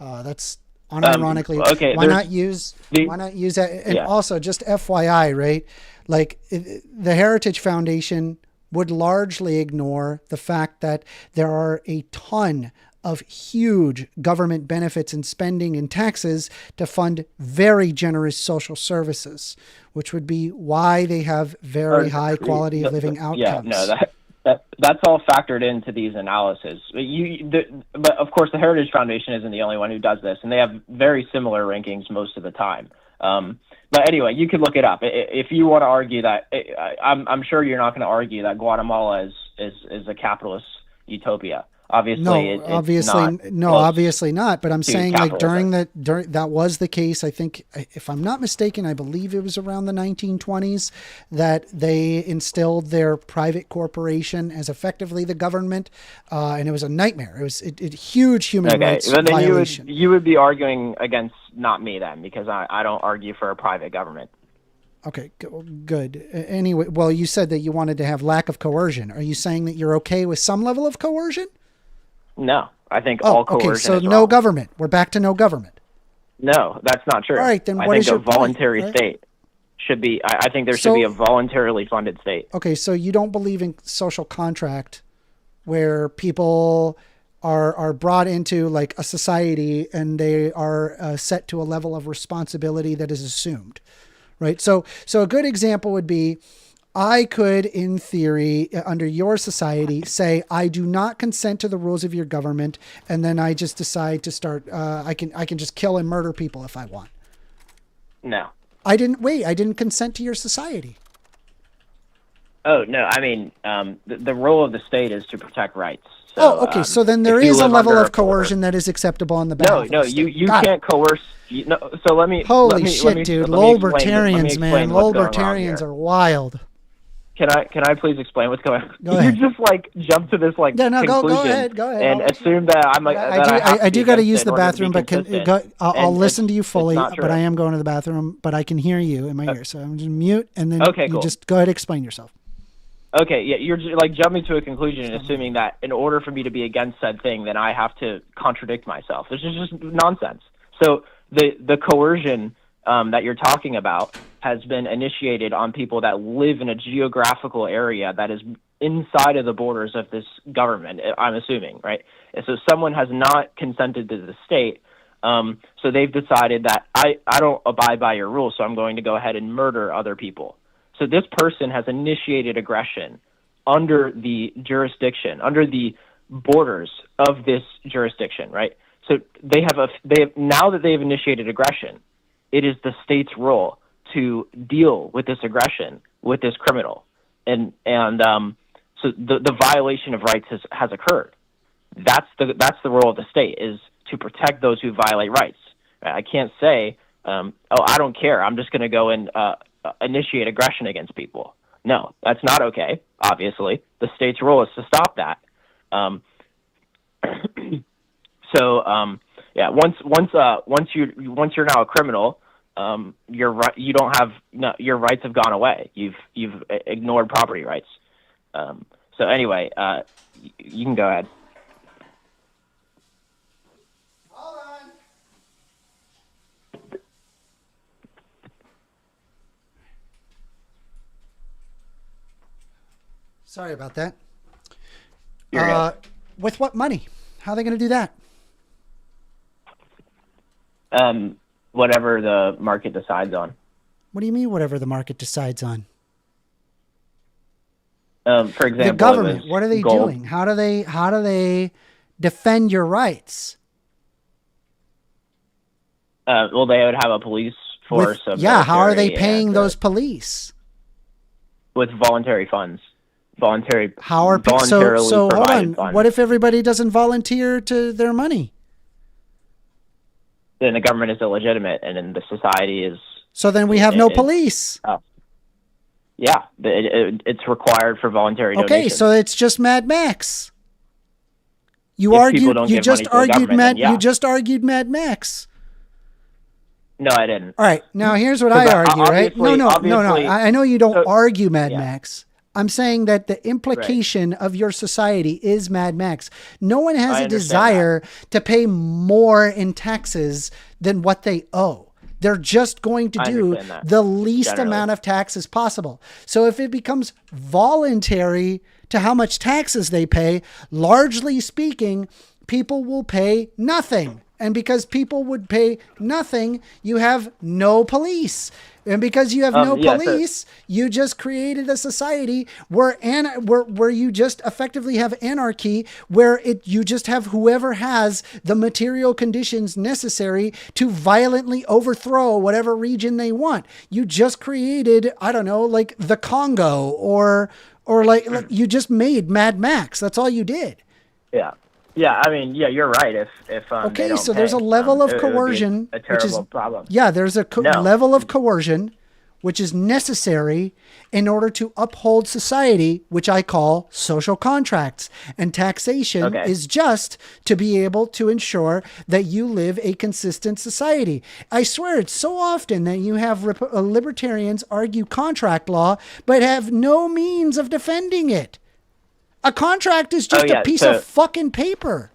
Speaker 1: That's unironically.
Speaker 13: Okay,
Speaker 1: why not use that? And also, just FYI, right? Like the Heritage Foundation would largely ignore the fact that there are a ton of huge government benefits and spending and taxes to fund very generous social services, which would be why they have very high quality of living outcomes.
Speaker 13: Yeah, no, that's all factored into these analyses. But of course, the Heritage Foundation isn't the only one who does this, and they have very similar rankings most of the time. But anyway, you can look it up if you want to argue that. I'm sure you're not going to argue that Guatemala is a capitalist utopia. Obviously,
Speaker 1: obviously not. But I'm saying, like, during that was the case. I think, if I'm not mistaken, I believe it was around the 1920s that they instilled their private corporation as effectively the government, and it was a nightmare. It was a huge human rights violation.
Speaker 13: You would be arguing against not me then, because I don't argue for a private government.
Speaker 1: Okay, good. Anyway, well, you said that you wanted to have lack of coercion. Are you saying that you're okay with some level of coercion?
Speaker 13: No, I think all coercion
Speaker 1: so
Speaker 13: is
Speaker 1: no
Speaker 13: wrong.
Speaker 1: government. We're back to no government.
Speaker 13: No, that's not true.
Speaker 1: All right, then
Speaker 13: I
Speaker 1: what
Speaker 13: think
Speaker 1: is your
Speaker 13: a voluntary
Speaker 1: point, right?
Speaker 13: state should be. I think there should be a voluntarily funded state.
Speaker 1: Okay, so you don't believe in social contract, where people are brought into like a society and they are set to a level of responsibility that is assumed, right? So a good example would be, I could, in theory, under your society, say, I do not consent to the rules of your government, and then I just decide to start, I can just kill and murder people if I want.
Speaker 13: No.
Speaker 1: I didn't consent to your society.
Speaker 13: Oh, no, I mean, the role of the state is to protect rights. So,
Speaker 1: okay, so then there is a level of coercion that is acceptable on the battlefield.
Speaker 13: No, you can't coerce. So let me.
Speaker 1: Holy shit, dude! Libertarians, man, libertarians are wild.
Speaker 13: Can I please explain what's going on?
Speaker 1: Go ahead.
Speaker 13: You just like jump to this like conclusion
Speaker 1: go ahead.
Speaker 13: and assume that I'm like.
Speaker 1: I do got to use the bathroom, but I'll listen to you fully. But I am going to the bathroom, but I can hear you in my ear, so I'm just mute, and then you just go ahead and explain yourself.
Speaker 13: Okay, yeah, you're just, like jumping to a conclusion and assuming that in order for me to be against said thing, then I have to contradict myself. This is just nonsense. So the coercion that you're talking about has been initiated on people that live in a geographical area that is inside of the borders of this government, I'm assuming, right? And so someone has not consented to the state, so they've decided that I don't abide by your rules, so I'm going to go ahead and murder other people. So this person has initiated aggression under the jurisdiction, under the borders of this jurisdiction, right? So they have now that they've initiated aggression, it is the state's role to deal with this aggression with this criminal, and so the violation of rights has occurred. That's the role of the state, is to protect those who violate rights. I can't say, I don't care, I'm just going to go and initiate aggression against people. No, that's not okay. Obviously, the state's role is to stop that. Once you're now a criminal, your rights have gone away. You've ignored property rights. So anyway, you can go ahead.
Speaker 1: Sorry about that.
Speaker 13: You're good.
Speaker 1: With what money? How are they going to do that?
Speaker 13: Whatever the market decides on.
Speaker 1: What do you mean, whatever the market decides on?
Speaker 13: For example,
Speaker 1: the government. What are they doing? How do they defend your rights?
Speaker 13: Well, they would have a police force.
Speaker 1: How are they paying those police?
Speaker 13: With voluntary funds. Voluntarily
Speaker 1: so hold on.
Speaker 13: funds.
Speaker 1: What if everybody doesn't volunteer to their money?
Speaker 13: Then the government is illegitimate, and then the society is.
Speaker 1: So then we have no police.
Speaker 13: Yeah, it's required for voluntary donations.
Speaker 1: Okay, so it's just Mad Max. You just argued Mad Max.
Speaker 13: No, I didn't.
Speaker 1: All right, now here's what I argue, right? No. I know you don't argue Mad
Speaker 13: Yeah.
Speaker 1: Max. I'm saying that the implication of your society is Mad Max. No one has a desire to pay more in taxes than what they owe. They're just going to do the least amount of taxes possible. So if it becomes voluntary to how much taxes they pay, largely speaking, people will pay nothing. And because people would pay nothing, you have no police. And because you have no police, you just created a society where you just effectively have anarchy, where you just have whoever has the material conditions necessary to violently overthrow whatever region they want. You just created, I don't know, like the Congo or like you just made Mad Max. That's all you did.
Speaker 13: Yeah. Yeah, I mean, yeah, you're right. If
Speaker 1: okay,
Speaker 13: they don't
Speaker 1: so
Speaker 13: pay,
Speaker 1: there's a level of coercion,
Speaker 13: it would be a terrible problem.
Speaker 1: Yeah, there's a level of coercion, which is necessary in order to uphold society, which I call social contracts. And taxation is just to be able to ensure that you live a consistent society. I swear it's so often that you have libertarians argue contract law, but have no means of defending it. A contract is just a piece of fucking paper.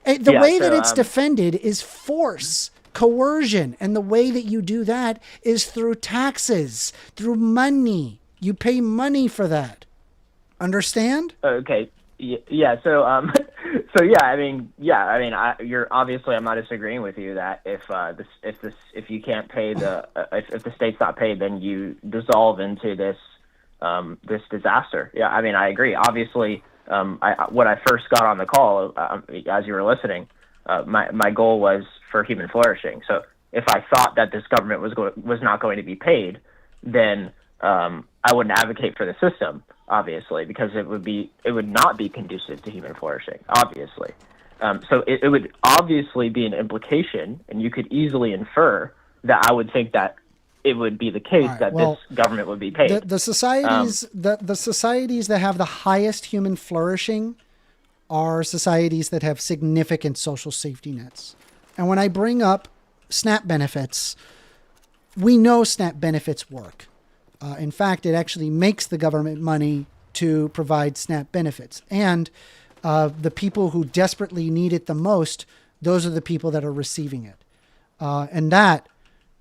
Speaker 1: The way that it's defended is force, coercion. And the way that you do that is through taxes, through money. You pay money for that. Understand?
Speaker 13: Okay. Yeah. So, you're obviously, I'm not disagreeing with you that if you can't pay if the state's not paid, then you dissolve into this disaster. Yeah, I mean, I agree. Obviously, when I first got on the call, as you were listening, my goal was for human flourishing. So if I thought that this government was not going to be paid, then I wouldn't advocate for the system, obviously, because it would not be conducive to human flourishing, obviously. So it would obviously be an implication, and you could easily infer that I would think that it would be the case this government would be paid.
Speaker 1: The societies the societies that have the highest human flourishing are societies that have significant social safety nets. And when I bring up SNAP benefits, we know SNAP benefits work. In fact, it actually makes the government money to provide SNAP benefits. And the people who desperately need it the most, those are the people that are receiving it. And that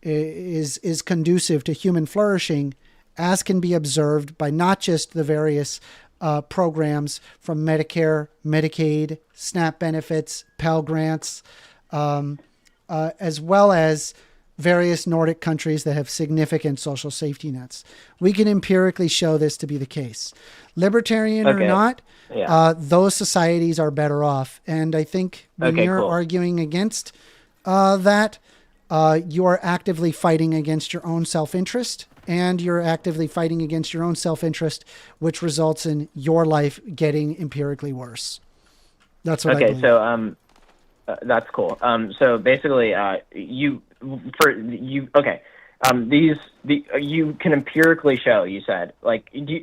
Speaker 1: is conducive to human flourishing, as can be observed by not just the various programs from Medicare, Medicaid, SNAP benefits, Pell Grants, as well as various Nordic countries that have significant social safety nets. We can empirically show this to be the case. Libertarian or not, those societies are better off. And I think when you're arguing against that, you are actively fighting against your own self-interest, and you're actively fighting against your own self-interest, which results in your life getting empirically worse. That's what I believe.
Speaker 13: So that's cool. So basically, you can empirically show. You said, like, do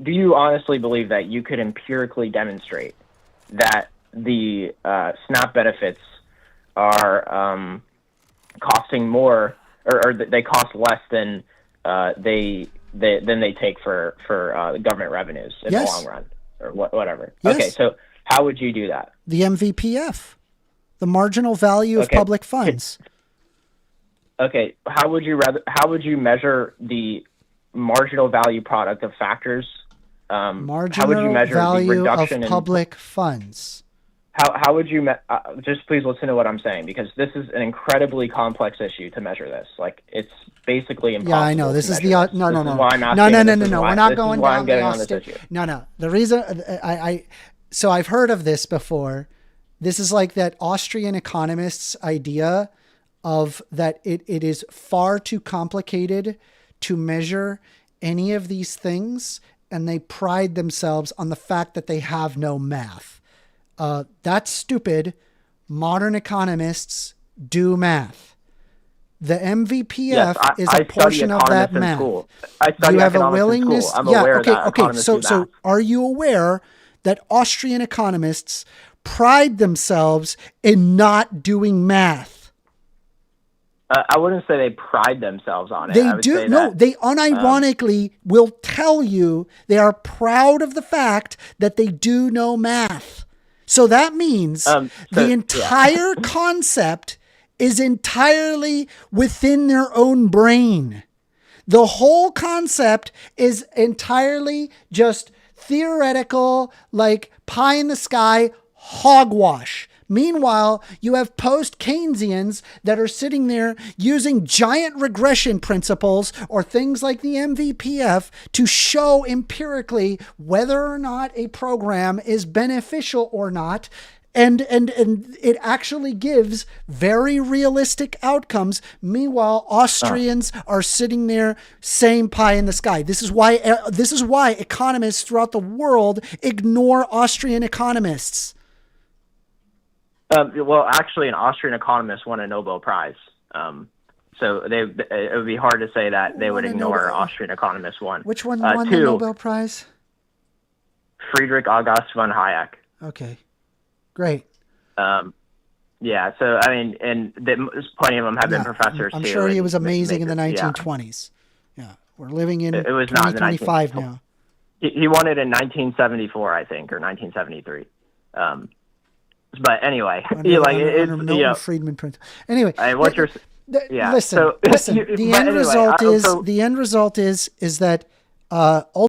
Speaker 13: you honestly believe that you could empirically demonstrate that the SNAP benefits are costing more, or they cost less than they take for government revenues in the long run, or whatever?
Speaker 1: Yes.
Speaker 13: Okay, so how would you do that?
Speaker 1: The MVPF, the marginal value of public funds.
Speaker 13: Okay, how would you measure the marginal value product of factors?
Speaker 1: Marginal
Speaker 13: how would you measure
Speaker 1: value
Speaker 13: the reduction
Speaker 1: of public funds?
Speaker 13: How would you just please listen to what I'm saying, because this is an incredibly complex issue to measure this. Like, it's basically impossible.
Speaker 1: Yeah, I know. This is the no.
Speaker 13: No.
Speaker 1: We're not going down the issue. No. The reason so I've heard of this before. This is like that Austrian economist's idea of that it is far too complicated to measure any of these things, and they pride themselves on the fact that they have no math. That's stupid. Modern economists do math. The MVPF is a portion of that math. You have a willingness. So are you aware that Austrian economists pride themselves in not doing math?
Speaker 13: I wouldn't say they pride themselves on it.
Speaker 1: They do. No, they unironically will tell you they are proud of the fact that they do know math. So that means the entire concept is entirely within their own brain. The whole concept is entirely just theoretical, like pie in the sky, hogwash. Meanwhile, you have post-Keynesians that are sitting there using giant regression principles or things like the MVPF to show empirically whether or not a program is beneficial or not. And it actually gives very realistic outcomes. Meanwhile, Austrians are sitting there saying pie in the sky. This is why economists throughout the world ignore Austrian economists.
Speaker 13: Well, actually, an Austrian economist won a Nobel Prize. So it would be hard to say that they would ignore Austrian economist one.
Speaker 1: Which one won the Nobel Prize?
Speaker 13: Friedrich August von Hayek.
Speaker 1: Okay, great.
Speaker 13: Yeah, so I mean, and plenty of them have been professors.
Speaker 1: I'm
Speaker 13: too,
Speaker 1: sure he was amazing in the 1920s. Yeah, we're living in 2025 now.
Speaker 13: He won it in 1974, I think, or 1973. But anyway,
Speaker 1: Milton Friedman print. Anyway,
Speaker 13: yeah.
Speaker 1: Listen. The end result is that